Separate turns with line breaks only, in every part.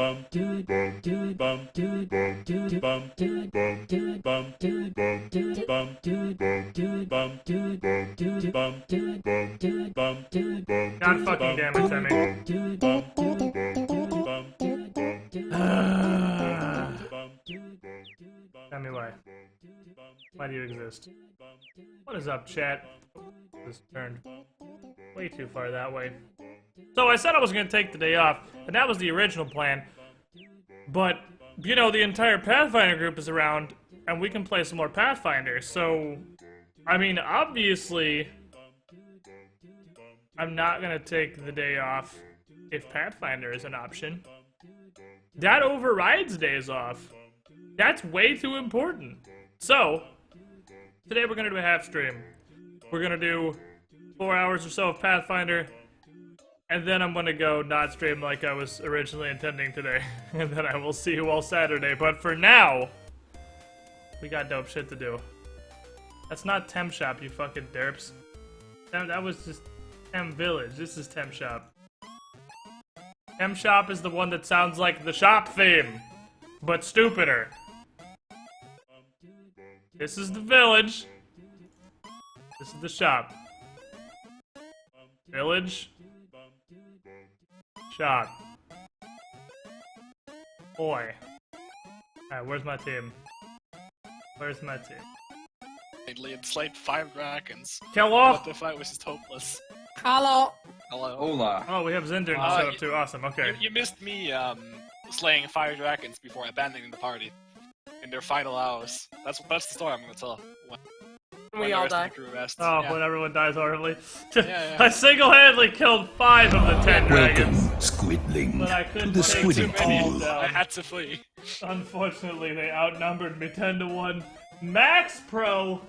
God fucking damn it, Timmy. Tell me why. Why do you exist? What is up, chat? This turned way too far that way. So I said I was gonna take the day off, and that was the original plan. But, you know, the entire Pathfinder group is around, and we can play some more Pathfinder, so... I mean, obviously... I'm not gonna take the day off if Pathfinder is an option. That overrides days off. That's way too important. So, today we're gonna do a half stream. We're gonna do 4 hours or so of Pathfinder, and then I'm gonna go not stream like I was originally intending today. And then I will see you all Saturday. But for now, we got dope shit to do. That's not Temp Shop, you fucking derps. That was just Temp Village. This is Temp Shop. Temp Shop is the one that sounds like the shop theme, but stupider. This is the village. This is the shop. Village. Shop. Boy. Alright, where's my team? Where's my team?
Lately enslaved 5 dragons.
Kill off!
But the fight was just hopeless.
Hello.
Hello.
Hola.
Oh, we have Zindurn to set up too. Awesome, okay.
You missed me slaying 5 dragons before abandoning the party in their final hours. That's the story I'm gonna tell.
We all die.
Oh,
yeah.
when everyone dies horribly.
Yeah.
I single-handedly killed 5 of the 10 dragons.
Welcome, Squidling,
But I
to
couldn't
the
take
Squidding
them all
Pool.
I
down.
had to flee.
Unfortunately, they outnumbered me 10 to 1. Max Pro!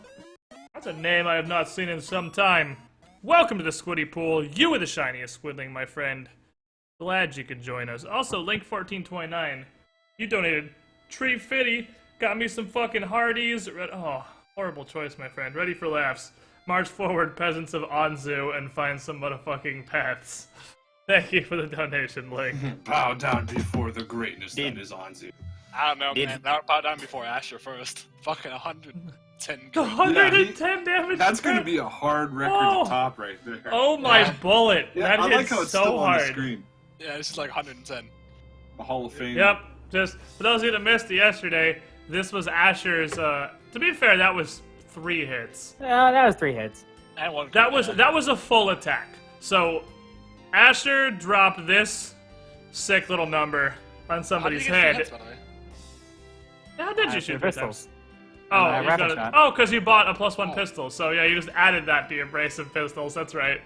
That's a name I have not seen in some time. Welcome to the Squiddy Pool. You are the shiniest Squidling, my friend. Glad you could join us. Also, Link1429. You donated Tree Fitty. Got me some fucking Hardee's. Oh, horrible choice, my friend. Ready for laughs. March forward, peasants of Anzu, and find some motherfucking paths. Thank you for the donation, Link.
Bow down before the greatness that is Anzu.
I don't know, man. That would bow down before Asher first. Fucking 110.
110 damage.
That's gonna be a hard record
Oh.
to top right there.
Oh my bullet.
Yeah,
That
I
hits
like how it's
so
still on
hard.
the screen.
Yeah, this is like 110.
A Hall of Fame.
Yep. Just for those of you that missed it yesterday, this was Asher's. To be fair, that was 3 hits.
That was 3 hits.
And one.
That was a full attack. So Asher dropped this sick little number on somebody's head. How did you shoot 3 times?
pistols.
Oh,
And
you
rifle
got it.
shot.
Oh, because you bought a +1 pistol. So yeah, you just added that to your brace of pistols. That's right.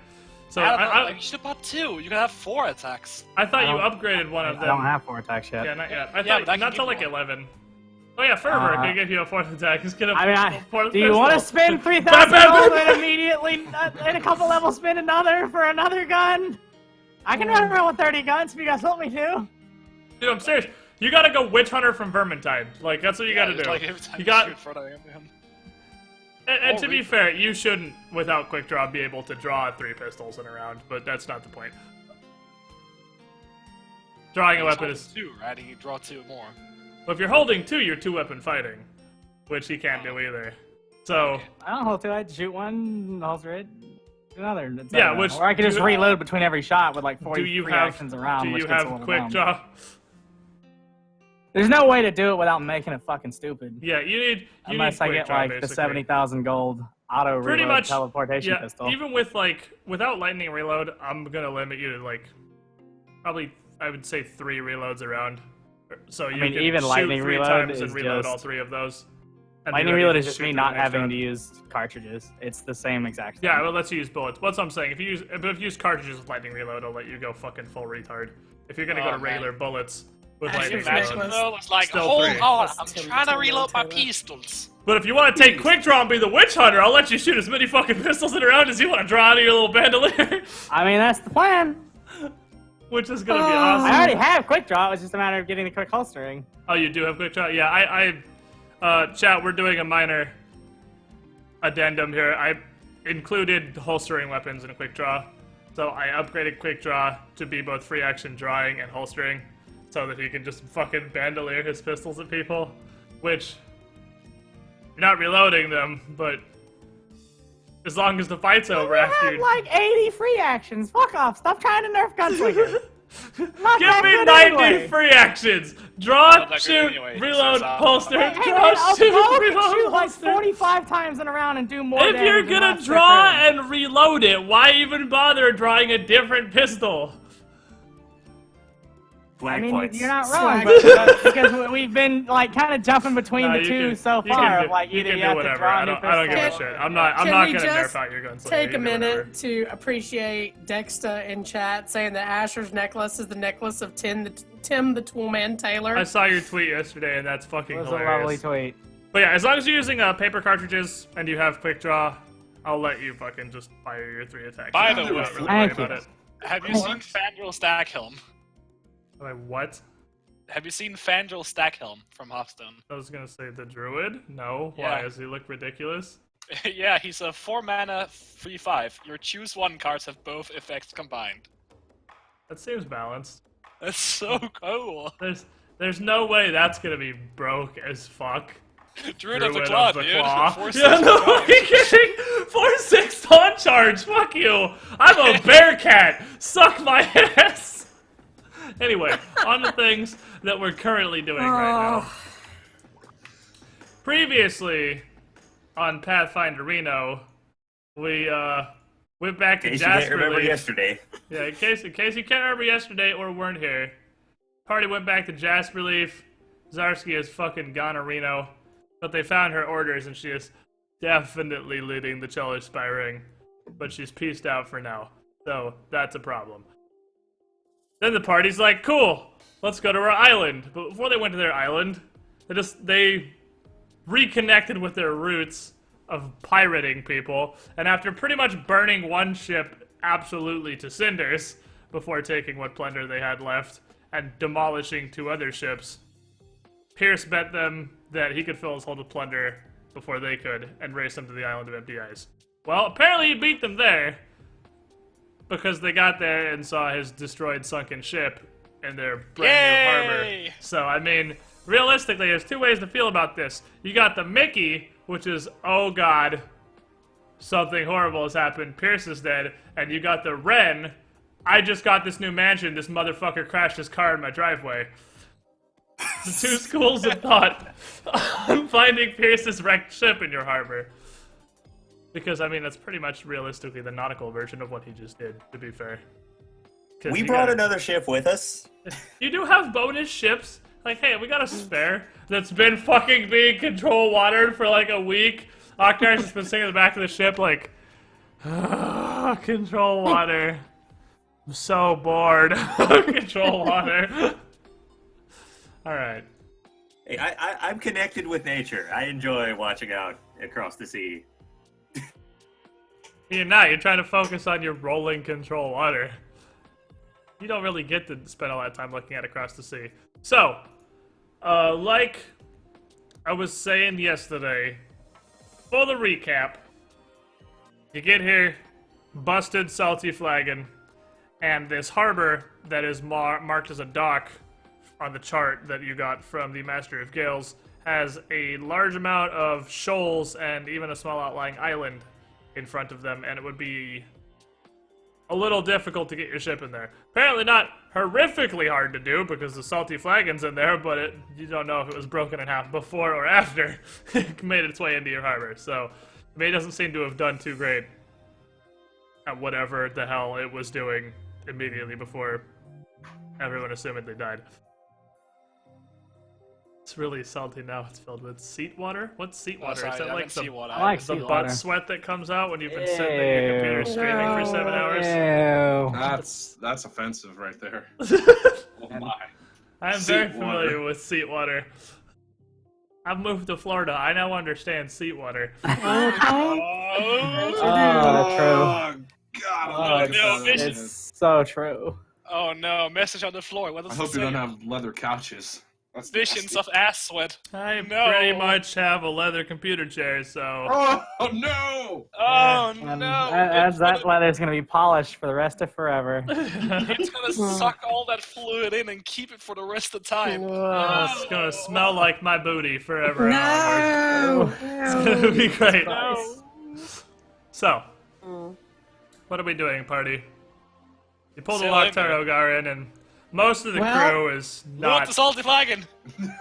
So
I don't know, like, you should have bought 2. You can have 4 attacks.
I thought you
I don't-
upgraded one of them.
I don't have 4 attacks yet.
Yeah, not yet. I
Yeah,
thought
but I can
not till
give
like
you
11. Oh yeah, Fervor can give you a 4th attack. He's gonna.
I mean,
fourth
do you want to
pistol.
spend 3,000 gold and immediately, in a couple levels, spend another for another gun? I can run around with 30 guns if you guys want me to.
Dude, I'm serious. You gotta go Witch Hunter from Vermintide. Like, that's what you gotta do.
Like every time
You got.
shoot in front of him.
And to be fair, you shouldn't, without quick draw, be able to draw 3 pistols in a round, but that's not the point. Drawing a weapon is.
2, right? And you draw 2 more.
Well, if you're holding 2, you're 2-weapon fighting, which he can't do either. So.
I don't hold 2, I'd shoot one, holster it, another.
Yeah, which.
Or I could just reload between every shot with like 40
Do you
free
have?
actions around,
Do
which
you
gets a
have
little
quick
dumb.
draw?
There's no way to do it without making it fucking stupid.
Yeah, you need.
Unless I
quick
get
draw,
like
basically.
the 70,000 gold auto
Pretty
reload
much,
teleportation
yeah,
pistol.
even with without lightning reload, I'm gonna limit you to probably I would say 3 reloads around. So you
mean,
can
even
shoot
lightning
3
reload
times and
is
reload
just-
all 3 of those. And
Lightning
be ready
reload
to
is just
shoot
me
for
not
the next
having
round.
to use cartridges. It's the same exact thing.
Yeah, well, let's use bullets. That's what I'm saying. If you use cartridges with lightning reload, I'll let you go fucking full retard. If you're gonna go to
man.
regular bullets with
Actually,
lightning
Smash
reload.
was-
No, it's like,
Still
hold
3.
on, I'm
Till-
trying to
till
reload my
Taylor.
pistols.
But if you want to take quick draw and be the witch hunter, I'll let you shoot as many fucking pistols in a round as you want to draw out of your little bandolier.
I mean, that's the plan.
Which is gonna be awesome.
I already have quick draw. It was just a matter of getting the quick holstering.
Oh, you do have quick draw? Yeah, chat, we're doing a minor addendum here. I included holstering weapons in quick draw. So I upgraded quick draw to be both free action drawing and holstering. so that he can just fucking bandolier his pistols at people, which you're not reloading them, but as long as the fight's over
We
after
have
you...
like 80 free actions. Fuck off. Stop trying to nerf Gunslinger. Not
Give
that
me
good
90
anyway.
free actions!
Not
Draw,
that good
shoot,
anyway,
reload,
so it's,
holster,
Hey,
draw,
man, a
shoot,
bow can
reload,
shoot like
holster.
45 times in a round and do more
If
damage
you're
than
gonna
less
draw
crit.
and reload it, why even bother drawing a different pistol?
I
Flag
mean,
points.
you're not wrong, but because we've been like kind of jumping between
No,
the
you
two
can-
so
you can
far.
do-
Like
you
either
can
you
do
have
whatever.
to draw a new
I don't give a
pistol.
shit. I'm not
Can we
gonna
just
nerf out your gunslinger.
Take
You
a
can do whatever.
minute to appreciate Dexter in chat saying that Asher's necklace is the necklace of Tim the Toolman Taylor.
I saw your tweet yesterday, and that's fucking
It was
hilarious.
a lovely tweet.
But yeah, as long as you're using paper cartridges and you have quick draw, I'll let you fucking just fire your 3 attacks.
By
You
the
don't
way,
really worry
Thank
about
you.
it.
Have you seen Fandral Stackhelm?
Like, what?
Have you seen Fandral Stackhelm from Hearthstone?
I was gonna say the druid. No, why?
Yeah.
Does he look ridiculous?
Yeah, he's a 4 mana 3/5. Your choose one cards have both effects combined.
That seems balanced.
That's so cool.
There's no way that's gonna be broke as fuck.
Druid of the
Druid
Claw,
of the
dude.
Claw.
4/6
Yeah, no,
charge.
are you kidding? 4/6 taunt charge. Fuck you. I'm a bear cat. Suck my ass. Anyway, on to things that we're currently doing right now. Previously, on Pathfinder Reno, we went back to
In case you can't
Jasper
remember
Leaf.
yesterday.
Yeah, in case you can't remember yesterday or weren't here, party went back to Jasper Leaf. Zarski is fucking gone to Reno, but they found her orders and she is definitely leading the cello spy ring, but she's pieced out for now, so that's a problem. Then the party's like, cool, let's go to our island. But before they went to their island, they reconnected with their roots of pirating people, and after pretty much burning one ship absolutely to cinders before taking what plunder they had left and demolishing 2 other ships, Pierce bet them that he could fill his hold with plunder before they could and race them to the island of empty eyes. Well, apparently he beat them there because they got there and saw his destroyed sunken ship in their brand new harbor.
Yay!
So, I mean, realistically, there's 2 ways to feel about this. You got the Mickey, which is, oh god, something horrible has happened, Pierce is dead, and you got the Ren, I just got this new mansion, this motherfucker crashed his car in my driveway. The 2 schools of thought on finding Pierce's wrecked ship in your harbor. Because, I mean, that's pretty much realistically the nautical version of what he just did, to be fair. 'Cause
We
you
brought
gotta-
another ship with us.
You do have bonus ships. Like, hey, we got a spare that's been fucking being control watered for like a week. Octopus has been sitting in the back of the ship like, control water. I'm so bored. Control water. Alright.
Hey, I'm connected with nature. I enjoy watching out across the sea.
You're not. You're trying to focus on your rolling control water. You don't really get to spend a lot of time looking at across the sea. So, like I was saying yesterday, for the recap, you get here, busted salty flagon, and this harbor that is marked as a dock on the chart that you got from the Master of Gales has a large amount of shoals and even a small outlying island in front of them, and it would be a little difficult to get your ship in there. Apparently not horrifically hard to do because the salty flagon's in there, but you don't know if it was broken in half before or after it made its way into your harbor. So, I mean, it doesn't seem to have done too great at whatever the hell it was doing immediately before everyone assumedly died. It's really salty now. It's filled with seat water. What's seat water?
Sorry,
Is that
I
like
didn't see
the
what
I like
the
sea
butt
water.
sweat that comes out when you've been sitting at your computer screaming for 7 hours?
Ew.
That's offensive right there. Oh my.
I'm
Seat
very
water.
familiar with seat water. I've moved to Florida. I now understand seat water.
Oh, God,
Oh,
I'm
no,
not
mission.
It's so true.
Oh no, message on the floor. What does
I
it
hope you
say?
don't have leather couches. That's
Visions
nasty.
of ass sweat.
I
No.
pretty much have a leather computer chair, so
Oh no!
Oh no!
And
no,
that leather's gonna be polished for the rest of forever.
It's gonna suck all that fluid in and keep it for the rest of time.
It's gonna smell like my booty forever and onward.
No!
It's gonna be great.
No.
So, what are we doing, party? You pull the
Sailing.
Lochtar in, and most of the
Well,
crew is
Want
not.
the salty flagon?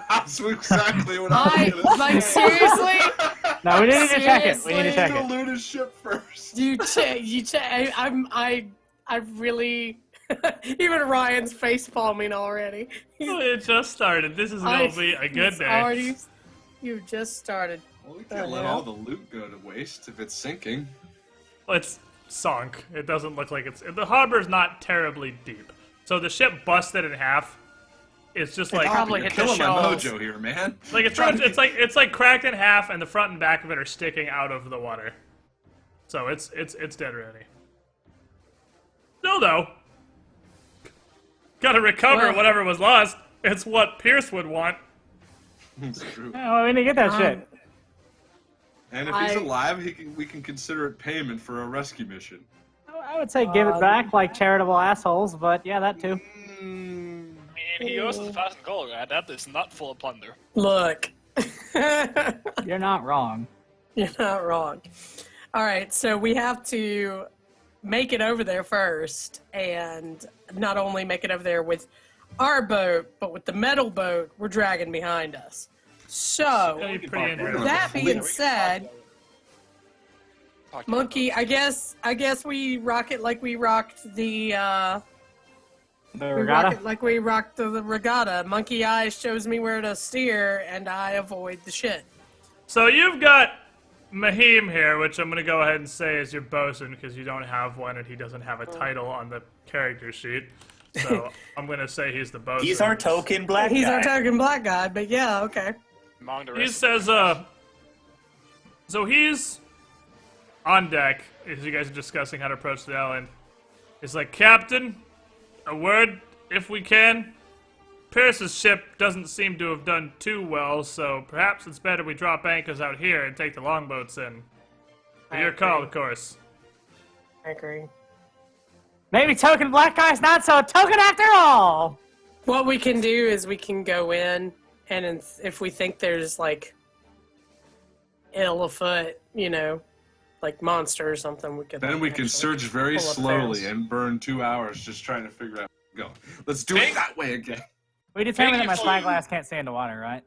That's exactly what I was gonna
Like,
say.
seriously?
No, we need to check it. We need to
Seriously?
check
To
it.
loot his ship first.
I really, even Ryan's face palming already.
It just started. This is gonna be a good
It's
day.
already, you just started.
Well, we can't let all the loot go to waste if it's sinking.
It's sunk. It doesn't look like it's. The harbor's not terribly deep, so the ship busted in half. It's just like
probably
You're
hit the
killing my
shells.
mojo here, man.
like it's like cracked in half, and the front and back of it are sticking out of the water. So it's dead ready. Still though, gotta recover
Well-
whatever was lost. It's what Pierce would want.
It's true.
Oh, well, we need to get that shit.
And if he's
I-
alive, we can consider it payment for a rescue mission.
I would say give it back like charitable assholes, but yeah, that too.
Man, he goes to the fast and goal, right? That is not full of plunder.
Look.
You're not wrong.
You're not wrong. All right, so we have to make it over there first, and not only make it over there with our boat, but with the metal boat we're dragging behind us. So,
It'll be pretty interesting.
that being
Fleet.
said, Monkey, I guess we rock it like we rocked the
The
we rock
regatta?
it like we rocked the regatta. Monkey Eye shows me where to steer, and I avoid the shit.
So you've got Mahim here, which I'm gonna go ahead and say is your bosun because you don't have one and he doesn't have a title on the character sheet. So I'm gonna say he's the bosun.
He's our token black
He's
guy.
our token black guy, but yeah, okay.
Among the
He
rest.
says, so he's on deck as you guys are discussing how to approach the island. He's like, Captain, a word, if we can. Pierce's ship doesn't seem to have done too well, so perhaps it's better we drop anchors out here and take the longboats in. At your call, of course.
I agree.
Maybe token black guy's not so token after all!
What we can do is we can go in, and if we think there's like ill afoot, you know, like monster or something, we could.
Then
like,
we can
actually
search very
pull up
slowly
fast.
and burn 2 hours just trying to figure out where to go. Let's do it that way again.
We determined
Thank
that my
you for-
spyglass can't stay in the water, right?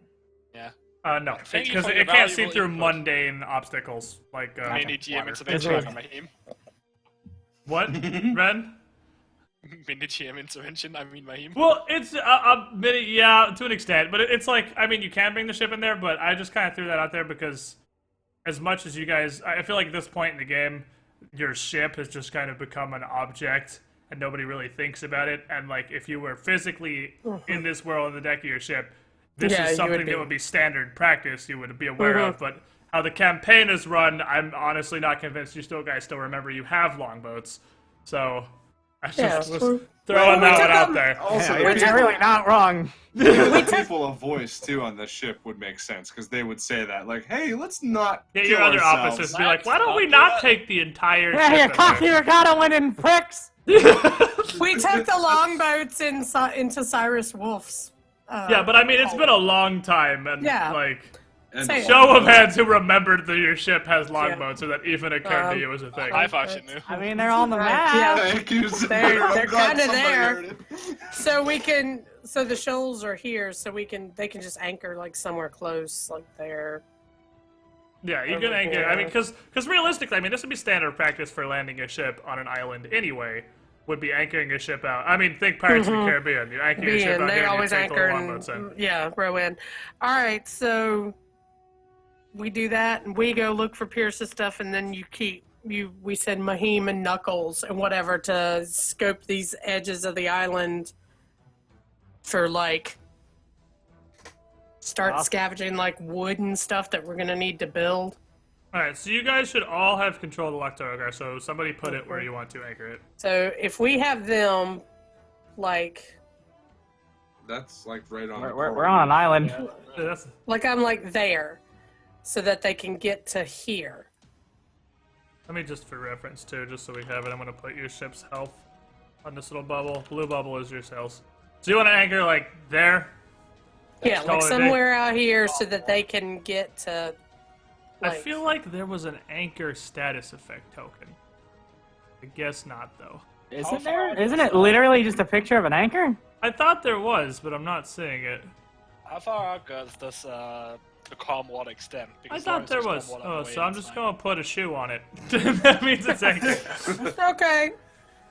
No,
Thank you
because
for
it
your
can't see
valuable
through
input.
mundane obstacles like
Mini GM
water.
intervention
Is it-
on my team.
What, Ren?
Mini GM intervention, I mean my team.
Well, it's a minute, yeah, to an extent, but it's like, I mean, you can bring the ship in there, but I just kind of threw that out there because as much as you guys, I feel like at this point in the game, your ship has just kind of become an object and nobody really thinks about it, and like, if you were physically in this world on the deck of your ship, this
Yeah,
is
you
something
would be.
that would be standard practice you would be aware
Mhm.
of, but how the campaign is run, I'm honestly not convinced you guys still remember you have longboats, so I just
Yeah,
was
well,
throwing
we
that
took
one out
them-
there.
Also,
You're really not wrong.
giving people a voice too on the ship would make sense because they would say that, like, "Hey, let's not
Get
kill
your other
ourselves."
officers to be like,
Let's
why don't
not
we
do
not
that.
take the entire
Yeah,
ship
you
in
cocky
there?
regatta winning pricks!
We took the longboats into Cyrus Wolf's.
Yeah, but I mean, it's been a long time, and
Yeah.
like,
And
Say it.
show of hands who remembered that your ship has longboats, or that even occurred to you as a thing.
High five shit new.
I mean, they're on the
Right,
map.
yeah.
Thank you.
They're
I'm glad
kinda
somebody
there.
heard it.
So we can. So the shoals are here, so they can just anchor like somewhere close, like there.
Yeah, you
Over
can anchor.
here.
I mean, because realistically, I mean, this would be standard practice for landing a ship on an island anyway. Would be anchoring a ship out. I mean, think Pirates of the Caribbean. You anchor your ship
Being
out
they
here, and
always
you take the
anchor
longboats in.
and yeah, row in. All right, so we do that, and we go look for Pierce's stuff, and then we send Mahim and Knuckles and whatever to scope these edges of the island for like start
Awesome.
scavenging like wood and stuff that we're gonna need to build.
All right, so you guys should all have control of the Lochtar. So somebody put it where you want to anchor it.
So if we have them, like
That's like right on.
We're on an island.
That's,
I'm like there, so that they can get to here.
Let me just for reference too, just so we have it, I'm gonna put your ship's health on this little bubble. Blue bubble is your sails. So you want to anchor like there?
Yeah,
Call
like
it a day?
somewhere out here so that they can get to.
I feel like there was an anchor status effect token. I guess not though.
Isn't there? Isn't it literally just a picture of an anchor?
I thought there was, but I'm not seeing it.
How far out does the calm water extend?
I
Because
thought there
there's
was.
calm water on
Oh,
the way
so I'm
in,
just
fine.
gonna put a shoe on it. That means it's anchored.
Okay.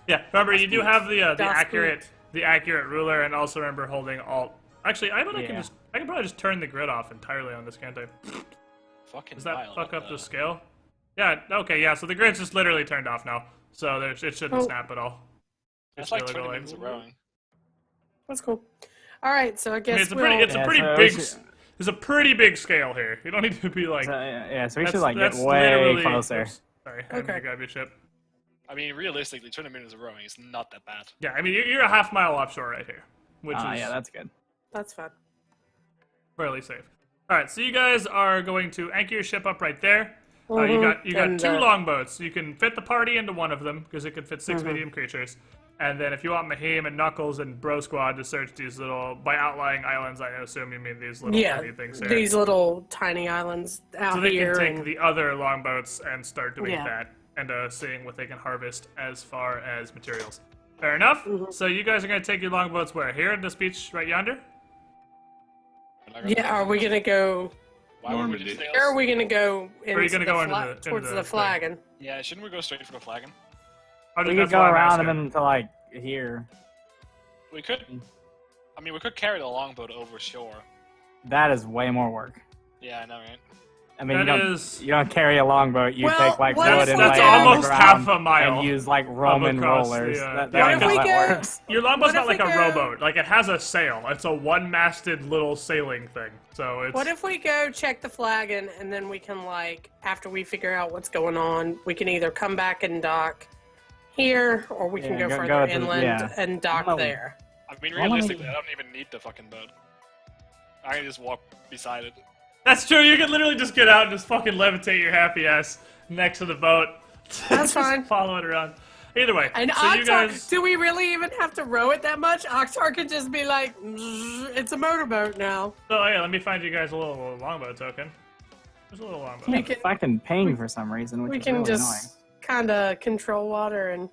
Yeah, remember you do have the
Das
accurate ruler, and also remember holding alt. Actually, I
Yeah.
can probably just turn the grid off entirely on this, can't I?
Fucking
Does that
dial
fuck up
the
the scale? Yeah. Okay. Yeah. So the grid's just literally turned off now, so it shouldn't
Oh.
snap at all.
That's
Just
like
really
20
go
minutes of rowing.
That's cool. All right, so I
I
guess
mean, it's a
we'll.
pretty, it's
Yeah,
a pretty
so we
big,
should-
there's a pretty big scale here. You don't need to be like.
So, yeah, so we
that's-
should like get
that's
way
literally-
closer.
oops, sorry, I didn't mean to
Okay.
grab your ship.
I mean, realistically, 20 minutes of rowing is not that bad.
Yeah, I mean you're a half mile offshore right here, which is
Yeah, that's good.
That's fine.
fairly safe. All right, so you guys are going to anchor your ship up right there. You
Mhm.
got
And,
2 longboats. You can fit the party into one of them because it can fit 6
Mhm.
medium creatures. And then if you want Mahim and Knuckles and Bro Squad to search these little, by outlying islands, I assume you mean these little
Yeah,
tiny things here.
these little tiny islands out
So they
here.
can take
and,
the other longboats and start doing
Yeah.
that and seeing what they can harvest as far as materials. Fair enough.
Mhm.
So you guys are going to take your longboats where? Here in this beach right yonder?
We're not gonna
yeah, are we gonna go?
Why would we
Normandy.
just sail?
Or are we gonna go into
are you gonna
the
go into
fla-
the- into
towards
the
the
thing?
flagon?
Yeah, shouldn't we go straight for the flagon?
I'll
We
just-
could
that's
go
why I'm
around
asking.
and then to like here.
We could. I mean, we could carry the longboat over shore.
That is way more work.
Yeah, I know, right?
I mean,
That
you
is-
don't carry a longboat. You
Well,
take like
what
wood
if
and
we
lay it
go-
on
almost
the
half
ground
a mile
and use like Roman
across the,
rollers.
yeah,
That,
yeah,
that's
What if
how
we
that
go-
works.
Your longboat's
What
not
if
like
we
a
go-
rowboat. Like it has a sail. It's a one-masted little sailing thing. So it's.
What if we go check the flagon and then we can like after we figure out what's going on, we can either come back and dock here or we can
Yeah,
go
go
further
to-
inland
yeah.
and dock
Well,
there.
I mean,
Why don't we-
realistically, I don't even need the fucking boat. I can just walk beside it.
That's true. You can literally just get out and just fucking levitate your happy ass next to the boat.
That's
Just
fine.
Follow it around. Either way,
And
so you
Octar,
guys.
do we really even have to row it that much? Octar could just be like, it's a motorboat now.
So yeah, let me find you guys a little longboat token. There's a little longboat.
We
It's
can-
fucking ping for some reason, which
We
is
can
really
just kind of control water and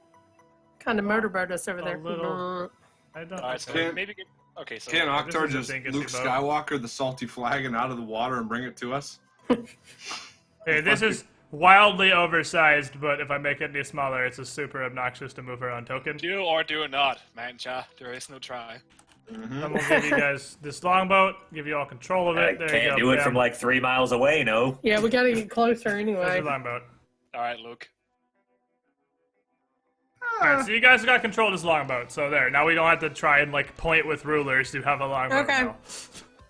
kind of motorboat us over
A
there.
little- I don't.
Alright, so
Can't-
maybe get... Okay, so...
Can
this
Octar
is a
just
dingus
Luke
boat.
Skywalker the salty flagon out of the water and bring it to us?
Hey, this is wildly oversized, but if I make it any smaller, it's a super obnoxious to move around token.
Do or do not, ManCha. There is no try.
Mm-hmm.
I'm gonna give you guys this longboat, give you all control of
I
it. There you
can't
go.
do it
bam.
from like 3 miles away, no.
Yeah, we gotta get closer
There's
anyway.
your longboat.
Alright, Luke.
Alright, so you guys got control of this longboat. So there. Now we don't have to try and like point with rulers to have a longboat
Okay.
now.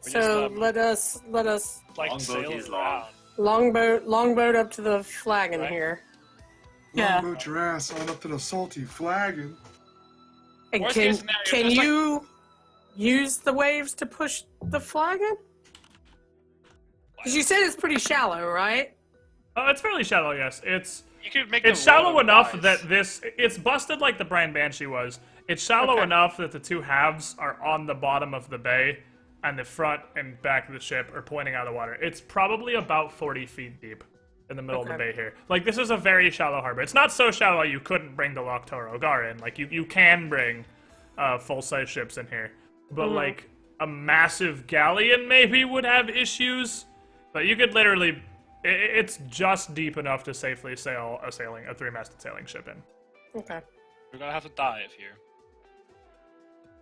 So let us
Like,
Longboat
sail
is
it
long.
around.
longboat up to the flagon
Right.
here. Yeah.
Longboat your ass on up to the salty flagon.
And
Worst
can
case scenario,
can
just like-
you use the waves to push the flagon? Because you said it's pretty shallow, right?
It's fairly shallow, yes.
You could make
It's
the
shallow
road
enough
rise.
that it's busted like the Brian Banshee was. It's shallow
Okay.
enough that the two halves are on the bottom of the bay, and the front and back of the ship are pointing out of the water. It's probably about 40 feet deep in the middle of the
Okay.
bay here. Like, this is a very shallow harbor. It's not so shallow you couldn't bring the Loktar Ogar in. Like, you can bring full-size ships in here. But, like, a massive galleon maybe would have issues. But you could literally... It's just deep enough to safely sail a 3-masted sailing ship in.
Okay.
We're gonna have to dive here.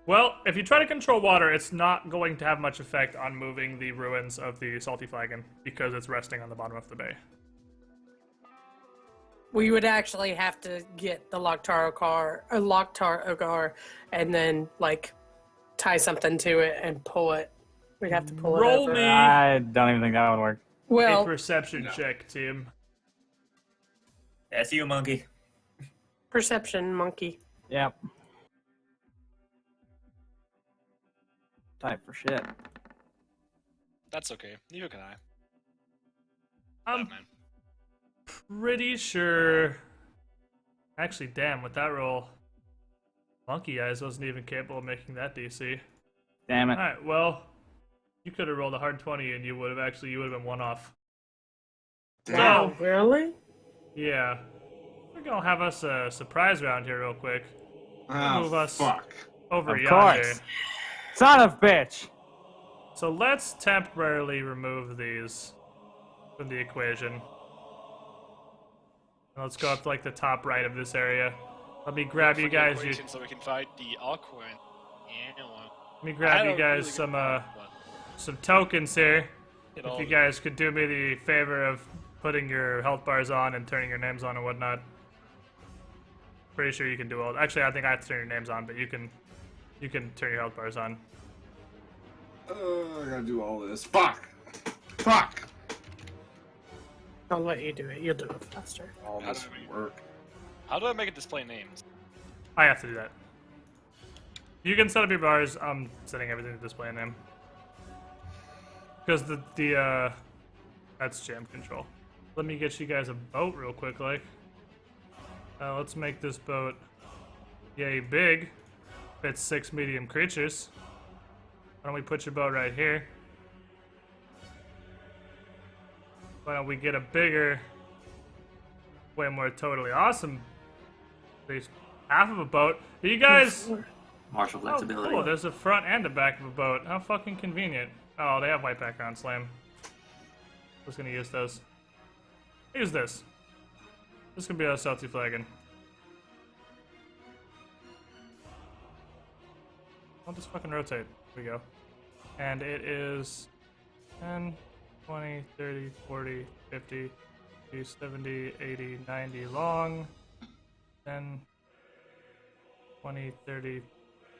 Well, if you try to control water, it's not going to have much effect on moving the ruins of the Salty Flagon because it's resting on the bottom of the bay.
We would actually have to get the Loktar Ogar, and then like tie something to it and pull it. We'd have to pull
Roll
it over.
me.
I don't even think that would work.
A
Well,
perception check, team.
That's you, monkey.
perception monkey.
Yep. Type for shit.
That's okay. Neither can I.
Um,
Man.
pretty sure. Actually, damn, with that roll, Monkey Eyes wasn't even capable of making that DC.
Damn it.
Alright, well, you could have rolled a hard 20 and you would have been one off.
Wow, really?
Yeah. We're gonna have us a surprise round here real quick. Move us
fuck.
over
Of
yonder.
course. Son of bitch.
So let's temporarily remove these from the equation. And let's go up to like the top right of this area. Let me grab you guys.
So we can fight the awkward. Yeah, well,
Let me grab you guys
really
some tokens here.
It
If
all-
you guys could do me the favor of putting your health bars on and turning your names on and whatnot. Pretty sure you can do all. Actually, I think I have to turn your names on, but you can turn your health bars on.
I gotta do all this. Fuck! Fuck!
I'll let you do it. You'll do it faster.
All this work.
How do I make it display names?
I have to do that. You can set up your bars. I'm setting everything to display a name. Because the that's jam control. Let me get you guys a boat real quick, like. Let's make this boat yay big. Fits 6 medium creatures. Why don't we put your boat right here? Why don't we get a bigger, way more totally awesome, at least half of a boat? Are you guys?
Martial
Oh,
flexibility.
cool. There's a front and a back of a boat. How fucking convenient. Oh, they have white background, Slam. I was gonna use those. Use this. This could be a Celtic flagon. I'll just fucking rotate. Here we go. And it is 10, 20, 30, 40, 50, 60, 70, 80, 90 long. 10, 20, 30,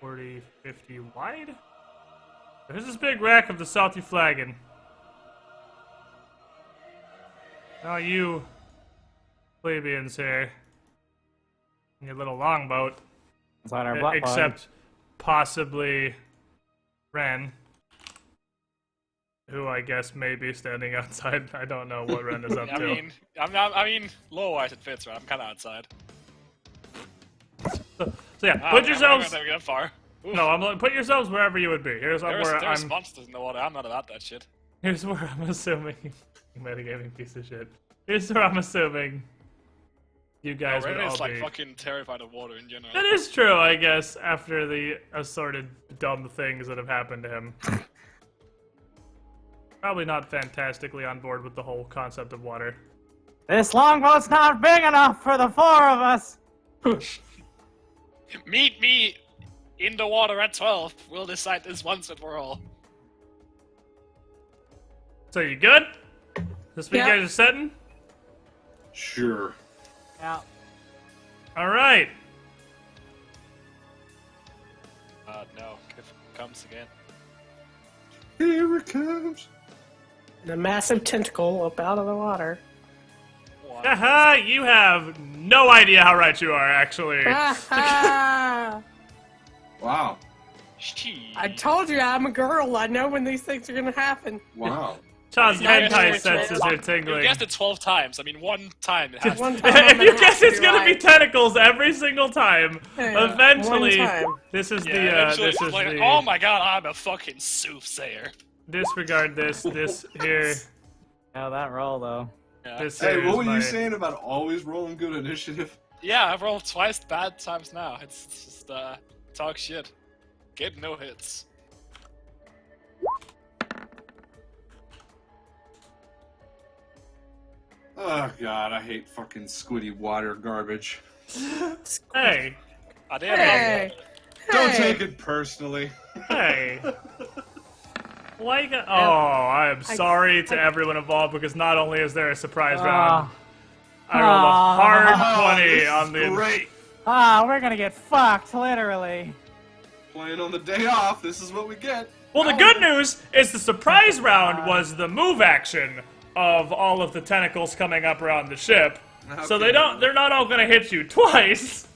40, 50 wide. There's this big rack of the salty flagon. Now you plebeians here in your little longboat,
It's on our block
except possibly Ren, who I guess may be standing outside. I don't know what Ren is up
I
to.
mean, I mean, low-wise it fits, right? I'm kind of outside.
So yeah,
Ah,
put
okay,
yourselves.
I'm not gonna get far. Oof.
No, I'm like, put yourselves wherever you would be. Here's
There's
where I'm.
monsters in the water. I'm not about that shit.
Here's where I'm assuming. Metagaming piece of shit. Here's where I'm assuming you guys would
Ren
all
is like
be.
fucking terrified of water in general.
That is true, I guess, after the assorted dumb things that have happened to him. Probably not fantastically on board with the whole concept of water.
This longboat's not big enough for the 4 of us.
Meet me in the water at 12. We'll decide this once and for all.
So you good? This what
Yeah.
you guys are setting?
Sure.
Yeah.
Alright.
No. If it comes again.
Here it comes.
The massive tentacle up out of the water.
What?
Haha, you have no idea how right you are, actually.
Ah,
Wow.
I told you I'm a girl. I know when these things are gonna happen.
Wow.
Child's
You
hentai
guessed it
senses
12
are tingling.
You guessed it 12 times. I mean, one time it has
One
to.
time I'm
If you
gonna
guess
have
it's
to
gonna be
right.
tentacles every single time,
Yeah,
eventually,
one time.
this is
Yeah,
the,
eventually
this
it's
is
like,
the,
oh my god, I'm a fucking soothsayer.
disregard this here,
Yeah, that roll though.
Yeah.
this
Hey,
here
what
is
were
my,
you saying about always rolling good initiative?
Yeah, I've rolled twice bad times now. It's just, talk shit. Get no hits.
Oh god, I hate fucking squiddy water garbage.
hey,
I did
Hey,
Don't
hey.
take it personally.
hey. Like, oh, I am sorry to everyone involved because not only is there a surprise round, I rolled a hard 20
this
on
is
the.
great.
We're gonna get fucked, literally.
Playing on the day off, this is what we get.
Well, the good news is the surprise round was the move action of all of the tentacles coming up around the ship. So
Okay.
they're not all gonna hit you twice,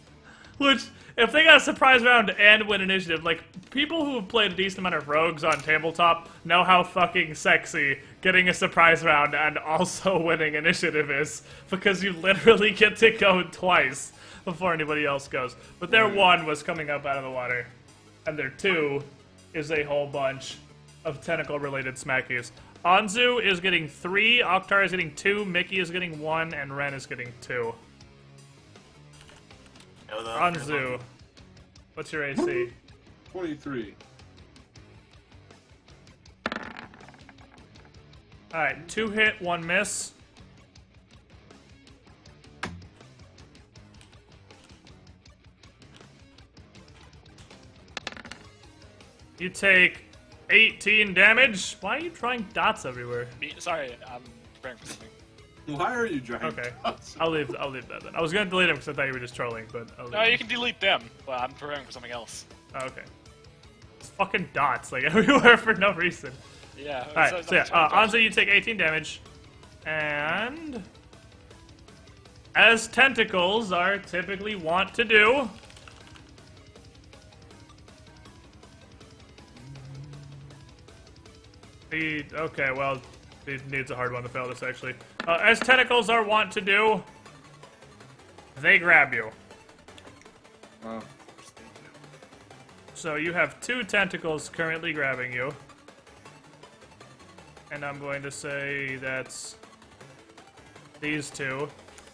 which if they got a surprise round and win initiative, like, people who have played a decent amount of rogues on tabletop know how fucking sexy getting a surprise round and also winning initiative is, because you literally get to go twice before anybody else goes. But their 1 was coming up out of the water, and their 2 is a whole bunch of tentacle-related smackies. Anzu is getting 3, Oktar is getting 2, Mickey is getting 1, and Ren is getting 2. Anzu, what's your AC?
23.
Alright, 2 hit, 1 miss. You take 18 damage. Why are you drawing dots everywhere?
Sorry, I'm preparing for something.
Why are you drawing
Okay,
dots?
I'll leave that then. I was gonna delete them because I thought you were just trolling, but I'll leave
No,
them.
you can delete them, but I'm preparing for something else.
Oh, okay. It's fucking dots, like, everywhere for no reason.
Yeah.
Alright, so yeah, Anzu, you take 18 damage. And... as tentacles are typically want to do... okay, well, he needs a hard one to fail this, actually. As tentacles are wont to do, they grab you.
Well,
So you have 2 tentacles currently grabbing you. And I'm going to say that's these 2.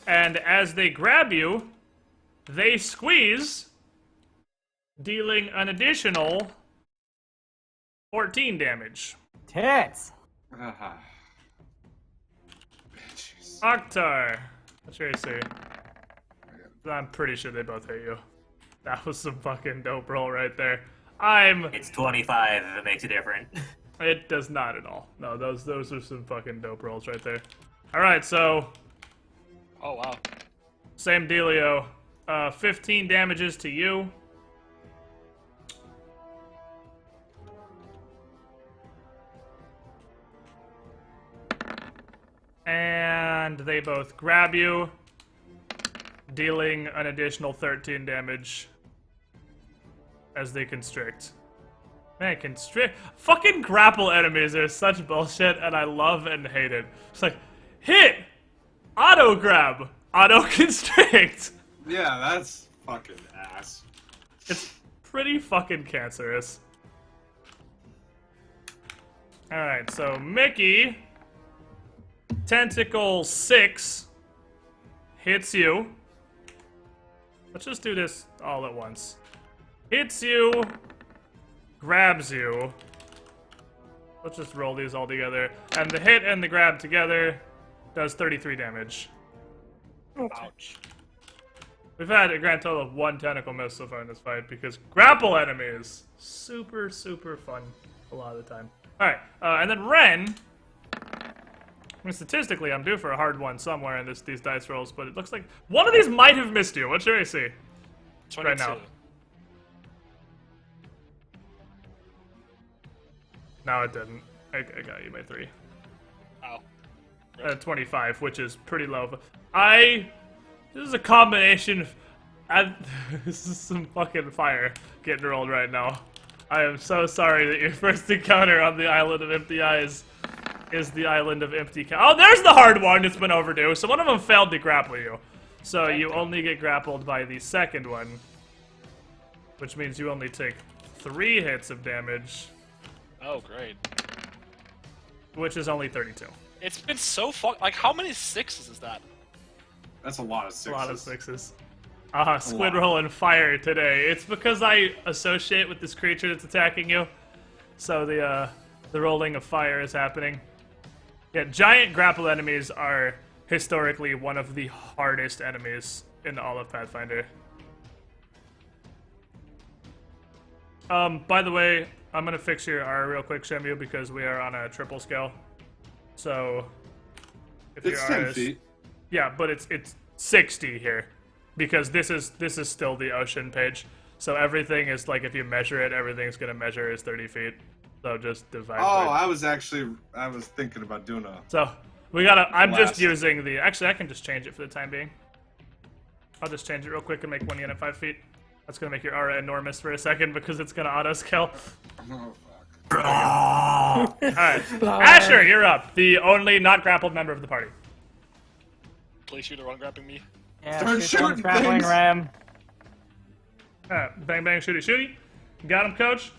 And as they grab you, they squeeze, dealing an additional 14 damage.
Tits.
bitches.
Oktar, what's your AC? I'm pretty sure they both hit you. That was some fucking dope roll right there.
It's 25 if it makes a difference.
It does not at all. No, those are some fucking dope rolls right there. Alright, so...
Oh, wow.
same dealio. 15 damages to you. And they both grab you, dealing an additional 13 damage as they constrict. Man, constrict. Fucking grapple enemies are such bullshit, and I love and hate it. It's like, hit! Auto grab! Auto constrict!
Yeah, that's fucking ass.
It's pretty fucking cancerous. Alright, so Mickey, Tentacle 6, hits you. Let's just do this all at once. Hits you, grabs you. Let's just roll these all together. And the hit and the grab together does 33 damage.
Ouch.
We've had a grand total of 1 tentacle miss so far in this fight because grapple enemies, super, super fun a lot of the time. Alright, and then Ren, I mean, statistically I'm due for a hard one somewhere in these dice rolls, but it looks like one of these might have missed you. What's your AC?
22.
Right now. No, it didn't. I got you by 3.
Oh.
25, which is pretty low. This is a combination of... this is some fucking fire getting rolled right now. I am so sorry that your first encounter on the Island of Empty Eyes is the Island of Empty... Oh, there's the hard one! It's been overdue. So one of them failed to grapple you. So you only get grappled by the second one. Which means you only take 3 hits of damage.
Oh, great.
Which is only 32.
It's been so fun. Like, how many 6s is that?
That's a lot of 6s.
A lot of 6s. Squid roll and fire today. It's because I associate with this creature that's attacking you. So the rolling of fire is happening. Yeah, giant grapple enemies are historically one of the hardest enemies in all of Pathfinder. By the way, I'm gonna fix your R real quick, Shemu, because we are on a triple scale. So if
It's
your
10
R is,
feet.
yeah, but it's 60 here. Because this is still the ocean page. So everything is like, if you measure it, everything's gonna measure as 30 feet. So just divide
Oh,
by...
I was thinking about doing a...
So we gotta, I'm just
Blast.
using the, actually I can just change it for the time being. I'll just change it real quick and make one unit 5 feet. That's gonna make your aura enormous for a second because it's gonna auto-scale.
Oh, fuck.
Alright. Asher, you're up. The only not grappled member of the party.
Please shoot the one grabbing me.
Yeah,
Start
shoot the one
shooting
grappling
things.
ram.
Alright, bang bang, shooty shooty. Got him, coach.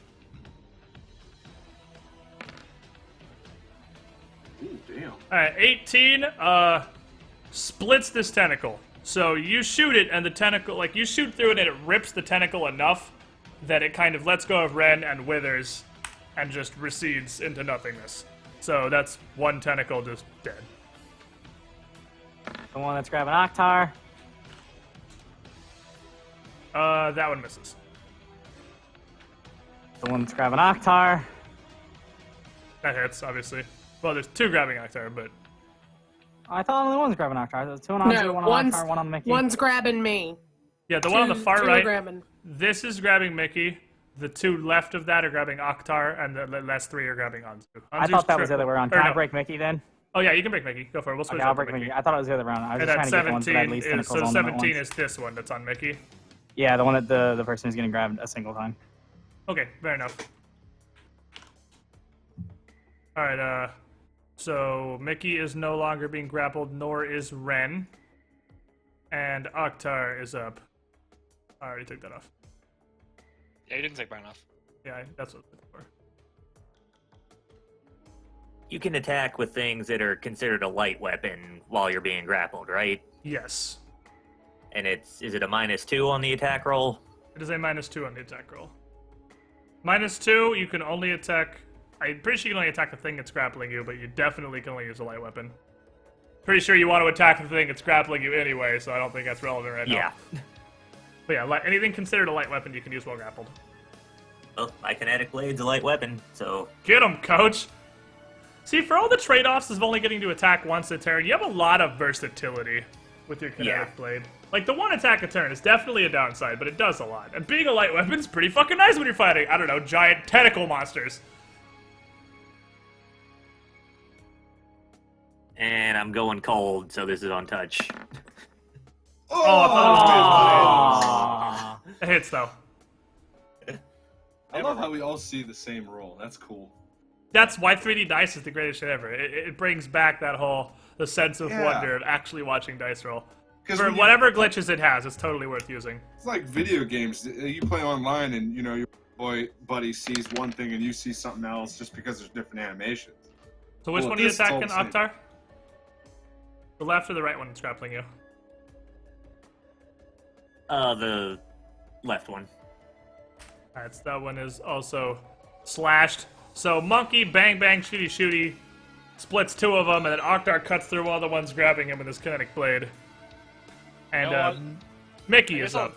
Ooh, damn.
Alright, 18 splits this tentacle. So you shoot it and the tentacle, like you shoot through it and it rips the tentacle enough that it kind of lets go of Ren and withers and just recedes into nothingness. So that's one tentacle just dead.
The one that's grabbing Octar.
That one misses.
The one that's grabbing Octar.
That hits, obviously. Well, there's two grabbing Octar, but
I thought only one's grabbing Octar. There's two on Anzu,
No,
one on Octar, one on Mickey.
one's grabbing me.
yeah, the one on the far
Two are
right,
grabbing.
this is grabbing Mickey. The two left of that are grabbing Octar, and the last three are grabbing Anzu.
I thought that was the other way around. Can I break Mickey then?
Oh yeah, you can break Mickey. Go for it. We'll switch
Okay, I'll
up to
break Mickey.
Mickey.
I thought it was the other way around. I was
And
just
that
trying to get the ones that had
17
least
is,
tentacles
so
on them at
17
once.
is this one that's on Mickey.
Yeah, the one that the person is getting grabbed a single time.
Okay, fair enough. Alright, so Mickey is no longer being grappled, nor is Ren. And Octar is up. I already took that off.
Yeah, you didn't take mine off.
Yeah, that's what I was looking for.
You can attack with things that are considered a light weapon while you're being grappled, right?
Yes.
And is it a -2 on the attack roll?
It is a -2 on the attack roll. -2, you can only attack... I'm pretty sure you can only attack the thing that's grappling you, but you definitely can only use a light weapon. Pretty sure you want to attack the thing that's grappling you anyway, so I don't think that's relevant right now.
Yeah.
But yeah, anything considered a light weapon you can use while grappled.
Well, my kinetic blade's a light weapon, so
Get him, coach! See, for all the trade-offs of only getting to attack once a turn, you have a lot of versatility with your kinetic
Yeah.
blade. Like, the one attack a turn is definitely a downside, but it does a lot. And being a light weapon's pretty fucking nice when you're fighting, I don't know, giant tentacle monsters.
and I'm going cold, so this is on touch.
Oh, I thought
Aww.
it was it hits, though.
I love how we all see the same roll. That's cool.
That's why 3D dice is the greatest shit ever. It brings back that whole, the sense of
Yeah.
wonder of actually watching dice roll.
'Cause
For
when you-
whatever glitches it has, it's totally worth using.
It's like video games. You play online, and you know your buddy sees one thing, and you see something else, just because there's different animations.
So which
Well,
one are you
this is all
attacking,
the same.
Octar? The left or the right one that's grappling you?
The left one.
Alright, so that one is also slashed. So Monkey, bang bang, shooty shooty, splits two of them, and then Octar cuts through all the ones grabbing him with his kinetic blade. And
You know what?
Mickey
I
is
guess
up.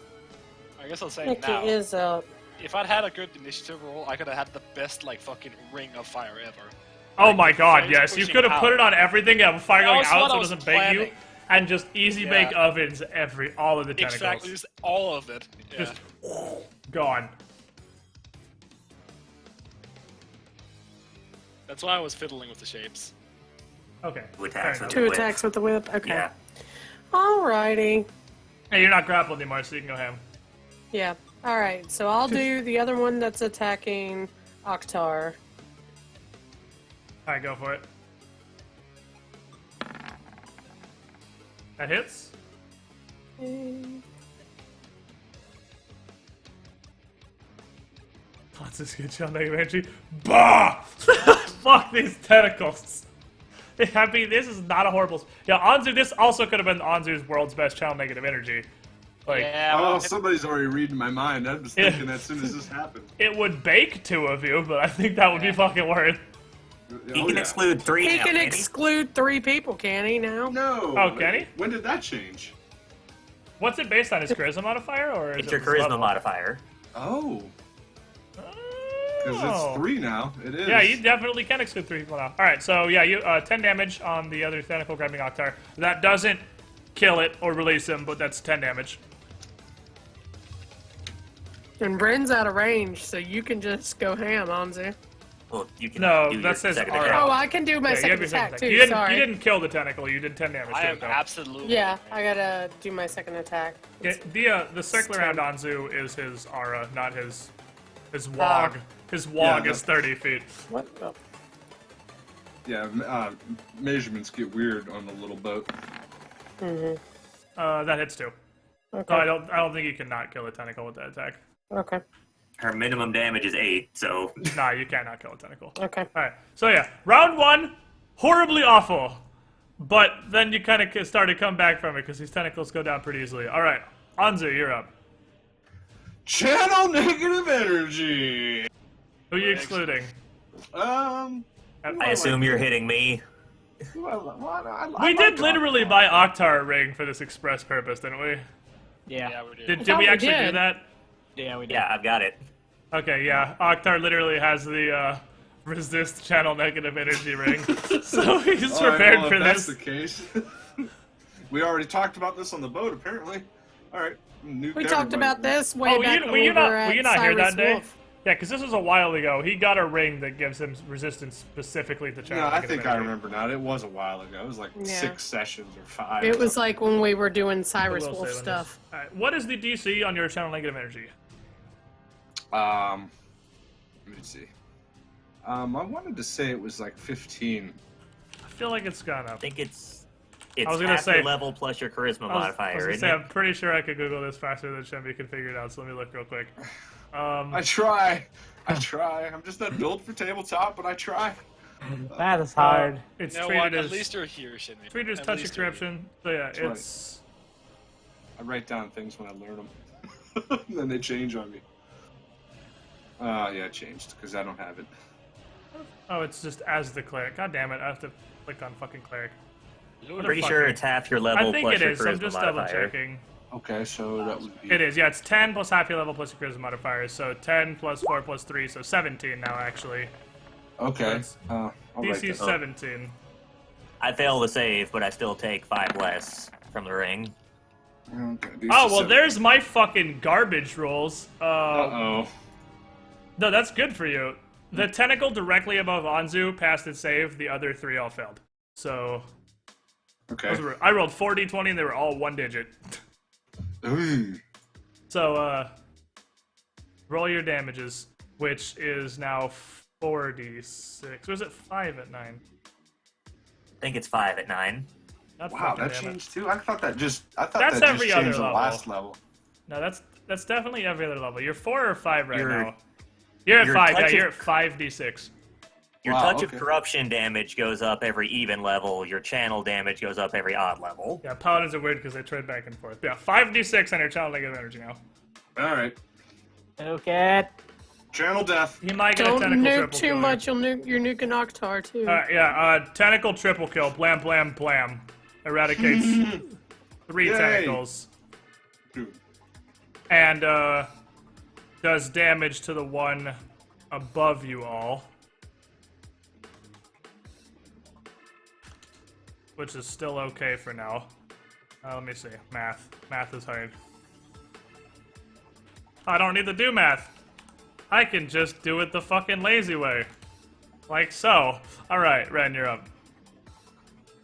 I guess I'll say
Mickey
now.
is up.
If I'd had a good initiative roll, I could have had the best, like, fucking ring of fire ever.
Oh my god,
Fire's
yes. You
pushing
could have put
out.
it on everything, have fire going
That's
out
what
so
I
it
was
doesn't bake you,
planning.
and just easy
Yeah.
bake ovens all of the tentacles.
Exactly, just all of it. Yeah.
Just gone.
That's why I was fiddling with the shapes.
Okay.
Two attacks
fair
with
enough.
the
Two
whip.
attacks with the whip. Okay.
Yeah.
Alrighty.
Hey, you're not grappled anymore, so you can go ham.
Yeah. Alright, so I'll do the other one that's attacking Octar.
Alright, go for it. That hits. Let's just get you on negative energy. Bah! Fuck these tentacles. I mean, this is not a horrible. Yeah, Anzu. This also could have been Anzu's world's best channel negative energy. Like,
Yeah,
Oh,
well,
somebody's already reading my mind. I was
Yeah.
thinking as soon as this happened.
it would bake two of you, but I think that would be fucking worth.
He
Oh,
can
yeah.
exclude 3
He
now,
can
can't he?
exclude 3 people, can he now?
No.
Oh, can he?
When did that change?
What's it based on? His charisma modifier, or is
It's
it
your
his
charisma
level?
modifier.
Oh, because
Oh.
it's 3 now. It is.
Yeah, you definitely can exclude 3 people now. Alright, so yeah, you 10 damage on the other tentacle grabbing Octar. That doesn't kill it or release him, but that's 10 damage.
And Bren's out of range, so you can just go ham, Anzu.
Well, you can
No,
do
that
your
says
second
aura.
attack.
Oh, I can do my
Yeah, you
second
have your second
attack
attack.
too.
You didn't,
Sorry.
you didn't kill the tentacle. You did 10 damage
I
to
am
it, though.
absolutely.
Yeah, I gotta do my second attack.
Yeah, the circle around Anzu is his aura, not his wog. His wog
Yeah,
is 30 feet.
What? Oh.
Yeah, measurements get weird on the little boat.
That hits too.
Okay.
So I don't think you can not kill a tentacle with that attack.
Okay.
Her minimum damage is 8, so
Nah, you cannot kill a tentacle.
Okay.
Alright, so yeah, round 1, horribly awful. But then you kind of start to come back from it because these tentacles go down pretty easily. Alright, Anzu, you're up.
Channel negative energy.
Who are you excluding?
Um,
I assume you're hitting me.
We did literally buy Octar ring for this express purpose, didn't we?
Yeah.
Yeah, we did.
Did
thought
we
we
actually do
did.
that?
Yeah, we did.
Yeah, I've got it.
Okay, yeah. Octar literally has the resist channel negative energy ring. So he's
all right,
prepared
well,
for
if that's
this.
the case. We already talked about this on the boat, apparently. All right.
We talked about this way
Oh,
back
were
when
you
we
not,
were
were
at
you not here
Cyrus
that day?
Wolf.
Yeah, because this was a while ago. He got a ring that gives him resistance specifically to channel
No, I
negative
think I
energy.
remember now. It was a while ago. It was like
Yeah.
6 sessions or 5.
It was like when we were doing
I
Cyrus
will
Wolf
save on
stuff.
this. Alright, what is the DC on your channel negative energy?
Let me see. I wanted to say it was like 15.
I feel like it's gone
I
up.
think it's
I was gonna
half
say-
your level plus your charisma
I was
modifier,
gonna
isn't
say,
it?
I'm pretty sure I could Google this faster than Shemby can figure it out, so let me look real quick.
I try. I'm just not built for tabletop, but I try.
That is hard.
It's
You know
treated
what?
as
At least you're here, Shimmy.
treated as
At
touch
least you're here.
inscription. So yeah,
right.
it's
I write down things when I learn them. Then they change on me. Yeah, it changed because I don't have it.
oh, it's just as the cleric. God damn it! I have to click on fucking cleric.
I'm pretty sure it's half your
I
level
think
plus
it
your
is.
charisma
I'm just double
modifier.
checking.
Okay, so that would be.
It is. Yeah, it's 10 plus half your level plus your charisma modifier. So 10 plus 4 plus 3, so 17 now actually.
Okay.
That's-
I'll write
DC
that.
17.
I fail the save, but I still take 5 less from the ring.
Okay, DC
Oh well,
7.
there's my fucking garbage rolls.
Uh-oh.
No, that's good for you. The tentacle directly above Anzu passed its save. The other 3 all failed. So
Okay.
those were, I rolled 4 d20 and they were all 1 digit.
Ooh.
So roll your damages, which is now 4d6. Or is it 5 at 9?
I think it's 5 at 9.
Not
Wow,
fucking
that
damn it.
changed too. I thought
That's
that
every
just
other
changed the
level.
last level.
No, that's definitely every other level. You're 4 or 5 right
You're-
now. You're at
your
5. Yeah,
touch
you're
of-
at 5d6.
Your
Wow,
touch
okay.
of corruption damage goes up every even level. Your channel damage goes up every odd level.
Yeah, paladins are weird because they trade back and forth. Yeah, 5d6 on your channel negative energy now.
All right.
Okay.
Channel death.
He might get
Don't
a tentacle
nuke
triple
too
kill
much. You're nuking Octar too.
Alright, yeah, tentacle triple kill. Blam, blam, blam. Eradicates 3
Yay.
tentacles.
Dude.
And, does damage to the one above you all. Which is still okay for now. Let me see. Math. Math is hard. I don't need to do math. I can just do it the fucking lazy way. Like so. Alright, Ren, you're up.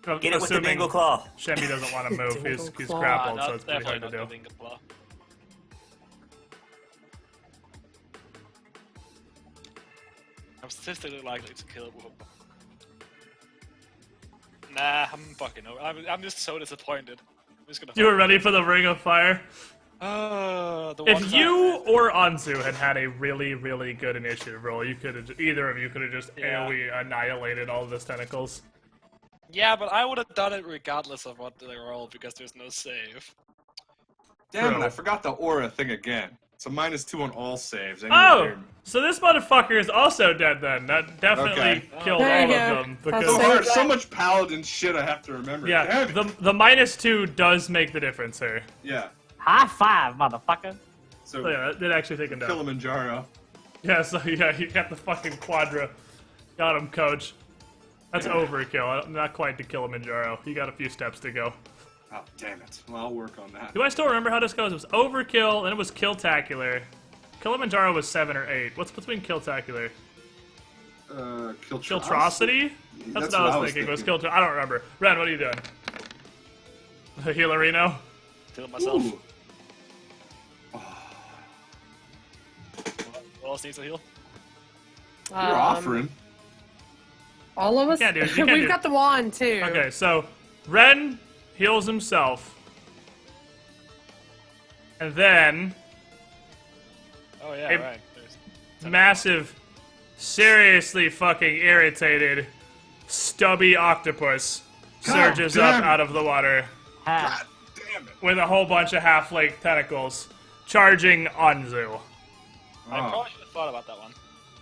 Get it with the
Assuming
dingle claw.
Shemmy doesn't want to move. he's
Dingle
grappled,
Not
so it's pretty hard
definitely
to
not
do.
the Dingle Claw. I'm statistically likely to kill it with a... Nah, I'm fucking over. I'm just so disappointed. I'm just gonna.
You were ready for the Ring of Fire?
The one
If
time-
you or Anzu had a really, really good initiative roll, you could have either of you could have just
Yeah.
AoE annihilated all of those tentacles.
Yeah, but I would have done it regardless of what they rolled because there's no save.
Damn it!
True.
I forgot the aura thing again. It's a -2 on all saves.
Oh, so this motherfucker is also dead then. That definitely
Okay.
killed
There
all
you
of
go.
them.
That's
Because
So
Save
hard. So
that.
much paladin shit I have to remember.
yeah,
Damn it.
the -2 does make the difference here.
Yeah.
High five, motherfucker.
So
So yeah, that did actually take him down.
Kilimanjaro.
Yeah, so yeah, you got the fucking quadra. Got him, coach. That's overkill. Not quite to Kilimanjaro. You got a few steps to go.
Oh damn it. Well, I'll work on that.
Do I still remember how this goes? It was overkill, then it was killtacular. Kilimanjaro was 7 or 8. What's between killtacular? Kiltrosity? That's what I was thinking. Was Kiltro? I don't remember. Ren, what are you doing? The Healerino?
Heal myself.
Ooh.
What else needs to heal?
You're offering.
All of us?
You can't do
We've got the wand, too.
Okay, so Ren heals himself. And then
Oh yeah,
Hey,
right. There's
massive, seriously fucking irritated, stubby octopus surges up out of the water
Ha.
Damn it.
with a whole bunch of half-lake tentacles charging Anzu.
I probably should have thought about that one.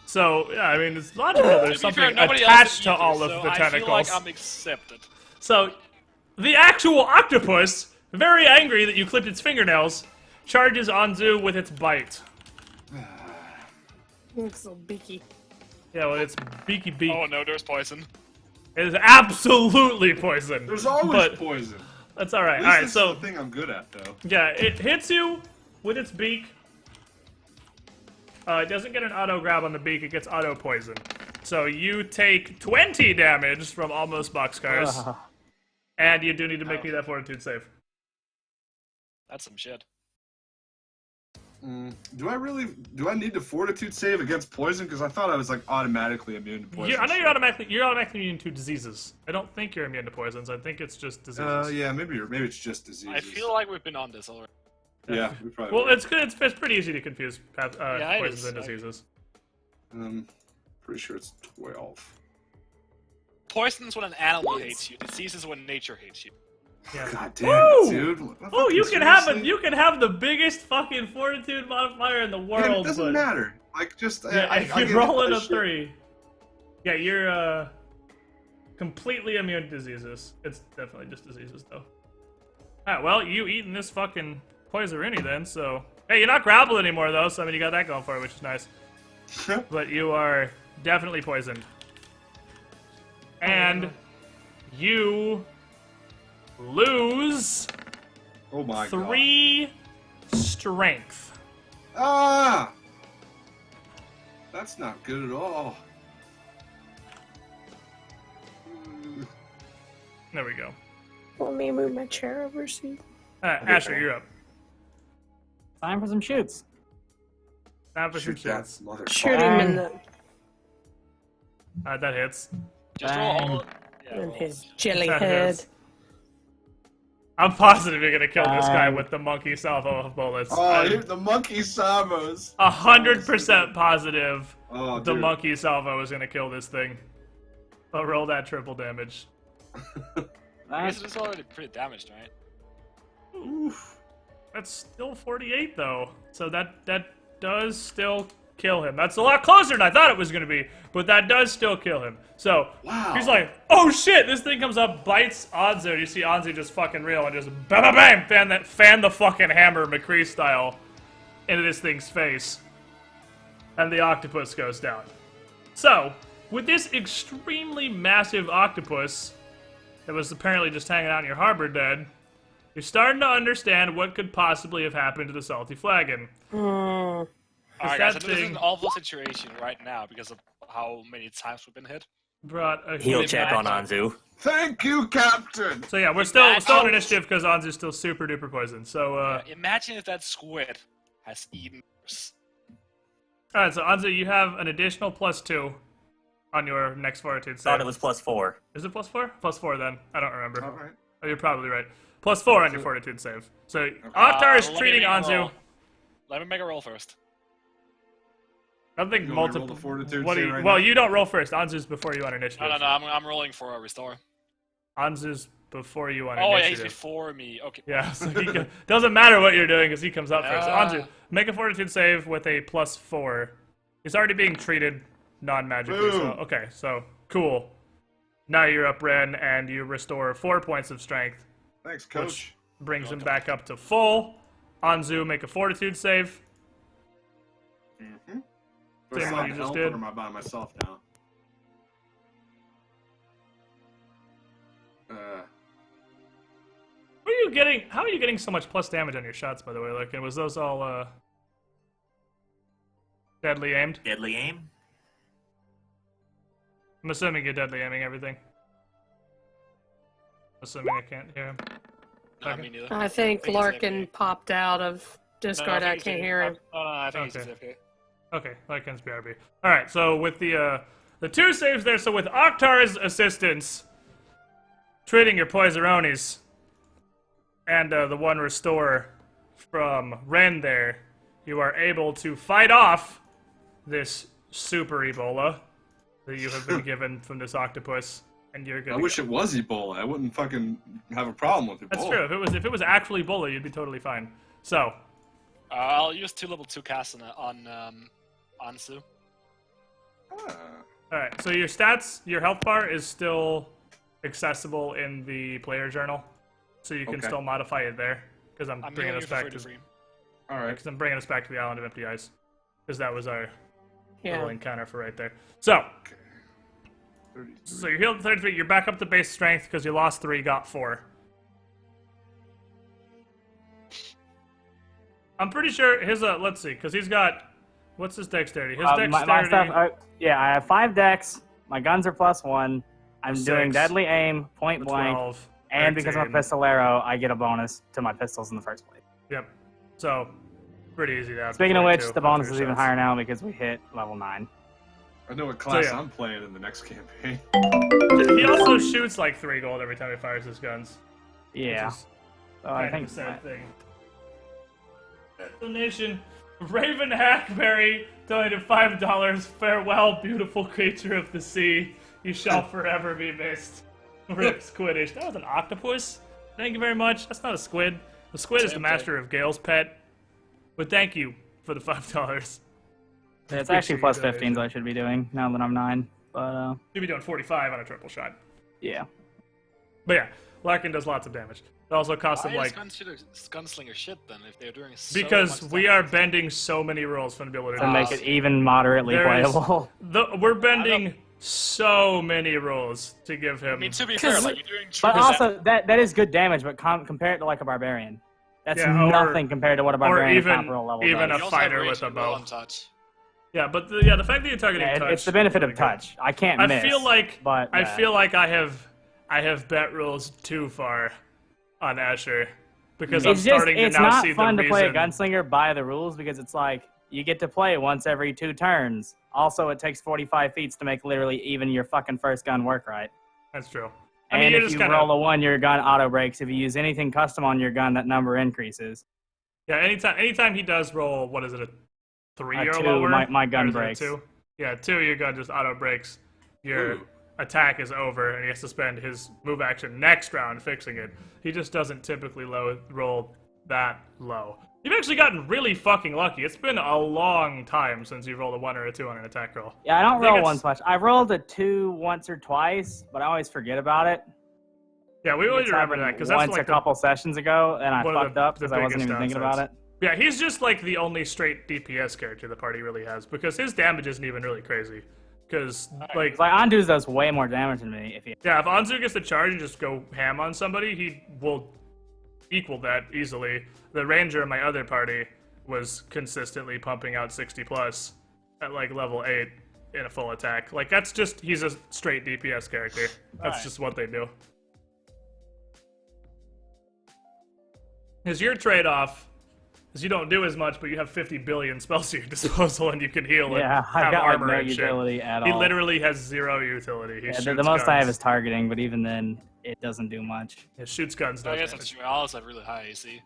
So, yeah, I mean, it's logical there's
To be fair,
something
nobody else
attached
is
to
either,
all of
so
the
I feel
tentacles.
like I'm accepted.
So, the actual octopus, very angry that you clipped its fingernails, charges Anzu with its bite.
It's so beaky.
Yeah, well, it's beaky beak.
Oh no, there's poison.
It is absolutely poison.
There's always
but
poison.
that's all right.
At
All
least
right,
this
so
is the thing I'm good at, though.
yeah, it hits you with its beak. It doesn't get an auto grab on the beak; it gets auto poison. So you take 20 damage from almost boxcars,
Ugh.
and you do need to make me that fortitude save.
That's some shit.
Do I need to fortitude save against poison? Because I thought I was like automatically immune to poison.
I know you're automatically immune to diseases. I don't think you're immune to poisons. I think it's just diseases.
Yeah, maybe it's just diseases.
I feel like we've been on this already.
Yeah, we probably.
Well,
will.
it's good. It's pretty easy to confuse
it
poisons
is.
and diseases.
Pretty sure it's 12.
Poison's when an animal hates you. Disease is when nature hates you.
Yeah.
God damn
Woo!
it, dude.
Oh, you can have the biggest fucking fortitude modifier in the world.
Man, it doesn't
but
matter. Like, just
yeah, if
I
you're
get
rolling
that
a
shit.
3, yeah, you're completely immune to diseases. It's definitely just diseases, though. Alright, well, you eating this fucking poisorini then, so... Hey, you're not grappled anymore, though, so I mean, you got that going for it, which is nice. But you are definitely poisoned. And you lose
Oh my god.
3 strength.
Ah! That's not good at all.
There we go.
Want me to move my chair over, see?
Alright, Asher, you're up.
Time for some shoots.
Time for some
Shoot that
shots.
motherfucker.
Shoot him in the
That hits.
Just roll all.
Bang.
Yeah,
in
roll.
his jelly
That
head.
hits. I'm positive you're gonna kill this guy
Bang.
with the monkey salvo of bullets.
Oh,
I'm
the monkey salvos.
100% positive
Oh,
the
dude.
monkey salvo is gonna kill this thing. But roll that triple damage.
I guess it's already pretty damaged, right?
Oof.
That's still 48 though, so that does still kill him. That's a lot closer than I thought it was gonna be, but that does still kill him. So
Wow.
he's like, oh shit! This thing comes up, bites Anzu. You see Anzu just fucking reel and just bam, bam, bam, fan the fucking hammer McCree style into this thing's face, and the octopus goes down. So with this extremely massive octopus that was apparently just hanging out in your harbor dead, you're starting to understand what could possibly have happened to the salty flagon.
Alright,
that
guys, this is
thing-
an awful situation right now because of how many times we've been hit.
Brought a
Heal
huge
check on
match.
Anzu.
Thank you, Captain.
So yeah, we're still on initiative because Anzu's still super duper poisoned. So
Imagine if that squid has eaten us.
alright, so Anzu, you have an additional +2 on your next fortitude save.
Thought it was +4.
Is it +4? +4 then. I don't remember.
All right.
Oh, you're probably right. +4 on your fortitude save. So Oktar is
Let me
treating
make a
Anzu.
roll. Let me make a roll first.
I think
You want me to
multiple.
roll the fortitude
What do
save
you?
right
well,
now?
you don't roll first. Anzu's before you on initiative.
No, I'm rolling for a restore.
Anzu's before you on
Oh, yeah, he's
initiative.
before me. Okay.
Yeah, so doesn't matter what you're doing because he comes up first. So
Ah.
Anzu, make a fortitude save with a +4. He's already being treated non-magically. So
Boom.
okay, so cool. Now you're up, Ren, and you restore 4 points of strength,
Thanks, Coach.
brings him back up to full. Anzu, make a fortitude save.
Do I
Same
still
one
have
you just
help,
did.
Or am I by myself now?
What are you getting? How are you getting so much plus damage on your shots, by the way? Like, was those all deadly aimed?
Deadly aim?
I'm assuming you're deadly aiming everything. Assuming I can't hear him.
No, me neither.
I think
he's
Larkin
AFK.
popped out of Discord. I
think
can't
he's
hear him.
No, I think he's
Okay.
just AFK.
Okay, Larkin's BRB. Alright, so with the 2 saves there, so with Oktar's assistance, treating your Poisononis, and the 1 restore from Ren there, you are able to fight off this super Ebola that you have been given from this octopus, and you're good.
I wish it was Ebola. I wouldn't fucking have a problem with Ebola.
That's true. If it was actually Ebola, you'd be totally fine. So,
I'll use 2 level 2 casts on Ansu.
Ah.
alright, so your stats, your health bar is still accessible in the player journal, so you can
Okay.
still modify it there, because I'm
I'm
bringing
healing
us
you for
back to
33.
All right.
because I'm bringing us back to the Island of Empty Eyes, because that was our little
Yeah.
encounter for right there. So,
33.
so you're healed 33. You're back up to base strength because you lost 3, got 4. I'm pretty sure his let's see, because he's got what's his dexterity? His dexterity.
My stuff, yeah, I have 5 dex. My guns are +1. I'm doing
6,
deadly aim, point blank,
12,
and because I'm a
13.
pistolero, I get a bonus to my pistols in the first place.
Yep. So, pretty easy to have.
Speaking of which,
42
the bonus
after
is even
shots.
higher now because we hit level 9.
I know what class
yeah.
I'm playing in the next campaign.
He also shoots like 3 gold every time he fires his guns.
Yeah.
Which is
So I
kind
think
of a sad thing. Donation. Raven Hackberry donated $5. Farewell, beautiful creature of the sea. You shall forever be missed. Rip Squidish. That was an octopus. Thank you very much. That's not a squid. The squid is the
Same
master of Gale's pet. But thank you for the $5.
it's actually
Appreciate your
+15s I should be doing now that I'm 9. But
You'd be doing 45 on a triple shot.
yeah.
But yeah, Larkin does lots of damage. It also costs him
Why
like
is Gunslinger shit then if they're doing so
because
much
we
damage?
are bending so many rules from the ability
To make it even moderately
There is-
playable.
We're bending so many rules to give
I
him.
mean, to be fair, like you're doing.
But
true
also, that is good damage, but compare it to like a barbarian. That's
Yeah, or-
nothing compared to what a
or
barbarian
even-
comparable level
even
does.
a
You also have
fighter
range
with a
and roll
bow.
and touch.
Yeah, but the fact that you're targeting
Yeah,
touch.
it's the benefit
is
of
really good.
touch. I can't
I
miss.
feel like
but
I feel like I have bet rules too far on Asher because I'm
it's just
starting to
it's
now
not
see
fun
the
to play a
reason.
gunslinger by the rules because it's like you get to play once every 2 turns. Also, it takes 45 feats to make literally even your fucking first gun work right.
That's true. I
And
mean, you're
if
just
you
kind
roll
of
a 1, your gun auto breaks. If you use anything custom on your gun, that number increases.
yeah. Anytime he does roll, what is it, a 3
A
or
2,
lower?
my gun
Or is it a
breaks.
2? Yeah, 2. Your gun just auto breaks. Your
Ooh.
attack is over, and he has to spend his move action next round fixing it. He just doesn't typically roll that low. You've actually gotten really fucking lucky. It's been a long time since you've rolled a 1 or a 2 on an attack roll.
Yeah, I don't
think
roll
it's-
ones much. I rolled a 2 once or twice, but I always forget about it.
Yeah, we always
It's
remember
happened
that because that's
once
like
a couple sessions ago, and I
one of
fucked
the-
up
the
because I wasn't
biggest
even thinking
downsides.
about it.
Yeah, he's just like the only straight DPS character the party really has because his damage isn't even really crazy. Because like
It's like Andu's does way more damage than me. If he
yeah, if Anzu gets the charge and just go ham on somebody, he will equal that easily. The ranger in my other party was consistently pumping out 60 plus at like level 8 in a full attack. Like that's just he's a straight DPS character. That's
Alright.
just what they do. Is your trade-off is you don't do as much, but you have 50 billion spells at your disposal and you can heal
yeah,
and
I've
have
got like
armor
no
and shit.
utility at
He
all.
literally has 0 utility. He
Yeah,
shoots
the most I have
guns.
is targeting, but even then, it doesn't do much.
He shoots guns.
I
Does
guess
damage.
that's true. I also have really high AC.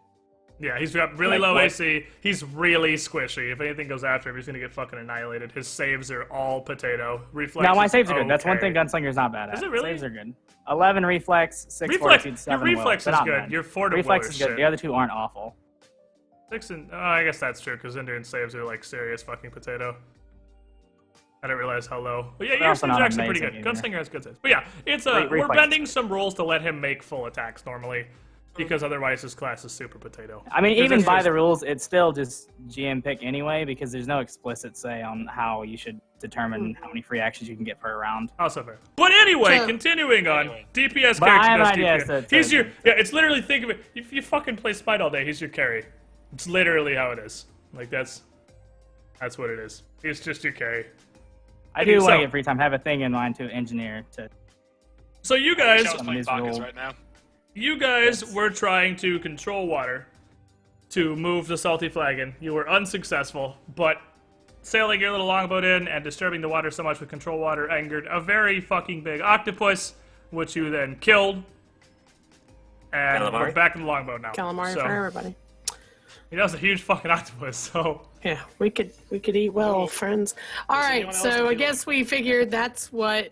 Yeah, he's got really
Like
low
what?
AC. He's really squishy. If anything goes after him, he's gonna get fucking annihilated. His saves are all potato. Reflex.
No, my
is
saves are good. That's one
okay.
thing Gunslinger's not bad at.
Is it really?
Saves are good. 11 reflex, 6
Reflex.
fortitude,
Your
7
reflex
will.
is
They're not
good.
bad.
Your fortitude
reflex
is
is good.
shit.
The other 2 aren't awful.
6 and I guess that's true because Zindurn saves are like serious fucking potato. I didn't realize how low. But yeah,
They're
your
also
saves are
not
actually pretty good.
amazing either.
Gunslinger has good saves. But yeah, it's
Great
we're
reflex.
bending some rules to let him make full attacks normally because otherwise his class is super potato.
I mean,
'Cause
even
it's
by
just-
the rules, it's still just GM pick anyway because there's no explicit say on how you should determine how many free actions you can get per round.
Also fair. But anyway,
So-
continuing on,
Anyway.
DPS
But I
character
have
does
ideas
DPS.
to-
He's your yeah. It's literally think of it. If you fucking play Smite all day, he's your carry. It's literally how it is. Like that's what it is. He's just your carry.
I do want
So-
to get free time. Have a thing in mind to engineer to.
So you
I
guys,
wish I was playing
These
Bacchus
rules.
right now.
were trying to control water to move the salty flagon. You were unsuccessful, but sailing your little longboat in and disturbing the water so much with control water angered a very fucking big octopus, which you then killed. And we're
Calamari?
back in the longboat now.
Calamari
So,
for everybody.
That was a huge fucking octopus, so...
Yeah, we could eat well, friends. All
Does
right,
anyone else
so I
feel
guess we figured that's what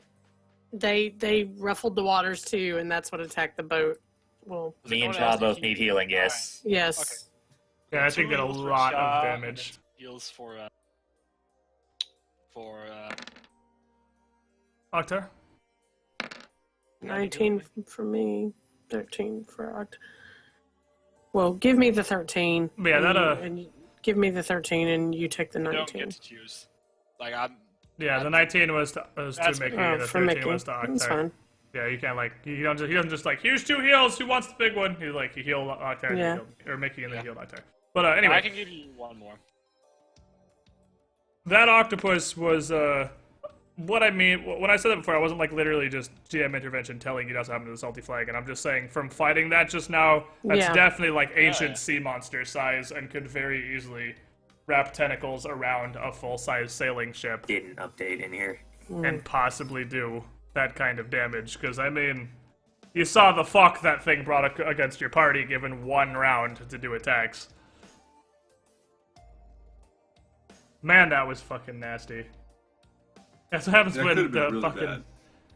they ruffled the waters too, and that's what attacked the boat. Well,
Does
Me and
anyone
Cha
else
both need healing,
Alright.
yes.
yes.
Yeah, I think
Two
did a
heals for
lot
Cha,
of
and
damage.
then heals for
Octar?
19 for me, 13 for Oct. Well, give me the 13.
Yeah, that,
and give me the 13, and you take the
you
19.
don't get to choose. Like I'm.
Yeah, the 19 was to
That's
Mickey,
okay.
and the
for
13
Mickey.
was to
That's
Octar.
fine.
Yeah, you can't, like, he doesn't just, like, here's 2 heals, who wants the big one? He, like, he healed Octar, and
Yeah.
he healed, or Mickey, and then
Yeah.
healed Octar. But,
I
anyway,
can give you one more.
that octopus was, what I mean, when I said that before, I wasn't, like, literally just GM intervention telling you that's what happened to the salty flag, and I'm just saying, from fighting that just now, that's
Yeah.
definitely, like, ancient
yeah.
sea monster size, and could very easily wrap tentacles around a full-size sailing ship.
Didn't update in here.
And possibly do that kind of damage. Because, I mean, you saw the fuck that thing brought against your party given 1 round to do attacks. Man, that was fucking nasty. That's what happens
That
when
could've been
the
really
fucking...
bad.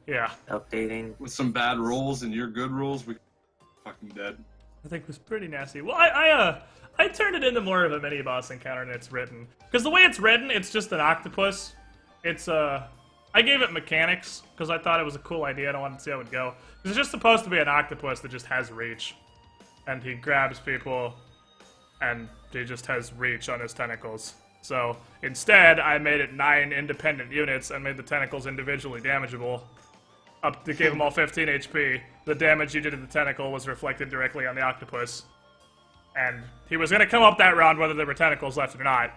Yeah,
Updating.
With some bad rolls and your good rolls, we fucking dead.
I think it was pretty nasty. Well, I turned it into more of a mini-boss encounter than it's written. Because the way it's written, it's just an octopus. It's, I gave it mechanics, because I thought it was a cool idea and I wanted to see how it would go. It's just supposed to be an octopus that just has reach. And he grabs people, and he just has reach on his tentacles. So, instead, I made it 9 independent units and made the tentacles individually damageable. Up to gave them all 15 HP. The damage you did to the tentacle was reflected directly on the octopus. And he was gonna come up that round whether there were tentacles left or not.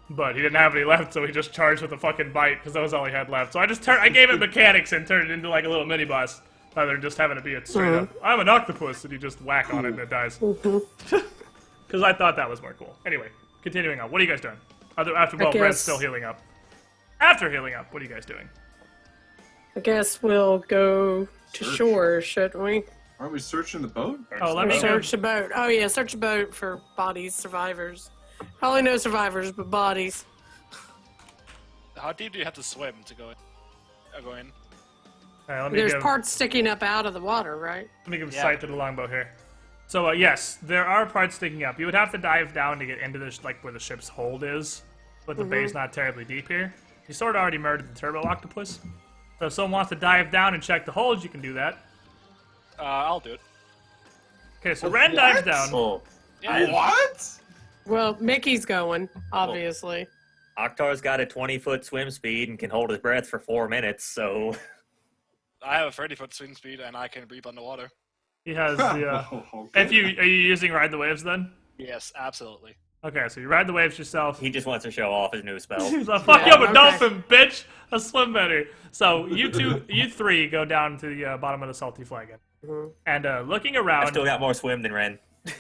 But he didn't have any left, so he just charged with a fucking bite, because that was all he had left. So I gave it mechanics and turned it into like a little mini-boss, rather than just having it be a straight up, I'm an octopus, and you just whack on it and it dies. Because I thought that was more cool. Anyway, continuing on. What are you guys doing? Well, Red's
guess-
still healing up. After healing up, what are you guys doing?
I guess we'll go to
Search.
shore, shouldn't we?
Aren't we searching the boat?
Oh, let
Or
me go.
search the boat. Oh yeah, search the boat for bodies, survivors. Probably no survivors, but bodies.
How deep do you have to swim to go in? Go in?
Alright, let me
There's
give,
parts sticking up out of the water, right?
let me give
Yeah.
sight to the longbow here. So, yes, there are parts sticking up. You would have to dive down to get into this, like, where the ship's hold is, but the bay's not terribly deep here. You sort of already murdered the turbo octopus. So if someone wants to dive down and check the hold, you can do that.
I'll do it.
Okay, so Ren dives down.
Well,
Yeah.
What?
Well, Mickey's going, obviously.
Octar's got a 20-foot swim speed and can hold his breath for 4 minutes, so...
I have a 30-foot swing speed and I can breathe underwater.
He has the,
Whoa, okay.
are you using Ride the Waves then?
Yes, absolutely.
Okay, so you ride the waves yourself.
He just wants to show off his new spell.
He's like, fuck
Yeah,
you, I'm a
okay.
dolphin, bitch! I swim better. So you 3 go down to the bottom of the salty flagon. And looking
I
around,
still got more swim than Ren.
two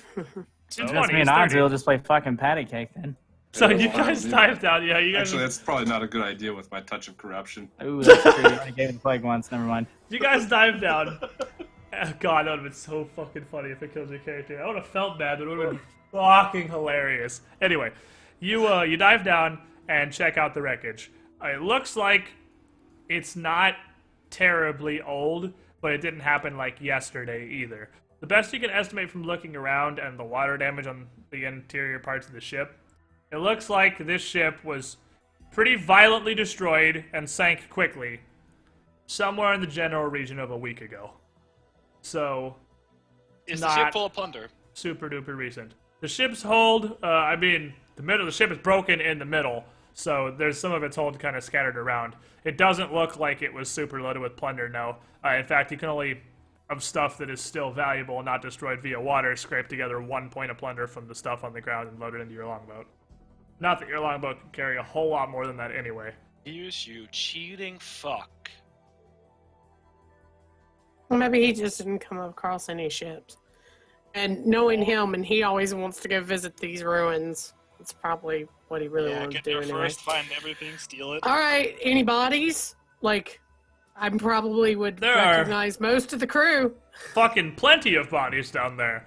That's
20s,
me and
30.
Anzi will just play fucking patty cake then.
So
Yeah,
you
that's fine
guys
with me.
dive down. Yeah, you guys.
Actually, that's probably not a good idea with my touch of corruption.
Ooh, that's true. You already gave it the plague once. Never mind.
You guys dive down. Oh, God, that would have been so fucking funny if it kills your character. I would have felt bad, but it would have been fucking hilarious. Anyway, you dive down and check out the wreckage. It looks like it's not terribly old, but it didn't happen like yesterday either. The best you can estimate from looking around and the water damage on the interior parts of the ship, it looks like this ship was pretty violently destroyed and sank quickly somewhere in the general region of a week ago. So,
Is
Not-
the ship full of plunder?
super duper recent. The ship's hold, the ship is broken in the middle, so there's some of its hold kind of scattered around. It doesn't look like it was super loaded with plunder, no. In fact, you can only, of stuff that is still valuable and not destroyed via water, scrape together 1 point of plunder from the stuff on the ground and load it into your longboat. Not that your longboat can carry a whole lot more than that anyway.
Here's you cheating fuck.
Well, maybe he just didn't come across any ships. And knowing him, and he always wants to go visit these ruins. It's probably what he really
Yeah,
wanted
get
to do
there
anyway.
first, find everything, steal it.
All right, any bodies? Like, I probably would
There are.
recognize most of the crew.
Fucking plenty of bodies down there.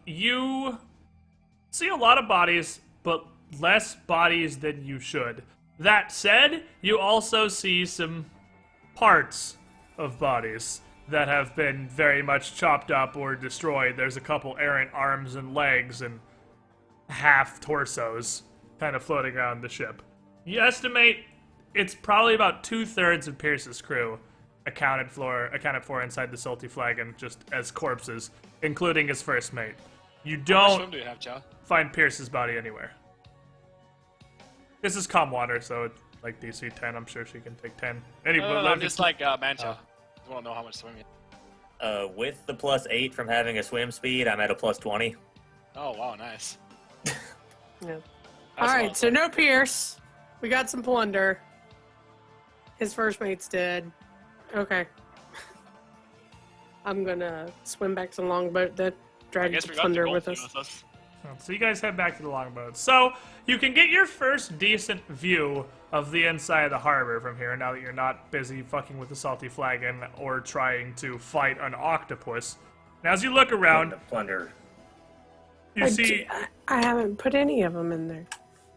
You see a lot of bodies, but less bodies than you should. That said, you also see some parts of bodies that have been very much chopped up or destroyed. There's a couple errant arms and legs and half torsos kind of floating around the ship. You estimate it's probably about 2/3 of Pierce's crew accounted for inside the Salty Flagon just as corpses, including his first mate. You
How much
don't
swim do you have, Cha?
find Pierce's body anywhere. This is calm water, so it's like DC 10. I'm sure she can take 10. Anyway,
No, I'm just like ManCha. I want to know how much swim you have.
With the +8 from having a swim speed, I'm at a +20.
Oh, wow, nice.
Yeah.
That's
All right, so
awesome.
no Pierce. We got some plunder. His first mate's dead. Okay. I'm gonna swim back to the longboat that
I
dragged
guess
the
we got the
plunder with
goldfish
us.
with us.
So you guys head back to the longboat. So you can get your first decent view of the inside of the harbor from here now that you're not busy fucking with the Salty Flagon or trying to fight an octopus. Now as you look around,
Plunder.
you see
I haven't put any of them in there.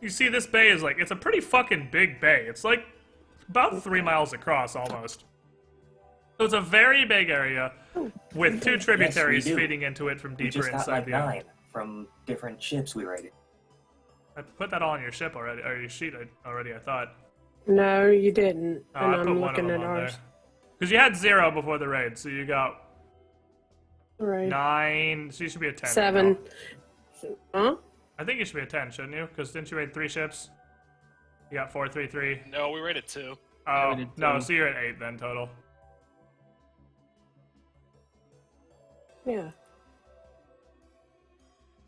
this bay is like, it's a pretty fucking big bay. It's like about 3 miles across almost. So it's a very big area with two tributaries
do.
feeding into it from
We
deeper
just got
inside
like
the
9 from different ships we raided.
I put that all on your ship already, or your sheet already, I thought.
No, you didn't.
Oh,
and
I put
I'm
one of
looking
them
at
on
ours.
there. Because you had 0 before the raid, so you got
Right.
9, so you should be a 10.
7.
now.
Huh?
I think you should be a 10, shouldn't you? Because didn't you raid 3 ships? You got 4, 3, 3.
No, we rated 2.
Oh,
we did
no,
2.
so you're at 8 then total.
Yeah.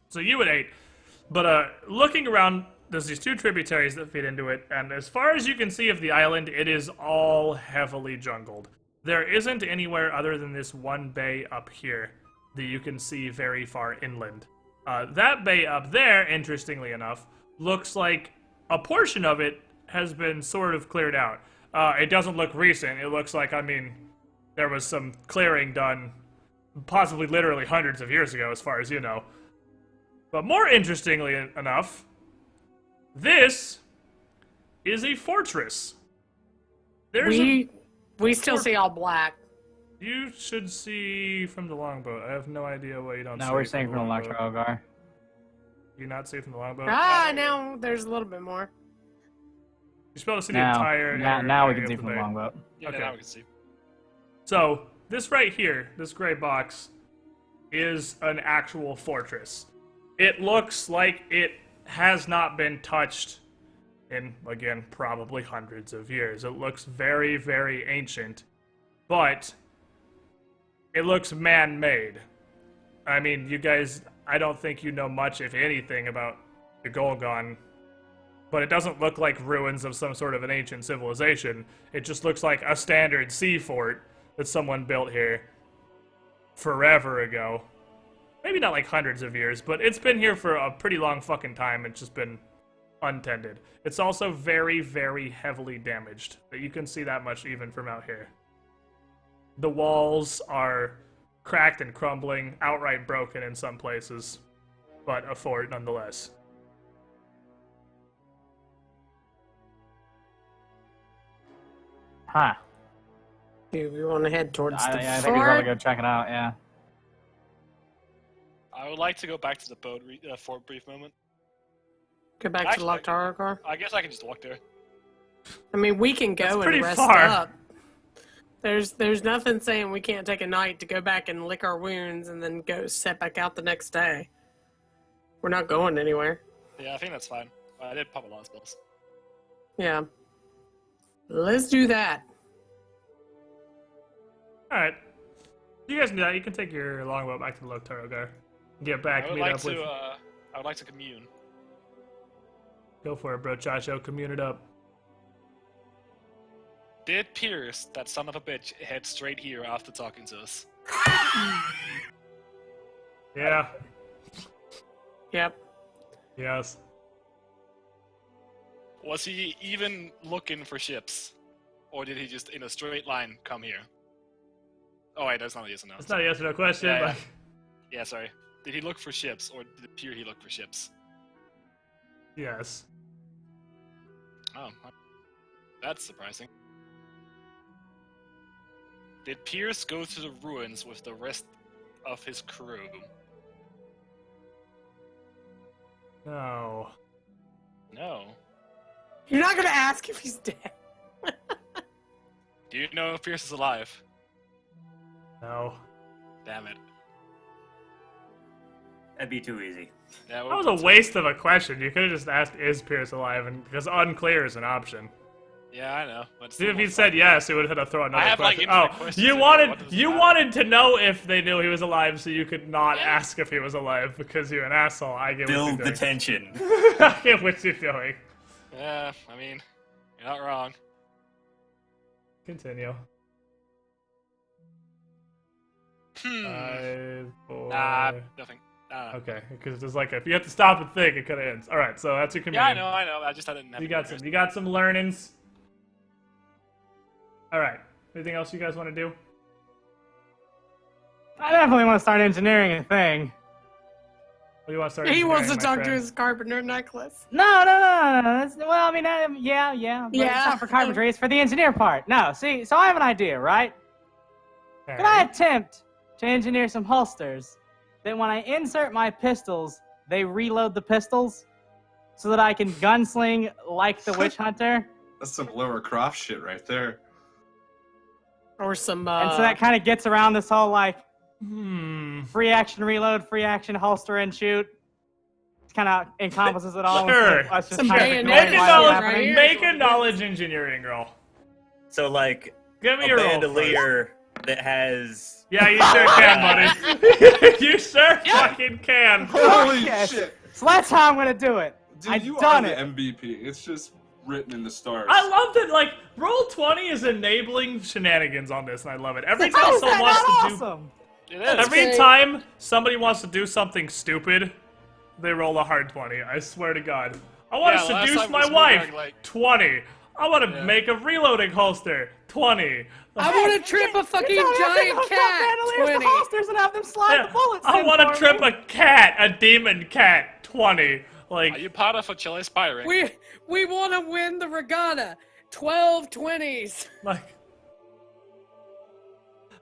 So you at 8. But looking around, there's these 2 tributaries that feed into it, and as far as you can see of the island, it is all heavily jungled. There isn't anywhere other than this one bay up here that you can see very far inland. That bay up there, interestingly enough, looks like a portion of it has been sort of cleared out. It doesn't look recent. It looks like, there was some clearing done possibly literally hundreds of years ago, as far as you know. But more interestingly enough, this is a fortress. There's
We still see all black.
You should see from the longboat. I have no idea what you don't see.
No, we're staying from the
longboat.
Loctrogar.
You not see from the longboat?
Now there's a little bit more.
You're supposed to see the
Now,
entire
now we
area
can see
of the
from the
bay.
longboat.
Yeah,
Okay.
now we can see.
So, this right here, this gray box, is an actual fortress. It looks like it has not been touched in, again, probably hundreds of years. It looks very, very ancient, but it looks man-made. I mean, you guys, I don't think you know much, if anything, about the Golgon, but it doesn't look like ruins of some sort of an ancient civilization. It just looks like a standard sea fort that someone built here forever ago. Maybe not like hundreds of years, but it's been here for a pretty long fucking time. It's just been untended. It's also very, very heavily damaged. You can see that much even from out here. The walls are cracked and crumbling, outright broken in some places, but a fort nonetheless.
Huh.
Do we want to head towards the
I think we
fort?
probably go check it out, yeah.
I would like to go back to the boat for a brief moment.
Go back
Actually,
to Loctaragar?
I guess I can just walk there.
I mean, we can go
pretty
and rest
far.
up. There's nothing saying we can't take a night to go back and lick our wounds and then go set back out the next day. We're not going anywhere.
Yeah, I think that's fine. I did pop a lot of spells.
Yeah. Let's do that.
Alright. You guys can do that. You can take your longboat back to the Loctaragar. Get back,
I would
meet
like
up with...
to. I would like to commune.
Go for it, bro. Chacho, commune it up.
Did Pierce, that son of a bitch, head straight here after talking to us?
Yeah.
Yep.
Yes.
Was he even looking for ships? Or did he just, in a straight line, come here? Oh wait, that's not a yes or no.
It's not a yes or no question,
Yeah,
but...
Yeah, sorry. Did he look for ships, or did it appear he looked for ships?
Yes.
Oh, that's surprising. Did Pierce go to the ruins with the rest of his crew?
No.
No.
You're not gonna ask if he's dead.
Do you know if Pierce is alive?
No.
Damn it.
That'd be too easy.
Yeah,
That was a waste of a question. You could have just asked, is Pierce alive? And because unclear is an option.
Yeah, I know. But
See, if he said yes, it would have had to throw another
I have, like,
question.
infinite
Oh,
questions
you
anyway.
wanted
What does it
you
matter?
wanted to know if they knew he was alive, so you could not ask if he was alive because you're an asshole. I get what
Build
you're
the
doing.
tension.
I get what you're doing.
Yeah, I mean, you're not wrong.
Continue.
Hmm.
5, 4.
Nah, nothing.
Okay, because there's like if you have to stop and think, it could have ends. All right, so that's your
Yeah,
communion.
I know. I just didn't have
You
any
got
interest.
some. You got some learnings. All right. Anything else you guys want to do?
I definitely want to start engineering a thing.
What do you want to start?
He wants to
engineering, my
talk to
friend?
his carpenter necklace.
No. Well, I mean, yeah. But
Yeah.
It's not for carpentry. It's for the engineer part. No, see, so I have an idea, right?
Okay.
Could I attempt to engineer some holsters that when I insert my pistols, they reload the pistols so that I can gunsling like the witch hunter?
That's some lower Croft shit right there.
Or some,
And so that kind of gets around this whole, like,
Hmm.
free action reload, free action holster and shoot. It kind of encompasses it all.
Sure.
instead of us just
Some
kind of
bayonet
Make a
ignoring what's
knowledge-
happening.
right here.
make a knowledge engineering roll.
So like
Give me
a
your roll. first.
bandolier that has
Yeah, you sure can, buddy. You sure fucking can.
Holy
yes.
shit.
So that's how I'm going to do it.
Dude,
I've
you
done
are
it.
the MVP. It's just written in the stars.
I love that, like, Roll20 is enabling shenanigans on this, and I love it. Every
How
time
is that
someone wants
not
to do
awesome?
It is.
Every
great.
time somebody wants to do something stupid, they roll a hard 20. I swear to God. I want
Yeah,
to
last
seduce
time
my
was me
wife.
going, like-
20. I want to
Yeah.
make a reloading holster. 20.
I want to trip a fucking
You're telling me I can
giant
hook up
cat.
bandoliers to
20.
holsters and have them slide
Yeah,
the bullets
I
in
want to
for
trip
me.
a cat, a demon cat. 20.
Are
Like,
you part of a Chile Spyring?
We want to win the regatta. 12 20s.
like.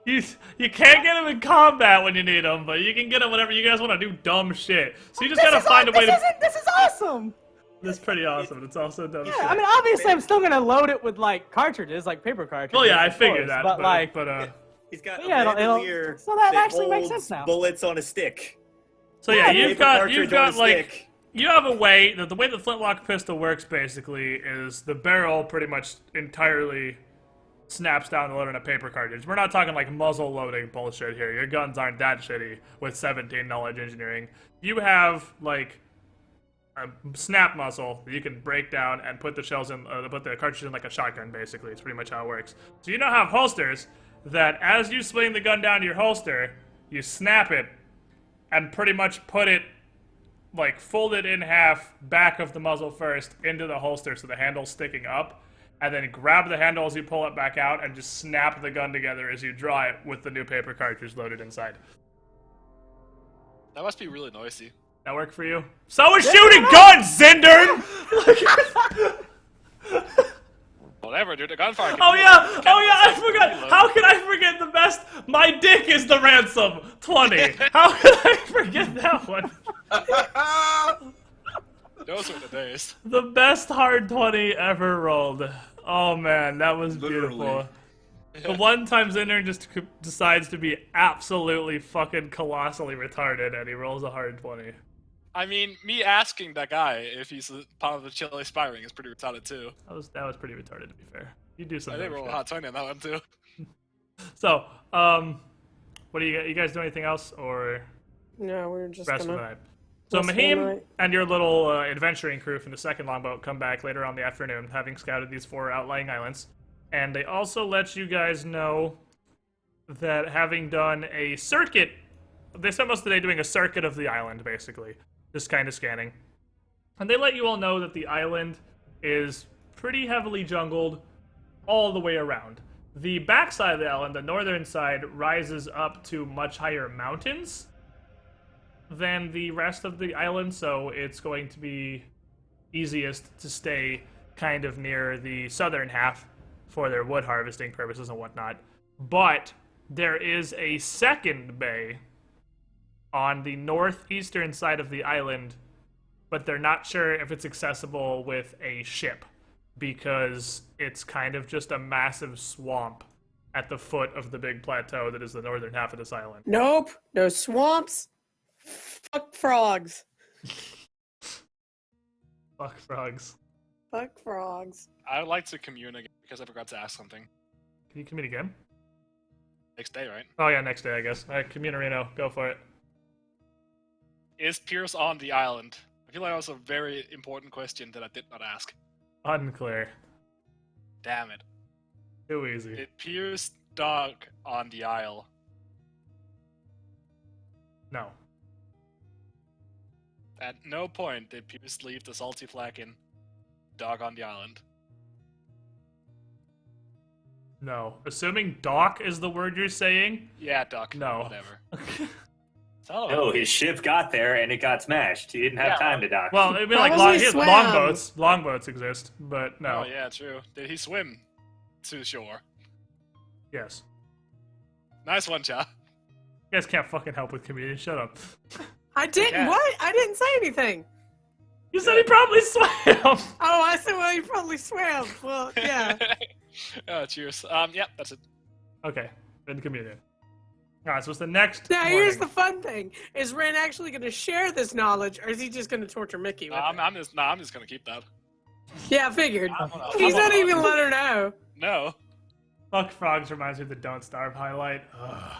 You can't get them in combat when you need them, but you can get them whenever you guys want to do dumb shit. So you just gotta find a way to.
This is awesome.
That's pretty awesome. It's also dumb shit.
Yeah, I mean, obviously, I'm still gonna load it with like cartridges, like paper cartridges.
Well, yeah, I
of
figured
course,
that,
but like,
he's got
Yeah,
a
it'll-
bandolier
so that actually makes
holds
sense now.
bullets on a stick.
so yeah,
Yeah,
you've
Paper
got
cartridge on a
like
stick.
you have a way that the way the flintlock pistol works basically is the barrel pretty much entirely snaps down the load in a paper cartridge. We're not talking like muzzle loading bullshit here. Your guns aren't that shitty with 17 knowledge engineering. You have like a snap muzzle that you can break down and put the shells in, put the cartridge in like a shotgun. Basically, it's pretty much how it works. So you now have holsters that, as you swing the gun down to your holster, you snap it and pretty much put it like folded in half, back of the muzzle first, into the holster so the handle's sticking up, and then grab the handle as you pull it back out and just snap the gun together as you draw it with the new paper cartridge loaded inside.
That must be really noisy.
That work for you? So is shooting guns, Zindurn!
Whatever, dude. The gunfire.
Oh yeah, I forgot. How could I forget the best? My dick is the ransom. 20. How could I forget that one?
Those were the days.
The best hard 20 ever rolled. Oh man, that was beautiful.
Literally.
The one time Zindurn just decides to be absolutely fucking colossally retarded and he rolls a hard 20.
I mean, me asking that guy if he's a part of the Chile Spyring is pretty retarded too.
That was pretty retarded to be fair. You do
I
something.
did roll a hot 20 on that one too.
So, what do you guys do anything else or
No, we're just
rest for the
gonna.
night? So
Rest for the
Mahim
night.
and your little adventuring crew from the second longboat come back later on in the afternoon, having scouted these 4 outlying islands. And they also let you guys know that having done a circuit, they spent most of the day doing a circuit of the island, basically, just kind of scanning. And they let you all know that the island is pretty heavily jungled all the way around. The backside of the island, the northern side, rises up to much higher mountains than the rest of the island, so it's going to be easiest to stay kind of near the southern half for their wood harvesting purposes and whatnot. But there is a second bay on the northeastern side of the island, but they're not sure if it's accessible with a ship because it's kind of just a massive swamp at the foot of the big plateau that is the northern half of this island.
Nope, no swamps. Fuck frogs.
Fuck frogs.
Fuck frogs.
I would like to commune again because I forgot to ask something.
Can you commute again?
Next day, right?
Oh yeah, next day I guess. Alright, Communarino, go for it.
Is Pierce on the island? I feel like that was a very important question that I did not ask.
Unclear.
Damn it.
Too easy.
Did Pierce dock on the isle?
No.
At no point did Pierce leave the salty flagon dock on the island.
No. Assuming dock is the word you're saying?
Yeah, dock.
No.
Whatever. Tell him.
No, his ship got there and it got smashed. He didn't have time to dock.
Well, I mean, like,
Probably swam.
longboats. Longboats exist, but no.
Oh, yeah, true. Did he swim to shore?
Yes.
Nice one, Cha.
You guys can't fucking help with community. Shut up.
I didn't.
Yeah.
What? I didn't say anything.
You said he probably swam.
Oh, I said, well, you probably swam. Well, yeah.
Oh, cheers. Yep, that's it.
Okay, in communion. Alright, so it's the next
Now,
morning.
here's the fun thing. Is Ren actually going to share this knowledge, or is he just going to torture Mickey with it?
I'm just gonna keep that.
Yeah, I figured.
I'm gonna-
He's
I'm
not
gonna-
even let her know.
No.
Fuck frogs reminds me of the Don't Starve highlight. Ugh.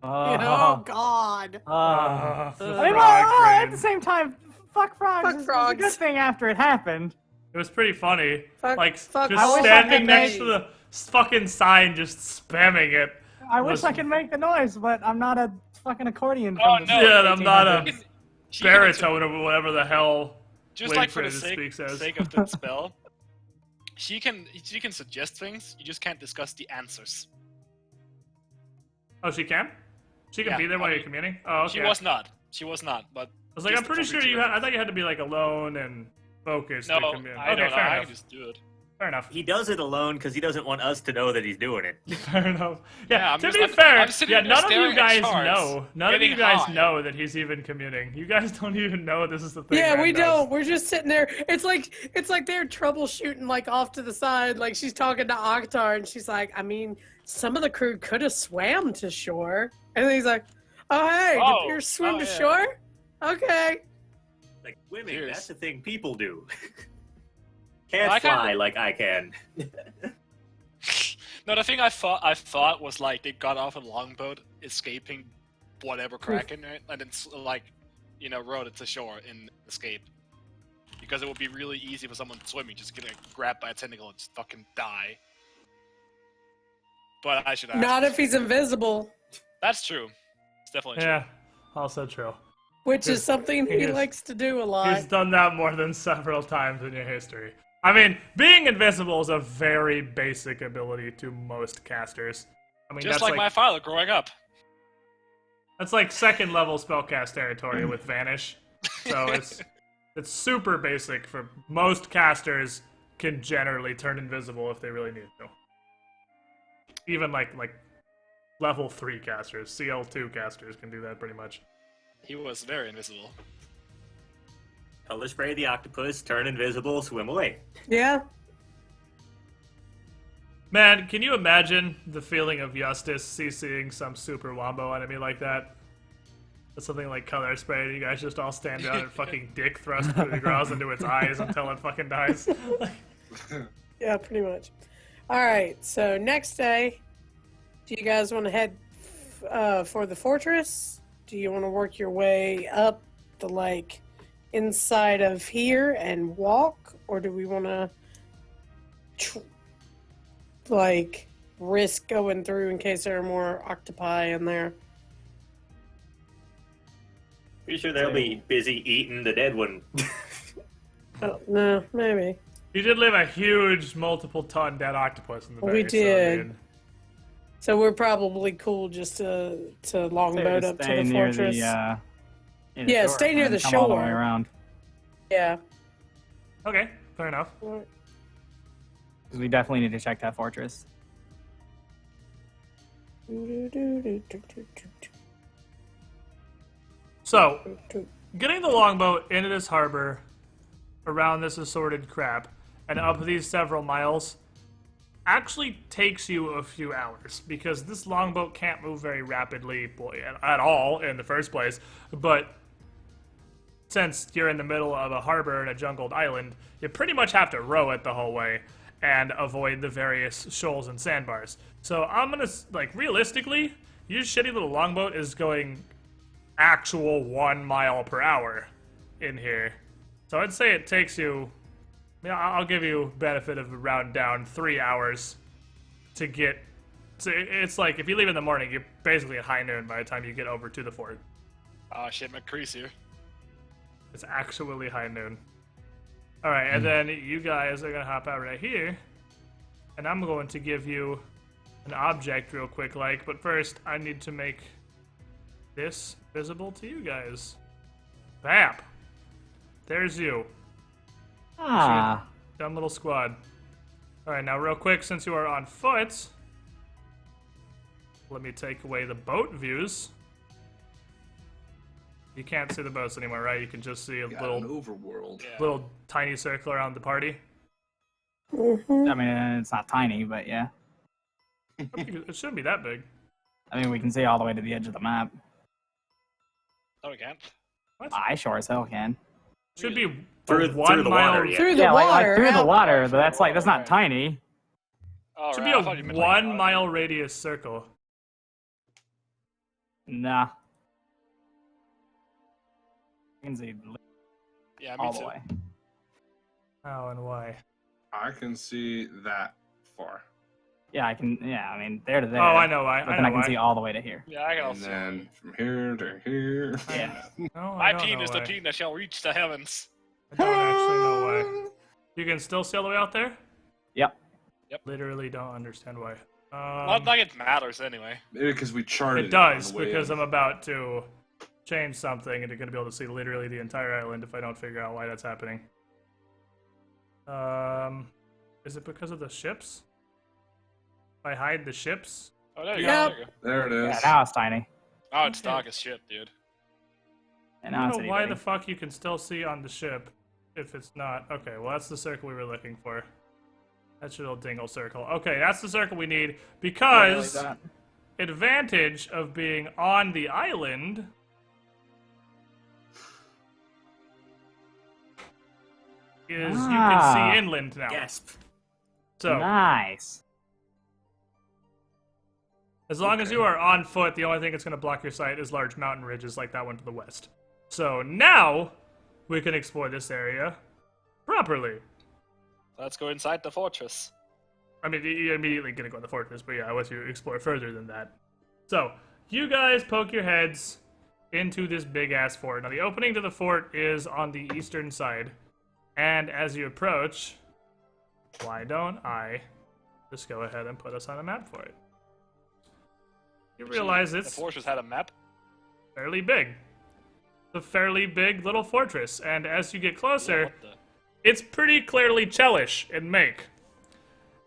Oh, God.
The
I mean,
frog
well, at
train.
the same time, fuck frogs.
Fuck
is a
frogs.
good thing after it happened.
It was pretty funny.
Fuck-
like,
fuck
just
I wish I
standing
could
next
make-
to the fucking sign, just spamming it.
I wish
Was-
I could make the noise, but I'm not a fucking accordion.
Oh,
from the
no.
Yeah, I'm not a
1800s.
She can
baritone or whatever the hell.
Just
Wait
like
for
for
it
the
to speak says.
sake of the spell, she can suggest things. You just can't discuss the answers.
Oh, she can? She can
Yeah,
be there while
I
you're
mean,
communing? Oh, okay.
She was not. But
I was like,
just
I'm pretty
for
sure
future
you had. I thought you had to be like alone and focused
No,
to commune.
I
Okay,
don't know.
fair
I
enough.
can just do it.
Fair enough.
He does it alone because he doesn't want us to know that he's doing it.
Fair enough.
Yeah,
Yeah,
I'm
to
just-
be
I'm
fair,
sitting
yeah,
there
none of you
staring at
guys
charts,
know. None of
getting
you guys
high.
know that he's even commuting. You guys don't even know this is the thing.
Yeah,
Ren
we
does.
don't. We're just sitting there. It's like they're troubleshooting, like off to the side. Like she's talking to Oktar, and she's like, I mean, some of the crew could have swam to shore. And then he's like, oh hey,
Oh,
did Pierce swim
oh,
to
yeah.
shore? Okay.
Like swimming,
Cheers.
that's the thing people do. Can't
I kinda-
fly like I can.
No, the thing I thought was like they got off a longboat, escaping whatever kraken, right? And then rode it to shore and escape. Because it would be really easy for someone swimming, just get grabbed by a tentacle and just fucking die. But I should ask.
Not if he's invisible,
That's true. It's definitely true.
Yeah, also true.
which
Yes,
is something
he
he
is.
likes to do a lot.
He's done that more than several times in your history. I mean, being invisible is a very basic ability to most casters. I mean,
Just
that's
like my father growing up.
that's like second level spellcast territory with Vanish. So it's super basic for most casters can generally turn invisible if they really need to. Even like level 3 casters, CL2 casters can do that pretty much.
He was very invisible.
Color spray the octopus, turn invisible, swim away.
Yeah.
Man, can you imagine the feeling of Justice CCing some super wombo enemy like that? That's something like color spray, and you guys just all stand down and fucking dick thrust through the grows into its eyes until it fucking dies.
Yeah, pretty much. All right. So next day, do you guys want to head for the fortress? Do you want to work your way up the inside of here and walk, or do we want to like risk going through in case there are more octopi in there.
Pretty sure they'll be busy eating the dead one.
Oh, no, maybe.
You did leave a huge, multiple-ton dead octopus in the
We
base.
did. So we're probably cool just to longboat up to
Stay
the
near
fortress.
the
Yeah,
shore
stay near
and
the
come all the way
shore.
around.
Yeah.
Okay, fair enough.
Because we definitely need to check that fortress.
So, getting the longboat into this harbor, around this assorted crap, and up these several miles, actually takes you a few hours, because this longboat can't move very rapidly at all in the first place, but since you're in the middle of a harbor in a jungled island, you pretty much have to row it the whole way and avoid the various shoals and sandbars. So I'm gonna, like, realistically, your shitty little longboat is going actual 1 mile per hour in here. So I'd say it takes you, I'll give you benefit of around down 3 hours to get, so it's like if you leave in the morning, you're basically at high noon by the time you get over to the fort.
Oh shit, McCree's here.
It's actually high noon. Alright, and then you guys are gonna hop out right here, and I'm going to give you an object real quick, but first I need to make this visible to you guys. Bam! There's you.
Ah.
Dumb little squad. Alright, now real quick, since you are on foot, let me take away the boat views. You can't see the boats anymore, right? You can just see a
Got an
little
overworld.
Yeah.
little tiny circle around the party.
Mm-hmm.
I mean, it's not tiny, but yeah.
It shouldn't be that big.
I mean, we can see all the way to the edge of the map.
No, we can't.
What?
I sure as hell can.
Should be
Through
one
the
mile.
water, yeah.
Through the
Yeah, like
water.
through the
out-
water, but that's not tiny.
Oh,
Should
right,
be
I thought you
a
meant, like,
1 mile radius circle.
Nah. You can see
Yeah, me
all
too.
the way.
How and why?
I can see that far.
Yeah, I can. Yeah, I mean, there to there.
Oh, I know why.
But
I
then
know
I can
why.
see all the way to here.
Yeah, I can
And
also.
then from here to here.
Yeah.
No, I
My
don't know
penis, the
why.
penis shall reach the heavens.
I don't actually know why. You can still see all the way out there?
Yep.
Literally don't understand why.
Not like it matters anyway.
Maybe because we charted
It does,
on the way
because
in.
I'm about to change something, and you're going to be able to see literally the entire island if I don't figure out why that's happening. Is it because of the ships? If I hide the ships?
Oh, there you
Yep.
go. There you go.
There it is.
Yeah, now it's tiny.
Oh, it's dark as shit, dude.
And
I
now
don't
it's
know why
itty
the fuck you can still see on the ship if it's not. Okay, well, that's the circle we were looking for. That's your little dingle circle. Okay, that's the circle we need because
bitty. Like that.
advantage of being on the island is you can
Ah.
see inland now.
Gasp.
So
Nice.
as long as you are on foot, the only thing that's going to block your sight is large mountain ridges like that one to the west. So now we can explore this area properly.
Let's go inside the fortress.
I mean, you're immediately going to go to the fortress, but yeah, I want you to explore further than that. So, you guys poke your heads into this big-ass fort. Now, the opening to the fort is on the eastern side. And as you approach, why don't I just go ahead and put us on a map for it? You realize
The
it's
fortress had a map.
fairly big. It's a fairly big little fortress. And as you get closer,
Yeah, what the?
it's pretty clearly Chellish in make.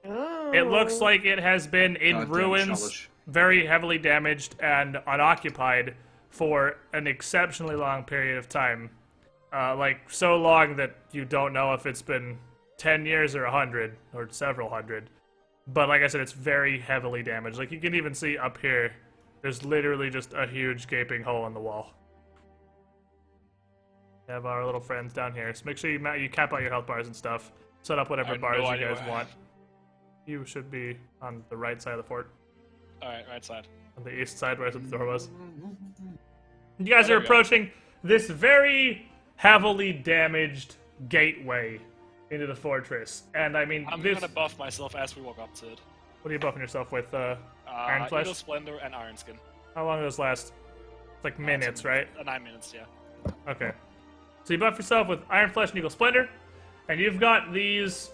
Oh.
It looks like it has been in
Goddamn
ruins,
Chellish.
very heavily damaged, and unoccupied for an exceptionally long period of time. Like, so long that you don't know if it's been 10 years or 100, or several hundred. But like I said, it's very heavily damaged. Like, you can even see up here, there's literally just a huge gaping hole in the wall. We have our little friends down here, so make sure you cap out your health bars and stuff. Set up
I
whatever
have
bars
no
you
idea
guys
where I
want.
am.
You should be on the right side of the fort.
Alright, right side.
On the east side where the door was. You guys
There
are
we go.
approaching this very heavily damaged gateway into the fortress. And I mean,
I'm
this...
gonna buff myself as we walk up to it.
What are you buffing yourself with? Iron Flesh?
Eagle Splendor and Iron Skin.
How long do those last? It's like minutes, right?
9 minutes, yeah.
Okay. So you buff yourself with Iron Flesh and Eagle Splendor, and you've got these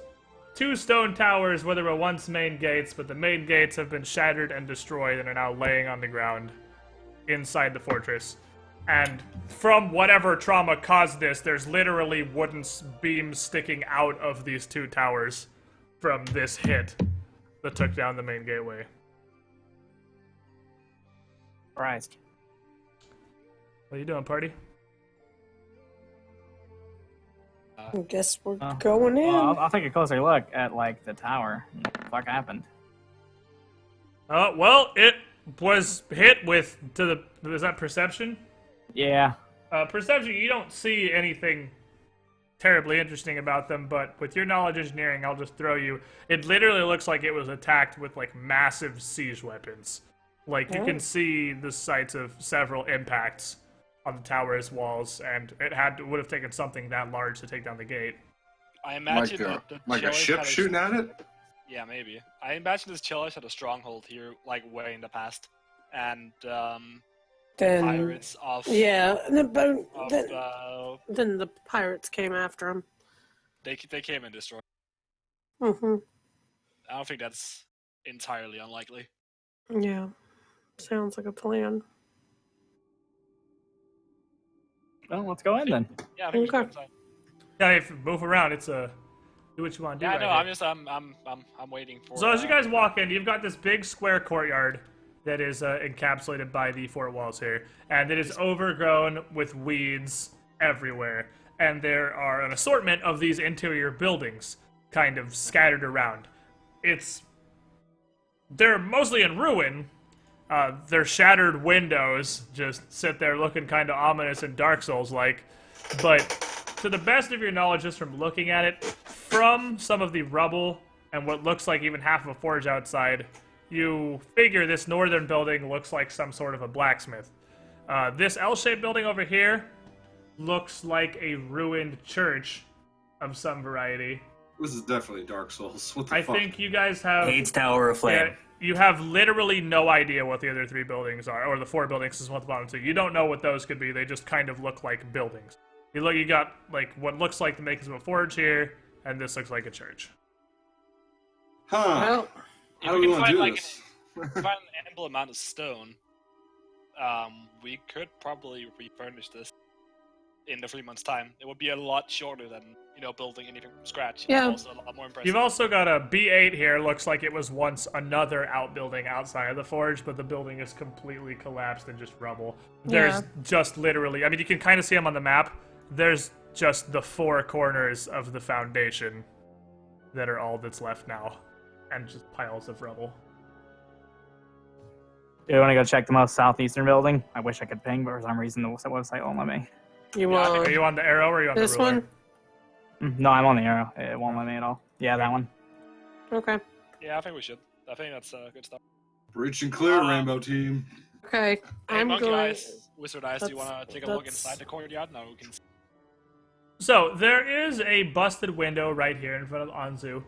2 stone towers where there were once main gates, but the main gates have been shattered and destroyed and are now laying on the ground inside the fortress. And from whatever trauma caused this, there's literally wooden beams sticking out of these 2 towers from this hit that took down the main gateway.
Christ.
What are you doing, party?
I guess we're going in.
Well, I'll take a closer look at, like, the tower. What the fuck happened?
Well, it was hit with, is that perception?
Yeah.
Perception, you don't see anything terribly interesting about them, but with your knowledge engineering, I'll just throw you. It literally looks like it was attacked with, like, massive siege weapons. Like, you can see the sites of several impacts on the tower's walls, and it would have taken something that large to take down the gate.
I imagine that the
like a
Chelish
ship
had
shooting at it?
Yeah, maybe. I imagine this Chelish had a stronghold here, like, way in the past. And,
Then
pirates of...
yeah, then
Then
the pirates came after him.
they came and destroyed.
Mm-hmm.
I don't think that's entirely unlikely.
Yeah, sounds like a plan.
Well, let's go in then.
Yeah, I think we should
Okay.
go inside.
Yeah, if you move around, it's do what you want to do.
Yeah,
right
no,
here.
I'm just I'm waiting for.
So as you guys walk in, you've got this big square courtyard that is encapsulated by the 4 walls here, and it is overgrown with weeds everywhere. And there are an assortment of these interior buildings kind of scattered around. They're mostly in ruin. Their shattered windows just sit there looking kind of ominous and Dark Souls-like. But to the best of your knowledge, just from looking at it, from some of the rubble and what looks like even half of a forge outside, you figure this northern building looks like some sort of a blacksmith. This L-shaped building over here looks like a ruined church of some variety.
This is definitely Dark Souls. What the
I
fuck?
think you guys have...
Hades Tower of Flame.
Yeah, you have literally no idea what the other 3 buildings are, or the 4 buildings is what the bottom 2. You don't know what those could be. They just kind of look like buildings. You got like what looks like the makings of a forge here, and this looks like a church.
Huh.
Well,
If
How do
we
we
can
want to
find
do
like
this?
find an ample amount of stone, we could probably refurnish this in the 3 months' time. It would be a lot shorter than building anything from scratch.
Yeah.
Also a lot more impressive.
You've also got a B8 here. Looks like it was once another outbuilding outside of the forge, but the building is completely collapsed and just rubble. There's just literally, I mean, you can kind of see them on the map. There's just the 4 corners of the foundation that are all that's left now, and just piles of rubble.
Do you want to go check the most southeastern building? I wish I could ping, but for some reason the website won't let me.
you
Yeah, I
want
Are you on the arrow or are you on
this
the ruler?
one?
No, I'm on the arrow. It won't let me at all. Yeah, that one.
Okay.
Yeah, I think we should. I think that's good stuff.
Breach and clear, Rainbow Team.
Okay.
Hey,
I'm
Monkey
going.
Eyes, Wizard Eyes, do you want to take a look
that's-
inside the courtyard? No, we can.
So, there is a busted window right here in front of Anzu.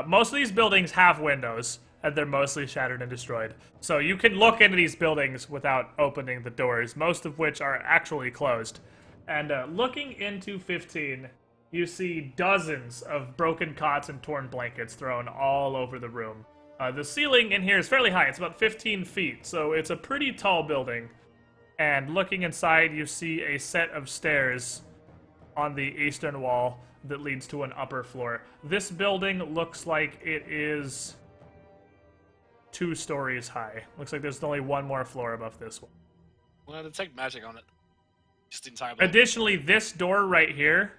Most of these buildings have windows, and they're mostly shattered and destroyed. So you can look into these buildings without opening the doors, most of which are actually closed. And looking into 15, you see dozens of broken cots and torn blankets thrown all over the room. The ceiling in here is fairly high. It's about 15 feet, so it's a pretty tall building. And looking inside, you see a set of stairs on the eastern wall that leads to an upper floor. This building looks like it is 2 stories high. Looks like there's only 1 more floor above this one.
Well, detect magic on it. Just the entire building.
Additionally, this door right here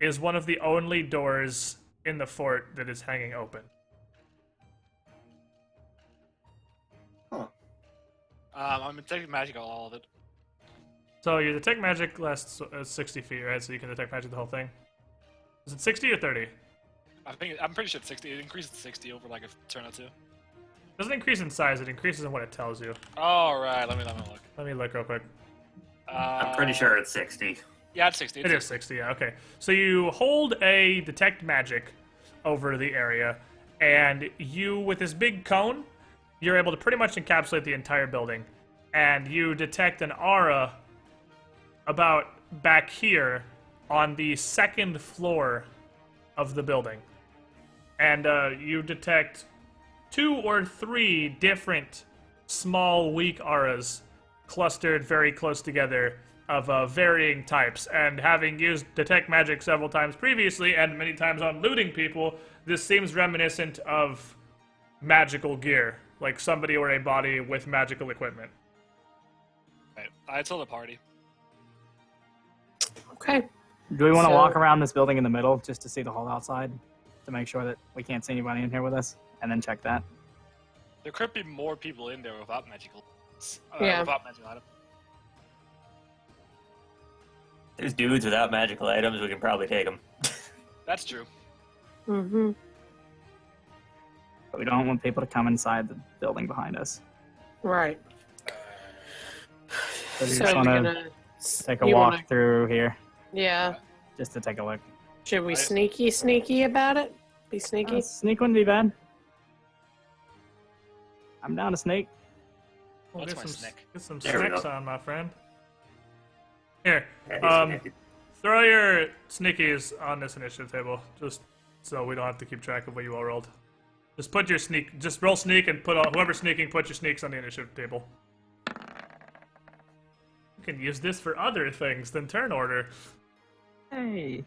is one of the only doors in the fort that is hanging open.
Huh.
I'm detecting magic on all of it.
So your detect magic lasts 60 feet, right? So you can detect magic the whole thing. Is it 60 or 30?
I'm pretty sure it's 60. It increases to 60 over like a turn or 2.
It doesn't increase in size, it increases in what it tells you.
All right, let me look.
Let me look real quick.
I'm pretty sure it's 60.
Yeah, it's 60.
It is 60, yeah, okay. So you hold a detect magic over the area, And you, with this big cone, you're able to pretty much encapsulate the entire building. And you detect an aura about back here on the second floor of the building. And you detect 2 or 3 different small, weak auras clustered very close together of varying types. And having used detect magic several times previously and many times on looting people, this seems reminiscent of magical gear, like somebody or a body with magical equipment.
Right. I tell the party.
Okay.
Do we want to
So-
walk around this building in the middle just to see the whole outside to make sure that we can't see anybody in here with us, and then check that?
There could be more people in there without magical.
Yeah.
Without magical items.
There's dudes without magical items. We can probably take them.
That's true.
Mm-hmm.
But we don't want people to come inside the building behind us.
Right.
So we
So
just
you're
want to
gonna
take a
you
walk
wanna-
through here
Yeah.
just to take a look.
Should we sneaky about it? Be sneaky.
Sneak wouldn't be bad. I'm down to sneak.
Well,
What's
get
my
some,
snick?
get some
There we
snicks
go.
on, my friend. Here,
That is connected.
throw your sneakies on this initiative table, just so we don't have to keep track of what you all rolled. Just put your sneak, just roll sneak and put all, whoever's sneaking, put your sneaks on the initiative table. You can use this for other things than turn order.
Hey.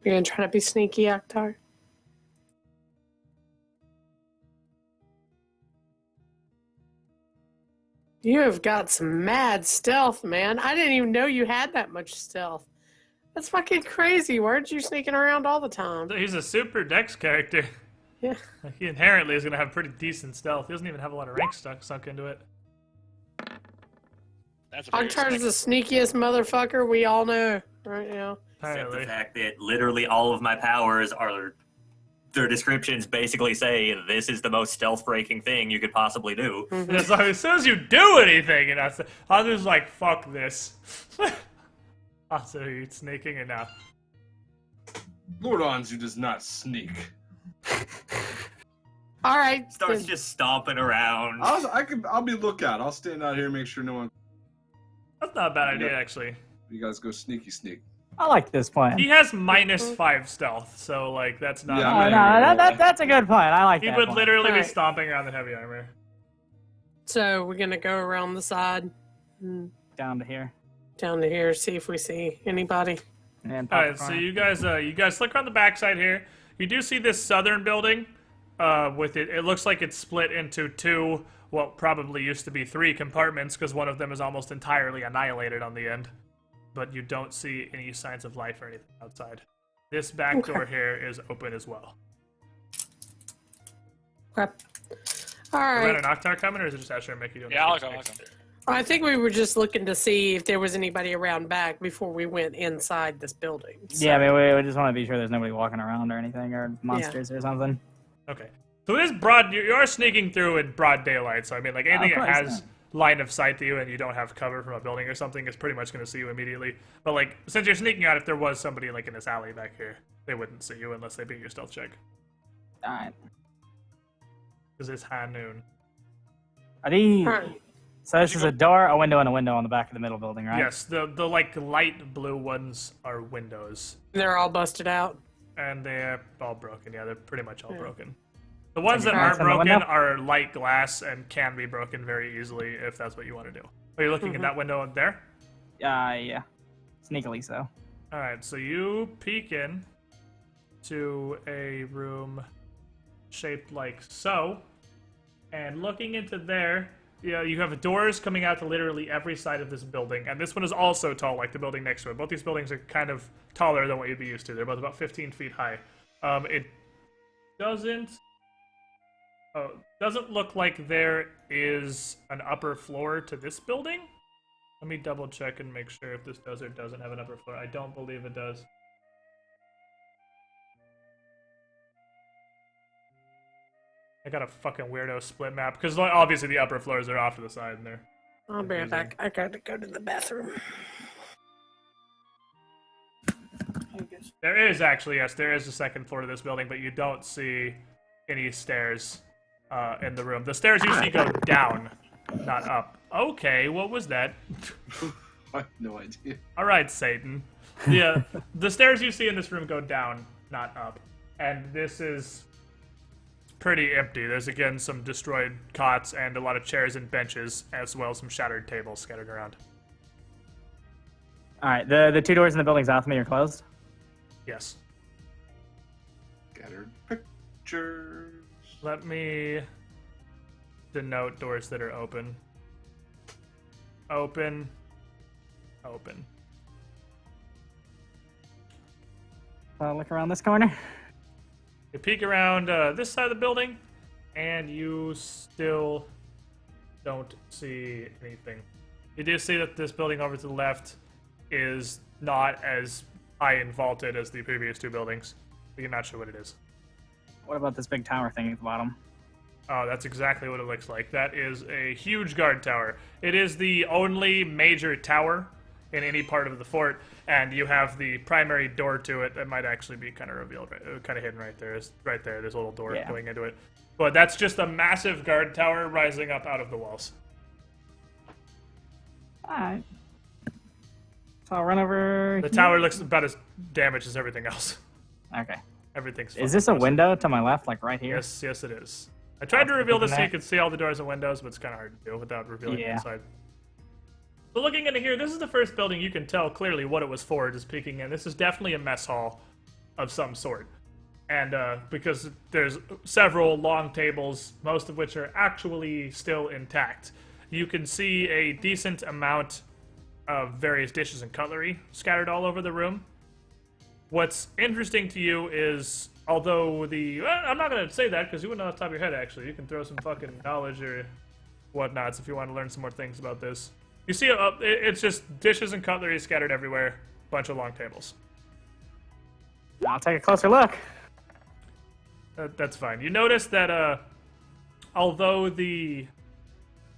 You're gonna try to be sneaky, Akhtar? You have got some mad stealth, man. I didn't even know you had that much stealth. That's fucking crazy. Why aren't you sneaking around all the time?
He's a super dex character.
Yeah.
Like, he inherently is going to have pretty decent stealth. He doesn't even have a lot of rank sunk into it.
That's a very
Akhtar's the
snick.
sneakiest
motherfucker
we all know right now.
Except the
Apparently.
fact that literally all of my powers are, their descriptions basically say this is the most stealth-breaking thing you could possibly do.
It's like, as soon as you do anything, and I'm just like, fuck this. Also, are you sneaking or not?
Lord Anzu does not sneak.
All right.
Starts
then-
just stomping around.
I'll be lookout. I'll stand out here and make sure no one.
That's not a bad idea, actually.
You guys go sneaky sneak.
I like this plan.
He has -5 stealth, so, like, that's not...
Yeah,
Oh,
I'm
no,
gonna-
that's a good plan. I like
he
that
would
plan.
literally be
Alright.
stomping around in heavy armor.
So we're gonna go around the side, and
Down to here.
down to here, see if we see anybody.
And pop
Alright,
the
so
corner.
you guys look on the backside here. You do see this southern building. With it looks like it's split into 2, what probably used to be 3 compartments, because one of them is almost entirely annihilated on the end. But you don't see any signs of life or anything outside. This back
Okay.
door here is open as well.
Okay. All
Is
right.
that an Octar coming, or is it just Asher and Mickey doing
Yeah, I'll
the
go. I'll
checks?
go.
I think we were just looking to see if there was anybody around back before we went inside this building.
Yeah, I mean, we just want to be sure there's nobody walking around or anything, or monsters or something.
Okay. So it is broad. You are sneaking through in broad daylight. So I mean, like anything
of
that
course,
has line of sight to you and you don't have cover from a building or something is pretty much going to see you immediately. But like, since you're sneaking out, if there was somebody like in this alley back here, they wouldn't see you unless they beat your stealth check.
Alright.
Because it's high noon.
Are these...
Alright.
So this is a door, a window, and a window on the back of the middle building, right?
Yes, the like light blue ones are windows,
They're all busted out.
and they're all broken. Yeah, they're pretty much all broken. The ones that
Can you
aren't
pass on the
broken
window?
are light glass and can be broken very easily if that's what you want to do. Are you looking at that window there?
Yeah. Sneakily so.
All right, so you peek in to a room shaped like so, and looking into there, yeah, you have doors coming out to literally every side of this building, and this one is also tall, like the building next to it. Both these buildings are kind of taller than what you'd be used to. They're both about 15 feet high. It doesn't look like there is an upper floor to this building. Let me double check and make sure if this does or doesn't have an upper floor. I don't believe it does. I got a fucking weirdo split map because obviously the upper floors are off to the side and they're
I'll be right back. I gotta go to the bathroom.
There is actually, yes, there is a second floor to this building, but you don't see any stairs in the room. The stairs you see go down, not up. Okay, what was that?
I have no idea.
All right, Satan. Yeah, the stairs you see in this room go down, not up. And this is pretty empty. There's again some destroyed cots and a lot of chairs and benches, as well as some shattered tables scattered around.
All right, the 2 doors in the building south of me are closed.
Yes.
Scattered pictures.
Let me denote doors that are open. Open. Open.
I'll look around this corner.
You peek around this side of the building, and you still don't see anything. You do see that this building over to the left is not as high and vaulted as the previous 2 buildings, but you're not sure what it is.
What about this big tower thing at the bottom?
Oh, that's exactly what it looks like. That is a huge guard tower. It is the only major tower in any part of the fort, and you have the primary door to it that might actually be kind of revealed, kind of hidden right there. Right there, there's a little door going into it. But that's just a massive guard tower rising up out of the walls.
Alright. So I'll run over.
The tower looks about as damaged as everything else.
Okay.
Everything's
Is this a window to my left, like right here?
Yes, yes it is. I tried to reveal this so you could see all the doors and windows, but it's kind of hard to do without revealing the inside. So looking into here, this is the first building you can tell clearly what it was for, just peeking in. This is definitely a mess hall of some sort. And because there's several long tables, most of which are actually still intact. You can see a decent amount of various dishes and cutlery scattered all over the room. What's interesting to you is, although I'm not going to say that because you wouldn't know off the top of your head, actually. You can throw some fucking knowledge or whatnots if you want to learn some more things about this. You see, it's just dishes and cutlery scattered everywhere, bunch of long tables.
I'll take a closer look.
That's fine. You notice that although the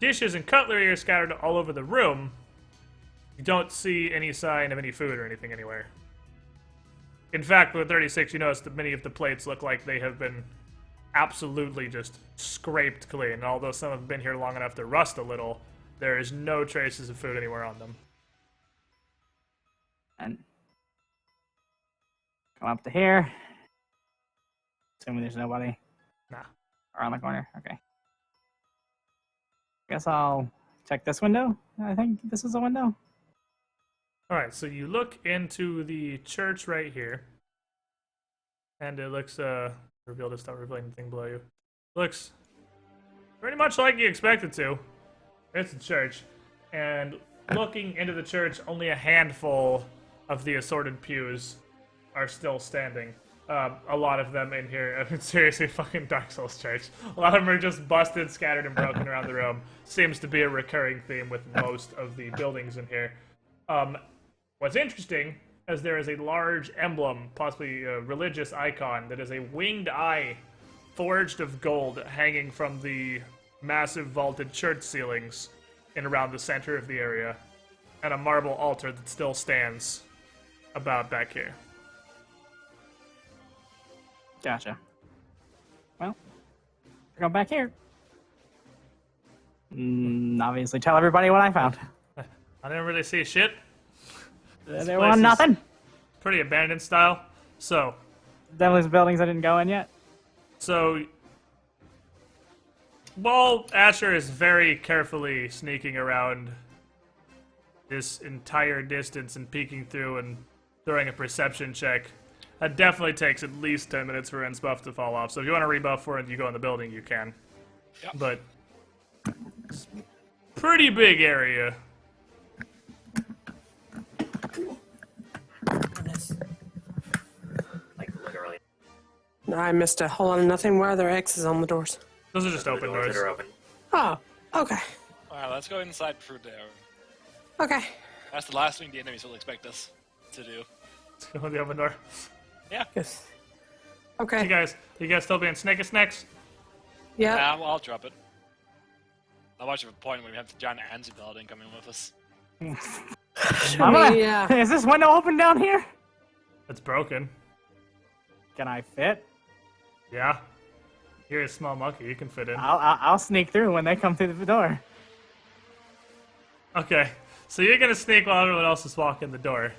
dishes and cutlery are scattered all over the room, you don't see any sign of any food or anything anywhere. In fact, with 36, you notice that many of the plates look like they have been absolutely just scraped clean. Although some have been here long enough to rust a little, there is no traces of food anywhere on them.
And come up to here. Assuming there's nobody.
Nah.
Around the corner. Okay. Guess I'll check this window. I think this is a window.
Alright, so you look into the church right here. And it looks, revealed to stop revealing the thing below you. Looks pretty much like you expected to. It's a church. And looking into the church, only a handful of the assorted pews are still standing. A lot of them in here, I mean, seriously, fucking Dark Souls church. A lot of them are just busted, scattered, and broken around the room. Seems to be a recurring theme with most of the buildings in here. What's interesting is there is a large emblem, possibly a religious icon, that is a winged eye forged of gold hanging from the massive vaulted church ceilings in around the center of the area, and a marble altar that still stands about back here.
Gotcha. Well, go back here. Obviously tell everybody what I found.
I didn't really see shit.
There was nothing.
Pretty abandoned style. So,
Definitely some buildings I didn't go in yet.
So, while Asher is very carefully sneaking around this entire distance and peeking through and throwing a perception check, that definitely takes at least 10 minutes for Ren's buff to fall off. So if you want to rebuff for it and you go in the building, you can.
Yep.
But, it's a pretty big area.
Like literally.
No, I missed a whole lot of nothing. Why are there X's on the doors?
Those are just open doors.
that are open.
Oh, okay.
Alright, let's go inside through there.
Okay.
That's the last thing the enemies will expect us to do.
Go in the open door.
Yeah.
Yes.
You
Okay.
guys still being snakey snacks?
Yeah.
Yeah, well, I'll drop it. Not much of a point when we have the giant anti-paladin coming with us.
I mean, yeah.
Is this window open down here?
It's broken.
Can I fit?
Yeah. You're a small monkey. You can fit in.
I'll sneak through when they come through the door.
Okay. So you're gonna sneak while everyone else is walking the door.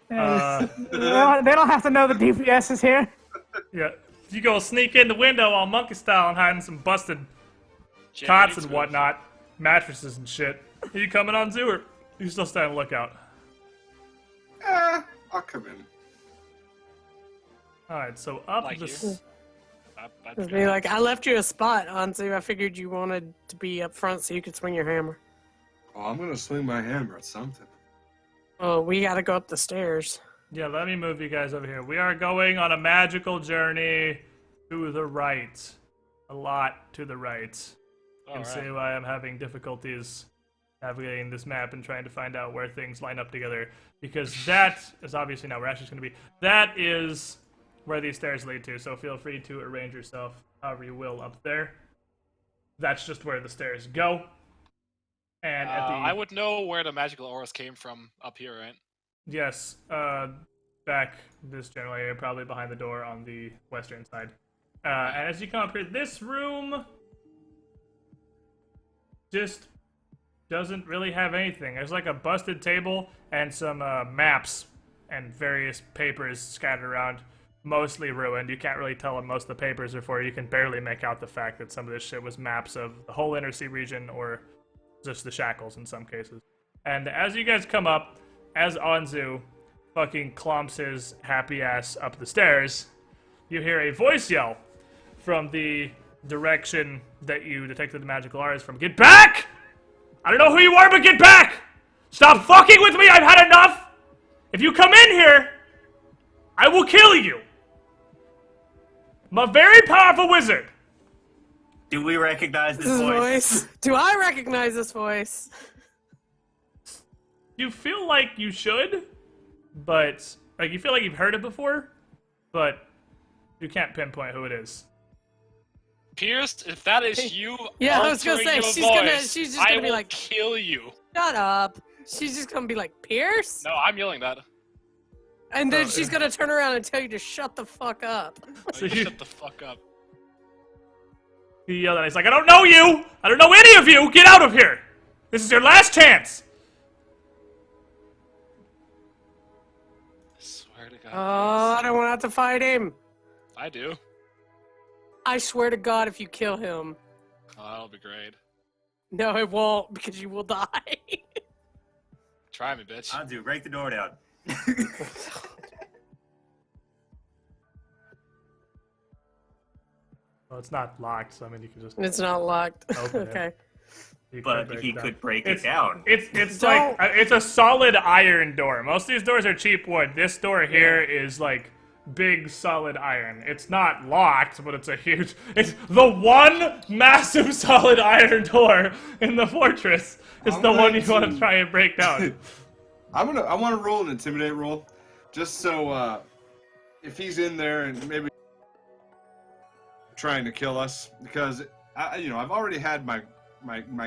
They don't have to know the DPS is here.
Yeah. You go sneak in the window all monkey style and hiding some busted cots and whatnot, mattresses and shit. Are you coming on zoo, or you still staying on lookout?
I'll come in.
Alright, so up
Like
this...
you.
Just be like, I left you a spot, Anzu. I figured you wanted to be up front so you could swing your hammer.
Oh, I'm gonna swing my hammer at something.
Oh, we gotta go up the stairs.
Yeah, let me move you guys over here. We are going on a magical journey to the right. A lot to the right. You can see why I'm having difficulties navigating this map and trying to find out where things line up together. Because that is obviously not where Ashley's going to be. That is where these stairs lead to, so feel free to arrange yourself however you will up there. That's just where the stairs go. And at the...
I would know where the magical auras came from up here, right?
Yes, back this general area, probably behind the door on the western side. And as you come up here, this room just doesn't really have anything. There's like a busted table and some maps and various papers scattered around, mostly ruined. You can't really tell what most of the papers are for. You can barely make out the fact that some of this shit was maps of the whole Inner Sea region or just the Shackles in some cases. And as you guys come up, as Anzu fucking clomps his happy ass up the stairs, you hear a voice yell from the direction that you detected the magical auras from. Get back! I don't know who you are, but get back! Stop fucking with me! I've had enough! If you come in here, I will kill you! I'm a very powerful wizard!
Do we recognize this
This
voice?
Do I recognize this voice?
You feel like you should, but... Like, you feel like you've heard it before, but you can't pinpoint who it is.
Pierce, if that is you,
Yeah, I was gonna say,
altering your
she's just
voice,
gonna
I
be
will
like,
kill you.
shut up. She's just gonna be like, Pierce?
No, I'm yelling that.
And then she's gonna turn around and tell you to shut the fuck up.
So
You
you-
shut the fuck up.
He yelled at. He's like, I don't know you! I don't know any of you! Get out of here! This is your last chance!
I swear to God.
Oh, I don't want to fight him.
I do.
I swear to God, if you kill him.
Oh, that'll be great.
No, it won't, because you will die.
Try me, bitch.
Anzu, break the door down.
Well, it's not locked, so I mean, you can just
It's not locked.
open it.
Okay.
You
But
break
he
it down.
could break
It's-
it down.
It's
Don't-
like it's a solid iron door. Most of these doors are cheap wood. This door here is like big solid iron. It's not locked, but it's a huge. It's the one massive solid iron door in the fortress. It's
I'm
the one
going
you want to
to-
try and break down.
I want to roll an intimidate roll, just so if he's in there and maybe trying to kill us, because I've already had my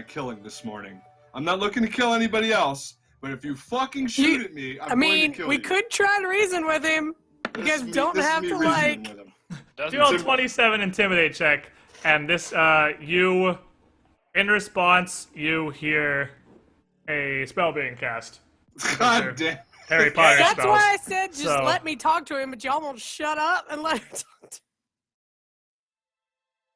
killing this morning. I'm not looking to kill anybody else, but if you fucking shoot at me, I'm
I mean,
going to kill
we
you.
could try to reason with him. You
This
guys
is me-
don't
this is
have
me
to,
reasoning
like...
with him.
Doesn't
Do a
seem-
27 intimidate check, and this you, in response, you hear a spell being cast.
God damn.
Harry Potter
That's
spells.
why I said just
So-
let me talk to him, but y'all won't shut up and let him talk to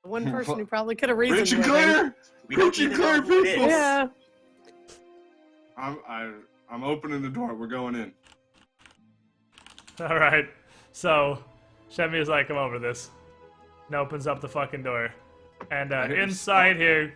the one person who probably could have reasoned
Rich and
with him.
clear.
We don't
Rich and
even
clear
know who it
people.
is.
Yeah.
I'm opening the door. We're going in.
All right. So, Shemi is like, come over this. And opens up the fucking door. And inside here,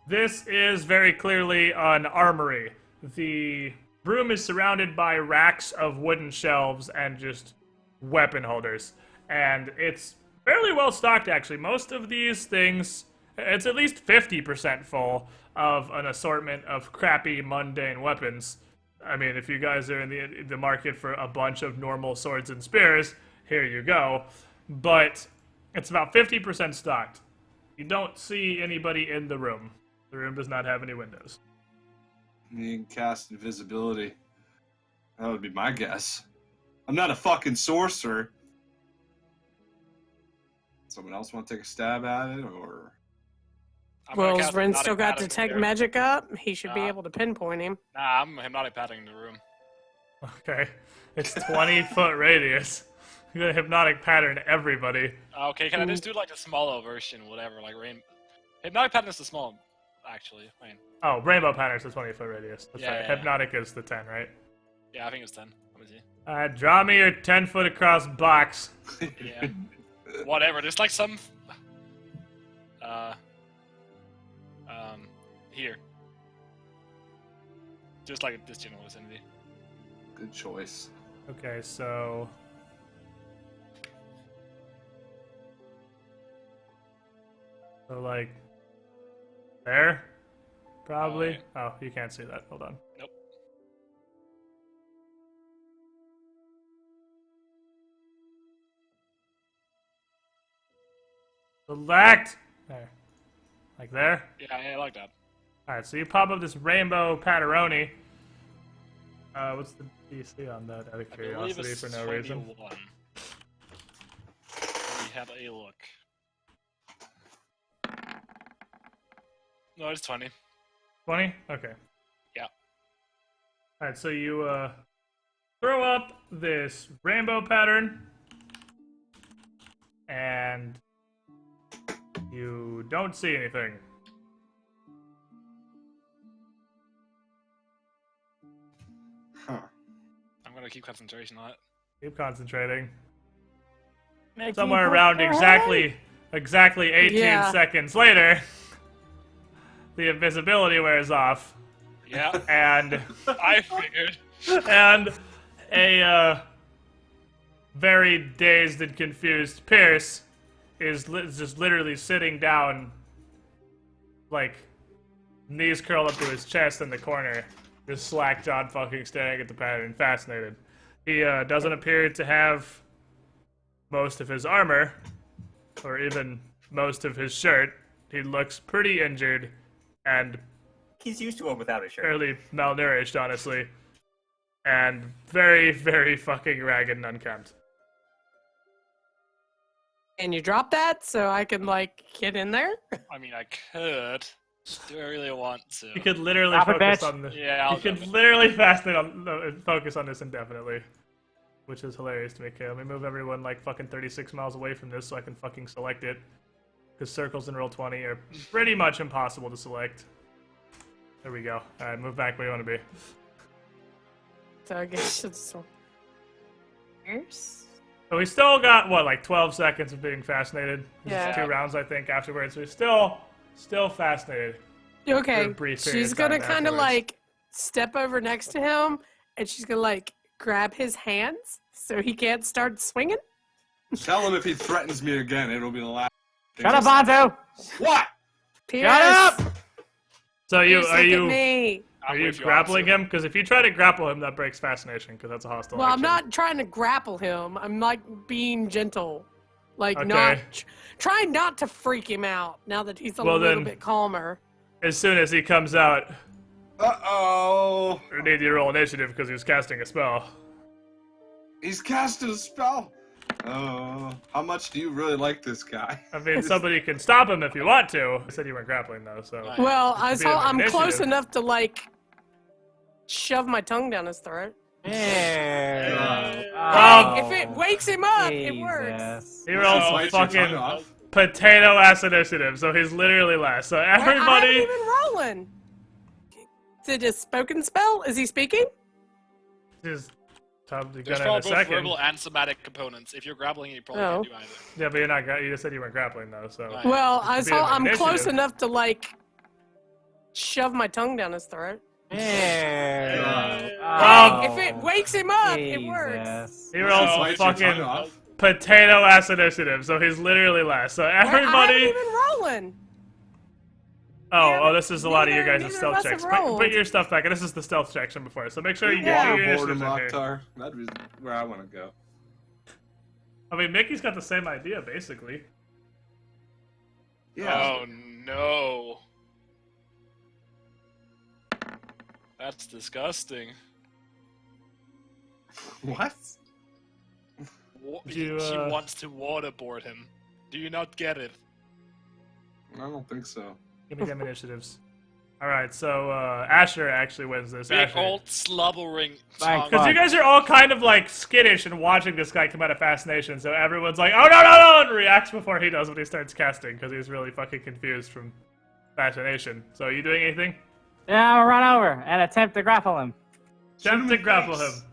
this is very clearly an armory. The room is surrounded by racks of wooden shelves and just weapon holders. And it's fairly well stocked, actually. Most of these things, it's at least 50% full of an assortment of crappy, mundane weapons. I mean, if you guys are in the market for a bunch of normal swords and spears, here you go. But it's about 50% stocked. You don't see anybody in the room. The room does not have any windows.
You can cast invisibility. That would be my guess. I'm not a fucking sorcerer. Someone else want to take a stab at it, or?
I'm gonna
Well,
cast
Ren
hypnotic
still got
pattern
detect
here.
magic up. He should be
Uh,
able to pinpoint him.
Nah, I'm hypnotic patterning the room.
Okay. It's 20-foot radius. You're gonna hypnotic pattern everybody.
Okay, can I just do like a smaller version, whatever, like rain? Hypnotic pattern is the small, actually. I mean,
Oh, rainbow pattern's the 20-foot radius. That's
Yeah,
right.
yeah.
Hypnotic is the 10, right?
yeah, I think it's 10. Let me see.
Draw me your 10-foot across box.
Yeah. Whatever. There's like some. Here. Just like this general vicinity.
Good choice.
Okay, so... So, like... There? Probably? Oh, you can't see that. Hold on.
Nope.
Select! There. Like there?
Yeah, I like that.
Alright, so you pop up this rainbow patteroni. What's the DC on that, out of
I believe
curiosity,
it's
for no reason?
21. Let me have a look. No, it's 20.
20? Okay.
Yeah.
Alright, so you, throw up this rainbow pattern, and you don't see anything.
Huh.
I'm gonna keep concentration on it.
Keep concentrating.
Make
Somewhere
you
around
put your
exactly 18
Yeah.
seconds later, the invisibility wears off,
Yeah,
and
I figured.
and a very dazed and confused Pierce is just literally sitting down, like knees curled up to his chest in the corner, just slack-jawed, fucking staring at the pattern, fascinated. He doesn't appear to have most of his armor, or even most of his shirt. He looks pretty injured and
He's used to it without a shirt.
fairly malnourished, honestly. And very, very fucking ragged and unkempt.
And you drop that so I can, like, get in there?
I mean, I could. Do I really want to?
You could literally
Drop it,
focus
bitch.
on the.
Yeah, I'll
You could
drop it.
literally focus on this indefinitely, which is hilarious to me. Okay, let me move everyone like fucking 36 miles away from this so I can fucking select it. Because circles in Roll20 are pretty much impossible to select. There we go. All right, move back where you want to be.
So I guess it's Pierce?
So we still got what, like 12 seconds of being fascinated.
Yeah.
2 rounds, I think, afterwards. We're still fascinated.
Okay,
For a brief period
she's
of
gonna
time
kind of
afterwards.
like step over next to him, and she's gonna like grab his hands so he can't start swinging.
Tell him if he threatens me again, it'll be the last.
Shut up, Bonzo!
What?
Pierce,
Shut up!
So
Pierce,
are
look
you
at me.
are
I'm
you
with on
grappling
this.
him? Because if you try to grapple him, that breaks fascination. Because that's a hostile.
Well, I'm
action.
not trying to grapple him. I'm like being gentle, like
Okay.
not trying not to freak him out. Now that he's a
Well,
little
then-
bit calmer.
As soon as he comes out,
Uh-oh.
we need you to roll initiative because he was casting a spell.
He's casting a spell. Oh, how much do you really like this guy?
I mean, somebody can stop him if you want to. I said you weren't grappling though, so.
Right.
Well,
It'd be an
I'm close
initiative.
enough to like shove my tongue down his throat.
Yeah.
Oh.
If it wakes him up, it works.
Jesus.
He rolls
No,
a
Bite your tongue
fucking
off.
potato ass initiative, so he's literally last. So
I haven't
everybody,
even rolling. Is it a spoken spell? Is he speaking?
just probably
There's
gonna in a
probably both
second.
verbal and somatic components. If you're grappling, you probably
Oh.
can't do either.
Yeah, but you're not. You just said you weren't grappling though, so.
Right.
Well,
It could be an
I'm close
initiative.
enough to like shove my tongue down his throat.
Yeah.
Well,
If it wakes him up, it works.
Jesus.
He rolls
No,
a
Bite your tongue
fucking
off.
potato ass initiative, so he's literally last. So
I haven't
everybody.
even rolling.
Oh, this is a lot of your
Neither
guys'
of
stealth
us
checks.
have
Put
rolled.
your stuff back. This is the stealth section before, so make sure you
Yeah.
get your
Boredom,
initiatives in here.
Octar. That'd be where I want to go.
I mean, Mickey's got the same idea, basically.
Yeah.
Oh no. That's disgusting.
What?
You,
She wants to waterboard him. Do you not get it?
I don't think so.
Give me them initiatives. All right, so Asher actually wins this.
Big
Asher.
old slobbering
Thank
tongue.
Because you guys are all kind of like skittish and watching this guy come out of Fascination, so everyone's like, oh no, and reacts before he does when he starts casting, because he's really fucking confused from Fascination. So are you doing anything?
Yeah, I'll run over and attempt to grapple him.
Attempt to
in the
grapple
face.
him.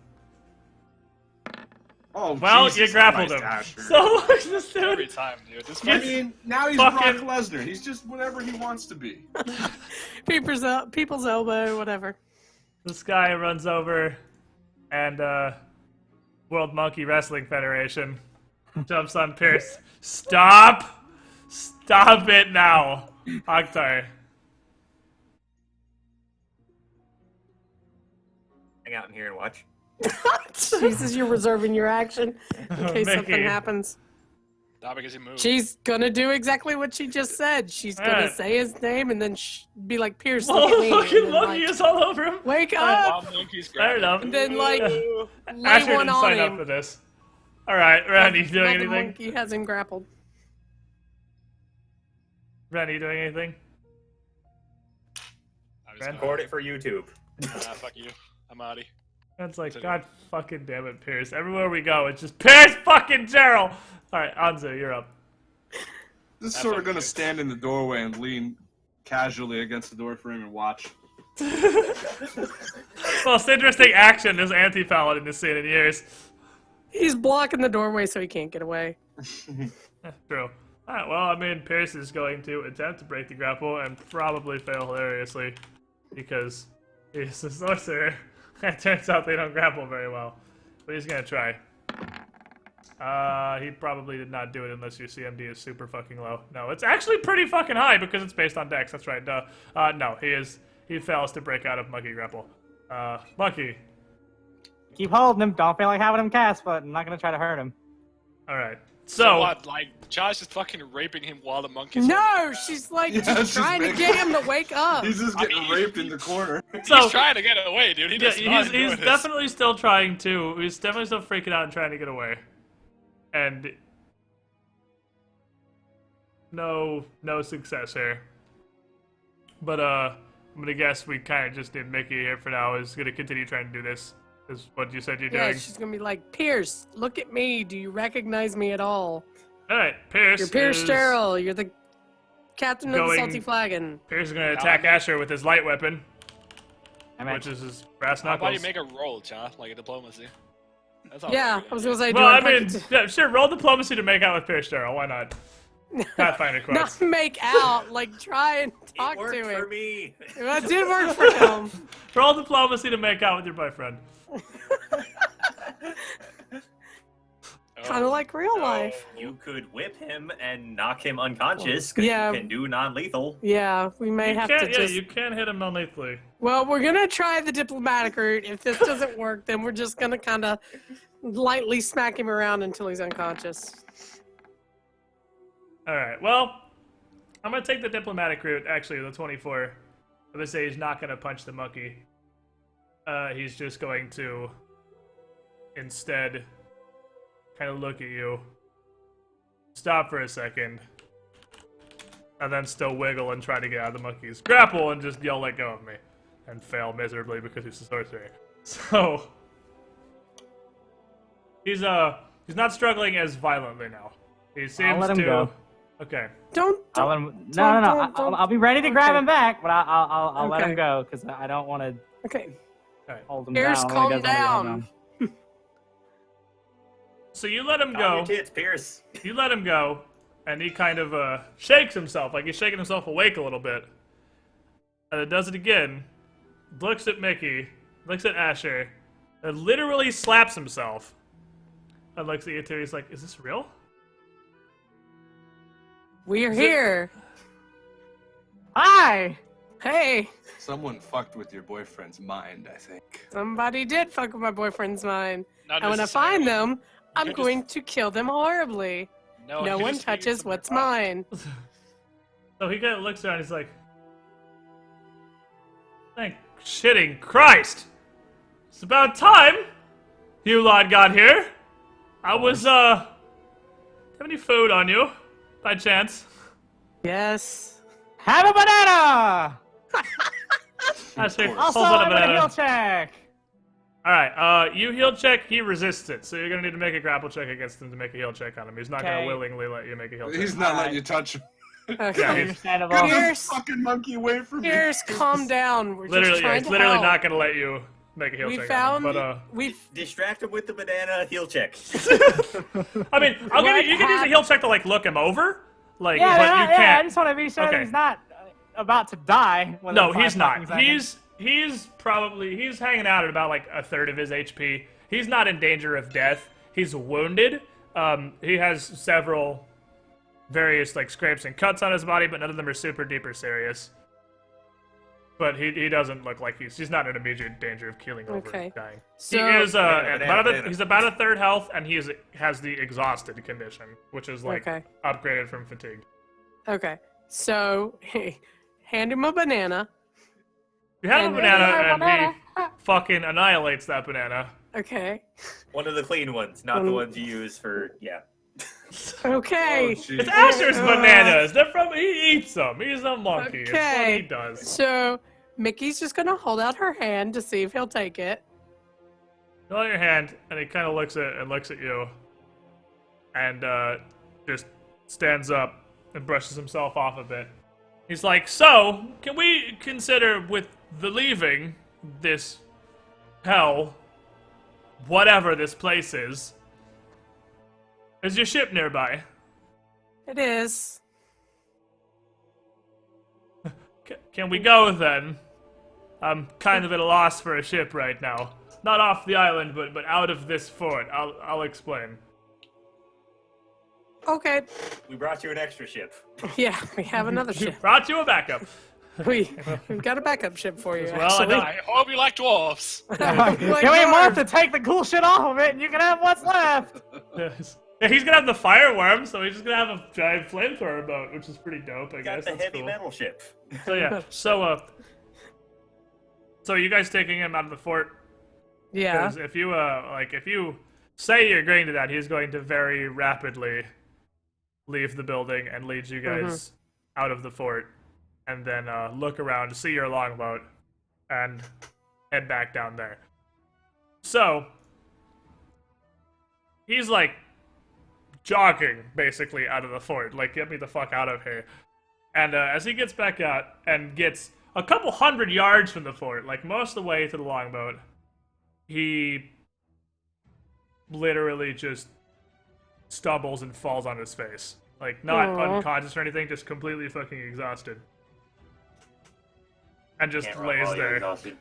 Oh,
Well,
Jesus
you grappled
Christ,
him.
Asher.
So what's this
Every
dude?
time, dude. This
I
fucking-
mean, now he's
Fucking-
Brock Lesnar. He's just whatever he wants to be.
People's elbow, whatever.
This guy runs over, and World Monkey Wrestling Federation jumps on Pierce. Stop! Stop it now, Octar.
Hang out in here and watch.
Jesus, you're reserving your action in case something
Mickey.
happens.
Not because he moved.
She's gonna do exactly what she just said. She's gonna
Alright.
say his name and then be like, Pierce, look
Oh,
at me.
fucking
And then,
monkey
like,
is all over him.
wake
Mom
up!
monkey's
Fair
grabbing.
enough.
And then, like, lay
Asher
one
didn't
on
sign up
him.
for this. All right, Randy, you doing
While the
anything?
monkey has him grappled.
Randy, you doing anything?
I'm just
Ren?
gonna-
Record it for YouTube.
Fuck you. I'm outie.
That's like,
Consider-
God fucking damn it, Pierce. Everywhere we go, it's just Pierce fucking Gerald. All right, Anzu, you're up.
This is
That
sort of
fucking
gonna
hurts.
stand in the doorway and lean casually against the door frame and watch.
Most interesting action this anti-paladin has seen in years.
He's blocking the doorway so he can't get away.
True. Alright, well, I mean, Pierce is going to attempt to break the grapple and probably fail hilariously because he's a sorcerer. It turns out they don't grapple very well. But he's gonna try. He probably did not do it unless your CMD is super fucking low. No, it's actually pretty fucking high because it's based on dex. That's right, duh. No, he fails to break out of Monkey Grapple. Monkey.
Keep holding him. Don't feel like having him cast, but I'm not gonna try to hurt him.
Alright.
So
So,
what? Like, Josh is fucking raping him while the monkey's
No, she's like
Yeah,
just
she's
trying to
making-
get him to wake up.
He's just
I
getting
mean,
raped in the corner.
so
He's trying to get away, dude. He
yeah,
does not
he's
enjoy this.
definitely still trying to. He's definitely still freaking out and trying to get away. And no success here. But I'm gonna guess we kind of just need Mickey here for now. Is gonna continue trying to do this. Is what you said you're
Yeah,
doing.
she's gonna be like, Pierce, look at me. Do you recognize me at all?
All right, Pierce.
You're Pierce
is,
Terrell. You're the captain of the
going-
Salty Flagon.
Pierce is gonna attack Asher with his light weapon,
I mean,
which is his brass
How about you
knuckles.
make a roll, Cha? Like a diplomacy. That's all
Yeah,
right.
I was gonna say, do
Well,
I
I mean,
fucking-
yeah, sure. Roll diplomacy to make out with Pierce Terrell. Why not? Pathfinder quotes.
not make out, like try and talk
it worked
to
for
him.
me.
That did work for him.
Roll diplomacy to make out with your boyfriend.
Kind of like real
So
life.
you could whip him and knock him unconscious because
Yeah.
you can do non-lethal.
Yeah, we may have to just.
You can hit him non-lethally.
Well, we're gonna try the diplomatic route. If this doesn't work, then we're just gonna kind of lightly smack him around until he's unconscious.
All right. Well, I'm gonna take the diplomatic route. Actually, the 24. I'm gonna say he's not gonna punch the monkey. He's just going to instead kind of look at you, stop for a second, and then still wiggle and try to get out of the monkey's grapple and just yell, "Let go of me," and fail miserably because he's a sorcerer. So he's not struggling as violently now. He seems
let him
to.
go.
Okay.
Don't.
I'll let him, no. I'll be ready to grab him back, but I'll let him
Okay.
go because I don't want to
Okay.
hold him
Pierce,
down.
calm
when he does want to be held
down.
So you let him
Calm
go.
your tits, Pierce.
You let him go, and he kind of shakes himself, like he's shaking himself awake a little bit. And then does it again, looks at Mickey, looks at Asher, and literally slaps himself. And looks at you two, he's like, "Is this real?"
We're here.
Hi.
Hey,
Someone fucked with your boyfriend's mind, I think.
somebody did fuck with my boyfriend's mind.
Not
And when I find
necessarily.
them, I'm
could
going to kill them horribly.
No,
No
you
one
just figured
touches
something
what's
out.
mine.
So he kind of looks around, he's like, Thank shitting Christ! It's about time you lot got here. I was, have any food on you, by chance?
Yes.
Have a banana!
Actually,
Also,
hold on a
I'm gonna
minute.
heal check.
Alright, you heal check, he resists it, so you're gonna need to make a grapple check against him to make a heal check on him. He's not gonna
Okay.
willingly let you make a heal check.
He's not
Alright.
letting you touch him.
Okay.
Yeah, he's
Understandable.
Get
Pierce.
this fucking monkey away from me.
Pierce, calm down. We're
literally,
just trying
it's
to
literally
help.
not gonna let you make a heal
We
check
found.
on him,
We've.
Distract him with the banana, heal check.
I mean, I'll give
What
you can use a heal check to, like, look him over. Like,
Yeah,
but
yeah,
you
yeah, I
can't.
just want to be sure
Okay.
that he's not about to die. within
No,
5
he's not.
fucking seconds.
He's hanging out at about, like, a third of his HP. He's not in danger of death. He's wounded. He has several various, like, scrapes and cuts on his body, but none of them are super deep or serious. But he doesn't look like he's not in immediate danger of keeling over
Okay.
and dying.
So-
He is
Banana.
he's about a third health, and has the exhausted condition, which is like
Okay.
upgraded from fatigued.
Okay. So, hand him a banana.
You have a
And-
banana, and he fucking annihilates that banana.
Okay.
One of the clean ones, not the ones you use for, yeah.
Okay.
Oh, jeez.
It's Asher's bananas. They're from. He eats them. He's a monkey. It's what
Okay.
he does.
So, Mickey's just gonna hold out her hand to see if he'll take it.
Hold your hand, and he kind of looks at you, and just stands up and brushes himself off a bit. He's like, "So, can we consider with the leaving this hell, whatever this place is? Is your ship nearby?
It is.
Can we go then? I'm kind of at a loss for a ship right now. Not off the island, but out of this fort. I'll explain."
Okay.
We brought you an extra ship.
Yeah, we have another
We
ship.
brought you a backup.
We've got a backup ship for you.
Well, I
actually.
know.
I hope you like dwarves.
Like
Can we
Marv.
want to take the cool shit off of it, and you can have what's left?
Yes. Yeah, he's gonna have the fireworm, so he's just gonna have a giant flamethrower boat, which is pretty dope, I
Got
guess.
the
That's
heavy
cool.
metal ship.
So yeah, so you guys taking him out of the fort?
Yeah.
Because if you say you're agreeing to that, he's going to very rapidly leave the building and lead you guys out of the fort, and then look around to see your longboat and head back down there. So he's like jogging basically out of the fort, like, get me the fuck out of here. And as he gets back out and gets a couple hundred yards from the fort, like most of the way to the longboat, he literally just stumbles and falls on his face. Like, not
Aw.
unconscious or anything, just completely fucking exhausted. And just
Can't run
lays
while you're
there.
exhausted.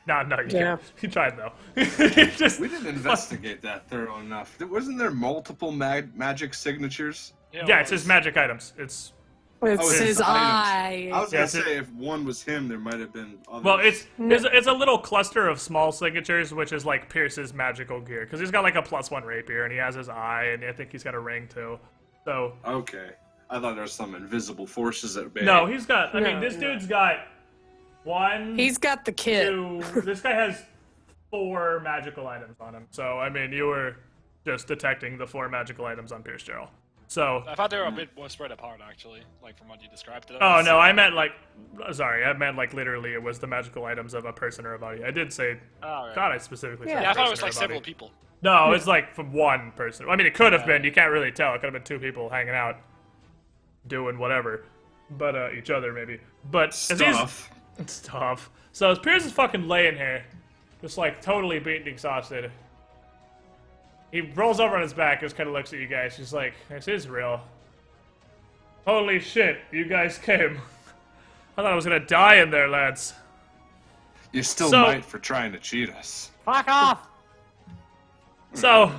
No, you
Yeah.
can't. He tried, though. He just,
We didn't investigate that thorough enough. Wasn't there multiple magic signatures?
yeah, it's his magic items. It's
It's
Oh, it's
his
the items.
eye.
I was
Yeah,
gonna
it's
say if one was him, there might have been others.
Well, it's a little cluster of small signatures, which is like Pierce's magical gear, because he's got like a +1 rapier, and he has his eye, and I think he's got a ring too. So
okay. I thought there was some invisible forces at bay.
no, he's got. I mean,
No,
this
no.
dude's got one.
He's got the kit.
two. This guy has 4 magical items on him. So I mean, you were just detecting the 4 magical items on Pierce Gerald. So.
I thought they were a bit more spread apart, actually, like from what you described.
Oh no, I meant like. Sorry, I meant like literally it was the magical items of a person or a body. I did say.
Oh, right.
God, I specifically said.
Yeah.
Yeah, I thought it
person
was
or
like
a body.
several people.
No, it's like from one person. I mean, it could have been. You can't really tell. It could have been 2 people hanging out, doing whatever, but each other maybe. But as he's-
Stuff.
it's tough. So as Pierce is fucking laying here, just like totally beaten, exhausted. He rolls over on his back, just kind of looks at you guys. He's like, "This is real. Holy shit, you guys came. I thought I was gonna die in there, lads."
You still
So-
might for trying to cheat us.
Fuck off!
So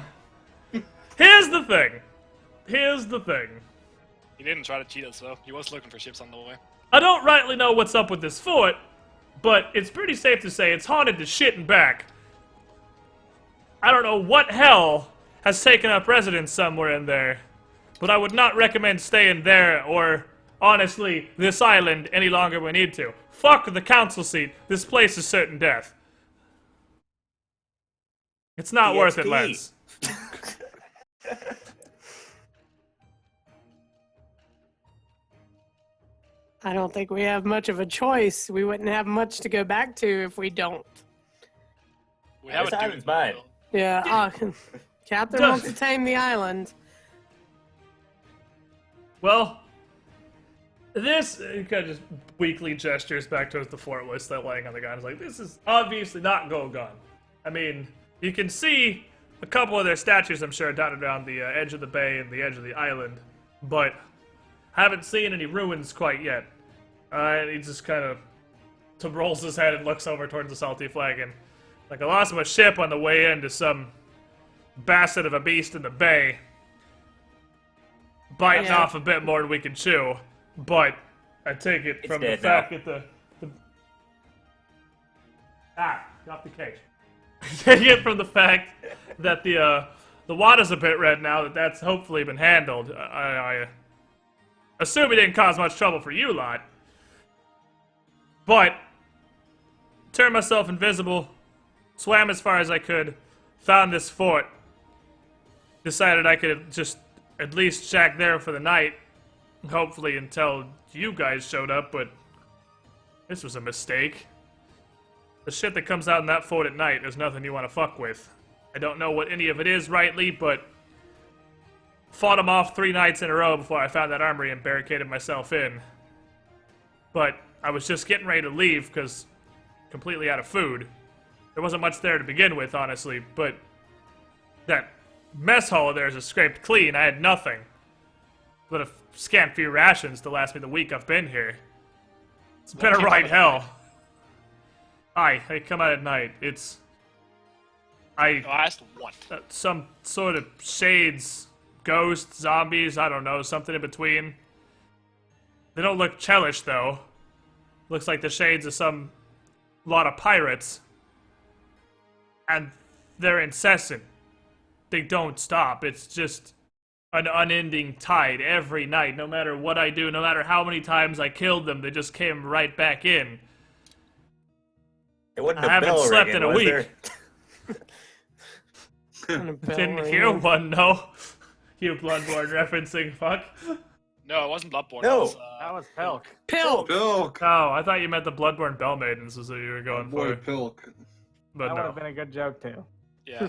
here's the thing. Here's the thing.
He didn't try to cheat us, though. He was looking for ships on the way.
I don't rightly know what's up with this fort, but it's pretty safe to say it's haunted to shit and back. I don't know what hell has taken up residence somewhere in there, but I would not recommend staying there or honestly, this island any longer we need to. Fuck the council seat. This place is certain death. It's not worth it,
EXP.
lads.
I don't think we have much of a choice. We wouldn't have much to go back to if we don't.
We have
This
a
island's
dude.
mine.
Yeah, Captain wants to tame the island.
Well, this kind of just weakly gestures back towards the fort where it's still laying on the ground. It's like, this is obviously not Gogon. I mean, you can see a couple of their statues, I'm sure, dotted around the edge of the bay and the edge of the island, but haven't seen any ruins quite yet. He just kind of rolls his head and looks over towards the salty flagon. Like, I lost my ship on the way in to some bastard of a beast in the bay, biting
Yeah.
off a bit more than we can chew. But I take it
It's
from the
dead
fact
now.
that drop the cage. I take it from the fact that the water's a bit red now. That's hopefully been handled. I assume it didn't cause much trouble for you lot. But turned myself invisible, swam as far as I could, found this fort, decided I could just at least shack there for the night, hopefully until you guys showed up, but this was a mistake. The shit that comes out in that fort at night is nothing you want to fuck with. I don't know what any of it is rightly, but fought them off 3 nights in a row before I found that armory and barricaded myself in. But I was just getting ready to leave because completely out of food. There wasn't much there to begin with, honestly, but that mess hall of theirs is scraped clean. I had nothing but a scant few rations to last me the week I've been here. It's been a
came
right
out at
hell. Aye, they come out at night. It's...
No, I asked what.
some sort of shades, ghosts, zombies, I don't know, something in between. They don't look chellish, though. Looks like the shades of some lot of pirates. And they're incessant. They don't stop. It's just an unending tide every night. No matter what I do, no matter how many times I killed them, they just came right back in.
It wasn't
I
a
haven't
bell
slept
ringing,
in a
was
week.
there?
And a bell
Didn't
ringing.
hear one, no. You Bloodborne referencing, fuck.
No, it wasn't Bloodborne.
No.
It was,
That was Pilk.
Pilk.
Pilk.
Oh, I thought you meant the Bloodborne Bell Maidens was what you were going
Boy,
for.
Pilk.
But
That would
no.
have been a good joke too.
yeah.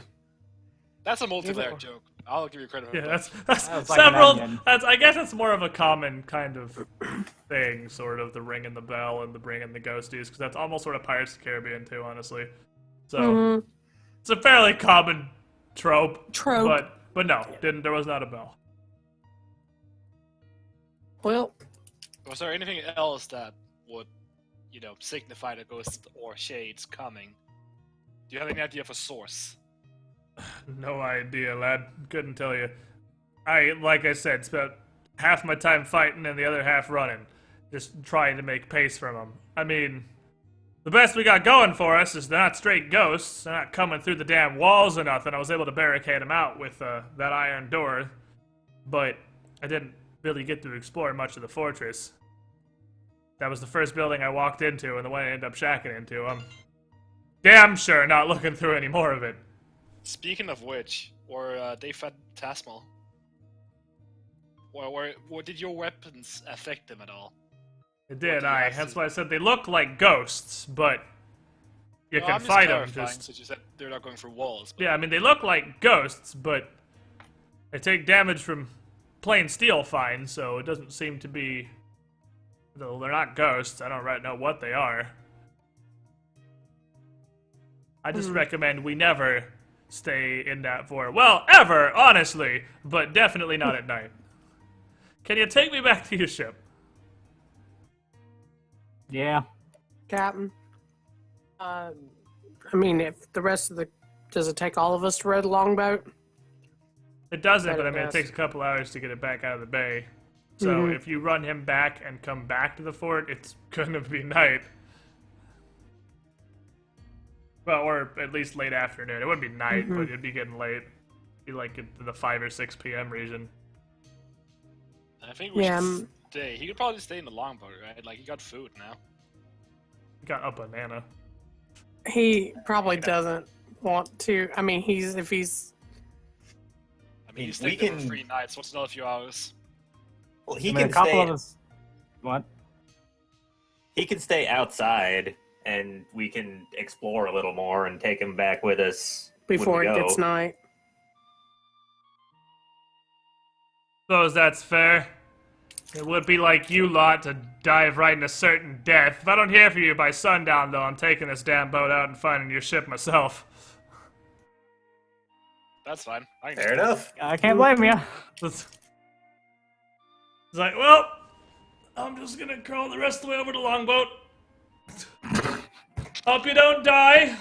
That's a multiplayer joke. I'll give you credit for
Yeah,
that.
that's
That was like an
several.
onion.
I guess it's more of a common kind of thing, sort of the ringing the bell and the bringing the ghosties, because that's almost sort of Pirates of the Caribbean too, honestly. So
Mhm.
it's a fairly common trope.
Trope.
But no, there was not a bell.
Well,
Was there anything else that would, signify the ghosts or shades coming? Do you have any idea of a source?
No idea, lad. Couldn't tell you. Like I said, spent half my time fighting and the other half running, just trying to make pace from them. I mean, the best we got going for us is they're not straight ghosts. They're not coming through the damn walls or nothing. I was able to barricade them out with that iron door, but I didn't really get to explore much of the fortress. That was the first building I walked into and the one I ended up shacking into. I'm damn sure not looking through any more of it.
Speaking of which, were they phantasmal? Or did your weapons affect them at all?
It
What
did,
do you
aye.
have
That's
to-
why I said they look like ghosts, but you
Well,
can
I'm just
fight them.
clarifying,
Just
since you said they're not going through walls. But
yeah, I mean they look like ghosts, but they take damage from plain steel fine, so it doesn't seem to be. Though they're not ghosts, I don't right know what they are. I just recommend we never stay in that fort. Well, ever, honestly, but definitely not at night. Can you take me back to your ship?
Yeah.
Captain. I mean, if the rest of the... Does it take all of us to row the longboat?
It doesn't,
Better
but I mean, it
guess.
takes a couple hours to get it back out of the bay. So
Mhm.
if you run him back and come back to the fort, it's gonna be night. Well, or at least late afternoon. It wouldn't be night, but it'd be getting late. Be like in the 5 or 6 p.m. region.
I think we
Yeah,
should day. He could probably stay in the longboat, right? Like, he got food now.
Got a banana.
He probably doesn't want to. I mean, if he's.
I mean, he's
We
staying there for
can-
3 nights. What's another few hours?
Well,
I
he
mean,
can
a couple
stay.
of us. What?
He can stay outside, and we can explore a little more and take him back with us when
Before
we
it
go.
gets night.
Suppose that's fair. It would be like you lot to dive right into certain death. If I don't hear from you by sundown, though, I'm taking this damn boat out and finding your ship myself.
That's fine. I can
Fair enough.
I can't blame you.
It's like, well, I'm just gonna crawl the rest of the way over to longboat. Hope you don't die.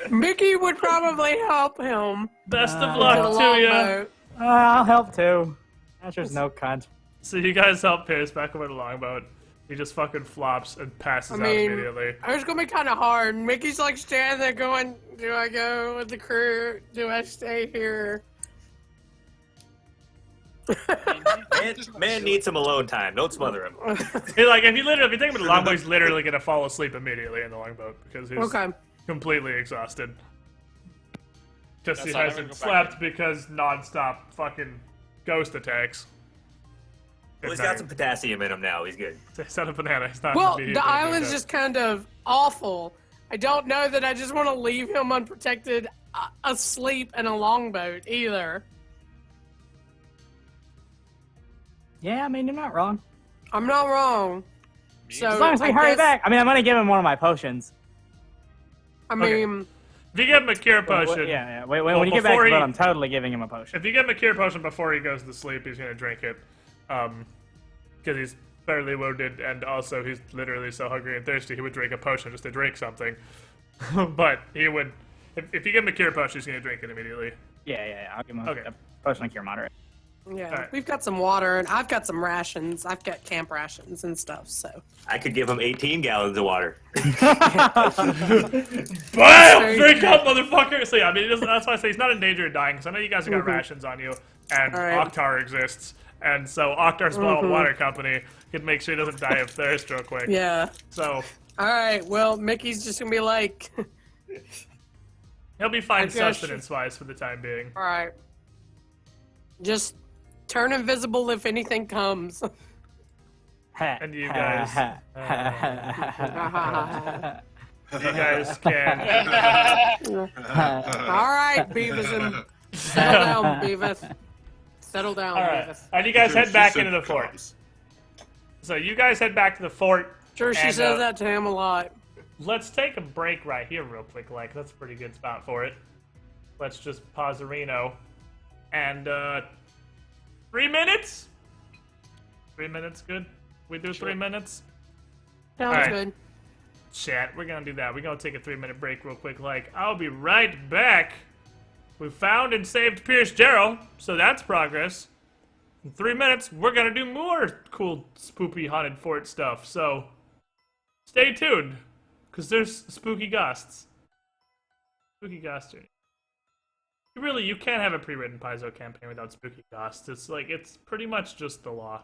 Mickey would probably help him.
Best of
Uh,
to the
luck to you.
longboat.
I'll help too. Asher's no cunt.
So you guys help Pierce back over to longboat. He just fucking flops and passes out immediately.
It's gonna be kind of hard. Mickey's like standing there going, "Do I go with the crew? Do I stay here?"
Man needs some alone time. Don't smother him.
He, like, if you take him to the longboat, he's literally gonna fall asleep immediately in the longboat because he's
Okay.
completely exhausted. Because
That's
he
fine, I'm
hasn't
gonna go back
slept because non-stop fucking ghost attacks.
Well, he's got some potassium in him now. He's good.
He's not a banana. He's not.
Well,
immediately
the island's
dead.
just kind of awful. I don't know that I just want to leave him unprotected, asleep in a longboat either.
Yeah, I mean, you're not wrong.
I'm not wrong. So
As long as we
I
hurry
guess-
back. I mean, I'm gonna give him one of my potions.
I
Okay.
mean,
If you give him a cure potion,
Yeah. When
Well,
you get back to
before
the
he-
boat, I'm totally giving him a potion.
if you give him a cure potion before he goes to sleep, he's gonna drink it, because he's fairly wounded and also he's literally so hungry and thirsty he would drink a potion just to drink something. But he would, if you give him a cure potion, he's gonna drink it immediately.
Yeah. I'll give him
Okay.
a potion of cure moderate.
yeah,
Alright.
we've got some water and I've got some rations. I've got camp rations and stuff. So
I could give him 18 gallons of water.
Bam!
Very
Drink
good.
up, motherfucker! So yeah, I mean, that's why I say he's not in danger of dying, because I know you guys have got rations on you, and
Alright.
Oktar exists, and so Oktar's bottled water company can make sure he doesn't die of thirst real quick.
yeah.
So
All right. Well, Mickey's just gonna be like,
he'll be fine
guess-
sustenance-wise for the time being.
all right, just turn invisible if anything comes.
And you guys, you guys can.
All right, Beavis, and settle down, Beavis. Settle down,
All right,
Beavis.
and you guys head
She
back
said
into the fort.
cubs.
So you guys head back to the fort.
Sure, she
And,
says that to him a lot.
Let's take a break right here real quick, like, that's a pretty good spot for it. Let's just pause Reno. And, 3 minutes? 3 minutes, good? We do 3 minutes?
Sounds
Alright.
good.
Chat, we're gonna do that. We're gonna take a 3-minute break real quick, like, I'll be right back. We found and saved Pierce Jarrow, so that's progress. In 3 minutes, we're gonna do more cool, spoopy, haunted fort stuff, so stay tuned, because there's spooky ghosts. Spooky ghosts. Really, you can't have a pre-written Paizo campaign without spooky ghosts. It's like, it's pretty much just the law.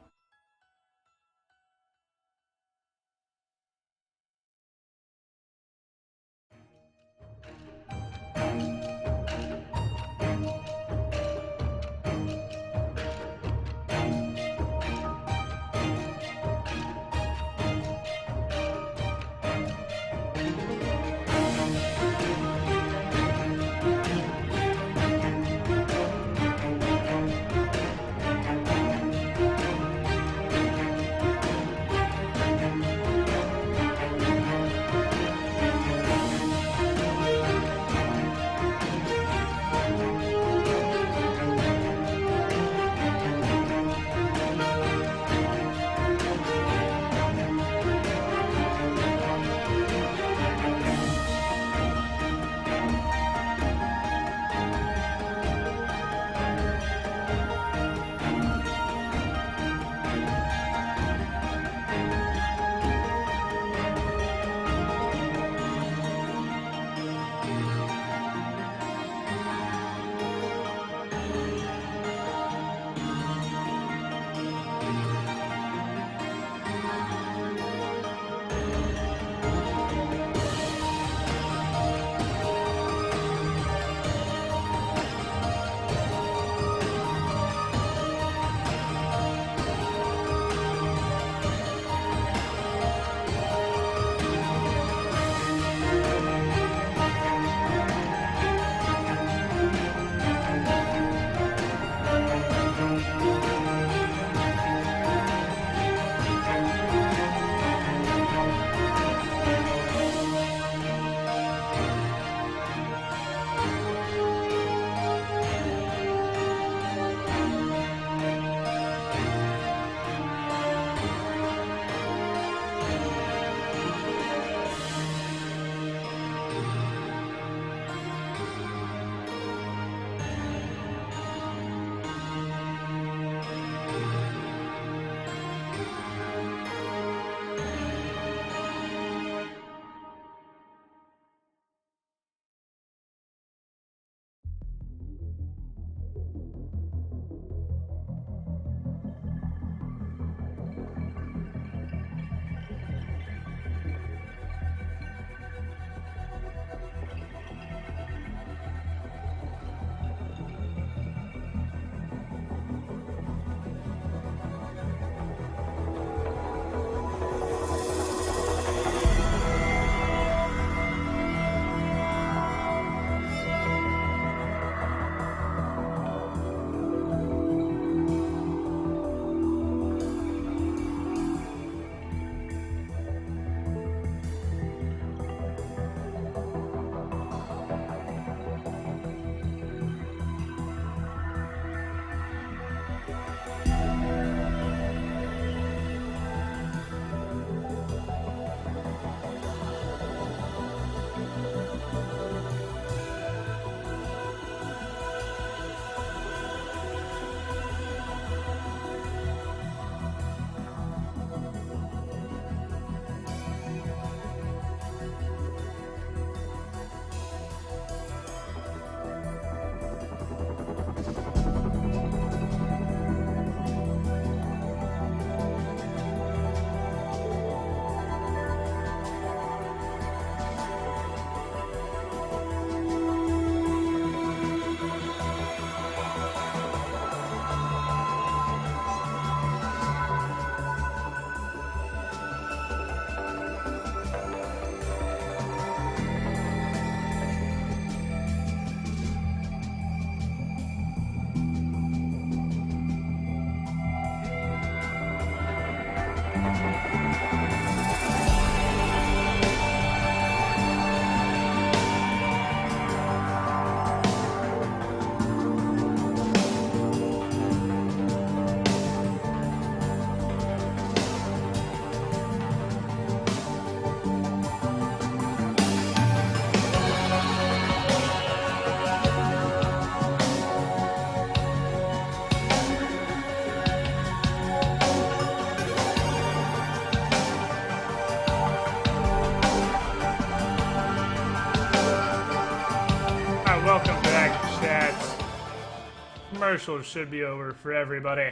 commercials should be over for everybody.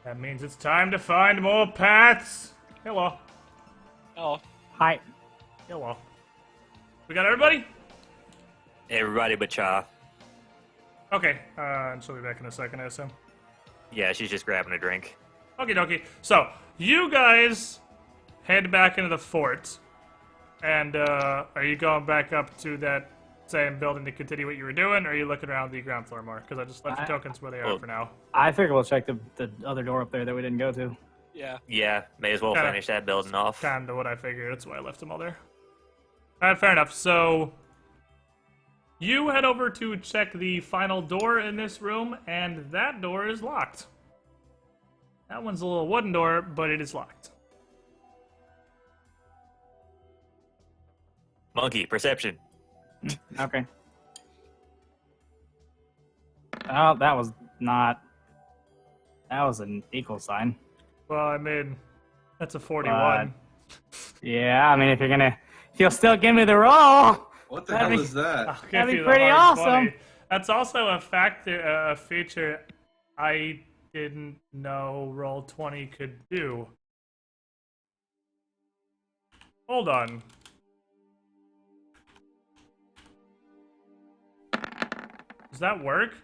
That means it's time to find more paths. Hello.
Oh,
Hi.
Hello. We got everybody?
Everybody but Cha.
Okay, and she'll be back in a second, I assume.
Yeah, she's just grabbing a drink.
Okie dokie. So, you guys head back into the fort. And, are you going back up to that same building to continue what you were doing, or are you looking around the ground floor more? Because I just left the tokens where they are for now.
I figure we'll check the other door up there that we didn't go to.
yeah.
Yeah, may as well
Kinda.
finish that building off.
Kinda what I figured. That's why I left them all there. Alright, fair enough. So, you head over to check the final door in this room, and that door is locked. That one's a little wooden door, but it is locked.
Monkey, perception.
Okay. Oh, that was not. That was an equal sign.
Well, I mean, that's a 41.
Yeah, I mean, if you'll still give me the roll.
What the
That'd
hell
be-
is that?
I'll give
That'd be
you the
pretty
hard
awesome.
20. That's also a feature I didn't know Roll20 could do. Hold on. Does that work?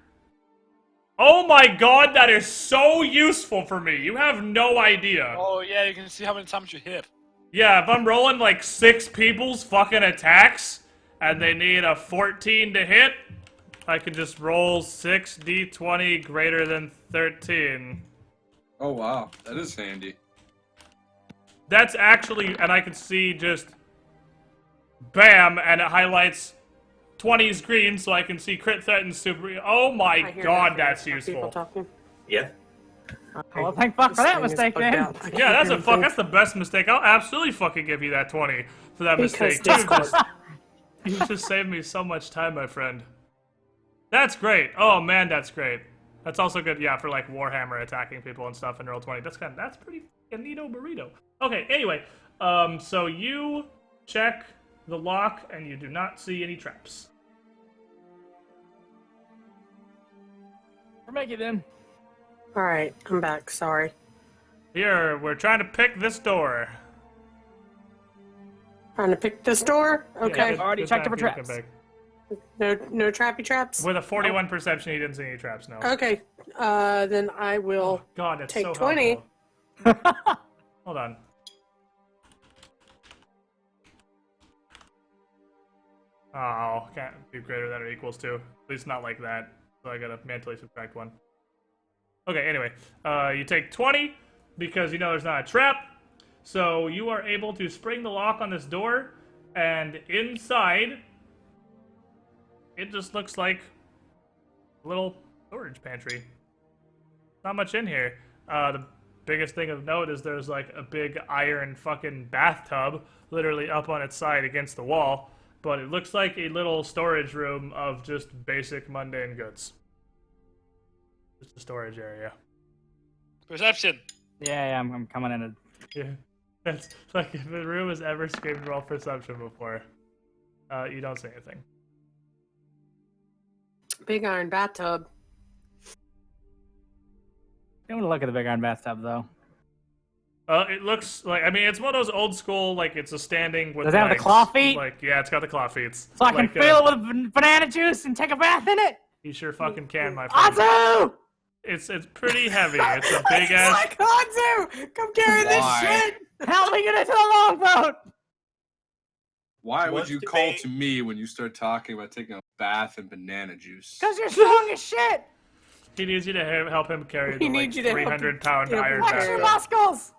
Oh my god, that is so useful for me. You have no idea.
Oh yeah, you can see how many times you hit.
Yeah, if I'm rolling like 6 people's fucking attacks and they need a 14 to hit, I can just roll 6d20 greater than 13.
Oh wow, that is handy.
That's actually, and I can see just bam, and it highlights 20's green, so I can see crit threat and super. Oh
I
my
hear
god,
nothing.
that's
Are people
useful.
talking?
Yeah.
Well, thank fuck for
This
that
thing is
mistake,
bugged
then.
out. I can't
Yeah, that's
hear
a fuck.
anything.
That's the best mistake. I'll absolutely fucking give you that 20 for that
Because
mistake.
Discord.
You just saved me so much time, my friend. That's great. Oh man, that's great. That's also good, yeah, for like Warhammer attacking people and stuff in Roll20. That's pretty fucking neato burrito. Okay, anyway, so you check the lock and you do not see any traps.
We're making it in.
All right, I'm back. Sorry.
Here, we're trying to pick this door.
Trying to pick this door. Okay.
Yeah,
Already
good
checked
time
for
for you to come
traps.
back.
No trappy traps.
With a 41 perception, you didn't see any traps, no.
Okay. Then I will.
God, that's
Take
so
20.
helpful. Hold on. Oh, can't do greater than or equals to. At least not like that. So I gotta mentally subtract 1. Okay, anyway. You take 20 because you know there's not a trap. So you are able to spring the lock on this door, and inside, it just looks like a little storage pantry. Not much in here. The biggest thing of note is there's like a big iron fucking bathtub literally up on its side against the wall, but it looks like a little storage room of just basic mundane goods. Just a storage area.
Perception.
Yeah, I'm coming in.
Yeah. That's like if the room has ever screamed roll perception before, you don't say anything.
Big iron bathtub.
Don't want to look at the big iron bathtub, though.
It looks like, I mean, it's one of those old school, like, it's a standing with
Does it have the
legs.
claw feet?
Like, yeah, it's got the claw feet.
So I can
Like,
fill it with banana juice and take a bath in it?
You sure fucking can, my friend.
Atsu!
It's pretty heavy. It's a big ass.
Like Hanzo! Come carry this
Why?
shit!
Help me get into the longboat!
Why would
What's
you
the
call
bait?
to me when you start talking about taking a bath in banana juice?
Because you're strong as shit!
He needs you to help him carry
He
the like
needs you to help him
300-pound
get up
iron
and
Flex your
bathtub.
muscles!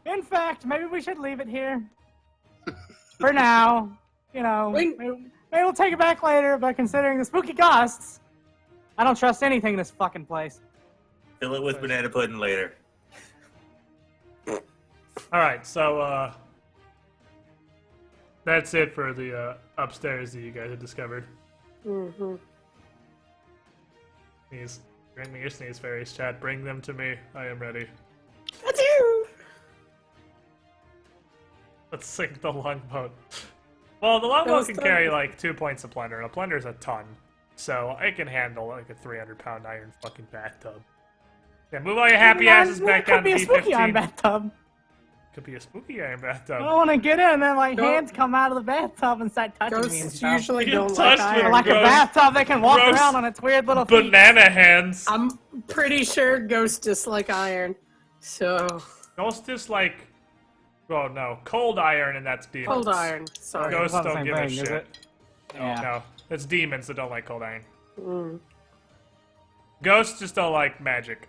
In fact, maybe we should leave it here. For now. You know,
Wait.
maybe we'll take it back later, but considering the spooky ghosts, I don't trust anything in this fucking place.
Fill it with banana pudding later.
Alright, so, that's it for the upstairs that you guys had discovered.
Mm-hmm.
Sneeze. Bring me your sneeze fairies, chat. Bring them to me. I am ready.
That's you!
Let's sink the longboat. Well, the longbow
was
can
the-
carry like 2 points of plunder, and a plunder's a ton. So it can handle like a 300-pound iron fucking bathtub. Yeah, move all your happy asses back down
Could
to
be a spooky iron
B15.
bathtub.
Could be a spooky iron bathtub.
I want to get in, and then like
Nope.
hands come out of the bathtub and start touching me and
Ghosts
stuff.
usually
You
don't
get
like
touched with
iron.
Like a
gross-
bathtub that can walk
gross
around on its weird little feet.
Banana hands.
I'm pretty sure ghosts dislike iron. So,
Ghost is like, oh no, cold iron, and that's demons.
cold iron. Sorry.
Ghosts
It's not the
don't
same
give a
thing, is
shit.
it? Yeah.
No, it's demons that don't like cold iron.
Mm.
Ghosts just don't like magic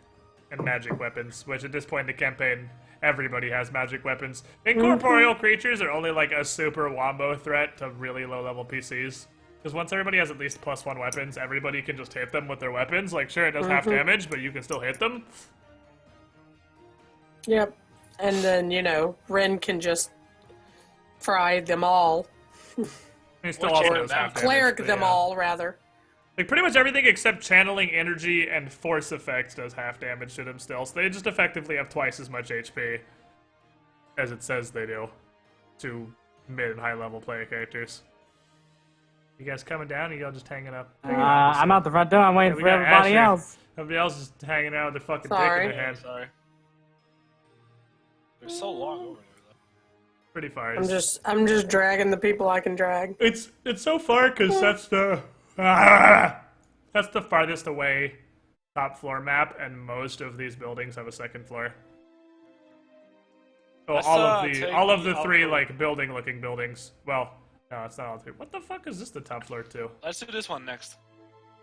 and magic weapons, which at this point in the campaign, everybody has magic weapons. Incorporeal creatures are only like a super wombo threat to really low-level PCs. Because once everybody has at least +1 weapons, everybody can just hit them with their weapons. Like, sure, it does half damage, but you can still hit them.
Yep. And then, Ren can just fry them all.
He still
Which
also
one
does
now?
half damage.
Cleric
but
them
yeah.
all, rather.
Like, pretty much everything except channeling energy and force effects does half damage to them still. So they just effectively have twice as much HP as it says they do to mid and high level player characters. You guys coming down, or y'all just hanging up?
I'm out the front door. I'm waiting
we
for
got
everybody
Asher.
else.
Everybody else is hanging out with their fucking
Sorry.
dick in their hand.
Sorry. They're so long over there, though.
Pretty far.
I'm just dragging the people I can drag.
It's so far because that's the farthest away top floor map, and most of these buildings have a second floor. So
Let's, take
all of the
the
three
upper-
like building-looking buildings. Well, no, it's not all three. What the fuck is this? The top floor too?
Let's do this one next.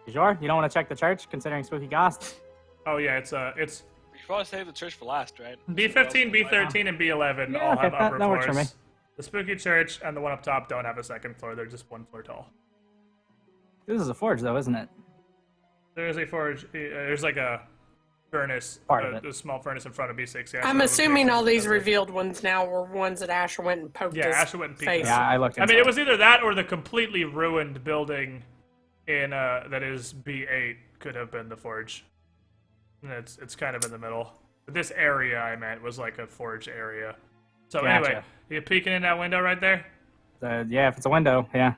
You sure? You don't want to check the church, considering spooky ghost?
Oh yeah, it's
We should probably save the church for last, right?
B15, B13, and B11
Yeah,
all have
okay,
upper
that works for
floors.
me.
The spooky church and the one up top don't have a second floor. They're just 1 floor tall.
This is a forge, though, isn't it?
There is a forge. There's like a furnace,
Part of it.
a small furnace in front of B6. Yeah,
I'm
so
assuming all these
B6
revealed ones now were ones that Asher went and poked
Yeah,
his
Asher went and peeked
face.
in.
Yeah, I looked.
I mean,
inside.
it was either that or the completely ruined building in that is B8 could have been the forge. And it's kind of in the middle. But this area I meant was like a forge area. So anyway,
Gotcha.
you peeking in that window right there?
Yeah, if it's a window, yeah.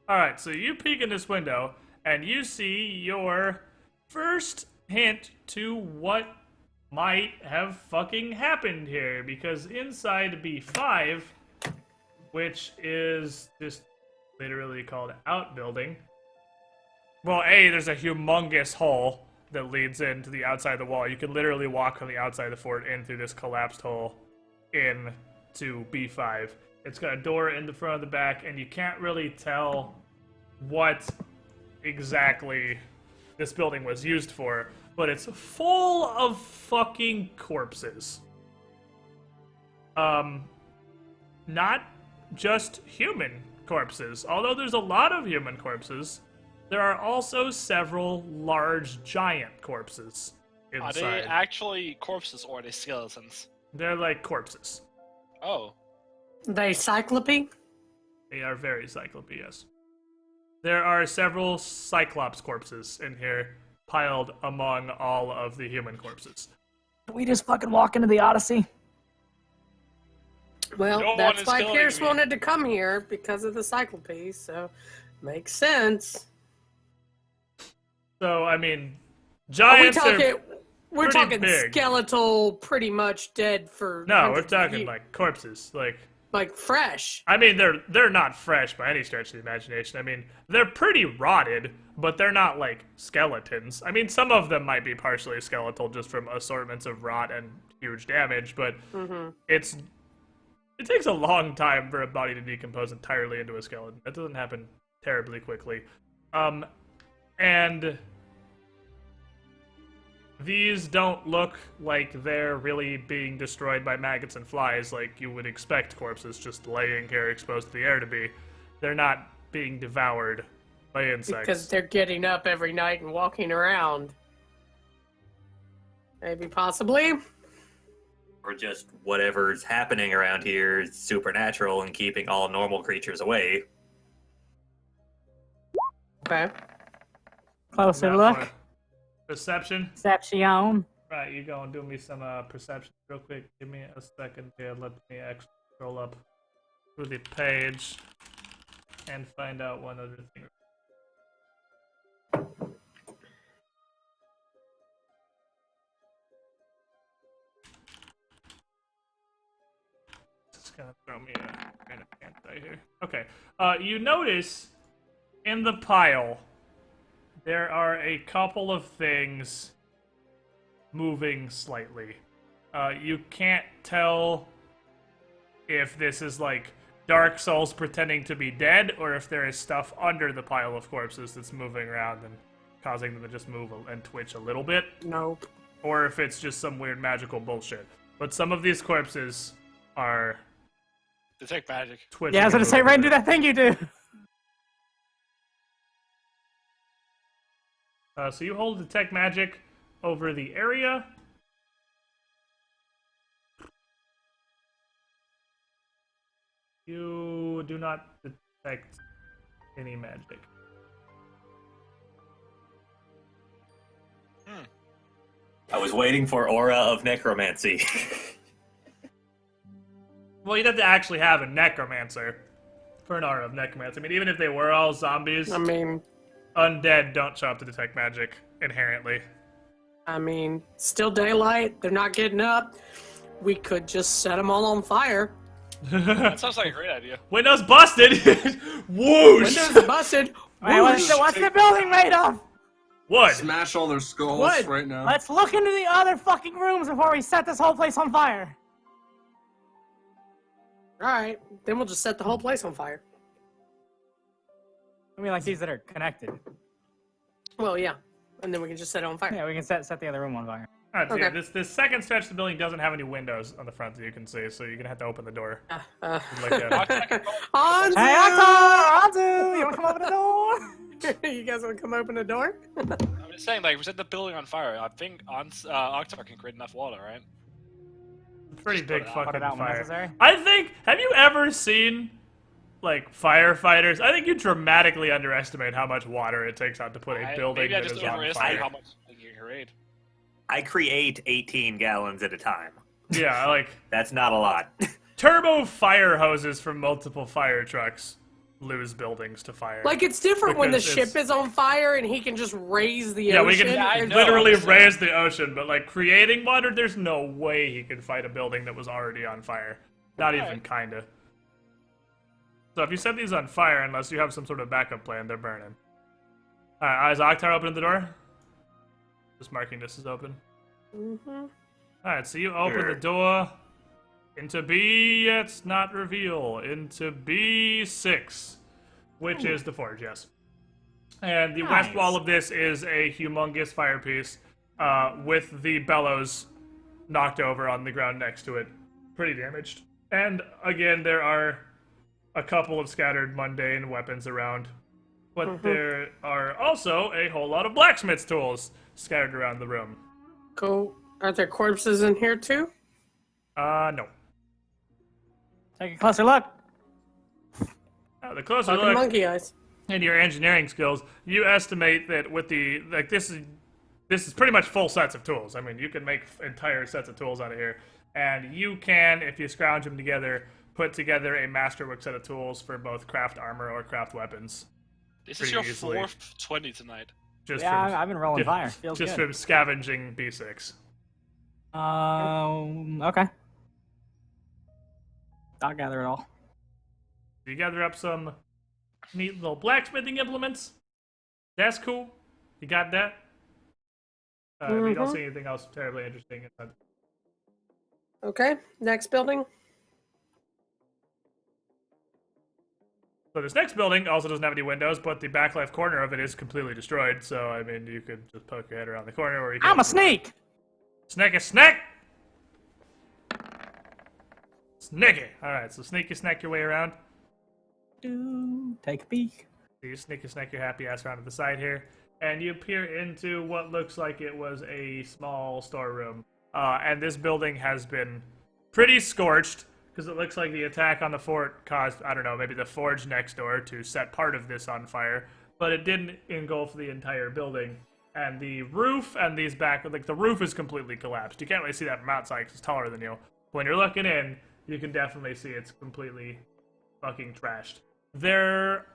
All right, so you peek in this window and you see your first hint to what might have fucking happened here, because inside B5, which is just literally called outbuilding. Well, there's a humongous hole that leads into the outside of the wall. You can literally walk from the outside of the fort in through this collapsed hole into B5. It's got a door in the front of the back, and you can't really tell what exactly this building was used for, but it's full of fucking corpses. Not just human corpses. Although there's a lot of human corpses, there are also several large giant corpses
Are
inside.
they actually corpses or are they skeletons?
They're like corpses.
Oh.
They cyclope?
They are very cyclope, yes. There are several Cyclops corpses in here, piled among all of the human corpses.
Can we just fucking walk into the Odyssey?
Well,
No one
that's
is
why
killing
Pierce
me.
wanted to come here, because of the cyclope, so makes sense.
So, I mean,
Are
giants
we're
pretty
talking
big.
skeletal, pretty much dead for
No, we're
hundreds of
talking
years.
like corpses.
Like fresh.
I mean, they're not fresh by any stretch of the imagination. I mean, they're pretty rotted, but they're not like skeletons. I mean, some of them might be partially skeletal just from assortments of rot and huge damage, but it takes a long time for a body to decompose entirely into a skeleton. That doesn't happen terribly quickly. And these don't look like they're really being destroyed by maggots and flies like you would expect corpses just laying here exposed to the air to be. They're not being devoured by insects.
Because they're getting up every night and walking around. Maybe, possibly.
Or just whatever's happening around here is supernatural and keeping all normal creatures away.
Okay.
Closer
Now
look.
for Perception.
Perception.
Right, you go and do me some perception real quick. Give me a second here. Let me actually scroll up through the page. and find out one other thing. It's gonna throw me a kind of pants right here. Okay. You notice in the pile there are a couple of things moving slightly. You can't tell if this is like Dark Souls pretending to be dead, or if there is stuff under the pile of corpses that's moving around and causing them to just move and twitch a little bit.
Nope.
Or if it's just some weird magical bullshit. But some of these corpses are
Detect magic.
twitching.
Yeah, I was gonna say,
and
right, do
moving.
that thing you do.
So you hold detect magic over the area. You do not detect any magic.
I was waiting for aura of necromancy.
Well, you'd have to actually have a necromancer for an aura of necromancy. I mean, even if they were all zombies,
I mean,
undead don't show up to detect magic inherently.
still daylight. They're not getting up. We could just set them all on fire.
That sounds like a great idea.
Windows busted! Whoosh!
Windows busted.
Wait, what's the building made of?
Wood!
Smash all their skulls
What?
right now.
Let's look into the other fucking rooms before we set this whole place on fire.
All right, then we'll just set the whole place on fire.
I mean, like these that are connected.
Well, yeah, and then we can just set it on fire.
Yeah, we can set the other room on fire.
Alright, so yeah,
Okay.
this second stretch of the building doesn't have any windows on the front that you can see, so you're gonna have to open the door. Like that.
Hanzu!
Hey, Anzu! You wanna come open the door?
You guys want to come open the door?
I'm just saying, like, we set the building on fire. I think Octopus can create enough water, right?
Pretty
Just put
big
it out.
fucking
Put it out when
fire.
necessary.
I think, have you ever seen, like, firefighters? I think you dramatically underestimate how much water it takes out to put a building
Maybe I
that
just
is on
overestimated
fire.
how much you can create.
I create 18 gallons at a time.
Yeah, like,
That's not a lot.
turbo fire hoses from multiple fire trucks lose buildings to fire.
Like, it's different when the
Because
ship
it's-
is on fire and he can just raise the
yeah,
ocean.
we can
Yeah, I
and-
know.
literally
I'm just
raise the ocean, but like creating water, there's no way he could fight a building that was already on fire. Not even
Alright.
kinda. So if you set these on fire, unless you have some sort of backup plan, they're burning. Alright, is Octar opening the door? Just marking this is open.
Mhm.
Alright, so you open
Sure.
the door into B, yet not reveal, into B6, which is the forge, yes. And the west
Nice.
wall of this is a humongous firepiece with the bellows knocked over on the ground next to it. Pretty damaged. And again, there are a couple of scattered mundane weapons around. But there are also a whole lot of blacksmith's tools scattered around the room.
Cool. Are there corpses in here too?
No.
Take a closer look.
The closer
Fucking
look
monkey eyes.
and your engineering skills, you estimate that with the this is pretty much full sets of tools. I mean, you can make entire sets of tools out of here, and you can, if you scrounge them together, put together a masterwork set of tools for both craft armor or craft weapons.
This is
Pretty
your
easily.
fourth 20 tonight.
Just
Yeah,
from
I've been rolling
ju-
fire. Feels
just
good.
from scavenging B6.
Okay. I'll gather it all.
You gather up some neat little blacksmithing implements. That's cool. You got that? You don't see anything else terribly interesting inside.
Okay. Next building.
So this next building also doesn't have any windows, but the back left corner of it is completely destroyed. So I mean, you could just poke your head around the corner, or you could
I'm a sneak!
Sneaky snack. Sneaky. All right, so sneaky snack your way around.
Take a peek.
So you sneaky snack your happy ass around to the side here, and you peer into what looks like it was a small storeroom. And this building has been pretty scorched, because it looks like the attack on the fort caused, I don't know, maybe the forge next door to set part of this on fire, but it didn't engulf the entire building. And the roof and these back, like the roof is completely collapsed. You can't really see that from outside because it's taller than you. When you're looking in, you can definitely see it's completely fucking trashed. There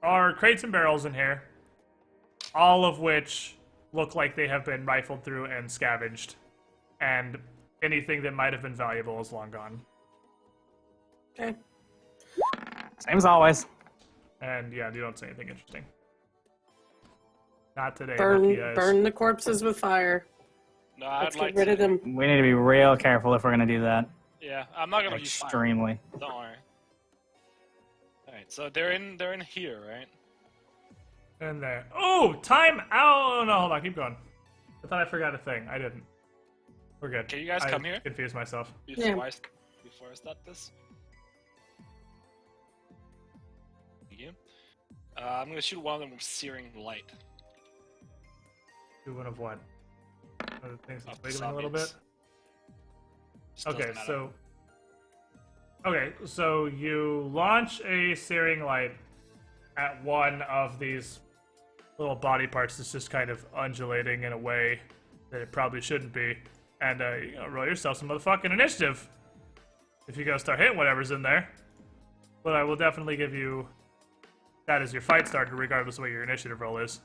are crates and barrels in here, all of which look like they have been rifled through and scavenged, and anything that might have been valuable is long gone.
Okay.
Same as always.
And yeah, you don't see anything interesting. Not today.
Burn,
lucky guys.
burn the corpses with fire.
No, I'd
Let's
like
get rid
to.
of them.
We need to be real careful if we're gonna do that.
Yeah, I'm not gonna use fire.
Extremely.
Don't worry. Alright, so they're in here, right?
In there. Oh, time out! Oh, no, hold on, keep going. I thought I forgot a thing. I didn't. We're good.
Can you guys come here?
Confused myself.
Before I start this. Thank you. I'm gonna shoot one of them with searing light.
Do one of what? One of the things that's
Of the
wiggling a little bit?
zombies. Just doesn't
Okay,
matter.
so you launch a searing light at one of these little body parts that's just kind of undulating in a way that it probably shouldn't be, and you know, roll yourself some motherfucking initiative if you go start hitting whatever's in there. But I will definitely give you that as your fight starter, regardless of what your initiative roll is.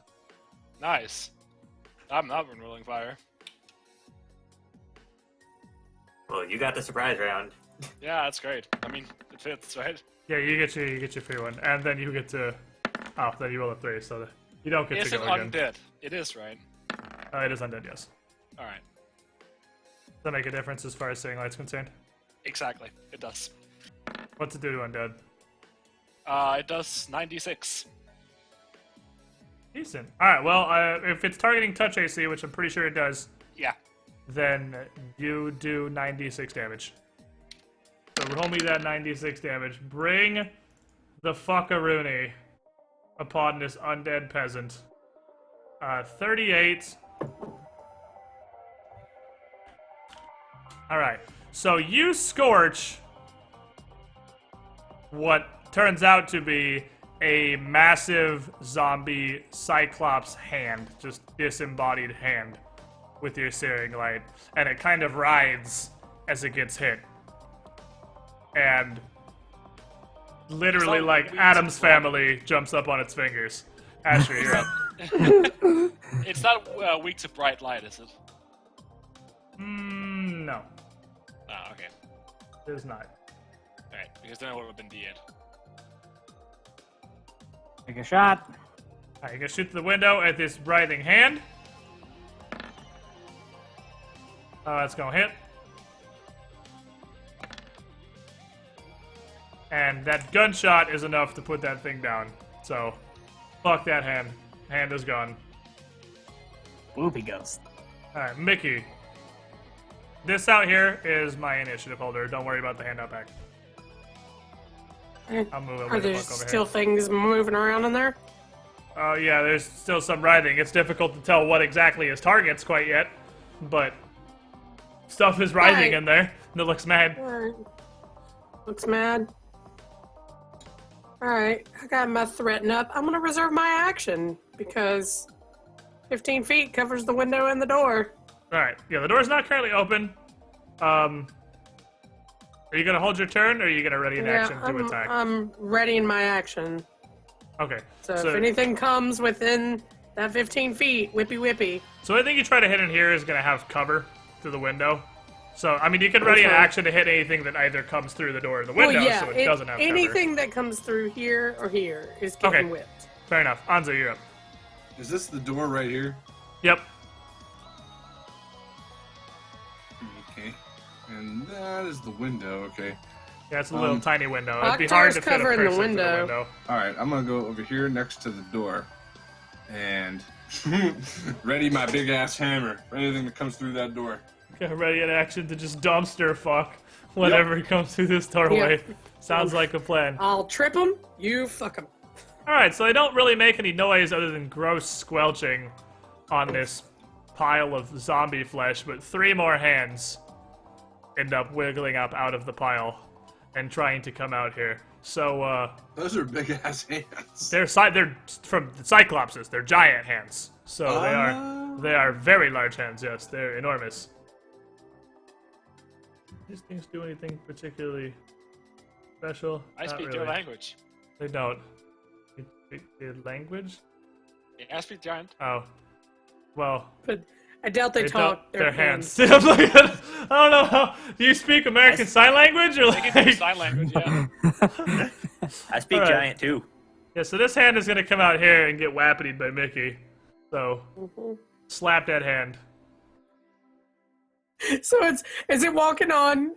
Nice. I'm not been rolling fire.
Well, you got the surprise round.
Yeah, that's great. I mean, it fits, right?
Yeah, you get your free one, and then you get to. Oh, then you roll a 3, so you don't get
Is
to
it
go again.
undead? It is, right?
It is undead, yes.
Alright.
Does that make a difference as far as seeing light's concerned?
Exactly. It does.
What's it do to undead?
It does 96.
Decent. Alright, well, if it's targeting touch AC, which I'm pretty sure it does,
Yeah.
then you do 96 damage. So roll me that 96 damage. Bring the fuckaroony upon this undead peasant. 38. Alright, so you scorch what turns out to be a massive zombie cyclops hand, just disembodied hand, with your searing light, and it kind of writhes as it gets hit. And literally,
So
like
we
Adam's
just-
family jumps up on its fingers. Asher, you're up.
It's not weak to bright light, is it?
No,
Ah, okay.
it is not.
Alright, because then it would have been D8.
Take a shot.
Alright, you're gonna shoot through the window at this writhing hand. That's gonna hit. And that gunshot is enough to put that thing down. So, fuck that hand. Hand is gone.
Whoopie ghost.
Alright, Mickey. This out here is my initiative holder. Don't worry about the hand out back. I'll move it
Are
way the
there
fuck over
still
here.
things moving around in there?
Oh yeah, there's still some writhing. It's difficult to tell what exactly is targets quite yet, but stuff is writhing
Right.
in there. And it looks mad.
Alright. Looks mad. Alright, I got my threaten up. I'm gonna reserve my action because 15 feet covers the window and the door.
Alright, yeah, the door's not currently open. Are you gonna hold your turn, or are you gonna ready an action to attack?
I'm readying my action.
Okay,
So if anything comes within that 15 feet, whippy whippy.
so anything you try to hit in here is gonna have cover through the window. So, I mean, you can ready an
Okay.
action to hit anything that either comes through the door or the window,
well, yeah,
so it doesn't have cover.
anything that comes through here or here is getting
Okay.
whipped.
Fair enough. Anzo, you're up.
Is this the door right here?
Yep.
Okay. And that is the window. Okay.
Yeah, it's a little
Um,
tiny window. It'd be hard to fit a
covering the
person through the
window.
window.
All right. I'm gonna go over here next to the door, and ready my big ass hammer for anything that comes through that door.
Okay, ready an action to just dumpster fuck whatever comes through this doorway.
Yep.
Sounds like a plan.
I'll trip them, you fuck them.
Alright, so they don't really make any noise other than gross squelching on this pile of zombie flesh, but 3 more hands end up wiggling up out of the pile and trying to come out here. So,
Those are big ass hands.
they're from the Cyclopses. They're giant hands. So they are very large hands, yes. They're enormous. These things do anything particularly special?
I
Not
speak
really.
your language.
They don't. The language?
Yeah, speak giant.
Oh. Well,
But I doubt they
they
talk.
don't- their hands. I'm like, I don't know how. Do you speak American Sign Language or
They
like?
can do sign language, yeah.
I speak
Alright.
giant too.
Yeah, so this hand is gonna come out here and get wappitied by Mickey. So, slap that hand.
So is it walking on?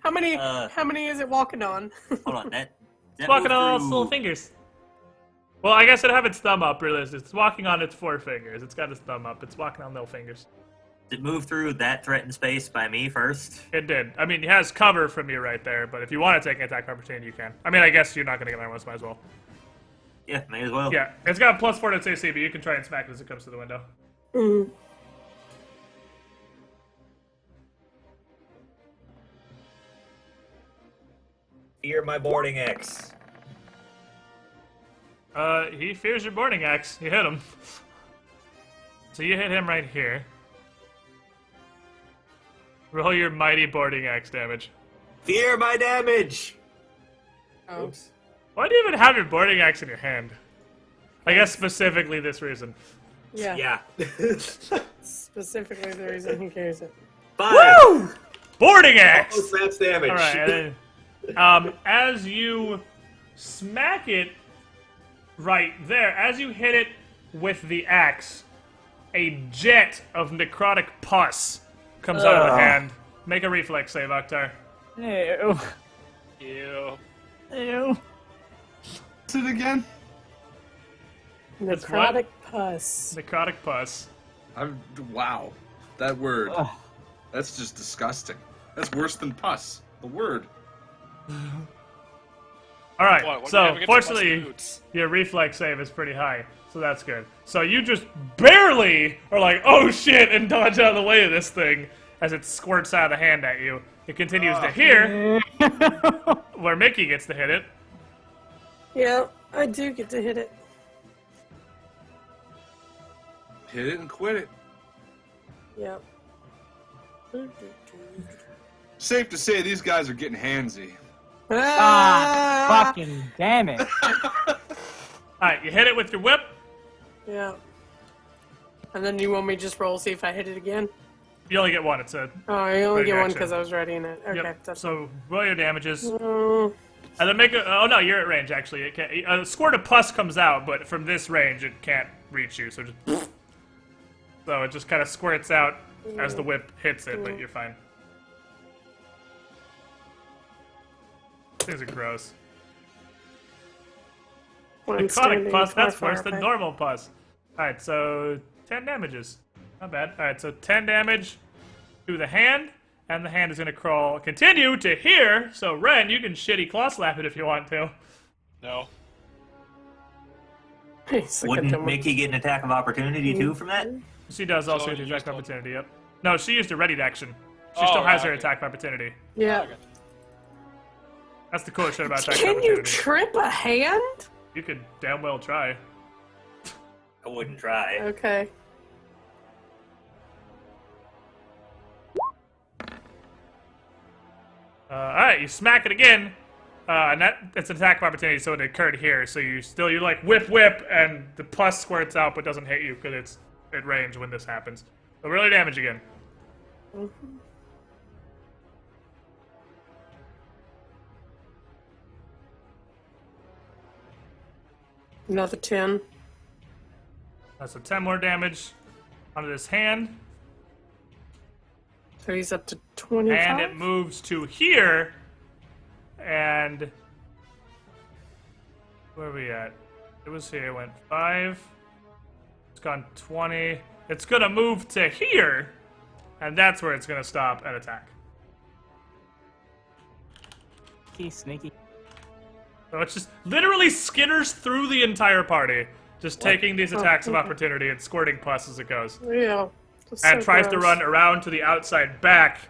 How many
Uh,
how many is it walking on?
Hold on, that
It's walking on all its
moved
little
through-
fingers. Well, I guess it'd have its thumb up, realistically. It's walking on its 4 fingers. It's got its thumb up. It's walking on no fingers.
Did it move through that threatened space by me first?
It did. I mean, it has cover from you right there, but if you want to take an attack opportunity, you can. I mean, I guess you're not going to get my one, so might as well.
Yeah, may as well.
Yeah, it's got a +4 to its AC, but you can try and smack it as it comes to the window.
Mm.
Fear my boarding X.
He fears your boarding axe. You hit him. So you hit him right here. Roll your mighty boarding axe damage.
Fear my damage.
Oh.
Why do you even have your boarding axe in your hand? I guess specifically this reason.
Yeah.
Yeah.
Specifically the reason he carries it.
5.
Boarding axe!
Oh, that's damage.
All right. And then, as you smack it right there, as you hit it with the axe, a jet of necrotic pus comes out of the hand. Make a reflex save, Oktar.
Ew.
Ew.
Ew.
What's it again?
Necrotic pus.
Necrotic pus.
Wow. That word.
Ugh.
That's just disgusting. That's worse than pus. The word.
All right.
What do we
So
ever get to bust
fortunately,
boots?
your reflex save is pretty high, so that's good. So you just barely are like, oh shit, and dodge out of the way of this thing as it squirts out of the hand at you. It continues to here, where Mickey gets to hit it.
Yeah, I do get to hit it.
Hit it and quit it.
Yep.
Safe to say these guys are getting handsy.
Ah, fucking damn it.
All right, you hit it with your whip.
Yeah. And then you want me to just roll, see if I hit it again?
You only get one. It's a
Oh, I only
Ready
get one
action.
because I was readying it. Okay,
yep.
that's
So roll your damages, and
Mm,
then make a. Oh no, you're at range actually. It can't, a squirt of pus comes out, but from this range it can't reach you. So just. So it just kind of squirts out as the whip hits it, but you're fine. Things are gross.
when I'm
Necrotic
standing
pus,
in car
that's worse
fire
than
pit.
normal pus. Alright, so 10 damages. Not bad. Alright, so 10 damage to the hand, and the hand is going to continue to here. So Ren, you can shitty claw slap it if you want to.
No.
He's like a
Wouldn't
dumb-
Mickey get an attack of opportunity too from that?
She does also
So
get
you
attack
used one.
opportunity, yep. No, she used a readied action. She
Oh,
still has
yeah,
her
okay.
attack opportunity.
Yeah.
Okay.
That's the coolest shit about attack
Can you
opportunity.
trip a hand?
You could damn well try.
I wouldn't try.
Okay.
Alright, you smack it again. And that's an attack of opportunity, so it occurred here. So you like whip, and the plus squirts out but doesn't hit you because it's at range when this happens. So really damage again.
Another 10.
That's a 10 more damage onto this hand.
So he's up to 25.
And it moves to here. And where are we at? It was here, went 5. It's gone 20. It's gonna move to here, and that's where it's gonna stop and attack.
Sneaky.
So it's just literally skitters through the entire party, just taking these attacks of opportunity and squirting pus as it goes.
Yeah. That's
And
so
tries to
gross.
run around to the outside back,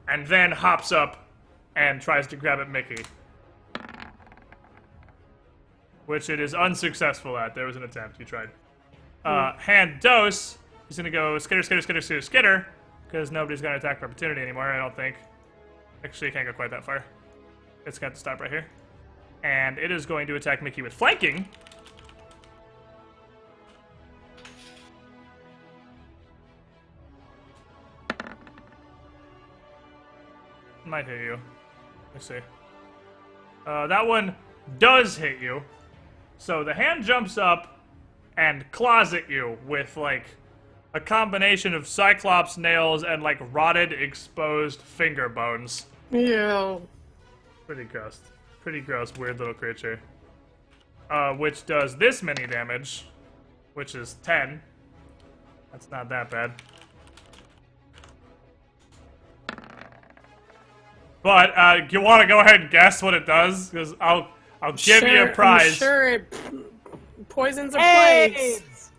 and then hops up and tries to grab at Mickey. Which it is unsuccessful at. There was an attempt. You tried. Hand dose. He's gonna go skitter, because nobody's gonna attack for opportunity anymore, I don't think. Actually, it can't go quite that far. It's got to stop right here. And it is going to attack Mickey with flanking. might hit you. Let's see. That one does hit you. So the hand jumps up and claws at you with, like, a combination of Cyclops nails and, like, rotted, exposed finger bones.
Yeah.
Pretty gross. Pretty gross, weird little creature. Which does this many damage, which is 10. That's not that bad. But, you want to go ahead and guess what it does? Because I'll give you a prize.
I'm sure it poisons or plagues.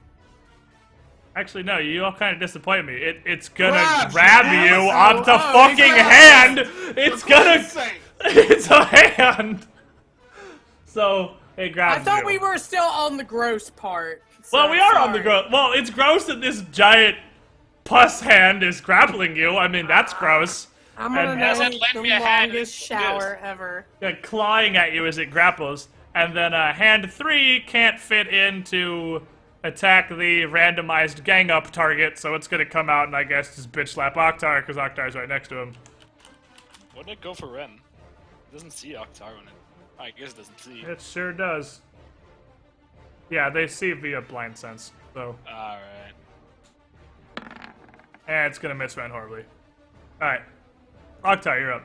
Actually, no, you all kind of disappoint me. It's gonna
Grab
grab
you,
you
damn it.
onto
Oh,
fucking
exactly.
hand! It's gonna... It's a hand! So, it grabs
I thought
you.
we were still on the gross part. So
Well, we are on the
sorry.
gross. Well, it's gross that this giant pus hand is grappling you. I mean, that's gross.
I'm gonna
And-
know
Yes, lend
the
me a hand.
longest shower ever.
Clawing at you as it grapples. And then hand 3 can't fit into attack the randomized gang up target, so it's gonna come out and I guess just bitch slap Oktar because Oktar's right next to him.
Wouldn't it go for Ren? It doesn't see Octar on it. I guess it doesn't see.
It sure does. Yeah, they see via blind sense, so.
Alright.
And it's gonna miss Ren horribly. Alright. Oktar, you're up.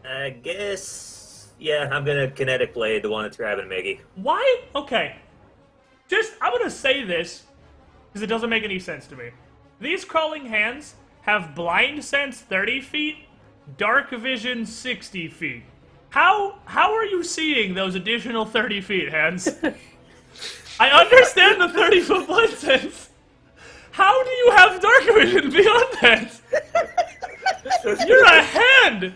I guess. Yeah, I'm gonna kinetic blade the one that's grabbing Miggy.
Why? Okay. I'm gonna say this, because it doesn't make any sense to me. These crawling hands have blind sense 30 feet, dark vision 60 feet. How are you seeing those additional 30 feet, hands? I understand the 30-foot blind sense. How do you have dark vision beyond that? You're a hand!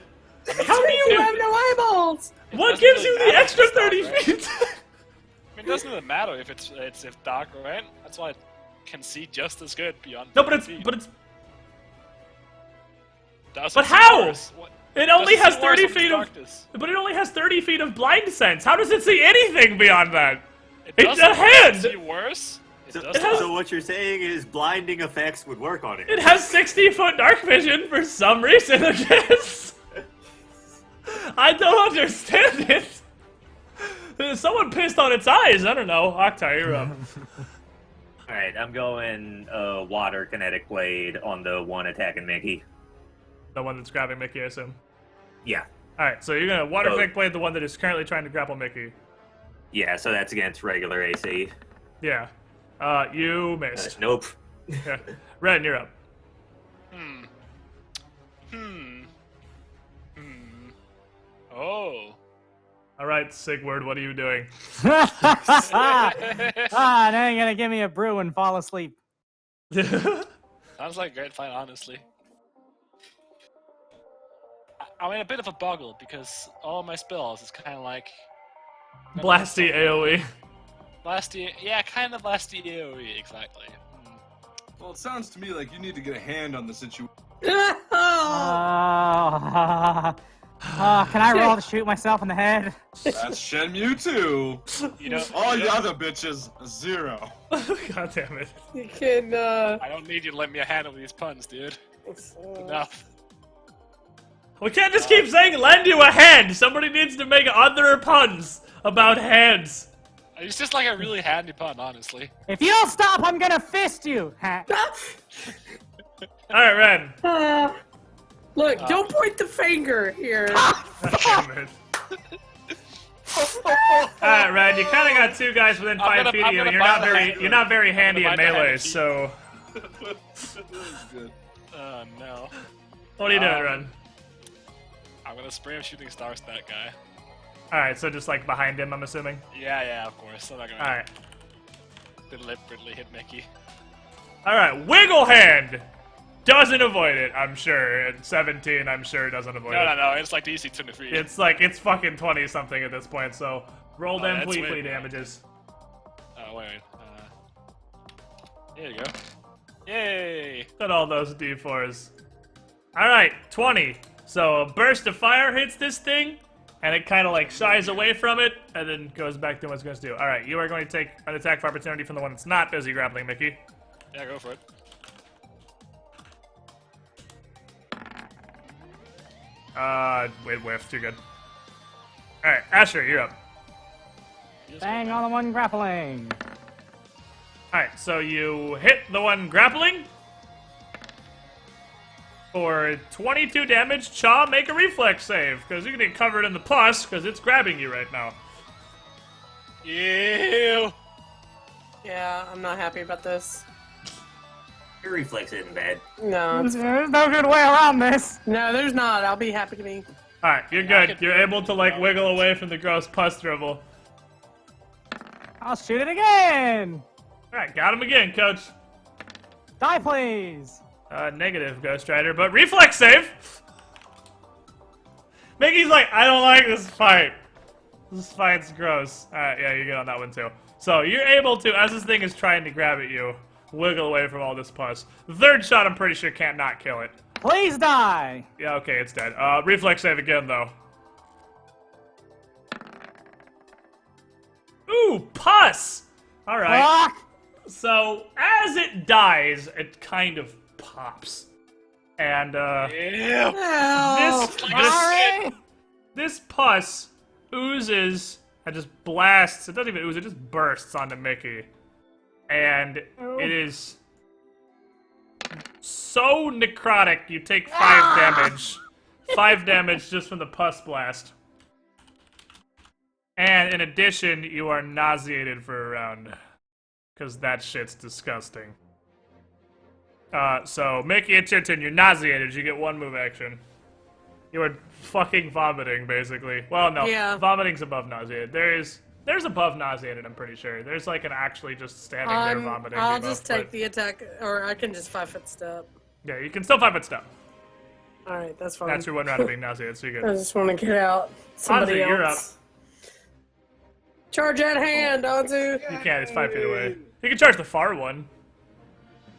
How do
You
you...
have no eyeballs!
What
doesn't
gives
really
you the
matter
extra
if it's
30
dark, right?
feet?
I mean, it doesn't really matter if it's dark, right? That's why it can see just as good beyond.
No, but
30
it's...
feet.
But it's...
Doesn't
but
see
how?
worse. What-
It only
doesn't
has
see worse
30
with
feet of...
darkness.
But it only has 30 feet of blind sense. How does it see anything beyond that?
It
It's
doesn't
a hand!
see worse. It
So,
doesn't.
so what you're saying is blinding effects would work on it.
It has 60-foot dark vision for some reason, I guess. I don't understand it. Someone pissed on its eyes. I don't know. Oktar, you're up.
Alright, I'm going water kinetic blade on the one attacking Mickey.
The one that's grabbing Mickey, I assume.
Yeah.
Alright, so you're gonna water
Oh.
kick blade the one that is currently trying to grapple Mickey.
Yeah, so that's against regular AC.
Yeah. You missed.
Nope.
Yeah. Ren, you're up.
Oh.
Alright, Sigward, what are you doing?
Now you're gonna give me a brew and fall asleep.
Sounds like a great fight, honestly. I'm in a bit of a boggle because all my spells is kind of like
Blasty AoE.
Blasty. Yeah, kind of Blasty AoE, exactly.
Well, it sounds to me like you need to get a hand on the situation.
Can I roll to shoot myself in the head?
That's Shenmue 2.
You know,
All
you
the
know,
other bitches, 0.
God damn it.
You can,
I don't need you to lend me a hand with these puns, dude. Enough.
We can't just keep saying lend you a hand. Somebody needs to make other puns about hands.
It's just like a really handy pun, honestly.
If you don't stop, I'm gonna fist you.
Alright, Ren.
look, don't point the finger here.
Damn it. Alright, Ren, you kinda got two guys within 5 feet of you, and you're not very handy in melee, so
This is good.
Oh no.
what are you doing, Ren?
I'm gonna spray him shooting stars at that guy.
Alright, so just like behind him, I'm assuming.
Yeah, of course. I'm not gonna
Alright.
deliberately hit Mickey.
Alright, Wiggle Hand! Doesn't avoid it, I'm sure. At 17, I'm sure doesn't avoid it.
No, it's like DC 23.
It's like, it's fucking 20 something at this point, so roll them
that's
plea
way more.
damages.
Oh, wait. There you go. Yay!
Got all those d4s. Alright, 20. So a burst of fire hits this thing, and it kind of like shies away from it, and then goes back to what it's going to do. Alright, you are going to take an attack of opportunity from the one that's not busy grappling Mickey.
Yeah, go for it.
Wait, whiffed. You're good. Alright, Asher, you're up.
Bang on the one grappling.
Alright, so you hit the one grappling. For 22 damage, Cha, make a reflex save, because you're gonna get covered in the pus, because it's grabbing you right now.
Ew.
Yeah, I'm not happy about this.
Your reflex isn't bad.
No,
There's no good way around this.
no, there's not. I'll be happy to be.
Alright, you're good. You're able to, like, wiggle away from the gross pus dribble.
I'll shoot it again.
Alright, got him again, coach.
Die, please.
Negative, Ghost Rider, but reflex save! Mickey's like, I don't like this fight. This fight's gross. Alright, yeah, you get on that one too. So, you're able to, as this thing is trying to grab at you, wiggle away from all this pus. The third shot, I'm pretty sure, can't not kill it.
Please die.
Yeah, okay, it's dead. Reflex save again, though. Ooh, pus! Alright.
Fuck.
So, as it dies, it kind of pops. And,
Ew.
Oh,
Sorry.
this pus oozes and just blasts. It doesn't even ooze, it just bursts onto Mickey. And it is so necrotic, you take 5 damage. 5 damage just from the pus blast. And in addition, you are nauseated for a round. Because that shit's disgusting. So, Mickey, it's your turn. You're nauseated. You get 1 move action. You are fucking vomiting, basically. Well, no.
Yeah.
Vomiting's above nauseated. There's above nauseated, I'm pretty sure. There's like an actually just standing there vomiting.
I'll
debuff,
just take
but-
the attack, or I can just 5-foot step.
Yeah, you can still 5-foot step.
Alright, that's fine.
That's your 1 round of being nauseated, so you're
I
good.
just want to get out. Somebody
Anzu, you're
else. Charge at hand, Anzu.
You can't, it's 5 feet away. You can charge the far one.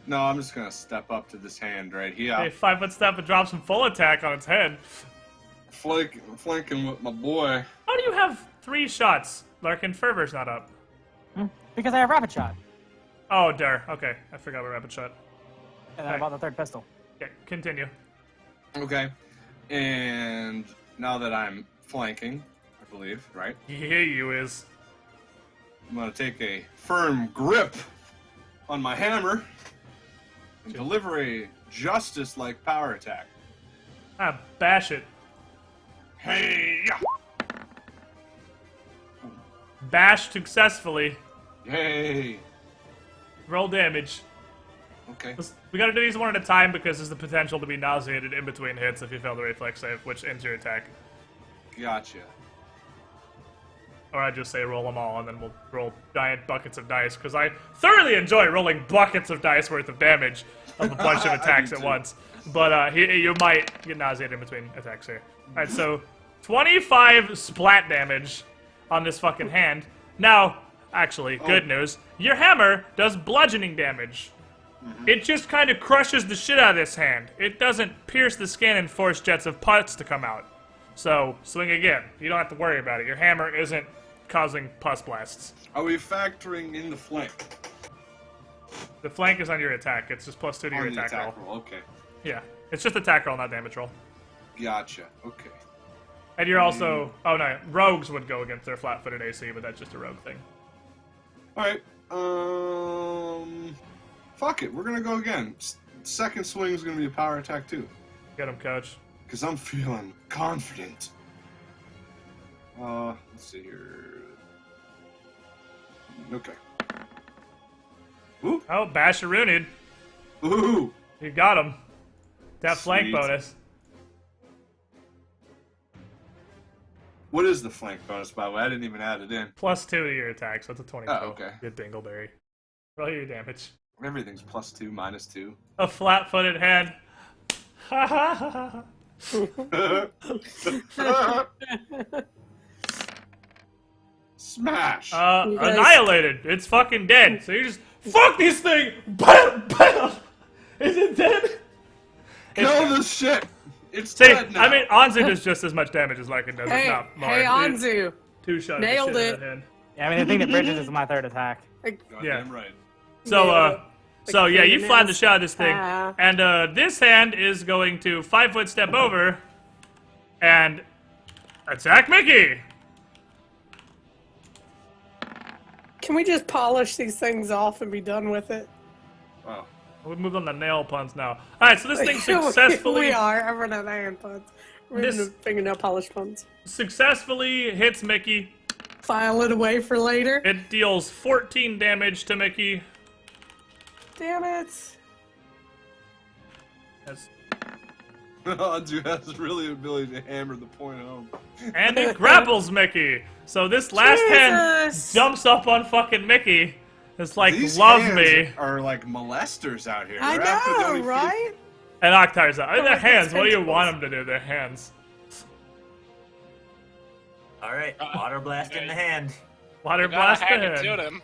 No, I'm just gonna step up to this hand right here.
Hey, 5-foot step and drop some full attack on its head.
Flanking with my boy.
How do you have 3 shots? Larkin, Fervor's not up.
Because I have rapid shot.
Oh, dare. Okay, I forgot about rapid shot.
And then I bought the third pistol.
Okay, continue.
Okay. And now that I'm flanking, I believe, right?
Yeah, you is.
I'm gonna take a firm grip on my hammer and deliver a justice-like power attack.
Ah, bash it.
Hey!
Bash successfully.
Yay!
Roll damage.
Okay.
We gotta do these one at a time because there's the potential to be nauseated in between hits if you fail the reflex save, which ends your attack.
Gotcha.
Or I just say roll them all and then we'll roll giant buckets of dice because I thoroughly enjoy rolling buckets of dice worth of damage of a bunch of attacks at
too.
once. But you might get nauseated in between attacks here. Alright, so 25 splat damage on this fucking hand. Now, actually, good news. Your hammer does bludgeoning damage. It just kind of crushes the shit out of this hand. It doesn't pierce the skin and force jets of pus to come out. So, swing again. You don't have to worry about it. Your hammer isn't causing pus blasts.
Are we factoring in the flank?
The flank is on your attack. It's just +2 to your
On the
attack roll.
roll. Okay.
Yeah. It's just attack roll, not damage roll.
Gotcha. Okay.
And you're also... Oh, no. Rogues would go against their flat-footed AC, but that's just a rogue thing.
Alright. Fuck it. We're gonna go again. Second swing is gonna be a power attack too.
Get him, coach.
Because I'm feeling confident. Let's see here. Okay. Ooh.
Oh, Basharunid.
Ooh.
You got him. That flank
Sweet.
bonus.
What is the flank bonus, by the way? I didn't even add it in.
+2 to your attack, so it's a 22.
Oh, okay.
Good dingleberry. Roll your damage.
Everything's +2, -2.
A flat-footed hand. Ha ha ha ha.
Smash!
You guys-
Annihilated. It's fucking dead. So you just fuck this thing. Bam, bam. Is it dead?
Kill this shit! It's
See,
dead now.
I mean, Anzu does just as much damage as Larkin does.
Hey,
if not more.
hey, Anzu.
2 shots.
Nailed it.
Yeah, I mean, the thing that bridges is my third attack.
Goddamn
yeah.
right.
So, So yeah, you flatten the shot of this thing,
Ah.
and this hand is going to 5-foot step over and attack Mickey.
Can we just polish these things off and be done with it?
Wow.
We moved on to nail puns now. All right, so this thing successfully
we are. Everyone has hand puns. We're
This-
doing fingernail polish puns.
successfully hits Mickey.
File it away for later.
It deals 14 damage to Mickey.
Damn it.
That's-
Anzu has really ability to hammer the point home.
and it grapples Mickey. So this last hand
Jesus.
jumps up on fucking Mickey. It's like,
These
love
hands
me.
are like molesters out here.
I
They're after the
know,
only
right?
And Octar's out.
Oh,
Their
like
hands, what do you
tentacles.
want them to do? Their hands.
All right, water blast in the hand.
Water
You gotta
blast the
hack it to
hand.
them.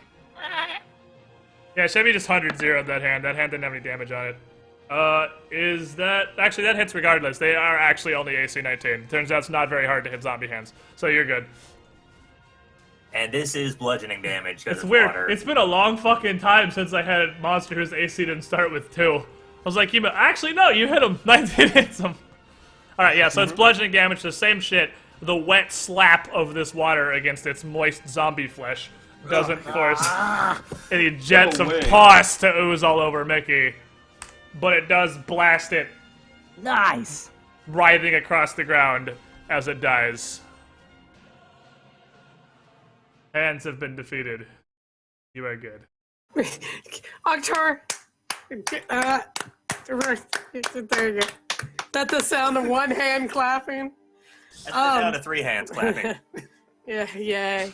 Yeah, Chevy just 100-0'd that hand. That hand didn't have any damage on it. Is that... Actually, that hits regardless. They are actually only AC 19. Turns out it's not very hard to hit zombie hands. So you're good.
And this is bludgeoning damage because
It's
it's
weird.
water.
It's been a long fucking time since I had a monster whose AC didn't start with 2. I was like, actually, no, you hit him. 19 hits him. Alright, yeah, so it's bludgeoning damage, the same shit. The wet slap of this water against its moist zombie flesh doesn't force any jets
No
of
way.
pus to ooze all over Mickey. But it does blast it,
Nice.
writhing across the ground as it dies. Hands have been defeated. You are good.
Octar. There you go. That's the sound of one hand clapping.
That's the sound of 3 hands clapping.
Yeah.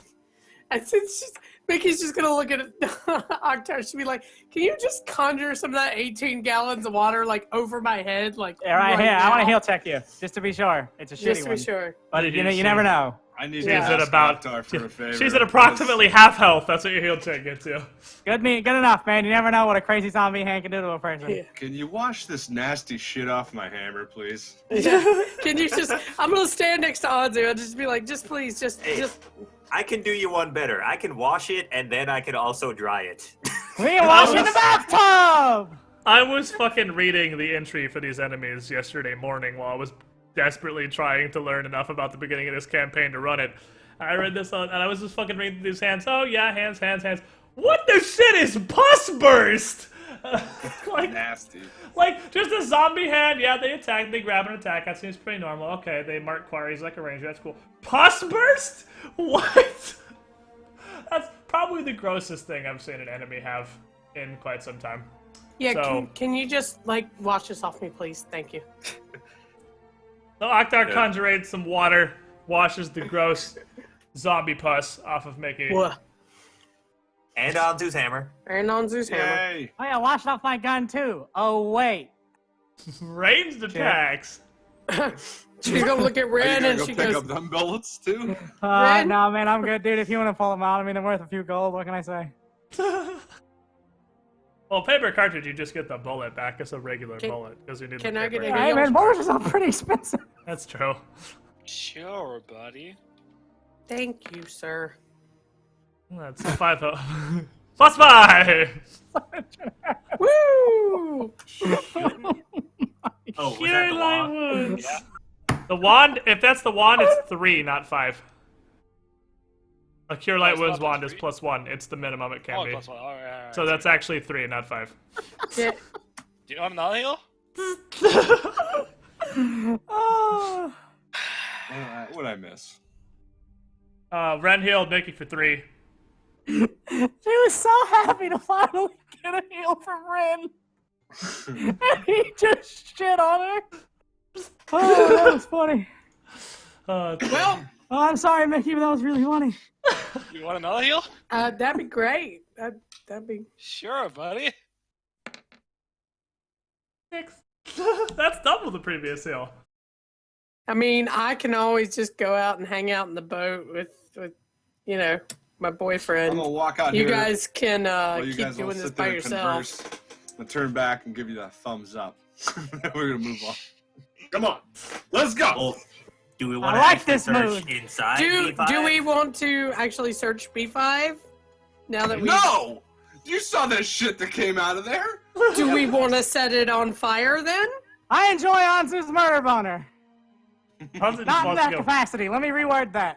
It's just, Mickey's just gonna look at Octar. She'll be like, "Can you just conjure some of that 18 gallons of water like over my head, like
Yeah, right here. I want to
now?"
heal check you, just to be sure. It's a shitty
Just to
one.
be sure.
But
Did
you know,
you
you never
see-
know.
I need
Yeah.
to
Is it
ask
about...
Octar for a favor.
She's at approximately half health. That's what your heal check gets you.
Good enough, man. You never know what a crazy zombie hand can do to a person.
Yeah.
Can you wash this nasty shit off my hammer, please?
Can you just? I'm gonna stand next to Anzu. I'll just be like, just please, just.
I can do you one better. I can wash it, and then I can also dry it.
We can wash in the bathtub.
I was fucking reading the entry for these enemies yesterday morning while I was desperately trying to learn enough about the beginning of this campaign to run it. I read this on, and I was just fucking reading these hands. Oh yeah, hands. What the shit is pus burst? like,
Nasty.
like just a zombie hand. Yeah, they attack, they grab and attack. That seems pretty normal. Okay, they mark quarries like a ranger. That's cool. Pus burst? What? That's probably the grossest thing I've seen an enemy have in quite some time.
Yeah.
So-
Can you just like wash this off me, please? Thank you.
So Octar conjurates some water, washes the gross zombie pus off of Mickey.
Whoa.
And Anzu's hammer.
And Anzu's hammer.
Yay!
Oh yeah, wash off my gun too. Oh wait.
Ranged attacks.
She's gonna look at
Are you
Ren
gonna
and
go
she
pick
goes,
up them bullets too?
Ren?
No, man, I'm good, dude. If you want to pull them out, I mean, they're worth a few gold. What can I say?
Well, paper cartridge, you just get the bullet back as a regular
Can-
bullet because you need
can
the
I
paper.
get a-
Hey, man, bullets are pretty expensive.
That's true.
Sure, buddy.
"Thank you, sir."
That's 5 plus 5.
Woo!
Oh, was
Cure
that the
light
wand?
wounds. The wand, if that's the wand, it's 3, not 5. A cure light
it's
wounds
not
wand is
3?
+1. It's the minimum it can
Oh,
be.
plus 1. All right.
So that's actually 3, not 5.
Yeah.
Do you want another heal?
Oh.
What'd I miss?
Ren healed Mickey for 3.
She was so happy to finally get a heal from Ren. And he just shit on her. Oh, that was funny.
Well,
Oh, I'm sorry, Mickey, but that was really funny.
You want another heal?
that'd be great. That'd be.
Sure, buddy.
6. That's double the previous heal.
I mean, I can always just go out and hang out in the boat with you know, my
I'm
boyfriend.
gonna walk out
You
here.
guys can
while you
keep
guys all
doing this
sit
by
there and
yourselves.
converse. I'm gonna turn back and give you that thumbs up. Then we're gonna move on. Come on, let's go.
Well, do we want
I
to
like
actually
this
search
mood.
inside
Do
B5?
we want to actually search B5? Now that we
No, you saw that shit that came out of there.
Do we want to set it on fire then?
I enjoy Anzu's murder boner.
How's it
Not in
supposed
that
to go?
capacity. Let me reword that.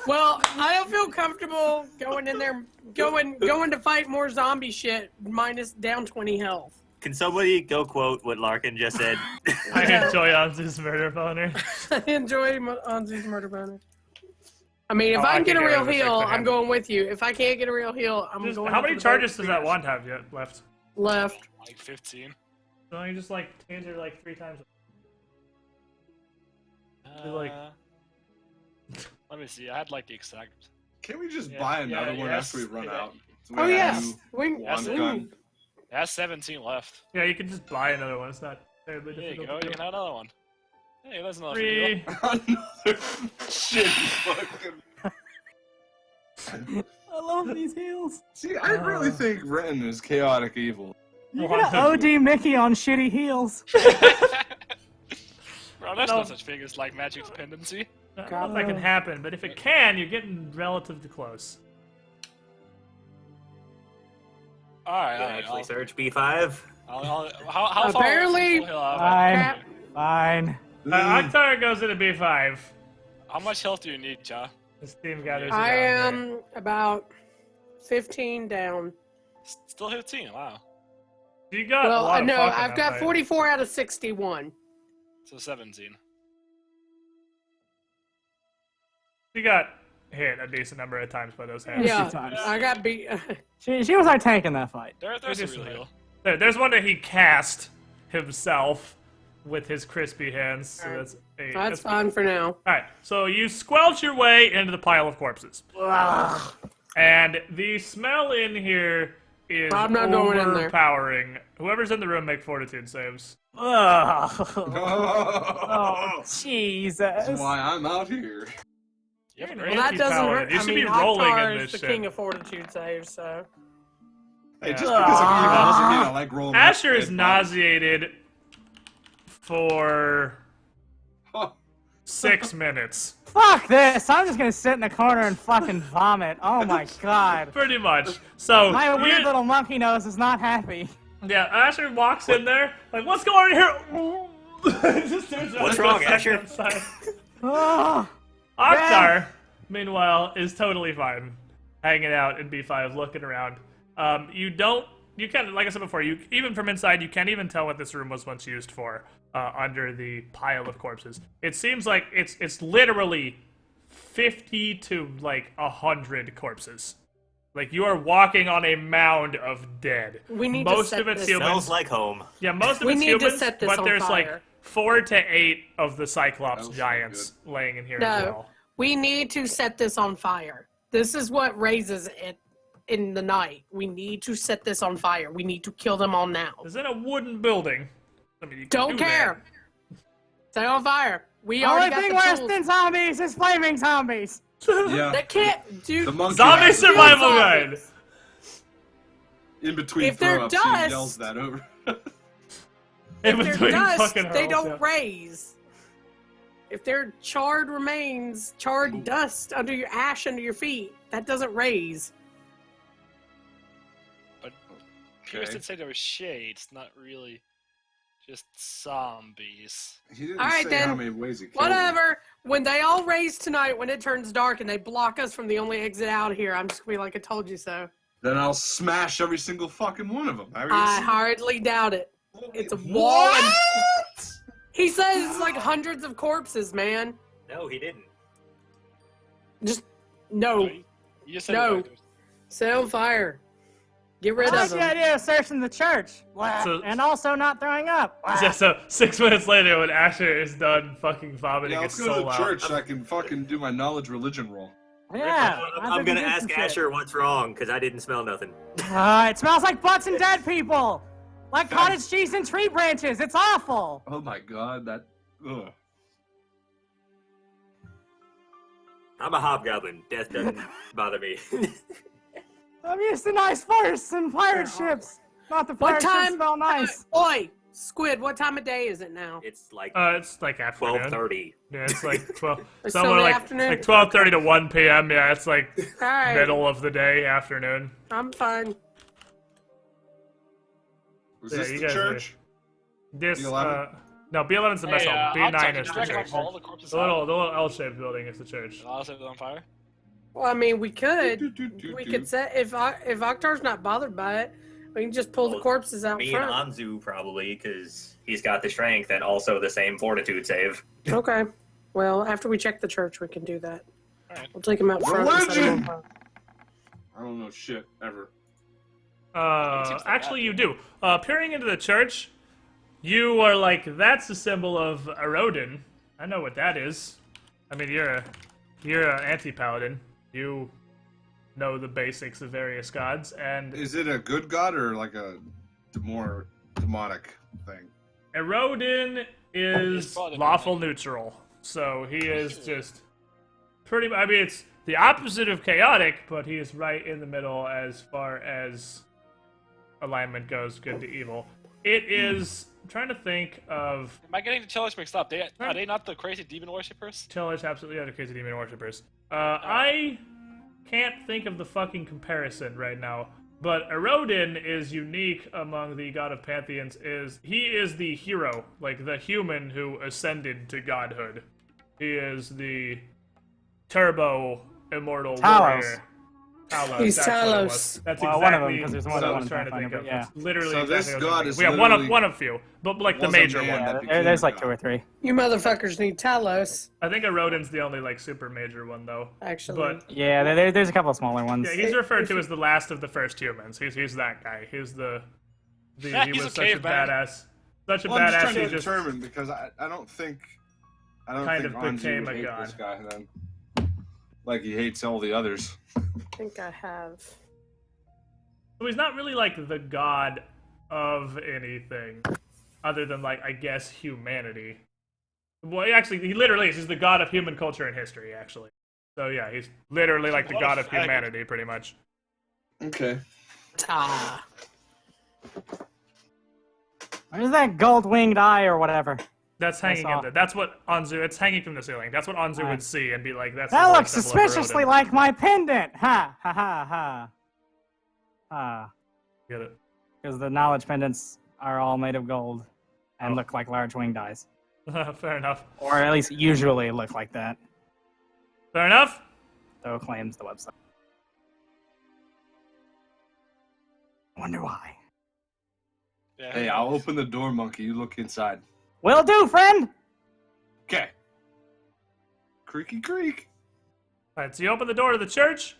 Well, I don't feel comfortable going in there, going to fight more zombie shit minus down 20 health.
Can somebody go quote what Larkin just said?
I enjoy Anzu's murder boner.
I enjoy Anzu's murder boner. I mean, if
Oh,
I
I
can get
can
a
get
real
rid of the
heal,
six-man.
I'm going with you. If I can't get a real heal, I'm going.
How many
to the
charges
boat
does that
for
wand have yet left?
left?
Like 15.
So you just like taser like 3 times. Like-
Let me see. I had like the exact.
Can we just
Yeah,
buy another
yeah,
one
yes.
after we run
Yeah.
out? So we
Oh
have a
yes,
new
we.
wand
Yes,
gun.
It has 17 left.
Yeah, you can just buy another one. It's not terribly
There you
difficult.
go.
to
You
do.
can have another one. Hey, there's another video.
3.
Another shitty fucking.
I love these heals.
See, I really think Ren is chaotic evil.
You're gonna OD Mickey on shitty heals.
Bro, there's
No.
no such thing as like magic dependency.
I don't know if that can happen, but if it can, you're getting relatively close.
Alright,
Actually,
alright.
search B5.
How
Apparently-
far?
Fine. Fine.
Octar goes into B5.
How much health do you need, Cha?
This team gathers
I
around there.
am about 15 down.
Still 15. Wow.
You got a
Well,
lot of
no,
fucking
I've got
that
44 out of 61.
So 17.
You got hit a decent number of times by those hands.
Yeah,
times.
I got beat.
She was our tank in that fight.
There's a
Just
real
a
heal.
There's one that he cast himself with his crispy hands. So that's a,
That's fine for now.
Alright, so you squelch your way into the pile of corpses. And the smell in here is
I'm not going in there.
overpowering. Whoever's in the room, make fortitude saves.
Ugh.
Oh,
Oh, Jesus.
that's why I'm out here.
Yep,
Well,
right.
Well, that doesn't
Anti-paladin.
hurt.
You
I
should
mean,
be rolling
Octar
in
is
this
the
shit.
king of fortitude saves, so.
Hey, just
Yeah.
because I'm evil doesn't mean I like rolling.
Asher
up
is
dead bodies.
nauseated for
Huh.
6 minutes.
Fuck this. I'm just gonna sit in the corner and fucking vomit. Oh my god.
Pretty much. So,
My weird
you-
little monkey nose is not happy.
yeah, Asher walks in there, like, what's going on here? Just turns around
What's
and
wrong,
goes
Asher?
outside.
Oh.
Octar, meanwhile, is totally fine, hanging out in B5, looking around. You can, like I said before, even from inside, you can't even tell what this room was once used for. Under the pile of corpses, it seems like it's literally 50 to like 100 corpses. Like you are walking on a mound of dead.
We need to
most
set
of it's
this-
humans.
Smells like home.
Yeah, most of
We
it's
need to
humans,
set this
but
on
there's like
fire.
4 to 8 of the Cyclops
That was
giants laying in here
No.
as well.
We need to set this on fire. This is what raises it in the night. We need to set this on fire. We need to kill them all now.
It's in a wooden building. I mean, you can
Don't
do
care. Set it on fire. We
The
already
only
got
thing
the
worse
tools.
than zombies is flaming zombies.
Yeah.
That can't do.
The monkey
Zombie
has to be
survival
zombies.
guide.
In between
If they're
throw-ups, he
dust-
yells that over.
In
If they're
between
dust,
fucking
they
hurls,
don't
yeah.
raise. If they're charred remains, charred dust under your ash under your feet, that doesn't raise.
But Pierce
Okay.
did say there were shades, not really just zombies.
He didn't
All right,
say
then.
how many ways he killed them.
Whatever. When they all raise tonight, when it turns dark and they block us from the only exit out here, I'm just gonna be like, I told you so.
Then I'll smash every single fucking one of them.
I hardly doubt it. It's a wall. And he says it's like hundreds of corpses, man.
No, he didn't.
Just no.
You just said
No.
it right there.
Set on fire. Get rid
I
of
like the
them.
idea of searching the church.
So-
And also not throwing up.
So 6 minutes later, when Asher is done fucking vomiting,
Yeah,
it's
let's go
so
to the
loud.
church so I can fucking do my knowledge religion roll.
Yeah.
I'm gonna ask Asher what's wrong, because I didn't smell nothing.
It smells like butts and dead people. Like cottage cheese and tree branches. It's awful.
Oh my god, that. Ugh.
I'm a hobgoblin. Death doesn't bother me.
I'm used to nice forests and pirate ships. Not the
What
pirate ships
time?
smell nice.
Oi, Squid, what time of day is it now?
It's like
It's like afternoon.
12:30.
Yeah, it's like 12.
It's
somewhere
still
like
afternoon?
like 12:30 to 1 p.m. Yeah, it's like
All right.
middle of the day, afternoon.
I'm fine.
Was
Yeah,
this
you
the
guys are-
church?
This,
B11?
No, B11's the mess
Hey,
hall.
Octo,
B9
can
is
you
the
check
church.
all the corpses
The little L-shaped building is the church.
I'll set it on fire.
Well, I mean, we could.
Do.
We could set if Oktar's not bothered by it, we can just pull the
Well,
corpses out
Me
front.
and Anzu probably, because he's got the strength and also the same fortitude save.
Okay. Well, after we check the church, we can do that.
Alright.
We'll take him out front. and set him on
Religion!
fire.
I don't know shit ever.
Actually, you do. Peering into the church, you are like, that's a symbol of Erodin. I know what that is. I mean, you're an anti-paladin. You know the basics of various gods, and
Is it a good god or like a more demonic thing?
Erodin is
probably
lawful neutral. So he is just pretty. I mean, it's the opposite of chaotic, but he is right in the middle as far as alignment goes, good to evil. It is. I'm trying to think of.
Am I getting the Chillers mixed up? Are they not the crazy demon worshippers?
Tillers absolutely are the crazy demon worshippers. I can't think of the fucking comparison right now, but Erodin is unique among the god of pantheons. He is the hero, like the human who ascended to godhood. He is the turbo immortal
Talos.
warrior. Talos.
He's
that's what it
Talos.
was. That's
Well,
exactly
one of them, 'cause there's more
what
than
I
one
was trying to think
Pathfinder,
of.
but yeah.
It's literally
So this
exactly what I
god
was
is
thinking of. We have
literally-
one of few, but like the
was a
major
man
one.
that
Yeah,
became
there's
a
like
god.
2 or 3.
You motherfuckers need Talos,
I think Erodin's the only like super major one though.
actually.
But
Yeah, there's a couple of smaller ones.
yeah, he's referred to as the last of the first humans. He's that guy. He's
Yeah,
he
he's
was
a
such a
caveman.
badass. Such a
Well, I'm just
badass
trying
he
to
just
determine because I don't think
kind of
Anzu
became
would
a
hate
god.
this guy then. Like he hates all the others.
I think I have.
So he's not really like the god of anything other than like I guess humanity. Well, he literally is. He's the god of human culture and history, actually. So yeah, he's literally like the
What a
god of
faggot.
humanity, pretty much.
Okay.
Ta.
Where's that gold-winged eye or whatever?
That's hanging
saw.
in there. That's what Anzu. It's hanging from the ceiling. That's what Anzu
Alright.
would see and be like, "That's
That
the
looks
symbol of
suspiciously
Erodin."
like my pendant! Ha! Ha ha ha! Ah.
Get it?
Because the knowledge pendants are all made of gold and
Oh.
look like large winged eyes.
Fair enough.
Or at least usually look like that,
Fair enough.
though claims the website. Wonder why.
Yeah,
Hey, I'll open the door, monkey. You look inside.
Will do, friend!
Okay. Creaky creak.
Alright, so you open the door to the church,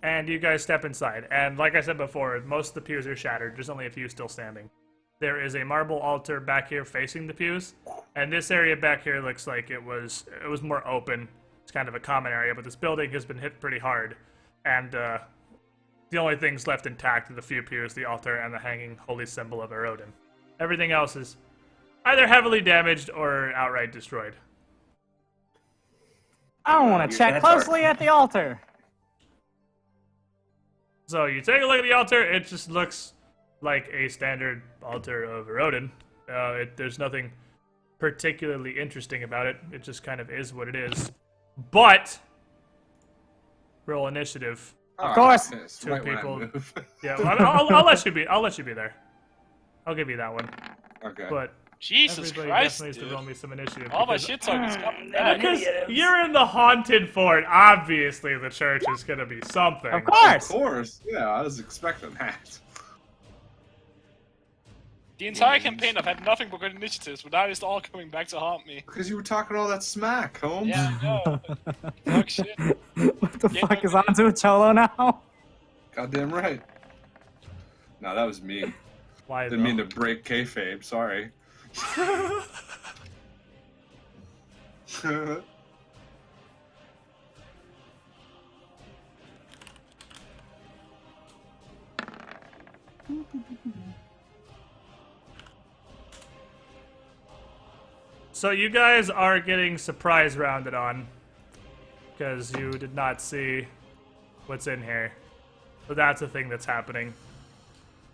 and you guys step inside. And like I said before, most of the pews are shattered. There's only a few still standing. There is a marble altar back here facing the pews, and this area back here looks like it was more open. It's kind of a common area, but this building has been hit pretty hard. And the only things left intact are the few pews, the altar, and the hanging holy symbol of Erodin. Everything else is either heavily damaged or outright destroyed.
I want to
Your
check
stats are-
closely at the altar.
So you take a look at the altar, it just looks like a standard altar of Erodin. There's nothing particularly interesting about it. It just kind of is what it is. But roll initiative.
Of course.
It's
Two
right when I
people.
move.
Yeah, well, I'll let you be. I'll let you be there. I'll give you that one.
Okay.
But
Jesus
everybody
Christ,
definitely needs to
dude.
roll me some initiative.
All my
because-
shit tokens coming
Yeah,
back.
because you're in the haunted fort. Obviously, the church is gonna be something.
Of
Of
course!
course. Yeah, I was expecting that.
The entire campaign I've had nothing but good initiatives, but now it's all coming back to haunt me.
Because you were talking all that smack, Holmes.
Yeah, I know. Fuck shit.
What the
Yeah,
fuck is
man.
Anzu Cholo now?
Goddamn right. No, that was me.
Why
Didn't mean
though?
to break kayfabe. Sorry.
So you guys are getting surprise rounded on because you did not see what's in here. So that's a thing that's happening.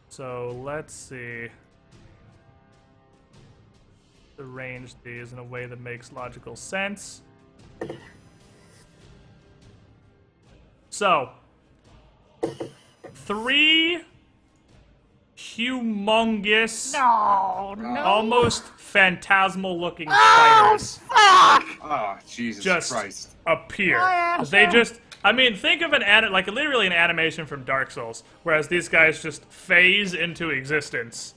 So let's see. Arrange these in a way that makes logical sense. So, 3 humongous,
No.
almost phantasmal-looking spiders
Oh, Jesus
just
Christ.
appear.
Hi,
They
Asher.
just, I mean, think of like literally an animation from Dark Souls, whereas these guys just phase into existence.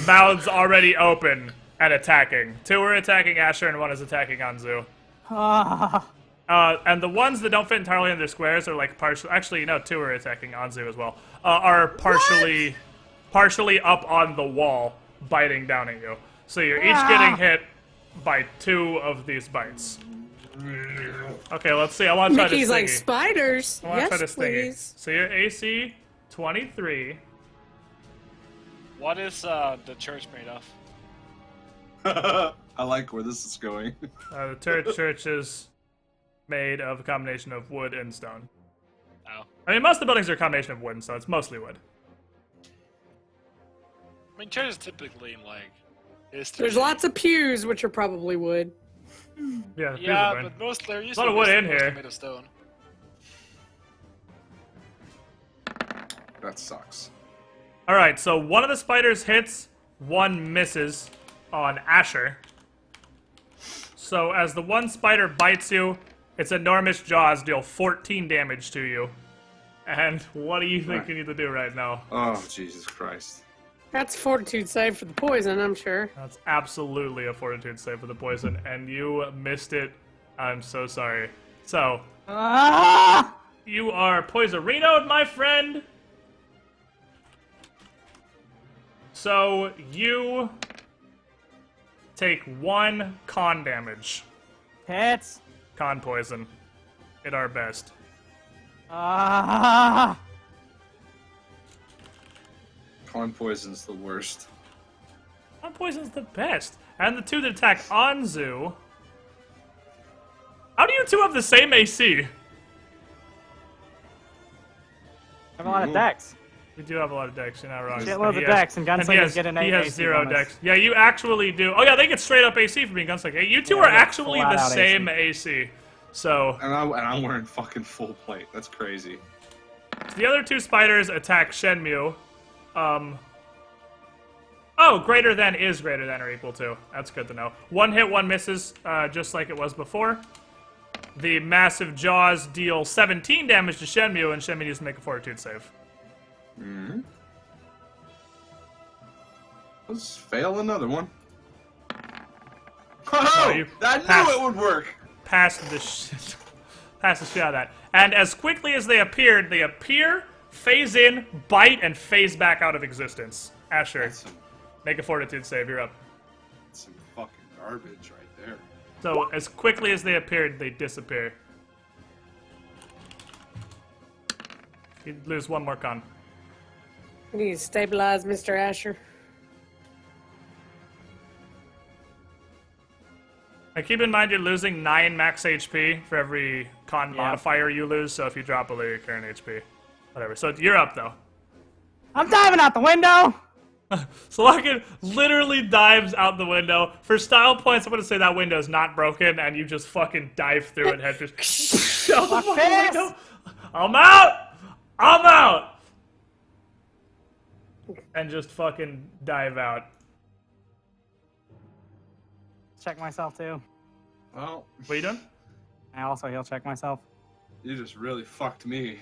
Mouths already open and attacking. 2 are attacking Asher and 1 is attacking Anzu. And the ones that don't fit entirely in their squares are like partially. Actually, no, 2 are attacking Anzu as well. Are partially up on the wall, biting down at you. So you're each getting hit by 2 of these bites. Okay, let's see. I want to try
Mickey's
this
like
thingy.
spiders.
I want to try
Yes,
this thingy.
please.
So you're AC 23.
What is the church made of?
I like where this is going.
The church is made of a combination of wood and stone.
Oh.
I mean, most of the buildings are a combination of wood, so it's mostly wood.
I mean, church is typically like.
There's lots of pews, which are probably wood.
Yeah,
Yeah,
wood.
but most there used
A lot
to
of
be
wood
mostly
in here.
made of stone.
That sucks.
All right, so one of the spiders hits, 1 misses on Asher. So as the one spider bites you, its enormous jaws deal 14 damage to you. And what do you think you need to do right now?
Oh, Jesus Christ.
That's fortitude save for the poison, I'm sure.
That's absolutely a fortitude save for the poison, and you missed it. I'm so sorry. So, you are poisoned, my friend. So, you take 1 con damage.
Hits.
Con poison. At our best.
Ah.
Con poison's the worst.
Con poison's the best. And the 2 that attack Anzu. How do you 2 have the same AC?
I have a lot of decks.
You do have a lot of decks, you're not wrong.
Shitloads
He
of
has-
decks, and
he
Gunslingers
has,
get an
he
8
has
AC
0
bonus.
decks. Yeah, you actually do. Oh yeah, they get straight up AC from being Gunslinger. You 2
Yeah,
are
they get
actually
flat
the
out
same AC. So
And I'm wearing fucking full plate. That's crazy.
the other 2 spiders attack Shenmue. Oh, greater than is greater than or equal to. That's good to know. 1 hit, 1 misses, just like it was before. The massive jaws deal 17 damage to Shenmue, and Shenmue needs to make a fortitude save.
Mm-hmm. Let's fail another one. Oh,
you
I knew
passed.
it would work.
Pass the shit out of that. And as quickly as they appear, phase in, bite, and phase back out of existence. Asher,
That's
make a fortitude save. You're up.
some fucking garbage right there.
So as quickly as they appeared, they disappear. You lose 1 more con.
We need to stabilize Mr. Asher.
And keep in mind you're losing 9 max HP for every con modifier you lose, so if you drop below your current HP. Whatever. So you're up, though.
I'm diving out the window.
So Larkin literally dives out the window. For style points, I'm going to say that window's not broken, and you just fucking dive through it head first. Out the fucking
face.
window. I'm out! I'm out! And just fucking dive out.
Check myself too.
Well,
What are you doing?
I also heal check myself.
you just really fucked me.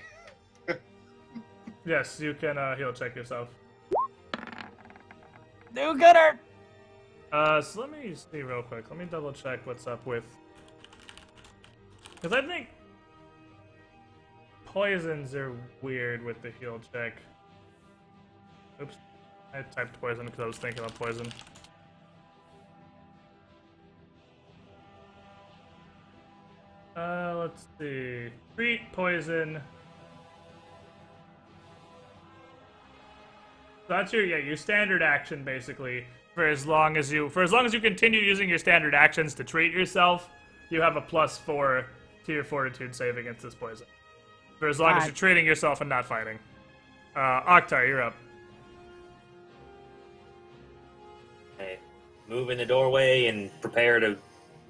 Yes, you can heal check yourself.
Do gooder.
So let me see real quick. Let me double check what's up with... Because I think... Poisons are weird with the heal check. Oops. I typed poison because I was thinking about poison. Let's see. Treat, poison. So that's your standard action basically. For as long as you continue using your standard actions to treat yourself, you have a +4 to your fortitude save against this poison. For as long as you're treating yourself and not fighting. Oktar, you're up.
Okay. Move in the doorway and prepare to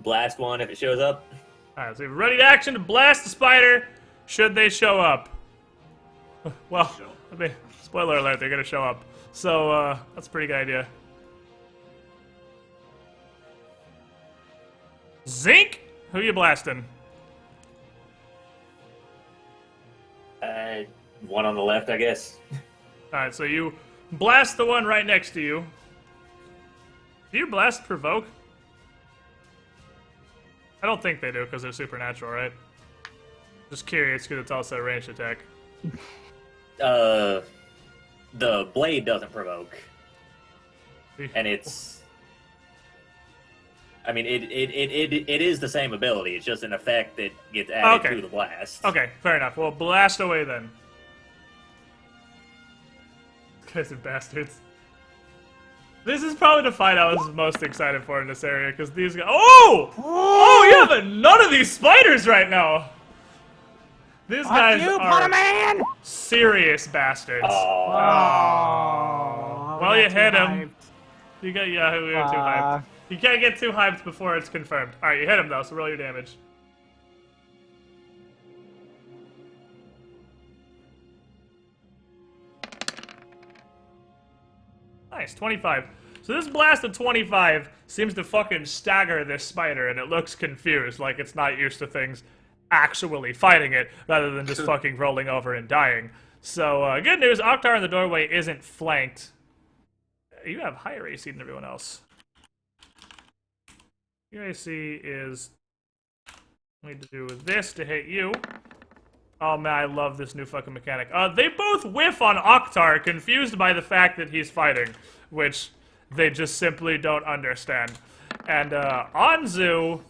blast one if it shows up.
Alright, so you're ready to action to blast the spider, should they show up. Well, I mean, spoiler alert, they're gonna show up. So that's a pretty good idea. Zink, who you blasting?
One on the left, I guess.
All right, so you blast the one right next to you. Do your blast provoke? I don't think they do because they're supernatural, right? Just curious because it's also a ranged attack.
The blade doesn't provoke, and it's. I mean, it is the same ability. It's just an effect that gets added
Okay.
to the blast.
Okay, fair enough. Well, blast away then. These guys are bastards. This is probably the fight I was most excited for in this area, because these guys— Oh, yeah, but none of these spiders right now! These guys are serious bastards.
Oh,
Well,
we
you
got
hit
too
him.
hyped.
We were too hyped. You can't get too hyped before it's confirmed. Alright, you hit him though, so roll your damage. Nice, 25. So this blast of 25 seems to fucking stagger this spider, and it looks confused, like it's not used to things actually fighting it, rather than just fucking rolling over and dying. So, good news, Octar in the doorway isn't flanked. You have higher AC than everyone else. Your AC is... I need to do this to hit you. Oh man, I love this new fucking mechanic. They both whiff on Octar, confused by the fact that he's fighting, which they just simply don't understand. And Anzu,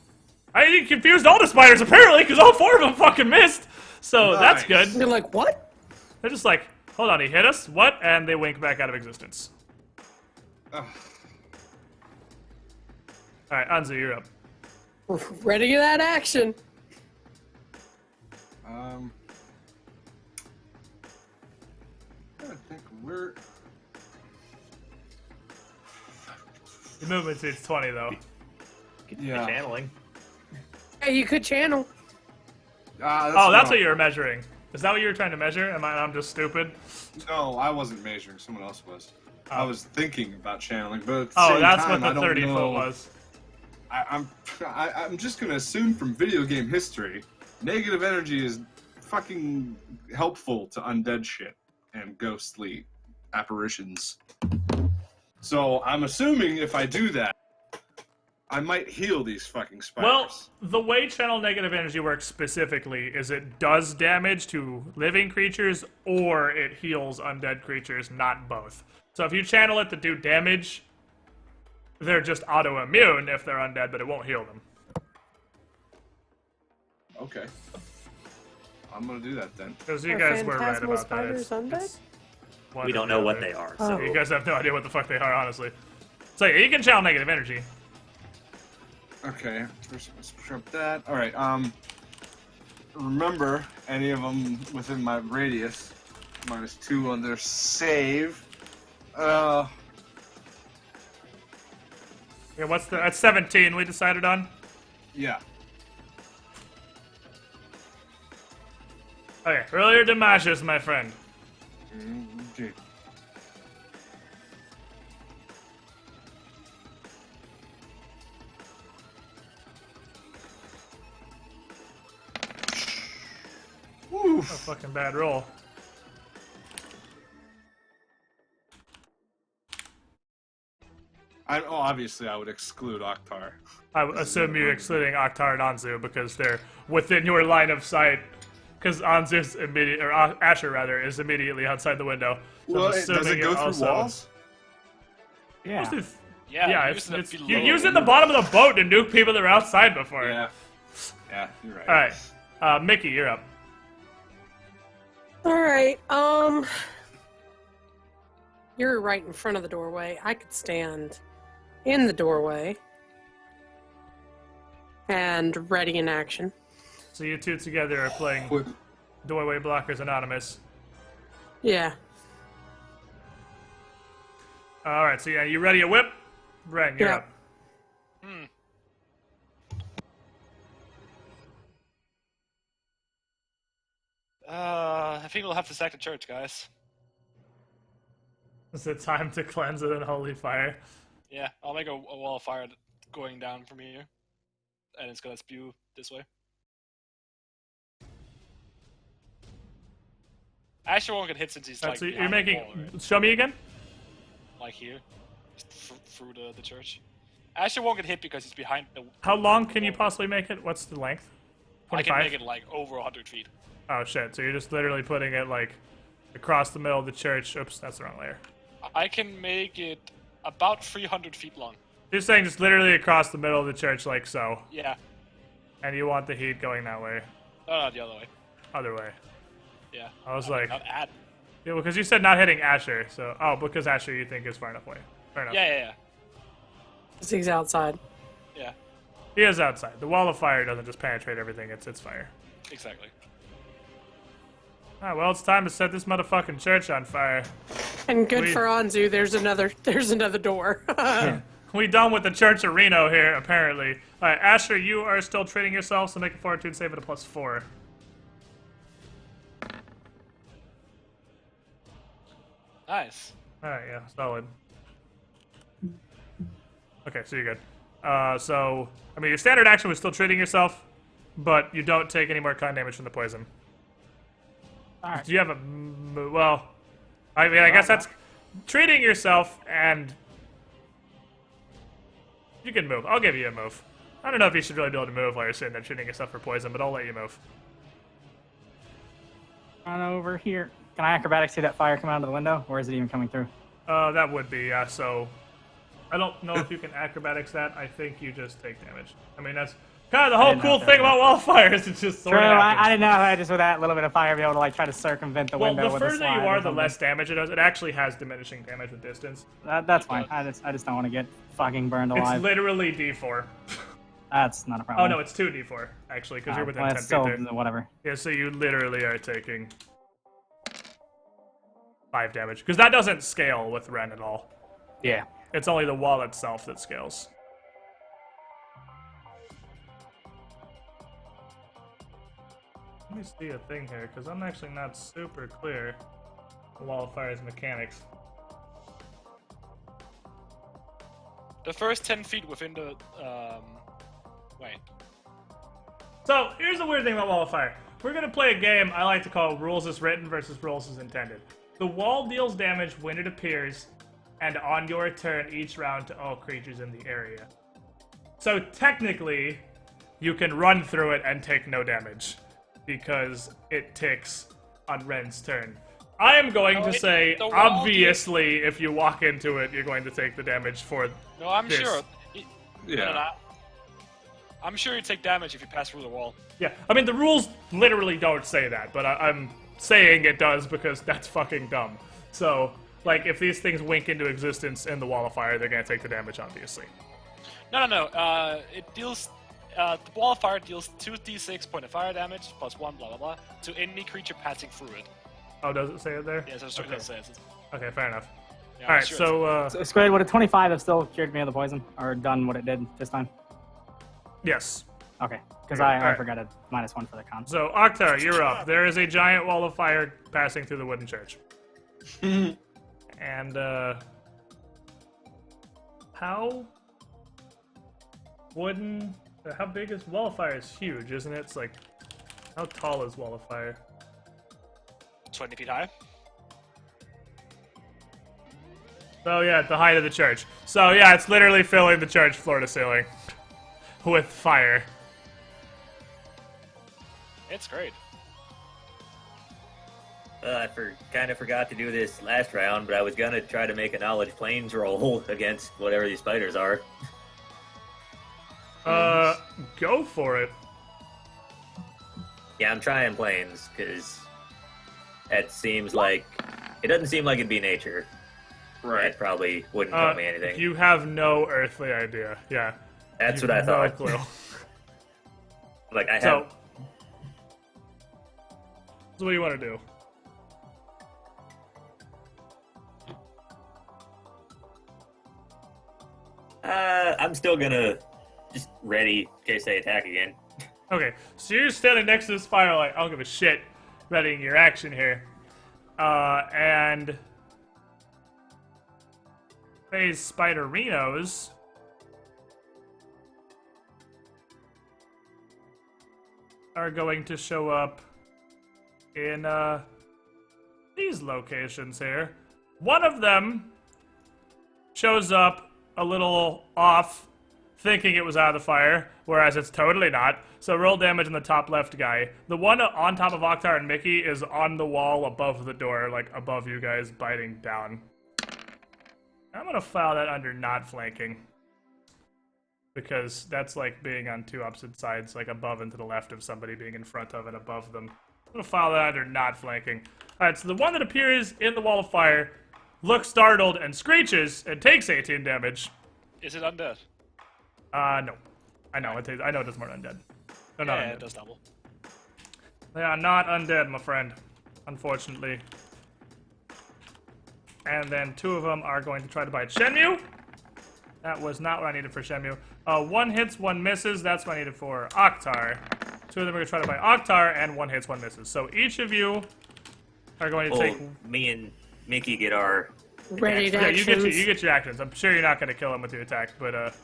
he confused all the spiders apparently, because all 4 of them fucking missed. So that's good.
You're like, what?
They're just like, hold on, he hit us? What? And they wink back out of existence. Alright, Anzu, you're up.
Ready for that action.
I think we're...
The movement speed's 20 though.
Yeah.
Channeling.
Hey, you could channel.
That's what you were measuring. Is that what you were trying to measure? I'm just stupid?
No, I wasn't measuring. Someone else was. I was thinking about channeling, but at the
Oh,
same
that's
time,
what
I
the
don't
30
know.
foot was.
I'm just gonna assume from video game history, negative energy is fucking helpful to undead shit and ghostly apparitions. So I'm assuming if I do that, I might heal these fucking spiders.
Well, the way channel negative energy works specifically is it does damage to living creatures or it heals undead creatures, not both. So if you channel it to do damage, they're just autoimmune if they're undead, but it won't heal them.
Okay. I'm gonna do that then.
Because you
Are
guys were right
phantasmal
about that.
spiders undead?
One
We
or
don't
the
know what
other.
they are.
Oh.
So
You guys have no idea what the fuck they are, honestly. So yeah, you can channel negative energy.
Okay, first let's trip that. All right. Remember any of them within my radius? -2 on their save.
Yeah, what's the... That's 17 we decided on?
Yeah.
Okay, roll your damages, my friend.
Okay.
A fucking bad roll.
Obviously, I would exclude Octar.
I assume you're excluding Octar and Anzu because they're within your line of sight. Because Anzu's Asher rather, is immediately outside the window. So
Well,
I'm
does
assuming
it go through
also...
walls?
Yeah.
Yeah,
You use it in the bottom of the boat to nuke people that are outside before.
Yeah. Yeah, you're right.
Alright, Mickey, you're up.
Alright, you're right in front of the doorway. I could stand in the doorway. And ready in action.
So you two together are playing
Whip.
Doorway Blockers Anonymous.
Yeah.
Alright, so yeah, you ready a whip? Ren, you're
Yeah.
up.
I think we'll have to sack the church, guys.
Is it time to cleanse it in holy fire?
Yeah, I'll make a wall of fire going down from here. And it's gonna spew this way. Asher won't get hit since he's like
So you're
behind the
making.
wall, right?
Show me again.
Like here, just through the church. Asher won't get hit because he's behind the.
How long can you possibly make it? What's the length?
I can
25?
make it like over 100 feet.
Oh shit! So you're just literally putting it like across the middle of the church. Oops, that's the wrong layer.
I can make it about 300 feet long.
You're saying just literally across the middle of the church, like so,
Yeah.
and you want the heat going that way,
No, the other way.
other way.
Yeah.
I was like,
Not at.
yeah, because you said not hitting Asher. So, oh, because Asher you think is far enough away. Fair enough.
Yeah.
He's outside.
Yeah.
He is outside. The wall of fire doesn't just penetrate everything. It's fire.
Exactly.
Ah, well, it's time to set this motherfucking church on fire.
And good
We-
for Anzu, there's another door.
We done with the Church of Reno here, apparently. All right, Asher, you are still treating yourself, so make a fortitude save at a +4.
Nice.
All right, yeah, solid. Okay, so you're good. So, I mean, your standard action was still treating yourself, but you don't take any more con damage from the poison.
All right.
Do you have a well? I mean, I guess that's treating yourself, and you can move. I'll give you a move. I don't know if you should really be able to move while you're sitting there treating yourself for poison, but I'll let you move.
On over here. Can I acrobatics see that fire come out of the window, or is it even coming through?
That would be, yeah. So, I don't know if you can acrobatics that. I think you just take damage. I mean, that's kind of the whole
didn't know
cool
if
thing
that
about wildfires. It's just
True,
sort of
I
happens.
didn't know how just with that little bit of fire be able to like try to circumvent the
Well,
window
the
with a
further
slide
you
or
are, the
something.
less damage it does. It actually has diminishing damage with distance.
That's fine. I just don't want to get fucking burned alive.
It's literally D4.
That's not a
Oh
problem.
no, it's 2d4 actually, because you're within
well,
10
it's
feet
still
there.
whatever.
Yeah, so you literally are taking 5 damage, because that doesn't scale with Ren at all.
Yeah.
It's only the wall itself that scales. Let me see a thing here, because I'm actually not super clear on Wall of Fire's mechanics.
The first 10 feet within the wait.
So, here's the weird thing about Wall of Fire. We're going to play a game I like to call Rules as Written versus Rules as Intended. The wall deals damage when it appears, and on your turn each round to all creatures in the area. So, technically, you can run through it and take no damage, because it ticks on Ren's turn. I am going to say,
the wall
obviously, if you walk into it, you're going to take the damage for
No, I'm
this.
sure.
Yeah.
I'm sure you take damage if you pass through the wall.
Yeah, I mean, the rules literally don't say that, but I'm saying it does because that's fucking dumb. So, like, if these things wink into existence in the Wall of Fire, they're gonna take the damage, obviously.
No. It deals. The wall of fire deals 2d6 point of fire damage plus 1 blah blah blah to any creature passing through it.
Oh, does it say it there?
Yeah, so
Okay.
it says.
Okay, fair enough.
Yeah,
Alright,
sure
so,
Squid, would a 25 have still cured me of the poison, or done what it did this time?
yes.
Okay, because
Okay,
I
alright.
forgot a -1 for the con.
So, Oktar, you're up. There is a giant wall of fire passing through the wooden church. And, how big is Wall of Fire? Is huge, isn't it? It's like, how tall is Wall of Fire?
20 feet high.
So yeah, at the height of the church. So yeah, it's literally filling the church floor to ceiling with fire.
It's great.
I kind of forgot to do this last round, but I was gonna try to make a knowledge planes roll against whatever these spiders are.
Go for it.
Yeah, I'm trying planes because it seems like it doesn't seem like it'd be nature.
Right.
That probably wouldn't tell me anything.
You have no earthly idea. Yeah.
That's
You
what I
have
thought.
No clue.
Like I
So,
have.
what do you want to do?
I'm still gonna just ready in case they attack again.
Okay, so you're standing next to this fire like, I don't give a shit, readying your action here. And phase Spiderinos are going to show up in these locations here. One of them shows up a little off, thinking it was out of the fire, whereas it's totally not. So roll damage on the top left guy. The one on top of Oktar and Mickey is on the wall above the door, like above you guys, biting down. I'm gonna file that under not flanking. Because that's like being on two opposite sides, like above and to the left of somebody being in front of and above them. I'm gonna file that under not flanking. Alright, so the one that appears in the wall of fire looks startled and screeches and takes 18 damage.
Is it undead?
No. I know it does more undead. They're not
Yeah,
undead.
it does double.
They are not undead, my friend. Unfortunately. And then two of them are going to try to bite Shenmue. That was not what I needed for Shenmue. One hits, one misses. That's what I needed for Oktar. Two of them are going to try to bite Oktar, and one hits, one misses. So each of you are going to take...
me and Mickey get our...
Ready to
Yeah, you
actions.
get your actions. I'm sure you're not going to kill him with your attack, but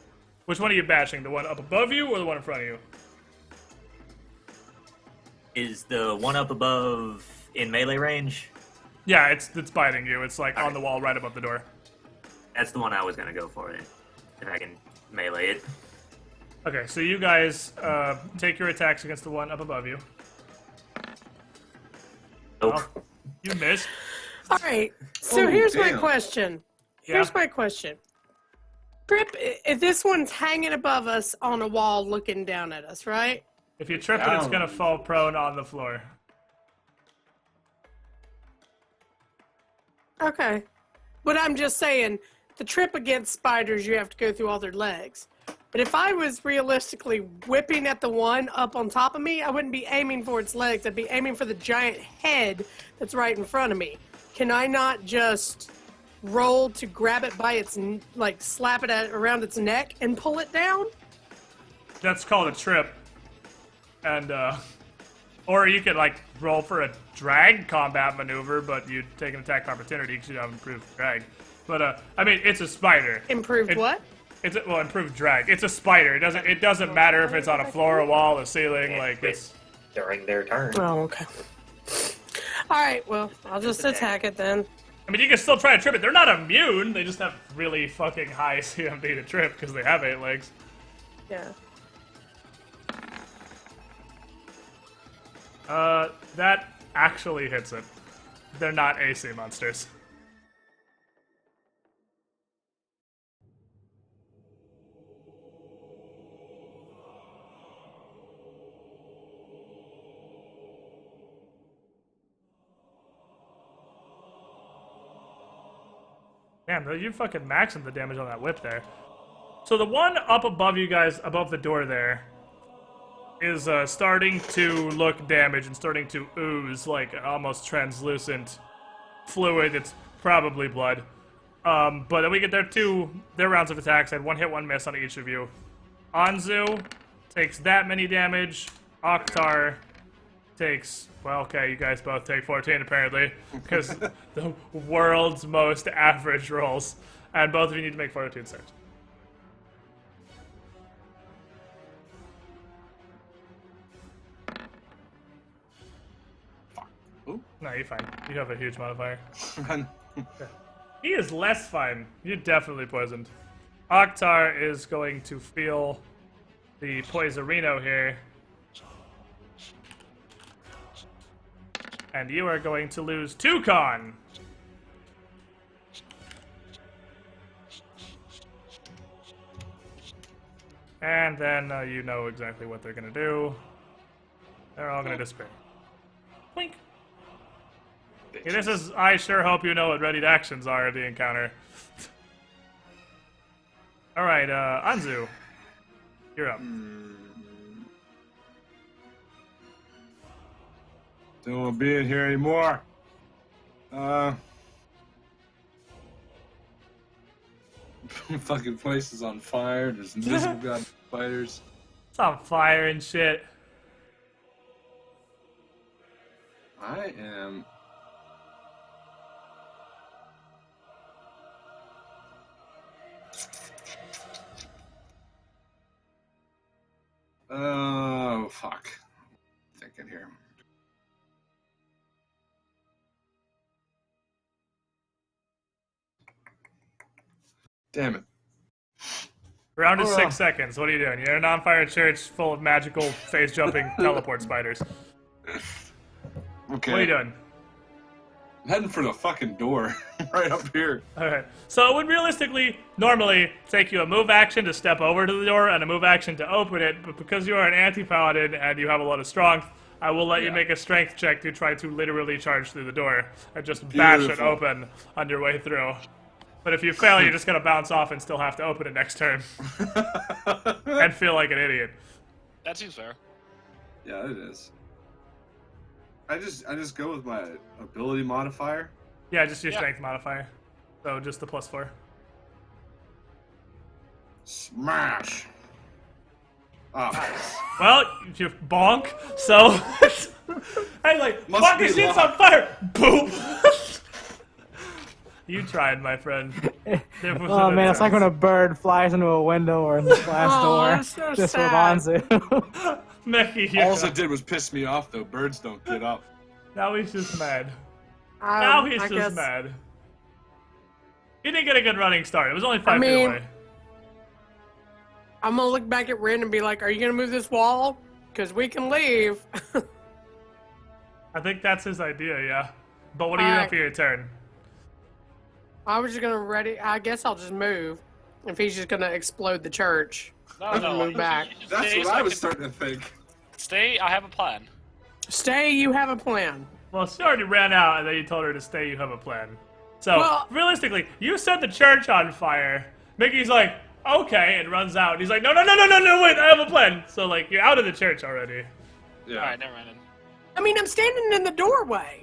which one are you bashing? The one up above you or the one in front of you?
Is the one up above in melee range?
Yeah, it's biting you. It's like on the wall right above the door.
That's the one I was going to go for then. If I can melee it.
Okay, so you guys take your attacks against the one up above you.
Nope.
Oh, you missed.
All right. So
Oh,
here's my
damn.
question.
Yeah.
Here's my question. Trip, if this one's hanging above us on a wall looking down at us, right?
If you trip it, it's going to fall prone on the floor.
Okay. But I'm just saying, the trip against spiders, you have to go through all their legs. But if I was realistically whipping at the one up on top of me, I wouldn't be aiming for its legs. I'd be aiming for the giant head that's right in front of me. Can I not just roll to grab it by its, like, slap it around its neck and pull it down?
That's called a trip. And, or you could, like, roll for a drag combat maneuver, but you'd take an attack opportunity because you have improved drag. But, I mean, it's a spider.
Improved what?
It's improved drag. It's a spider. It doesn't matter if it's on a floor, a wall, a ceiling. Like it's
During their turn.
Oh, okay. All right, well, I'll just attack it then.
I mean, you can still try to trip it. They're not immune. They just have really fucking high CMB to trip because they have 8 legs.
Yeah.
That actually hits it. They're not AC monsters. Damn, you fucking maxing the damage on that whip there. So the one up above you guys, above the door there, is starting to look damaged and starting to ooze like almost translucent fluid. It's probably blood. But then we get their rounds of attacks. I had 1 hit, 1 miss on each of you. Anzu takes that many damage. Oktar takes, well, okay, you guys both take 14 apparently, because the world's most average rolls. And both of you need to make fortitude saves.
Ooh.
No, you're fine. You have a huge modifier.
Run.
He is less fine. You're definitely poisoned. Oktar is going to feel the Poisorino here. And you are going to lose 2 con. And then you know exactly what they're going to do. They're all going to disappear. Blink. Okay, this is, I sure hope you know what readied actions are at the encounter. Alright, Anzu. You're up.
Don't want to be in here anymore. Fucking place is on fire. There's invisible god spiders.
It's on fire and shit.
I am. Oh, fuck. Thinking here. Damn it.
Round is 6 seconds. What are you doing? You're in an on-fire church full of magical, face-jumping teleport spiders.
Okay.
What are you doing?
I'm heading for the fucking door. Right up here.
Alright. So it would realistically, normally, take you a move action to step over to the door and a move action to open it, but because you are an anti-paladin and you have a lot of strength, I will let you make a strength check to try to literally charge through the door and just bash it
Beautiful.
open on your way through. But if you fail, you're just gonna bounce off and still have to open it next turn. And feel like an idiot.
That seems fair.
Yeah, it is. I just go with my ability modifier.
Yeah, just your
Yeah.
strength modifier. So just the +4.
Smash. Oh,
Well, you bonk, so... I like,
Must
fuck,
be
this shit's
locked.
on fire! Boop! You tried, my friend. There was
Oh
an
man, it's like when
attempt.
a bird flies into a window or in the glass
Oh,
door.
that's so
Just
sad.
with Anzu.
Mickey, you're
all it did was piss me off, though. Birds don't get up.
now he's just mad. Now he's
I
just
guess,
mad. He didn't get a good running start. It was only 5 feet
mean-
away.
I'm gonna look back at Ren and be like, "Are you gonna move this wall? Because we can leave."
I think that's his idea, yeah. But what are you doing
Alright.
for your turn?
I was just gonna ready. I guess I'll just move. If he's just gonna explode the church.
No,
Move back.
you should
That's
stay
what
so
I
can-
was starting to think.
Stay, I have a plan.
Stay. You have a plan.
Well, she already ran out, and then you told her to stay. You have a plan. So,
Well-
realistically, you set the church on fire. Mickey's like, okay, and runs out. He's like, no, wait, I have a plan. So, like, you're out of the church already.
Yeah.
Alright, never mind then.
I mean, I'm standing in the doorway.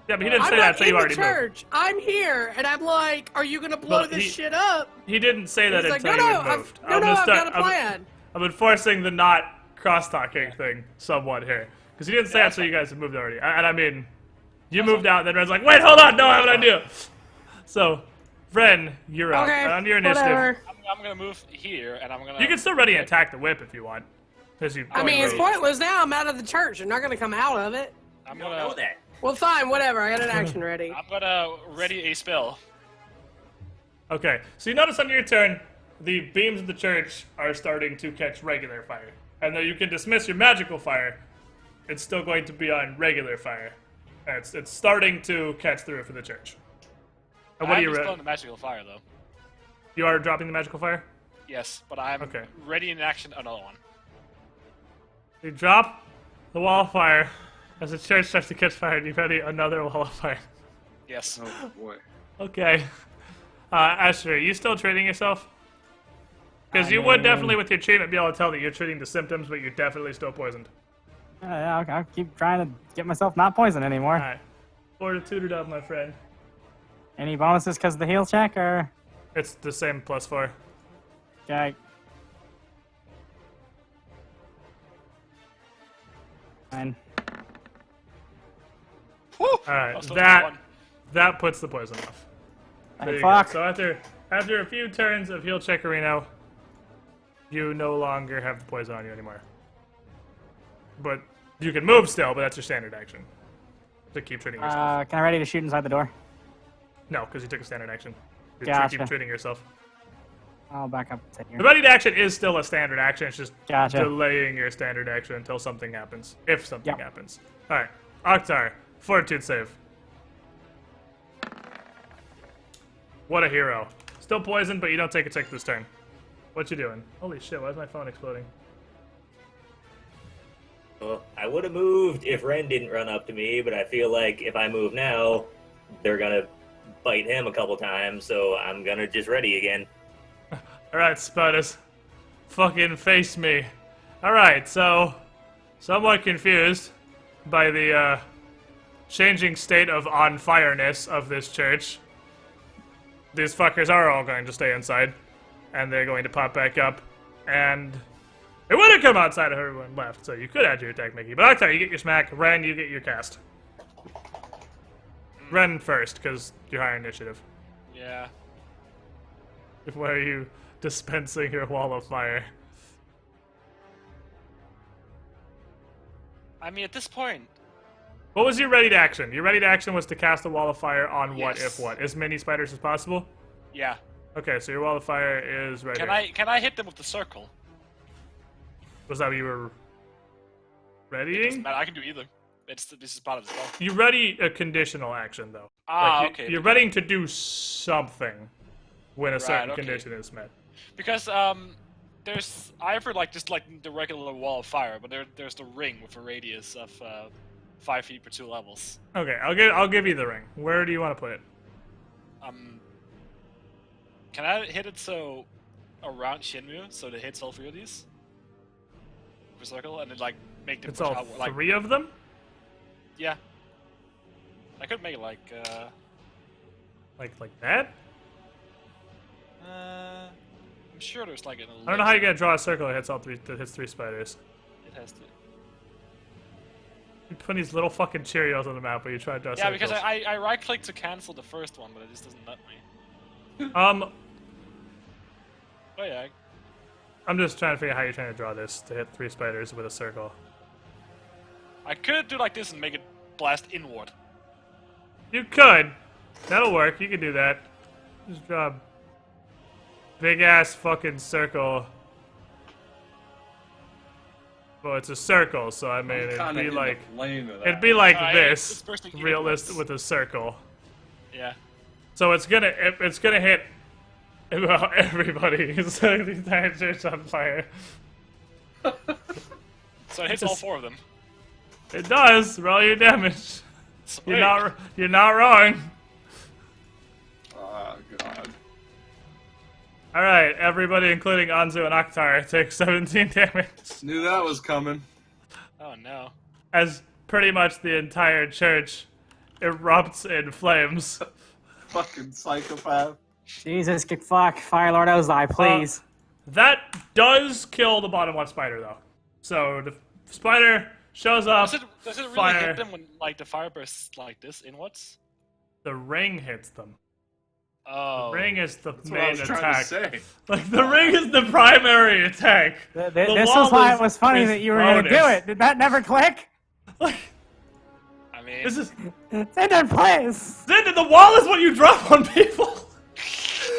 Yeah, but he didn't
I'm
say that,
not
so
in
you
the
already moved.
church. I'm here, and I'm like, "Are you gonna blow
But
this
he-
shit up?"
He didn't say that
He's like,
until
"No,
you
no,
had
I've,
moved.
no, I've got a plan."
I'm enforcing the not cross-talking thing somewhat here. Because he didn't say that, so you guys have moved already. And I mean, you moved out, and then Ren's like, wait, hold on, no, I have an idea. So, Ren, you're up.
Okay,
On your initiative.
whatever.
I'm gonna move here, and I'm gonna...
You can still ready and attack the whip if you want. Because you
I mean, it's
rogue.
pointless now. I'm out of the church. I'm not gonna come out of it.
I'm
You don't
gonna...
know that.
Well, fine, whatever. I got an action ready.
I'm gonna ready a spell.
Okay, so you notice on your turn, the beams of the church are starting to catch regular fire. And though you can dismiss your magical fire, it's still going to be on regular fire. And it's starting to catch through for the church. And what
I'm
do you
still in the magical fire, though.
You are dropping the magical fire?
Yes, but I'm
Okay.
ready in action another one.
You drop the wall of fire. As the church starts to catch fire, you ready another wall of fire.
Yes.
Oh boy.
Okay. Asher, are you still treating yourself? Because you would definitely, with your treatment, be able to tell that you're treating the symptoms, but you're definitely still poisoned.
Yeah, I'll keep trying to get myself not poisoned anymore.
Alright. Fortitude up, my friend.
Any bonuses because of the heal check or?
It's the same +4.
Okay. Fine.
Alright,
I'll still
that
do one.
that puts the poison off. There
Thank
you go.
fuck.
So after a few turns of heal checkerino, you no longer have the poison on you anymore. But you can move still, but that's your standard action. To keep treating yourself.
Can I ready to shoot inside the door?
No, because you took a standard action. You
Gotcha.
keep treating yourself.
I'll back up. Take
The
here.
ready to action is still a standard action. It's just
Gotcha.
delaying your standard action until something happens. If something
Yep.
happens. Alright. Oktar, fortitude save. What a hero. Still poisoned, but you don't take a check this turn. What you doing? Holy shit, why is my phone exploding?
Well, I would have moved if Ren didn't run up to me, but I feel like if I move now, they're gonna bite him a couple times, so I'm gonna just ready again.
Alright, spiders. Fucking face me. Alright, so somewhat confused by the changing state of on-fireness of this church. These fuckers are all going to stay inside, and they're going to pop back up, and it would have come outside if everyone left, so you could add your attack, Mickey. But I'll tell you, you get your smack. Ren, you get your cast. Ren first, because you're higher initiative.
Yeah.
Where are you dispensing your wall of fire?
I mean, at this point,
What was your ready to action? Your ready to action was to cast a wall of fire on what
Yes.
if what? As many spiders as possible?
yeah.
Okay, so your wall of fire is right here.
Can I hit them with the circle?
Was that what you were
It doesn't
readying?
matter. I can do either. This is part of the spell.
You ready a conditional action though.
Ah,
Like,
okay.
You're readying to do something when a certain
okay.
condition is met.
Because there's either like just like the regular wall of fire, but there's the ring with a radius of 5 feet per 2 levels.
Okay, I'll give you the ring. Where do you want to put it?
Can I hit it so around Shinryu so that it hits all 3 of these? For circle and then like make them
It's
push
all
outward, like
3 of them?
yeah. I could make it like
Like that?
I'm sure there's like an
I don't know how you're gonna draw a circle that hits all 3 that hits 3 spiders.
It has to.
You put these little fucking Cheerios on the map where you try to draw
Yeah,
circles.
because I right click to cancel the first one, but it just doesn't let me. Oh yeah.
I'm just trying to figure out how you're trying to draw this to hit 3 spiders with a circle.
I could do like this and make it blast inward.
You could. That'll work. You can do that. Just draw a big ass fucking circle. Well, it's a circle, so I mean it'd be like it'd be like
it's
this,
bursting
realistic
inwards.
with a circle.
Yeah.
So it's gonna hit well everybody. So the entire church on fire.
So it hits all 4 of them.
It does. Roll your damage.
Sweet.
You're not wrong.
Oh, God.
All right, everybody, including Anzu and Oktar, takes 17 damage.
Knew that was coming.
Oh no.
As pretty much the entire church erupts in flames.
Fucking psychopath.
Jesus, fuck, Fire Lord Ozai, please.
That does kill the bottom one spider, though. So the spider shows up.
Does it really
fire.
hit them when like the fire bursts like this inwards?
The ring hits them.
Oh.
The ring is the
That's what I
main
was trying
attack.
to say.
Like the ring is the primary attack.
This
The
was
wall
why
is-
it was funny
is
that you were going to do
bonus.
it. Did that never click?
Like
I mean,
this is
Zindurn, please.
Zindurn, the wall is what you drop on people.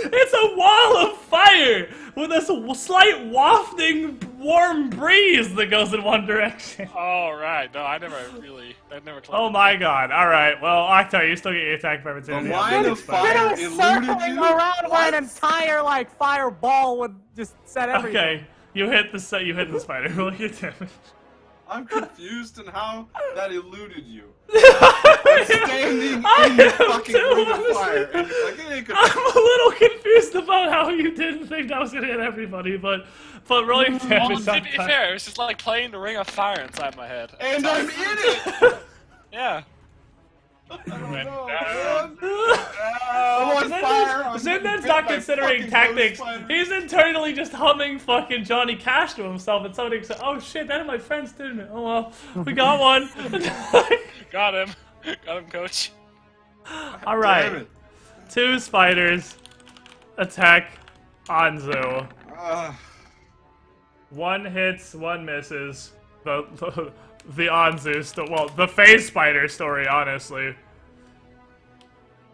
It's a wall of fire with a slight wafting warm breeze that goes in one direction.
oh right. No, that never clicked.
Oh my god. Alright, well, Oktar, you still get your attack by
The line of fire
It was
eluded
circling
you?
around where an
What?
entire fireball would just set everything.
Okay, you hit the spider. Roll your damage.
I'm confused in how that eluded you.
I'm
Standing in
I
the
am
fucking
too,
ring of
honestly.
fire. And you're like, it ain't gonna
a little confused about how you didn't think that was gonna hit everybody, but roll your
Well,
damage.
to be fair, it's just like playing the Ring of Fire inside my head.
And I'm in it!
Yeah.
I don't know, man. I'm on fire. I'm getting
Zindur's
bit
not
by
considering
fucking
tactics.
ghost spiders.
He's internally just humming fucking Johnny Cash to himself and somebody said, oh shit, that of my friends didn't it? Oh well, we got one.
Got him. Got him, coach.
Damn
Alright,
it.
2 spiders attack Anzu. One hits, one misses. The Anzu, the phase spider story, honestly.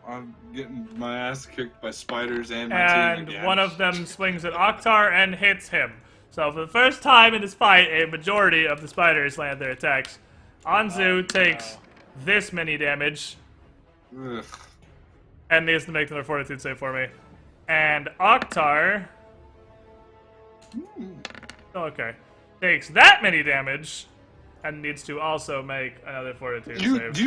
I'm getting my ass kicked by spiders and my
And
team again.
one of them swings at Oktar and hits him. So for the first time in this fight, a majority of the spiders land their attacks. Anzu takes this many damage,
Ugh.
and needs to make another fortitude save for me. And Oktar, okay, takes that many damage, and needs to also make another fortitude save.
Do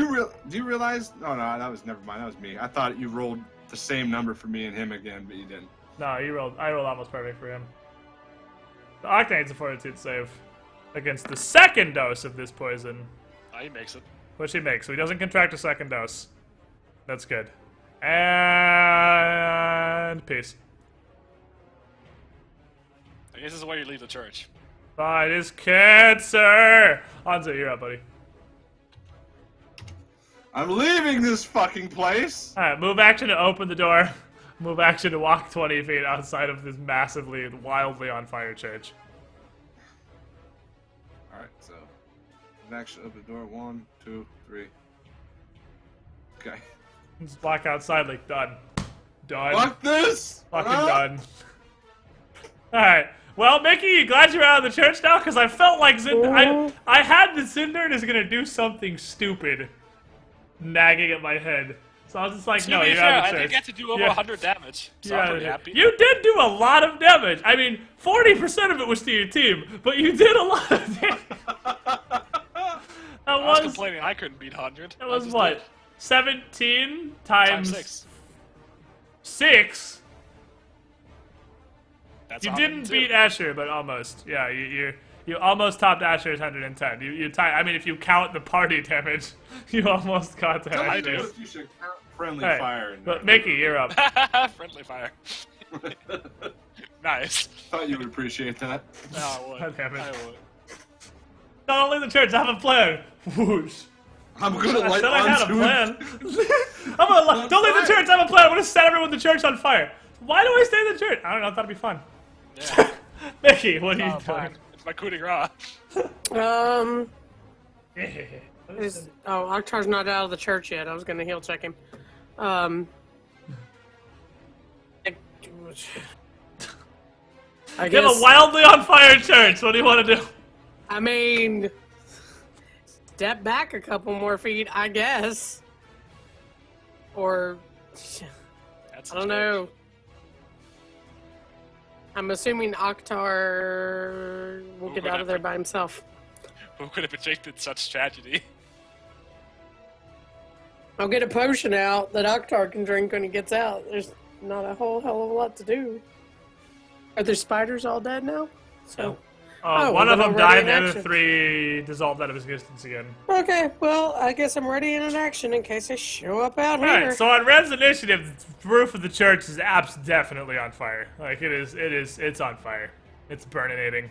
you realize? No, that was never mind. That was me. I thought you rolled the same number for me and him again, but you didn't.
No, I rolled almost perfect for him. The Octa needs a fortitude save against the second dose of this poison,
Oh, he makes it.
which he makes, so he doesn't contract a second dose. That's good. And peace.
I guess this is why you leave the church.
Fight is cancer! Anzu, you're up, buddy.
I'm leaving this fucking place.
Alright, move action to open the door. Move action to walk 20 feet outside of this massively, wildly on fire church.
All right, so Action, open the door. 1, 2, 3. Okay.
Just walk outside like done. Done.
Fuck this!
Fucking
Ah!
done. Alright. Well, Mickey, glad you're out of the church now, because I felt like I had the Zindurn is gonna do something stupid nagging at my head. So I was just like,
To
no,
be
you're
fair,
out of
I
the
did
church.
get to do over
Yeah.
100 damage, so
You're
I'm
out of
pretty
here.
happy.
You did do a lot of damage. I mean, 40% of it was to your team, but you did a lot of damage.
I was complaining I couldn't beat 100.
That
I
was
just
what?
did.
17
Times
times
6.
6?
That's
You didn't
102.
beat Asher, but almost. Yeah, you almost topped Asher's 110. I mean, if you count the party damage, you almost got to
Tell me
Asher.
if you should count friendly
Alright,
fire. In
but
there.
Mickey, you're up.
Friendly fire. Nice.
Thought you would appreciate that.
No, I would.
God damn it.
I would.
Don't leave the church. I have a plan. Whoosh.
I'm gonna
I
light
said I had a
onto
plan.
it.
Don't leave the church. I have a plan. I'm gonna set everyone in the church on fire. Why do I stay in the church? I don't know. I thought it'd be fun.
Yeah.
Mickey, what are you
Oh, fine.
doing?
It's my coup de grace.
Octar's not out of the church yet. I was gonna heal check him. I
You have a
guess.
wildly on fire church. What do you want to do?
I mean, step back a couple more feet, I guess. Or
That's
I don't know. I'm assuming Octar will get out of there by himself.
Who could have predicted such tragedy?
I'll get a potion out that Octar can drink when he gets out. There's not a whole hell of a lot to do. Are there spiders all dead now? So. Oh,
One
well,
of
then
them
I'm ready
died,
in
the other
action.
3 dissolved out of existence again.
Okay, well, I guess I'm ready in an action in case they show up out here.
Alright, so on Red's initiative, the roof of the church is definitely on fire. Like, it's on fire. It's burninating.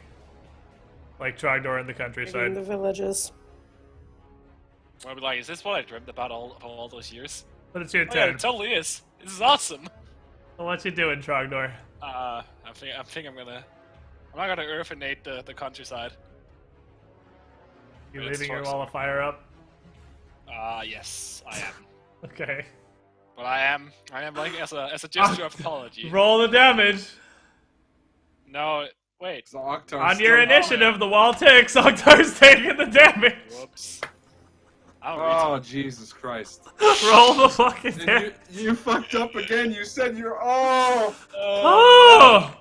Like Trogdor in the
in
countryside.
the villages.
I'll be like, is this what I dreamt about all those years?
But it's your
Oh, yeah,
turn.
it totally is. This is awesome.
So what you doing, Trogdor?
I think I'm not gonna earthenate the countryside.
You
It's
leaving your
toxic.
wall of fire up?
Yes, I am.
Okay.
But I am like as a gesture of apology.
Roll the damage.
No, wait.
So Octar's
On
still
your
going.
initiative, the wall ticks. Octar's taking the damage.
Whoops. I don't read
Oh, Jesus Christ.
Roll the fucking
And
damage.
you fucked up again. You said you're. Oh!
Oh!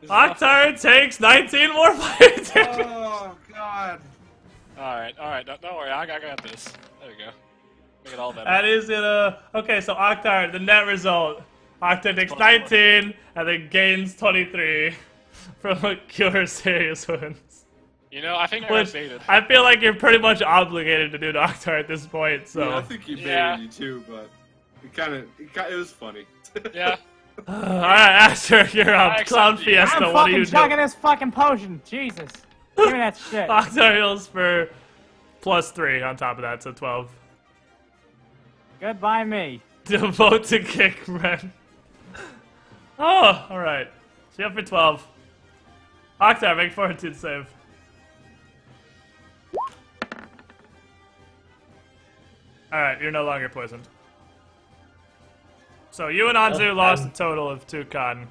Octar takes 19 more fire damage.
Oh, God.
Alright, don't worry, I got this. There we go. Make it all better.
That is gonna. Okay, so Octar, the net result. Octar takes 19 and then gains 23 from a cure serious wounds.
You know, I think I
Which
baited.
I feel like you're pretty much obligated to do to Octar at this point. So.
Yeah, I think he baited
Yeah.
you too, but it was funny.
Yeah.
Alright, Asher, you're up.
I
Clown
accept you.
Fiesta,
I'm
what do
fucking
you
chugging
do?
this fucking potion. Jesus. Give me that shit.
Octar heals for +3 on top of that, so 12.
Goodbye, me.
Devote to kick Ren. Oh, alright. So you up for 12. Octar, make fortitude save. Alright, you're no longer poisoned. So you and Anzu lost a total of 2 con.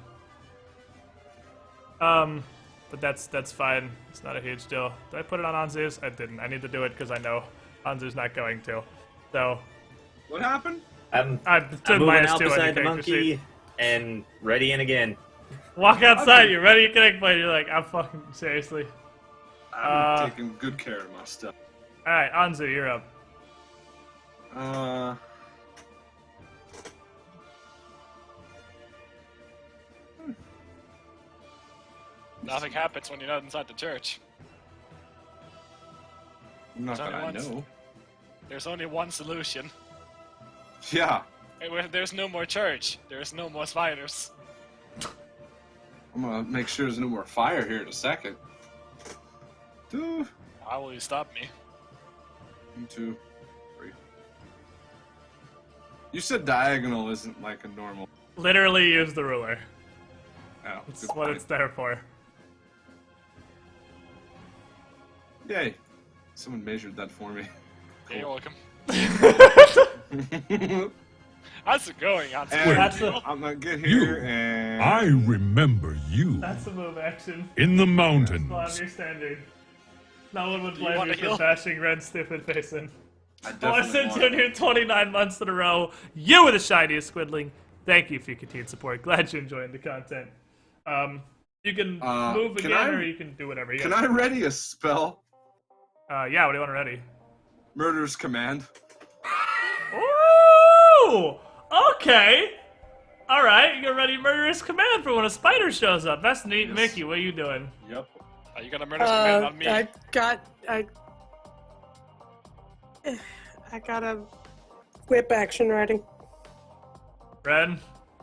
But that's fine. It's not a huge deal. Did I put it on Anzu's? I didn't. I need to do it because I know Anzu's not going to. So
What happened?
I'm
I
moving
took
out
-2 on your
beside the
character sheet.
monkey and ready in again.
Walk outside,
Okay.
you're ready to connect play. You're like, I'm fucking seriously.
I'm taking good care of my stuff.
Alright, Anzu, you're up.
Nothing happens when you're not inside the church.
Not that I
Once.
know.
There's only one solution.
Yeah.
There's no more church. There's no more spiders.
I'm gonna make sure there's no more fire here in a second. 2,
How will you stop me?
2, 3. You said diagonal isn't like a normal.
Literally use the ruler.
Oh,
That's
good
what
point.
it's there for.
Yay. Someone measured that for me.
Yeah, you're welcome.
And
How's it going, Hans?
I'm gonna get here and
I remember you
That's a move action.
in the
Well,
mountains.
you're standing. No one would
Do you
blame
want
you
to
for
heal?
bashing Red's stupid face in.
I
Well,
definitely
since
want
you're here 29 months in a row, you were the shiniest Squidling. Thank you for your continued support. Glad you're enjoying the content. You can move
can
again,
I-
or you can do whatever. You
Can
guys-
I ready a spell?
Yeah, what do you want ready?
Murder's Command.
Ooh! Okay! Alright, you got ready Murderous Command for when a spider shows up. That's neat.
Yes.
Mickey, what are you doing?
Yep.
Are you gonna murder command on me?
I got a whip action ready.
Red?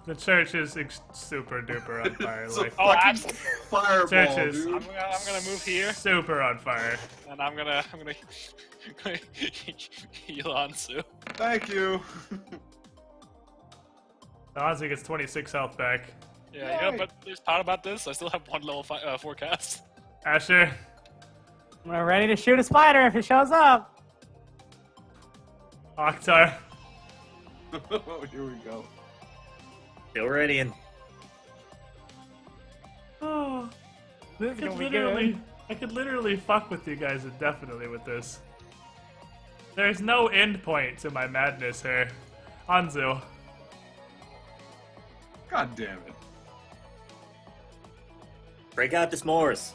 The church is super duper on fire.
It's a
Like,
Oh,
fucking
absolutely.
fireball,
Churches.
dude.
I'm gonna move here,
super on fire.
and I'm gonna heal Ansu.
Thank you.
Ozzy gets 26 health back.
Yeah, you know, but there's part about this. I still have one level 4 cast.
Asher?
We're ready to shoot a spider if it shows up.
Oktar?
Here we go.
Still ready and
Oh,
This is gonna be good.
I could literally fuck with you guys indefinitely with this. There's no end point to my madness here. Anzu.
God damn it.
break out the s'mores.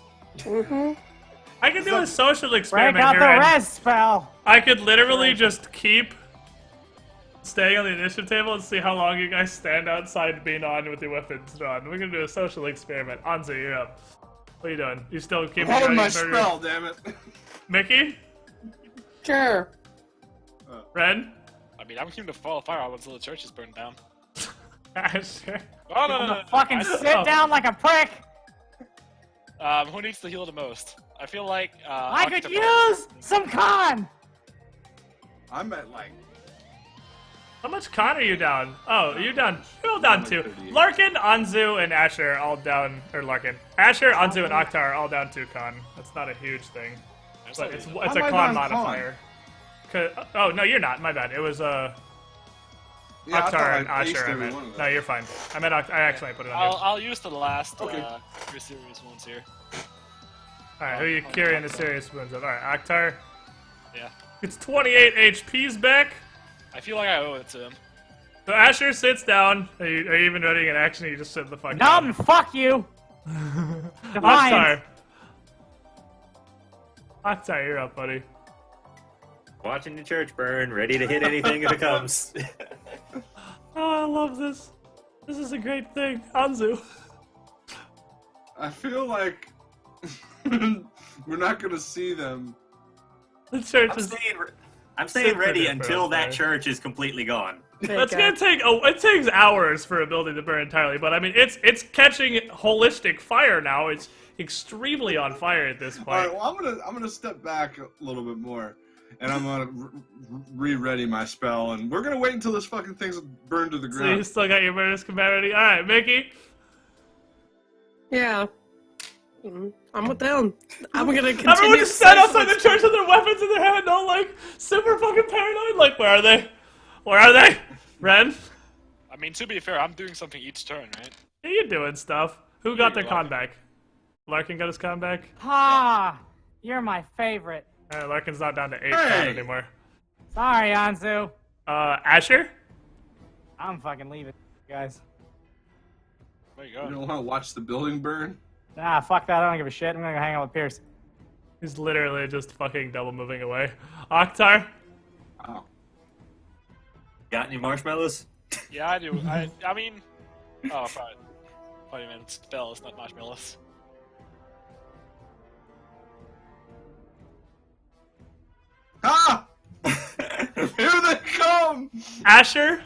I could do a social
Break
experiment
out
here.
the
and
res spell.
I could literally just keep staying on the initiative table and see how long you guys stand outside being on with your weapons drawn. We're gonna do a social experiment. Anzu, you're up. What are you doing? You still keeping
Hold
going
my
murder?
spell, damn it.
Mickey?
Sure.
Ren?
I mean, I'm keeping the fall of fire until the church is burned down.
Asher?
Oh no!
Fucking sit down like a prick.
Who needs to heal the most? I feel like
I could
Octopus.
use some con.
I'm at like
How much con are you down? Oh, you're down. You're all down
like
too.
38.
Larkin, Anzu, and Asher all down. Or Larkin. Asher, Anzu, and Oktar are all down 2 con. That's not a huge thing.
There's
But
no
it's
reason.
a
How am I
con
down con?
modifier. Oh, no, you're not. My bad. It was
yeah, I thought
Oktar and
I aced
Asher I
every
meant.
one of
No,
them.
you're fine. I meant I actually put it on you.
I'll use the last
Okay.
3 serious ones here.
Alright, who are you carrying the serious wounds of? Alright, Oktar.
Yeah.
It's 28 HP's back.
I feel like I owe it to him.
So Asher sits down. Are you even ready in action or you just sit the fuck down?
Numb, fuck you.
Oktar. Oktar, you're up, buddy.
Watching the church burn, ready to hit anything if it comes.
Oh, I love this. This is a great thing. Anzu.
I feel like we're not gonna see them.
The church
I'm
is...
staying, I'm staying
Super
ready
duper
until
on
that
fire.
church is completely gone.
It's gonna take. Oh, it takes hours for a building to burn entirely, but I mean, it's catching holistic fire now. It's extremely on fire at this
All
point.
right, well, I'm gonna step back a little bit more, and I'm gonna re-ready my spell, and we're gonna wait until this fucking thing's burned to the
So you
ground.
still got your murderous command ready? All right, Mickey.
Yeah. I'm with them. I'm gonna continue.
Everyone just stand outside the
social
church with their weapons in their hand, all like super fucking paranoid. Like, where are they? Where are they? Ren?
I mean, to be fair, I'm doing something each turn, right?
Yeah, you doing stuff. Who got their
you
con
are.
back? Larkin got his con back?
Ah, you're my favorite.
Larkin's not down to 8
Hey!
con anymore.
Sorry, Anzu.
Asher?
I'm fucking leaving, guys.
Where you
You
going?
don't want to watch the building burn?
Nah, fuck that. I don't give a shit. I'm gonna go hang out with Pierce.
He's literally just fucking double moving away. Oktar?
Oh.
Got any marshmallows?
Yeah, I do. I mean, oh, fine. Probably meant spells, not marshmallows.
Ah! Here they come!
Asher?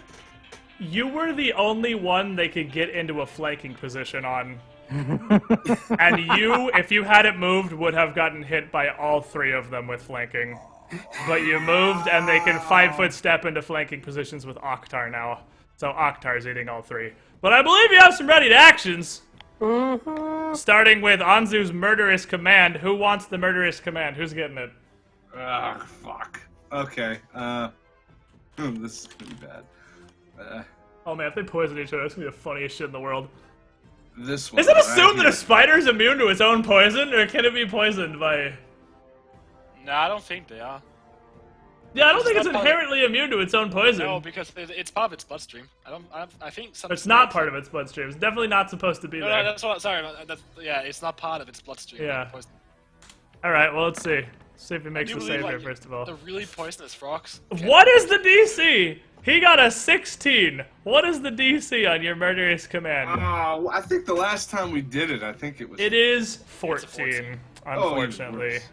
You were the only one they could get into a flanking position on. And you, if you hadn't moved, would have gotten hit by all 3 of them with flanking. But you moved, and they can 5-foot step into flanking positions with Oktar now. So Oktar's eating all 3. But I believe you have some ready to actions. Starting with Anzu's murderous command. Who wants the murderous command? Who's getting it?
Ah, fuck. Okay. This is gonna be bad.
Oh man, if they poison each other, it's gonna be the funniest shit in the world.
This one.
Is it
right
assumed that
here.
a spider is immune to its own poison, or can it be poisoned by...
No, I don't think they are.
Yeah, I don't think
It's
it's
not part of-
inherently immune to its own poison.
No, because it's part of its bloodstream. I think some.
It's not
snakes-
part of its bloodstream. It's definitely not supposed to be
No,
there.
no, that's what. Sorry, yeah, it's not part of its bloodstream.
Yeah.
like poison.
Alright, well, let's see. See if he makes
I
the
do
save
believe,
here,
like,
first of all.
The really poisonous frogs.
What is the DC? He got a 16. What is the DC on your murderous command?
I think the last time we did it, I think it was.
It is 14,
14.
unfortunately.
worse.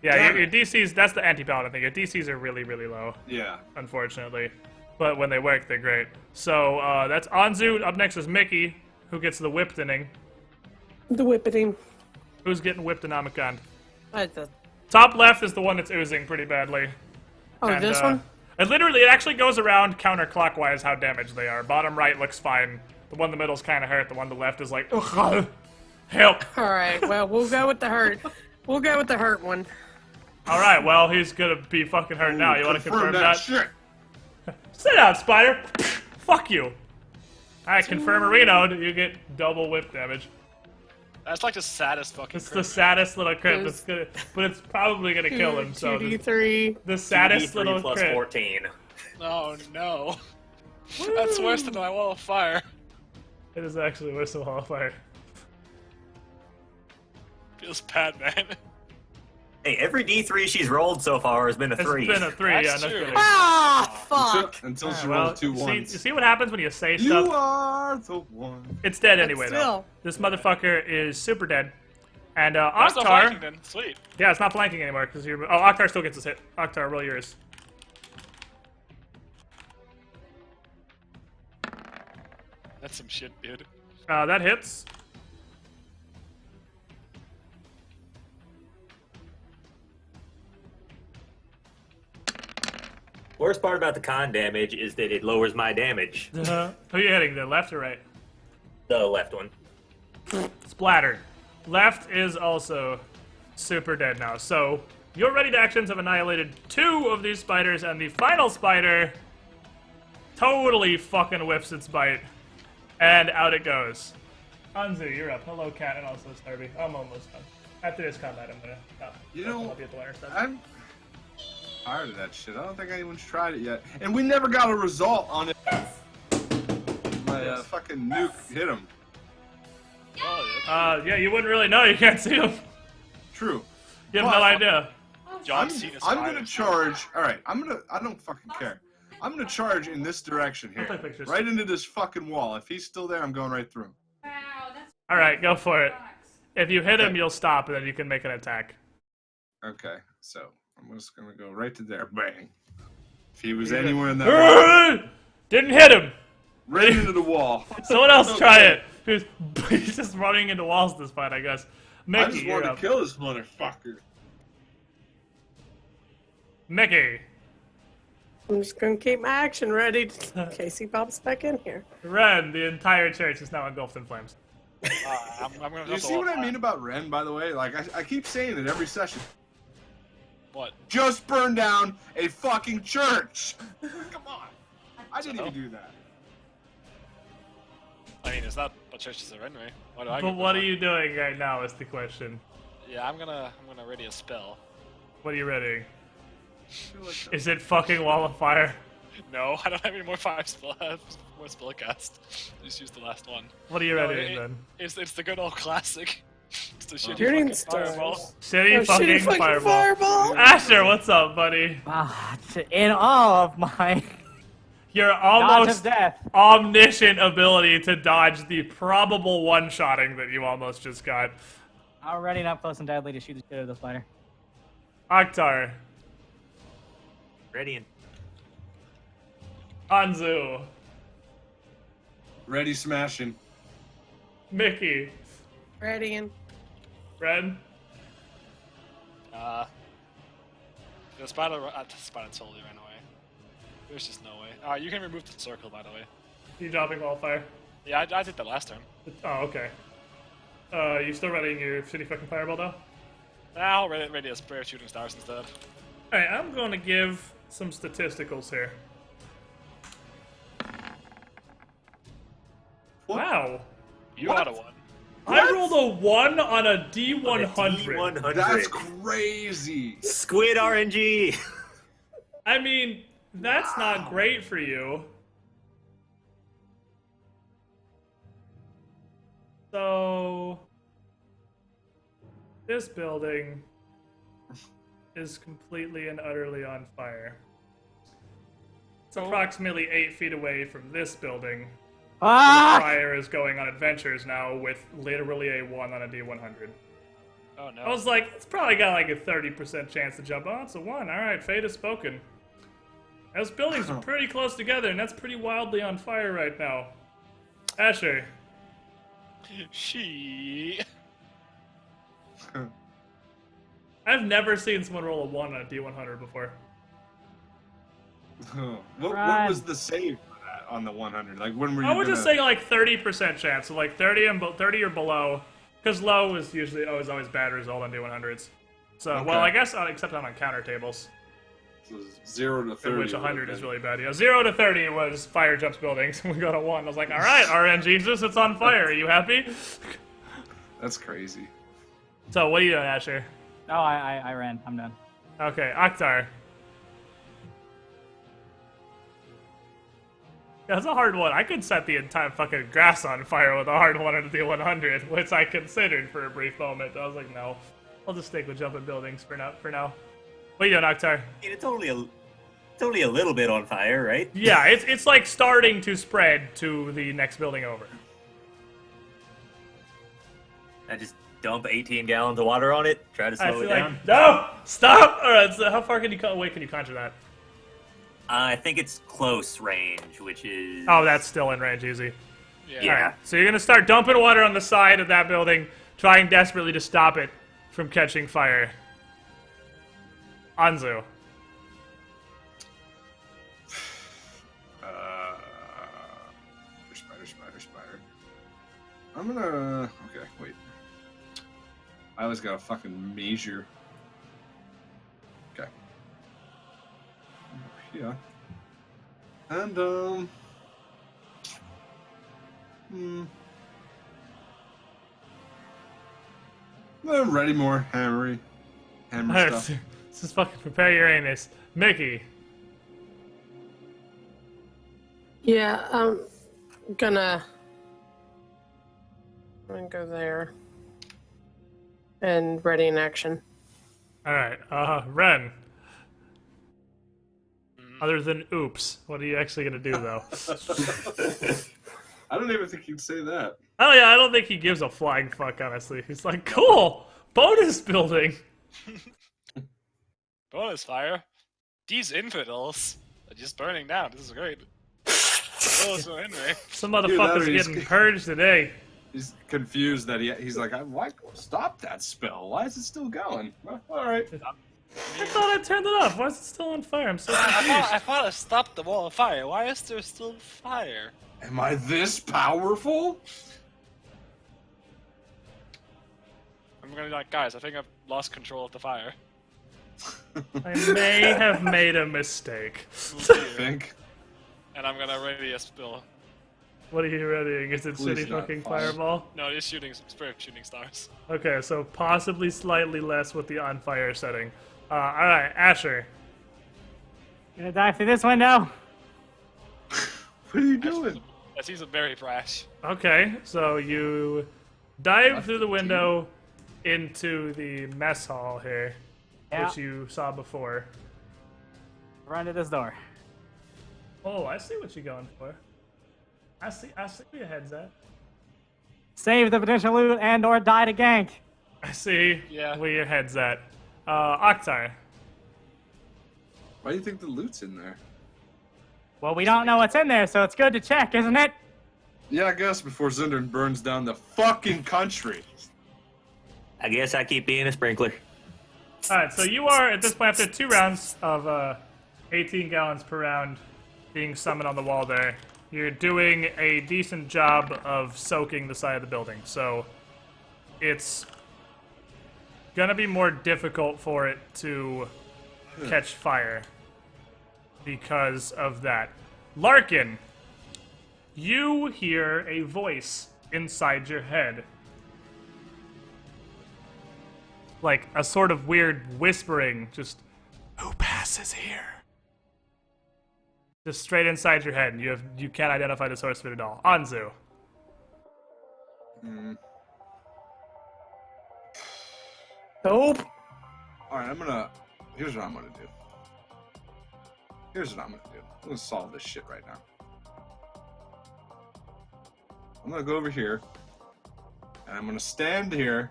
Yeah,
Damn
your DCs, that's the anti-paladin thing. Your DCs are really, really low,
Yeah.
unfortunately. But when they work, they're great. So, that's Anzu. Up next is Mickey, who gets the whipped inning.
The whipping.
Who's getting whipped in Amicon?
The
Top left is the one that's oozing pretty badly.
Oh,
And,
this one?
It actually goes around counterclockwise how damaged they are. Bottom right looks fine. The one in the middle's kind of hurt. The one to the left is like, ugh, help.
All right. Well, we'll go with the hurt. We'll go with the hurt one.
All right, well, he's gonna be fucking hurt now. You want to confirm that?
Shit.
Sit down, Spider. Fuck you. All right, confirm a reload. You get double whip damage.
That's like the saddest fucking.
It's
crit,
the saddest little crit.
It's-
But it's probably gonna kill him. So the
2d3.
saddest
2d3
little
plus
crit.
14.
man. Oh no. That's worse than my wall of fire.
It is actually worse than Wall of Fire.
Feels bad, man.
Hey, every D3 she's rolled so far has been a
It's
3.
been a 3,
That's
yeah, no
true.
kidding.
Ah, fuck.
Until she
Well,
rolled 2
see,
ones.
you see what happens when you say
You
stuff?
are the one.
It's dead anyway, though.
still.
This motherfucker is super dead. And
That's not flanking
Octar,
then. Sweet.
yeah, it's not flanking anymore because you're. Oh, Octar still gets his hit. Octar, roll yours.
That's some shit, dude.
That hits.
Worst part about the con damage is that it lowers my damage.
Who are you hitting? The left or right?
The left one.
Splatter. Left is also super dead now. So your ready to actions have annihilated 2 of these spiders, and the final spider totally fucking whips its bite, and out it goes. Anzu, you're up. Hello, Cat, and also Starby. I'm almost done. After this combat, I'm gonna stop.
You know,
I'll be at the wire stuff.
I'm tired of that shit. I don't think anyone's tried it yet. And we never got a result on it. My fucking nuke hit him.
Oh,
Yeah, you wouldn't really know. You can't see them.
True.
You have no idea.
John Cena's
I'm gonna charge. All right, I don't fucking care. I'm gonna charge in this direction here,
take pictures.
right into this fucking wall. If he's still there, I'm going right through him.
All right, go for it. If you hit him,
Okay.
you'll stop, and then you can make an attack.
Okay, so I'm just gonna go right to there. Bang. If he was anywhere in that wall,
Didn't hit him.
right into the wall.
Someone else try it. He's just running into walls this fight, I guess.
I
Mickey,
just
you're
wanted to
up.
kill this motherfucker.
Mickey,
I'm just going to keep my action ready in case he pops back in here.
Ren, the entire church is now engulfed in flames.
I'm gonna
Do you see what I mean about Ren, by the way? Like, I keep saying it every session.
What?
Just burn down a fucking church! Come on. I didn't even do that.
I mean, it's not what churches are anyway. Why do I
But
get
what are
the
you doing right now is the question.
fuck? Yeah, I'm gonna ready a spell.
What are you ready?
I feel like
Is it fucking Wall of Fire?
No, I don't have any more more spell cast. Just use the last one.
What are you
No,
ready then?
It's the good old classic. It's the shitty
Shooting
fucking fireball.
stars.
Shitty
Oh,
fucking
shitty fucking
fireball.
fireball.
Asher, what's up, buddy?
In awe of my
Your
dodge
almost
of death.
omniscient ability to dodge the probable one-shotting that you almost just got.
I'm ready up close and deadly to shoot the shit out of the spider.
Octar,
Ready and
Anzu,
ready smashing.
Mickey,
Ready and
Ren.
The spider totally ran away. There's just no way. You can remove the circle, by the way.
You dropping Wall of Fire?
Yeah, I did that last turn.
Oh, okay. You still running your shitty fucking fireball though?
Now ready a spare shooting stars instead.
Alright, I'm going to give some statisticals here.
What?
Wow.
You
What?
oughta won.
I rolled a 1 on a D100.
D100.
That's crazy.
Squid RNG.
I mean, that's not great for you. So, this building is completely and utterly on fire. It's approximately 8 feet away from this building.
Ah!
Fire is going on adventures now with literally a 1 on a D100.
Oh no.
I was like, it's probably got like a 30% chance to jump. Oh, it's a 1. Alright, fate has spoken. Those buildings are pretty close together, and that's pretty wildly on fire right now. Asher.
She.
I've never seen someone roll a 1 on a D100 before.
What was the save for that on the 100? Like, when were you
I would
gonna...
just say like 30% chance, so like 30 or below, because low is usually always bad result on D100s. So,
Okay.
well, I guess except on counter tables,
So 0 to 30.
in which
would
100
have
is
been-
really bad. Yeah, 0 to 30 was fire jumps buildings. We got a 1. I was like, all right, RN Jesus, it's on fire. Are you happy?
That's crazy.
So, what are you doing, Asher?
Oh, I ran. I'm done.
Okay, Akhtar. That's a hard one. I could set the entire fucking grass on fire with a hard 1 on a D100, which I considered for a brief moment. I was like, no, I'll just stick with jumping buildings for now. What are you doing, Akhtar?
I mean, it's only a little bit on fire, right?
Yeah, it's like starting to spread to the next building over.
I just dump 18 gallons of water on it, try to
I
slow
feel
it down.
like no, stop. All right, so how far can you conjure that?
I think it's close range, which is...
Oh, that's still in range, easy.
Yeah.
Yeah.
Alright, so you're gonna start dumping water on the side of that building, trying desperately to stop it from catching fire. Anzu.
Spider. I'm gonna... Okay, wait. I always gotta fucking measure. Okay. Yeah. And, ready more hammer stuff.
This is fucking prepare your anus. Mickey.
Yeah, I'm gonna go there and ready in action.
Alright, Ren. Other than oops, what are you actually gonna do though?
I don't even think he'd say that.
Oh yeah, I don't think he gives a flying fuck, honestly. He's like, cool! Bonus building!
Bonus fire. These infidels are just burning down. This is great. Oh, so anyway.
Some
Dude,
motherfuckers
that is-
getting purged today.
He's confused that he's like, why stop that spell? Why is it still going? Well, all right.
I thought I turned it off. Why is it still on fire? I'm so confused.
I thought I stopped the wall of fire. Why is there still fire?
Am I this powerful?
I'm gonna be like, guys, I think I've lost control of the fire.
I may have made a mistake.
I think.
And I'm gonna ready a spill.
What are you readying? Is it
Please
shitty
not
fucking
fire.
fireball?
No, it's shooting spirit shooting stars.
Okay, so possibly slightly less with the on fire setting. Alright, Asher.
Gonna dive through this window.
What are you doing?
That seems very brash.
Okay, so you dive
Left
through the
the
window into the mess hall here,
Yeah.
which you saw before.
Run to this door.
Oh, I see what you're going for. I see where your head's at.
Save the potential loot and/or die to gank.
I see
Yeah.
where your head's at. Akhtar.
Why do you think the loot's in there?
Well, we don't know what's in there, so it's good to check, isn't it?
Yeah, I guess before Zindurn burns down the fucking country.
I guess I keep being a sprinkler.
Alright, so you are, at this point, after 2 rounds of 18 gallons per round being summoned on the wall there, you're doing a decent job of soaking the side of the building. So it's gonna be more difficult for it to catch fire because of that. Larkin, you hear a voice inside your head. Like a sort of weird whispering, just, who passes here? Just straight inside your head. You can't identify the source of it at all. Anzu.
Nope.
Alright, here's what I'm gonna do. I'm gonna solve this shit right now. I'm gonna go over here, and I'm gonna stand here,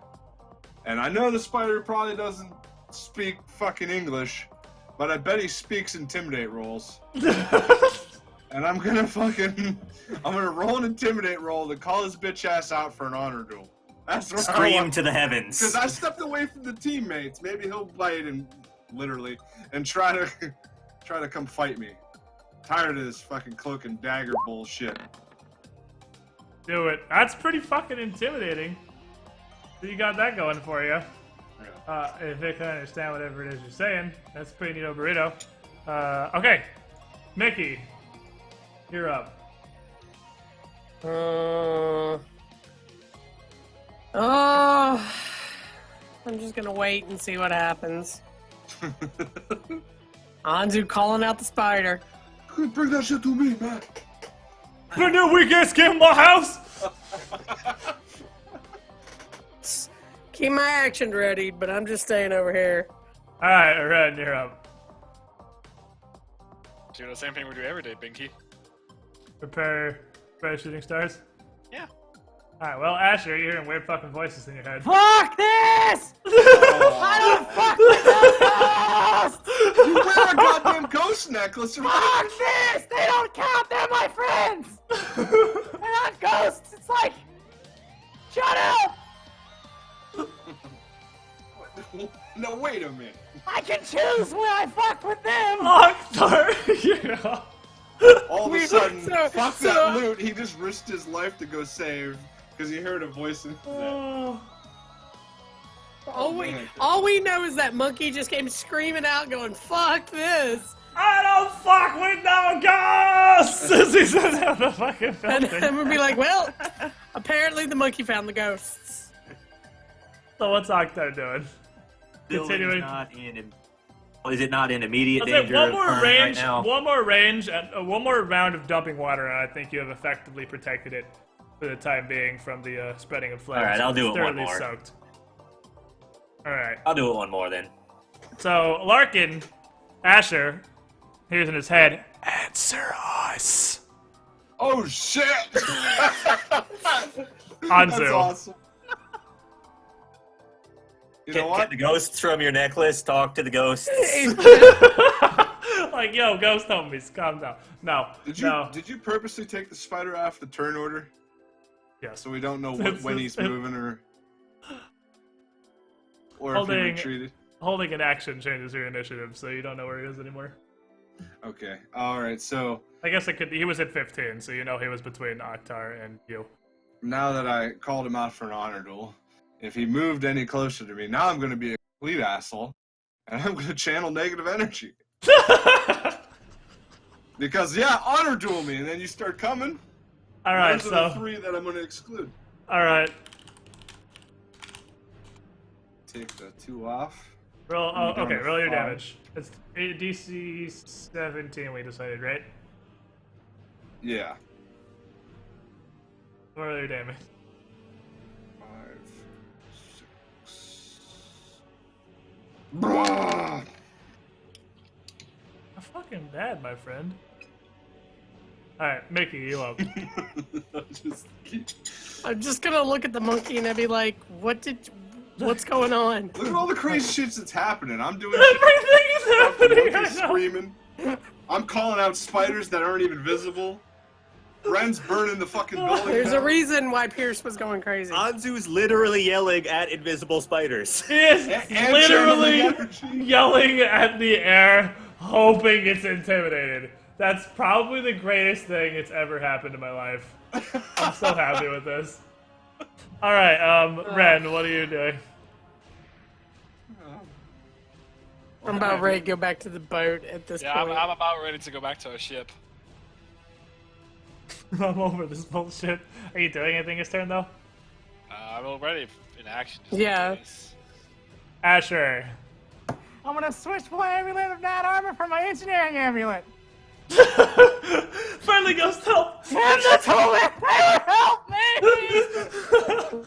and I know the spider probably doesn't speak fucking English, but I bet he speaks Intimidate rolls. And I'm gonna roll an Intimidate roll to call his bitch ass out for an honor duel. That's what I
Scream
want.
to the heavens.
Because I stepped away from the teammates. Maybe he'll bite and literally and try to come fight me. Tired of this fucking cloak and dagger bullshit.
Do it. That's pretty fucking intimidating. So you got that going for you. If it can understand whatever it is you're saying, that's pretty neato burrito. Okay, Mickey, you're up.
I'm just gonna wait and see what happens. Anzu calling out the spider.
Bring that shit to me, man.
Bring that weak ass kid in my house!
Keep my action ready, but I'm just staying over here.
Alright, Ren, you're up.
Do the same thing we do every day, Binky.
Prepare shooting stars?
Yeah.
Alright, well, Asher, you're hearing weird fucking voices in your head.
Fuck this! I don't fuck with those ghosts!
You wear a goddamn ghost necklace.
Fuck this! They don't count, they're my friends! They're not ghosts, it's like... Shut up!
No, wait a minute.
I can choose when I fuck with them!
Octar, you know.
All of a sudden,
so-
fuck
so-
that loot. He just risked his life to go save because he heard a voice in his head.
All we know is that monkey just came screaming out, going, "Fuck this!"
I don't fuck with no ghosts! As he says out the fucking
And
building.
then we'll be like, "Well, apparently the monkey found the ghosts."
So what's Octar doing? Continuing.
Is it not in immediate
I'll say
danger
one
of
more
harm
range,
right now?
and one more round of dumping water, and I think you have effectively protected it for the time being from the spreading of flames.
All right, I'll do
It's
it one
thoroughly
more.
Soaked. All right.
I'll do it one more then.
So Larkin, Asher, hears in his head, "Answer us."
Oh shit!
Anzu.
That's awesome. You know
Can
what?
the ghosts from your necklace talk to the ghosts?
Like, yo, ghost homies, calm down. No,
Did you purposely take the spider off the turn order
Yes.
so we don't know when he's moving or if he
Holding-
retreated?
Holding an action changes your initiative, so you don't know where he is anymore.
Okay. All right. So
I guess it could. He was at 15, so you know he was between Octar and you.
now that I called him out for an honor duel, if he moved any closer to me, now I'm going to be a complete asshole, and I'm going to channel negative energy. Because yeah, honor duel me, and then you start coming.
All right,
Those are the
so
3 that I'm going to exclude.
all right,
Take the 2 off.
roll. Oh,
down
okay,
to
roll your
5.
damage. It's DC 17. We decided, right?
Yeah.
Roll your damage.
5, 6. Bruh!
Not fucking bad, my friend. All right, Mickey, you up?
I'm just gonna look at the monkey and I'd be like, "What's going on?"
Look at all the crazy shit that's happening. I'm doing
Everything is happening
shit.
right now.
Screaming. I'm calling out spiders that aren't even visible. Bren's burning the fucking building.
There's a
down.
reason why Pierce was going crazy.
Anzu's literally yelling at invisible spiders.
He is
And
literally
channeling energy.
yelling at the air, hoping it's intimidated. That's probably the greatest thing that's ever happened in my life. I'm so happy with this. All right, Ren, what are you doing?
I'm about ready to go back to the boat at this
Yeah,
point.
I'm about ready to go back to our ship.
I'm over this bullshit. Are you doing anything this turn, though?
I'm already in action. Just
Yeah.
in case.
Asher.
I'm gonna switch my amulet of night armor for my engineering amulet.
Finally, Ghost help!
Damn the toilet! Help me!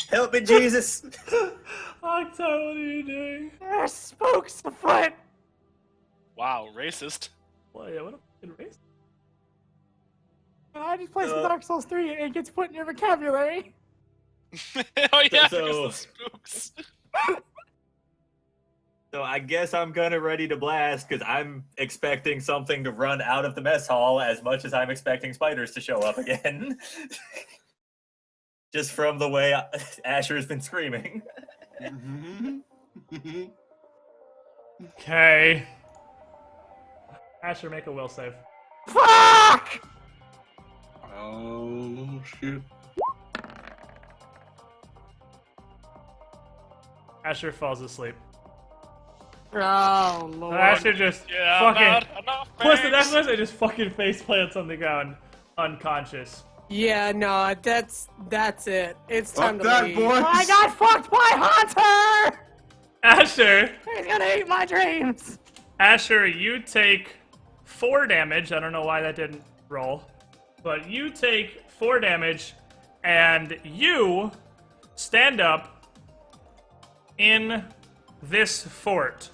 Help me, Jesus!
Octo, what are you doing?
There's spooks afoot.
Wow, racist.
Well, yeah, what a fucking race.
I just played some Dark Souls 3 and it gets put in your vocabulary.
Oh yeah,
So-
because the spooks.
So I guess I'm gonna ready to blast because I'm expecting something to run out of the mess hall as much as I'm expecting spiders to show up again. Just from the way Asher's been screaming.
Okay. Asher, make a will save.
Fuck!
Oh shit.
Asher falls asleep.
Oh, Lord.
Asher just
Yeah,
fucking
not enough
plus the
thanks.
necklace and just fucking face plants on the ground, unconscious.
Yeah, no, that's it. It's time
Fuck
to
that,
leave.
boys!
I got fucked by Hunter!
Asher,
He's gonna eat my dreams.
Asher, you take 4 damage. I don't know why that didn't roll, but you take 4 damage, and you stand up in this fort,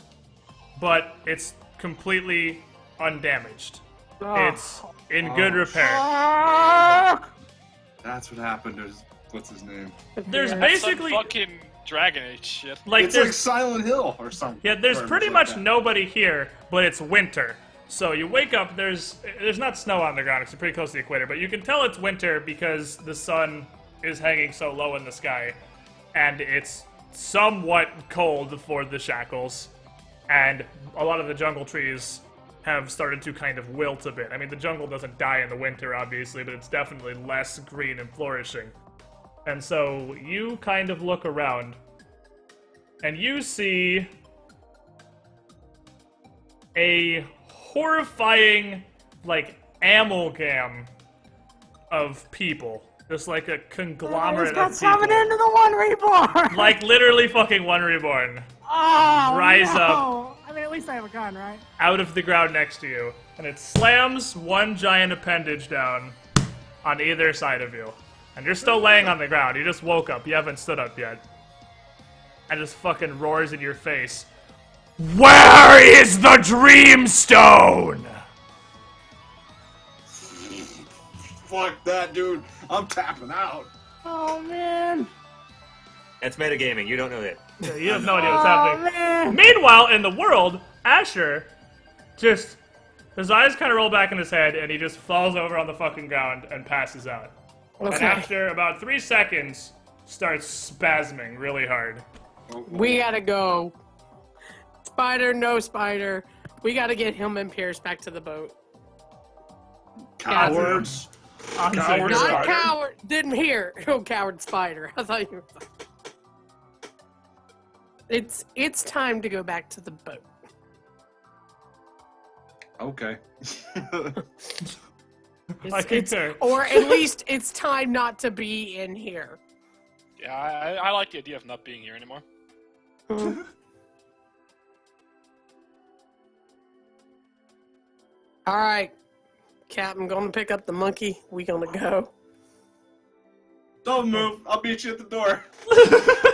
but it's completely undamaged. It's in good repair.
Fuck!
That's what happened. There's what's his name?
There's
Yeah.
basically
Some fucking Dragon Age shit.
like
It's like
there's
Silent Hill or something.
yeah, there's
Or
pretty
like
much
that.
nobody here, but it's winter. So you wake up, there's not snow on the ground, it's pretty close to the equator, but you can tell it's winter because the sun is hanging so low in the sky, and it's somewhat cold for the Shackles, and a lot of the jungle trees have started to kind of wilt a bit. I mean, the jungle doesn't die in the winter, obviously, but it's definitely less green and flourishing. And so you kind of look around, and you see a horrifying, like, amalgam of people. Just like a conglomerate
He's got
of people.
summoned into the One Reborn!
Like, literally fucking One Reborn.
Oh,
rise
no. I mean, at least I have a gun, right?
Out of the ground next to you. And it slams one giant appendage down on either side of you. And you're still laying on the ground. You just woke up. You haven't stood up yet. And just fucking roars in your face. Where is the Dreamstone?
Fuck that, dude. I'm tapping out.
Oh, man.
That's metagaming. You don't know that.
You have no idea what's
Oh,
happening.
man.
Meanwhile, in the world, Asher just... His eyes kind of roll back in his head, and he just falls over on the fucking ground and passes out. And
Okay.
after about 3 seconds, starts spasming really hard.
We gotta go. Spider, no spider. We gotta get him and Pierce back to the boat.
Cowards.
Honestly,
Coward
you're
Not
right.
spider?
coward. Didn't hear. Oh, coward spider. I thought you were. It's time to go back to the boat.
Okay.
I concur.
Or at least it's time not to be in here.
Yeah, I like the idea of not being here anymore.
All right, Captain, gonna pick up the monkey. We gonna go.
Don't move. I'll beat you at the door.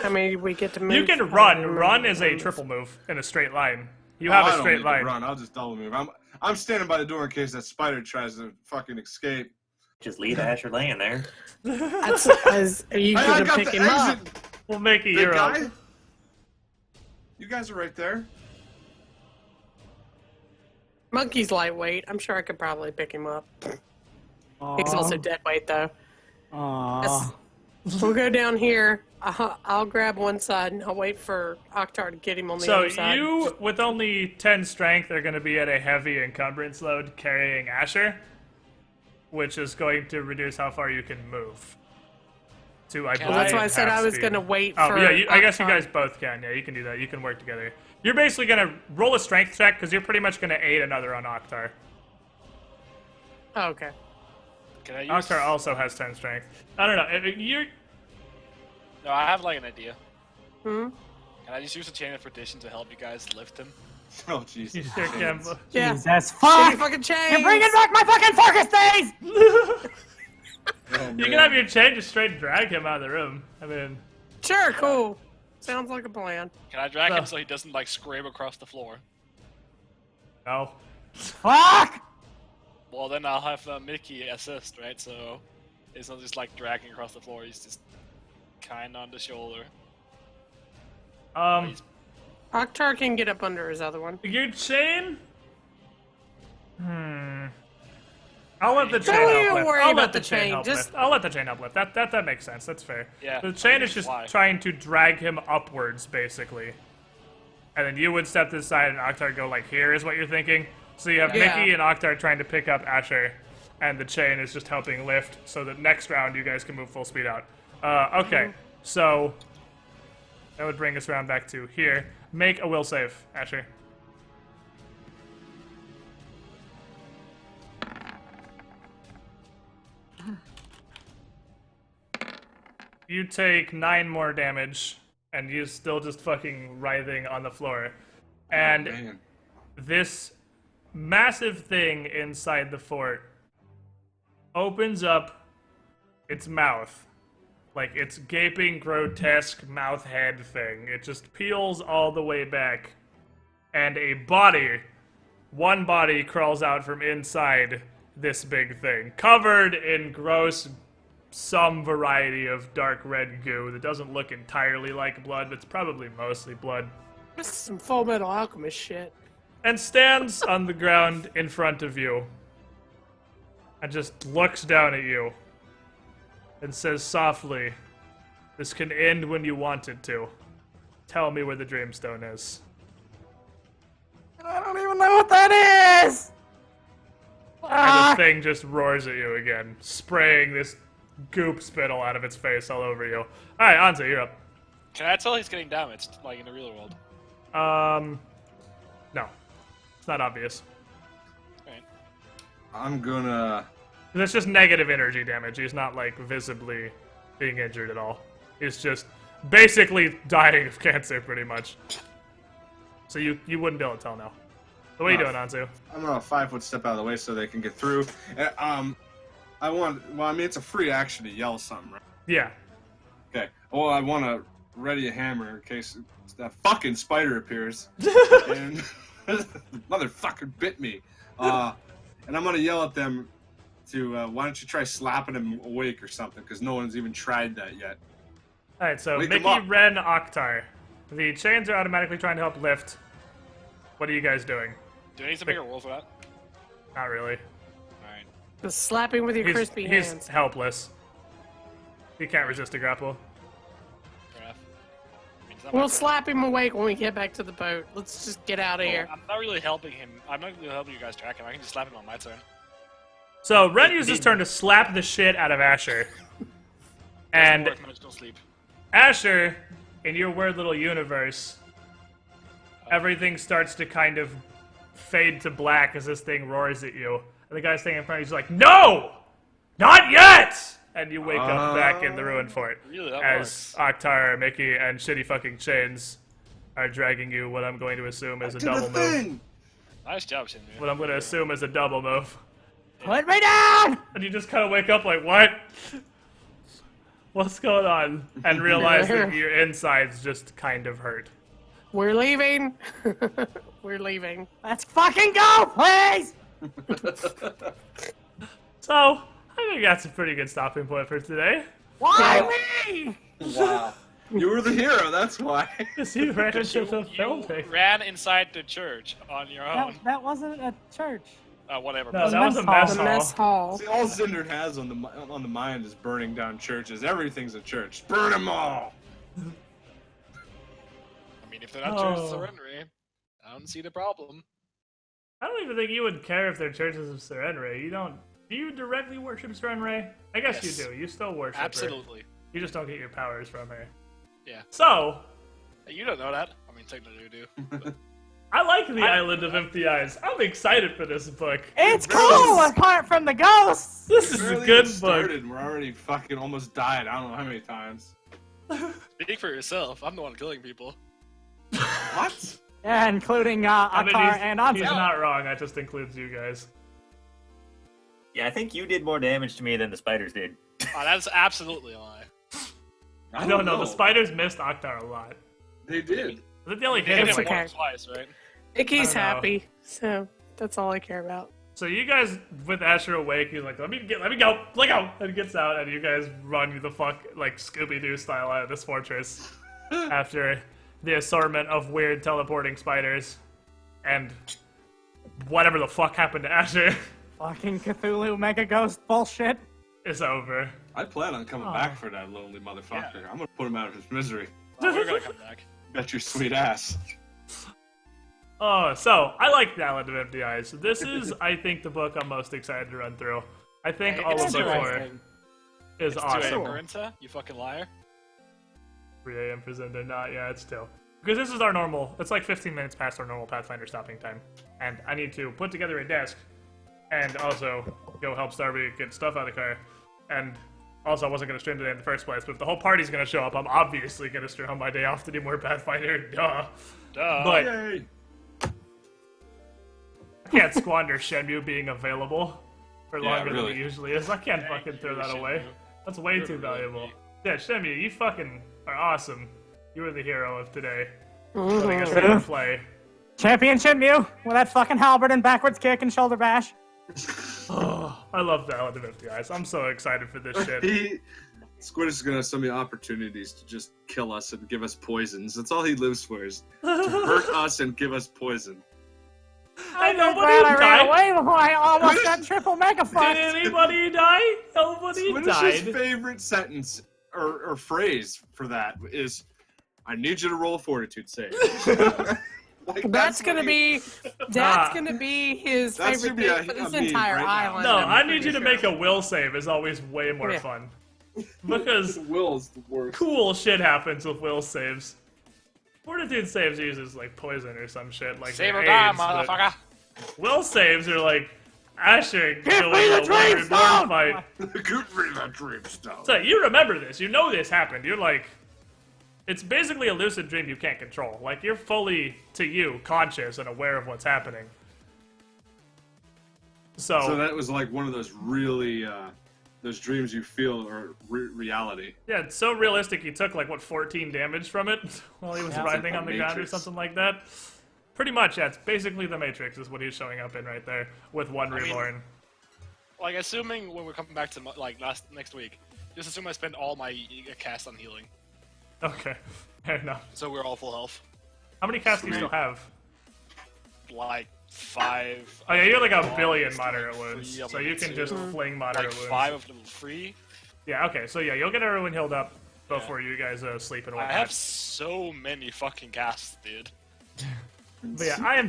I mean, we get to move.
You can run. Run is a triple move in a straight line. You have
I
a
don't
straight
need
line.
To run. I'll just double move. I'm standing by the door in case that spider tries to fucking escape.
Just leave Asher laying there.
That's because are you
I
gonna
got
pick
the
him up?
exit.
We'll make a
Big
hero.
guy. You guys are right there.
Monkey's lightweight. I'm sure I could probably pick him up. He's also dead weight though.
Aw.
We'll go down here. I'll grab one side and I'll wait for Oktar to get him on the
So
other side.
you, with only 10 strength, are going to be at a heavy encumbrance load carrying Asher, which is going to reduce how far you can move. to, I
Well,
believe,
That's why I said
half
I was
speed.
going to wait
Oh,
for.
yeah, I guess you
Octar.
guys both can. Yeah, you can do that. You can work together. You're basically going to roll a strength check because you're pretty much going to aid another on Octar.
Oh, okay.
Can I use?
Octar also has 10 strength. I don't know. You're...
No, I have like an idea.
Hmm?
Can I just use a chain of tradition to help you guys lift him?
Oh Jesus.
You sure can.
Yeah.
Jesus,
Shitty
fuck!
fucking chains.
You're bringing back my fucking circus days!
Oh,
You
man.
can have your chain just straight drag him out of the room. I mean,
Sure, cool. Sounds like a plan.
Can I drag
No.
him so he doesn't like scrape across the floor?
no.
Fuck!
Well, then I'll have Mickey assist, right? So it's not just like dragging across the floor. He's just kind of on the shoulder.
Octar can get up under his other one.
Your chain? I'll let the chain
Don't
help
even
lift.
worry
I'll
about
let the
the
chain
chain,
help
just-
lift. I'll let the chain help lift. That makes sense. That's fair.
Yeah,
The chain
I
is just
fly.
trying to drag him upwards, basically. And then you would step to the side and Octar go like here is what you're thinking. So you have
Yeah.
Mickey and Octar trying to pick up Asher, and the chain is just helping lift so that next round you guys can move full speed out. Okay, so that would bring us around back to here. Make a will save, Asher. You take 9 more damage, and you're still just fucking writhing on the floor. And
Man.
this massive thing inside the fort opens up its mouth. Like its gaping, grotesque mouth head thing. It just peels all the way back. And a body, one body crawls out from inside this big thing, covered in gross, some variety of dark red goo that doesn't look entirely like blood, but it's probably mostly blood.
This is some Full Metal Alchemist shit.
And stands on the ground in front of you and just looks down at you and says softly, "This can end when you want it to. Tell me where the Dreamstone is."
I don't even know what that is!
And the thing just roars at you again, spraying this goop spittle out of its face all over you. Alright, Anza, you're up.
Can I tell he's getting damaged, like in the real world?
No. It's not obvious.
Right.
I'm gonna.
It's just negative energy damage. He's not, like, visibly being injured at all. He's just basically dying of cancer, pretty much. So you wouldn't be able to tell now. So what are you doing, Anzu?
I'm gonna 5-foot step out of the way so they can get through. And, I want. Well, I mean, it's a free action to yell something, right?
Yeah.
Okay. Well, I want to ready a hammer in case that fucking spider appears and motherfucker bit me. And I'm gonna yell at them to why don't you try slapping him awake or something? Because no one's even tried that yet.
Alright, so
Wake 'em
Mickey,
up.
Ren, Octar. The chains are automatically trying to help lift. What are you guys doing?
Do I need to make a roll for that?
Not really.
Alright.
Just slapping with your crispy
He's
hands.
helpless. He can't resist a grapple.
Fair enough. I mean, it's not my
We'll
turn.
slap him awake when we get back to the boat. Let's just get out of here.
I'm not really helping him. I'm not really helping you guys track him. I can just slap him on my turn.
So Ren uses his turn to slap the shit out of Asher. And
Or if I don't sleep.
Asher, in your weird little universe, everything starts to kind of fade to black as this thing roars at you. And the guy standing in front of you is like, "No! Not yet!" And you wake up back in the ruined fort.
Really, that
As
works.
Octar, Mickey, and shitty fucking chains are dragging you what I'm going to assume is a
Did the
double move.
thing.
Nice job, Shinry.
What I'm going to assume is a double move.
Put me down!
And you just kind of wake up like, what? What's going on? And realize that your insides just kind of hurt.
We're leaving. We're leaving.
Let's fucking go, please!
So, I think that's a pretty good stopping point for today.
Why me?
Wow. You were the hero. That's why.
Because you ran into the
You
building.
ran inside the church on your own.
That wasn't a church.
Whatever.
No,
but-
that was a
mess
mess
The
hall.
mess hall.
See, all Zindurn has on the mind is burning down churches. Everything's a church. Burn them all.
I mean, if they're not
Oh.
churches of Serenity, I don't see the problem.
I don't even think you would care if they're churches of Serenity. You don't. Do you directly worship Serenity? I guess
Yes.
you do. You still worship her.
Absolutely.
You just don't get your powers from her.
Yeah.
So,
Hey, you don't know that. I mean, technically you do. But
I like the Island of Empty Eyes. I'm excited for this book.
It's cool apart from the ghosts.
This is a
Barely
good
even
book.
started, and we're already fucking almost died. I don't know how many times.
speak for yourself. I'm the one killing people.
What?
Yeah, including
I mean,
Akar and
he's
Anza.
not wrong. That just includes you guys.
Yeah, I think you did more damage to me than the spiders did.
Oh, that's absolutely a lie.
I don't know. The spiders missed Oktar a lot.
They did.
Was it the only
You hit
hit?
It's
him
okay.
once, twice, right?
Icky's
I don't know.
happy, so that's all I care about.
So you guys, with Asher awake, he's like, let me go, let go, and he gets out, and you guys run the fuck, like, Scooby-Doo style out of this fortress after the assortment of weird teleporting spiders and whatever the fuck happened to Asher
Fucking Cthulhu Mega Ghost bullshit.
is over.
I plan on coming back for that lonely motherfucker. I'm gonna put him out of his misery.
Oh, we're gonna come back.
Bet your sweet ass.
Oh, so I like the Island of Empty Eyes. This is, I think, the book I'm most excited to run through. I think
Hey,
all
it's
of book
2
4
a.m.
is
It's 2
awesome.
a.m. Marinta, you fucking liar.
3 a.m. for Zindurn, not, yeah, it's 2. Because this is our normal, it's like 15 minutes past our normal Pathfinder stopping time. And I need to put together a desk, and also go help Starby get stuff out of the car. And also, I wasn't going to stream today in the first place, but if the whole party's going to show up, I'm obviously going to stream on my day off to do more Pathfinder, duh.
Duh.
But
Yay!
I can't squander Shenmue being available for
Yeah,
longer than
really.
it usually is. I can't
Thank
fucking throw
you,
that away.
Shenmue.
That's way
You're
too
really
valuable.
neat.
Yeah, Shenmue, you fucking are awesome. You were the hero of today. Letting us see you play.
Champion Shinmu with that fucking halberd and backwards kick and shoulder bash.
Oh, I love the Island of Empty Eyes. I'm so excited for this shit.
Squid is gonna have so many opportunities to just kill us and give us poisons. That's all he lives for, is to hurt us and give us poison.
I know,
I'm glad I ran
died.
away before I almost got triple mega
Did
fucked.
anybody die? Nobody
Squid's
died.
favorite sentence or phrase for that is, "I need you to roll a fortitude save." Like,
That's
what
gonna
he-
be
Ah.
his
That's
favorite
gonna
thing
be
for
a
this
meme
entire
right now.
island.
No,
I'm
I
pretty
need you to
sure.
make a will save is always way more
Yeah.
fun. Because
Will's the worst.
cool shit happens with will saves. Fortitude saves uses like poison or some shit like
Save
their
or die,
aids, but
motherfucker.
will saves are like Asher
Give
going
me the
a
dream
reborn
stone!
fight.
Give me that dream stone.
So you remember this, you know this happened. You're like, it's basically a lucid dream you can't control. Like you're fully, to you, conscious and aware of what's happening.
So that was like one of those really, those dreams you feel are reality.
yeah, it's so realistic. He took like what 14 damage from it while he was
Yeah.
writhing
It's like
on
the
the ground or
Matrix.
something like that. Pretty much, yeah. It's basically the Matrix is what he's showing up in right there with one
mean-
reborn.
Like, assuming when we're coming back to like next week, just assume I spend all my cast on healing,
Okay, fair enough.
so we're all full health.
How many casts do you still have?
Like 5.
Oh yeah, you're like a
Long,
billion
still
moderate
like
wounds,
3 of
so
them
you can
too.
just fling moderate
like
wounds.
5 of them free.
Yeah, okay, so yeah, you'll get everyone healed up before you guys sleep and
I
whatnot.
have so many fucking casts, dude.
But yeah,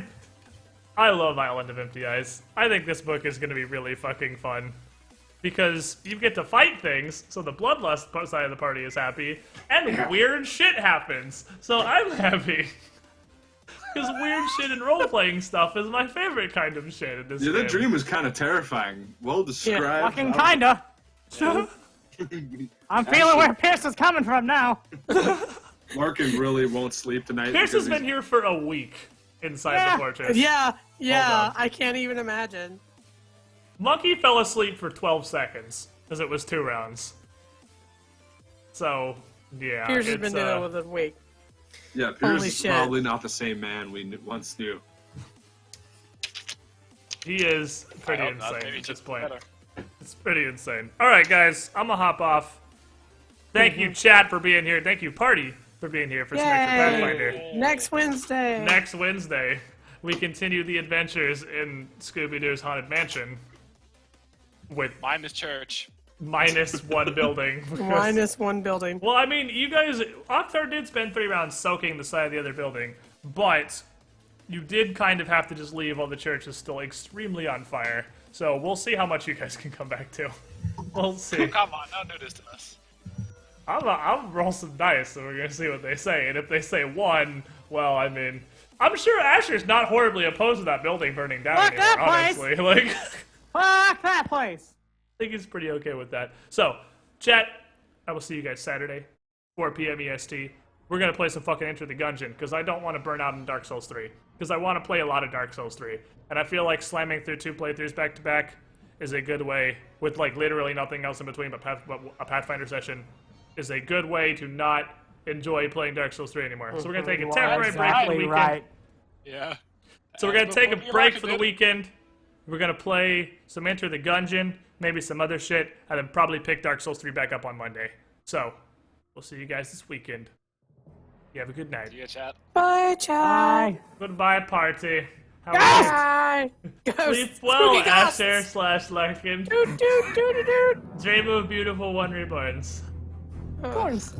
I love Island of Empty Eyes. I think this book is going to be really fucking fun. Because you get to fight things, so the bloodlust side of the party is happy, and weird shit happens, so I'm happy. Because weird shit and role-playing stuff is my favorite kind of shit in this
Yeah,
game.
that dream was kind of terrifying. Well described.
Fucking kinda. I'm feeling where Pierce is coming from now.
Larkin really won't sleep tonight.
Pierce
because
has been
he's-
here for a week inside
Yeah.
the fortress.
Yeah,
on.
I can't even imagine.
Monkey fell asleep for 12 seconds, because it was 2 rounds. So, yeah.
Pierce has
it's,
been doing it with a week.
Yeah, Pierce
Holy
is
shit.
probably not the same man we once knew.
He is pretty
I hope not,
insane
maybe
at this
just
point.
better.
It's pretty insane. Alright, guys, I'm gonna hop off. Thank you, chat, for being here. Thank you, party, for being here for some extra
Yay!
Pathfinder.
Next Wednesday.
Next Wednesday, we continue the adventures in Scooby-Doo's Haunted Mansion with
Minus church.
minus 1 building. because-
Minus 1 building.
Well, I mean, you guys, Oktar did spend 3 rounds soaking the side of the other building, but you did kind of have to just leave while the church is still extremely on fire. So we'll see how much you guys can come back to. We'll see.
Come on, don't do this to us.
I'll roll some dice, so we're gonna see what they say. And if they say 1, well, I mean, I'm sure Asher's not horribly opposed to that building burning down
Fuck
anymore.
that place!
Honestly, like,
Fuck that place!
I think he's pretty okay with that. So, chat, I will see you guys Saturday, 4 p.m. EST. We're gonna play some fucking Enter the Gungeon because I don't want to burn out in Dark Souls 3 because I want to play a lot of Dark Souls 3, and I feel like slamming through 2 playthroughs back to back is a good way, with like literally nothing else in between but a Pathfinder session, is a good way to not enjoy playing Dark Souls 3 anymore. So we're gonna take a
You are
temporary break for the
exactly
weekend.
right.
Yeah.
So we're gonna take a
But
break for the
dude.
weekend. We're gonna play some Enter the Gungeon, maybe some other shit, and then probably pick Dark Souls 3 back up on Monday. So we'll see you guys this weekend. You have a good night.
See ya, chat.
Bye, child.
Bye.
Goodbye, party. Have
Bye.
a
Ghosts.
sleep well,
Spooky ghosts.
Asher/Larkin.
Doot, doot, doot, doot.
Dream of beautiful one reborns.
Of course.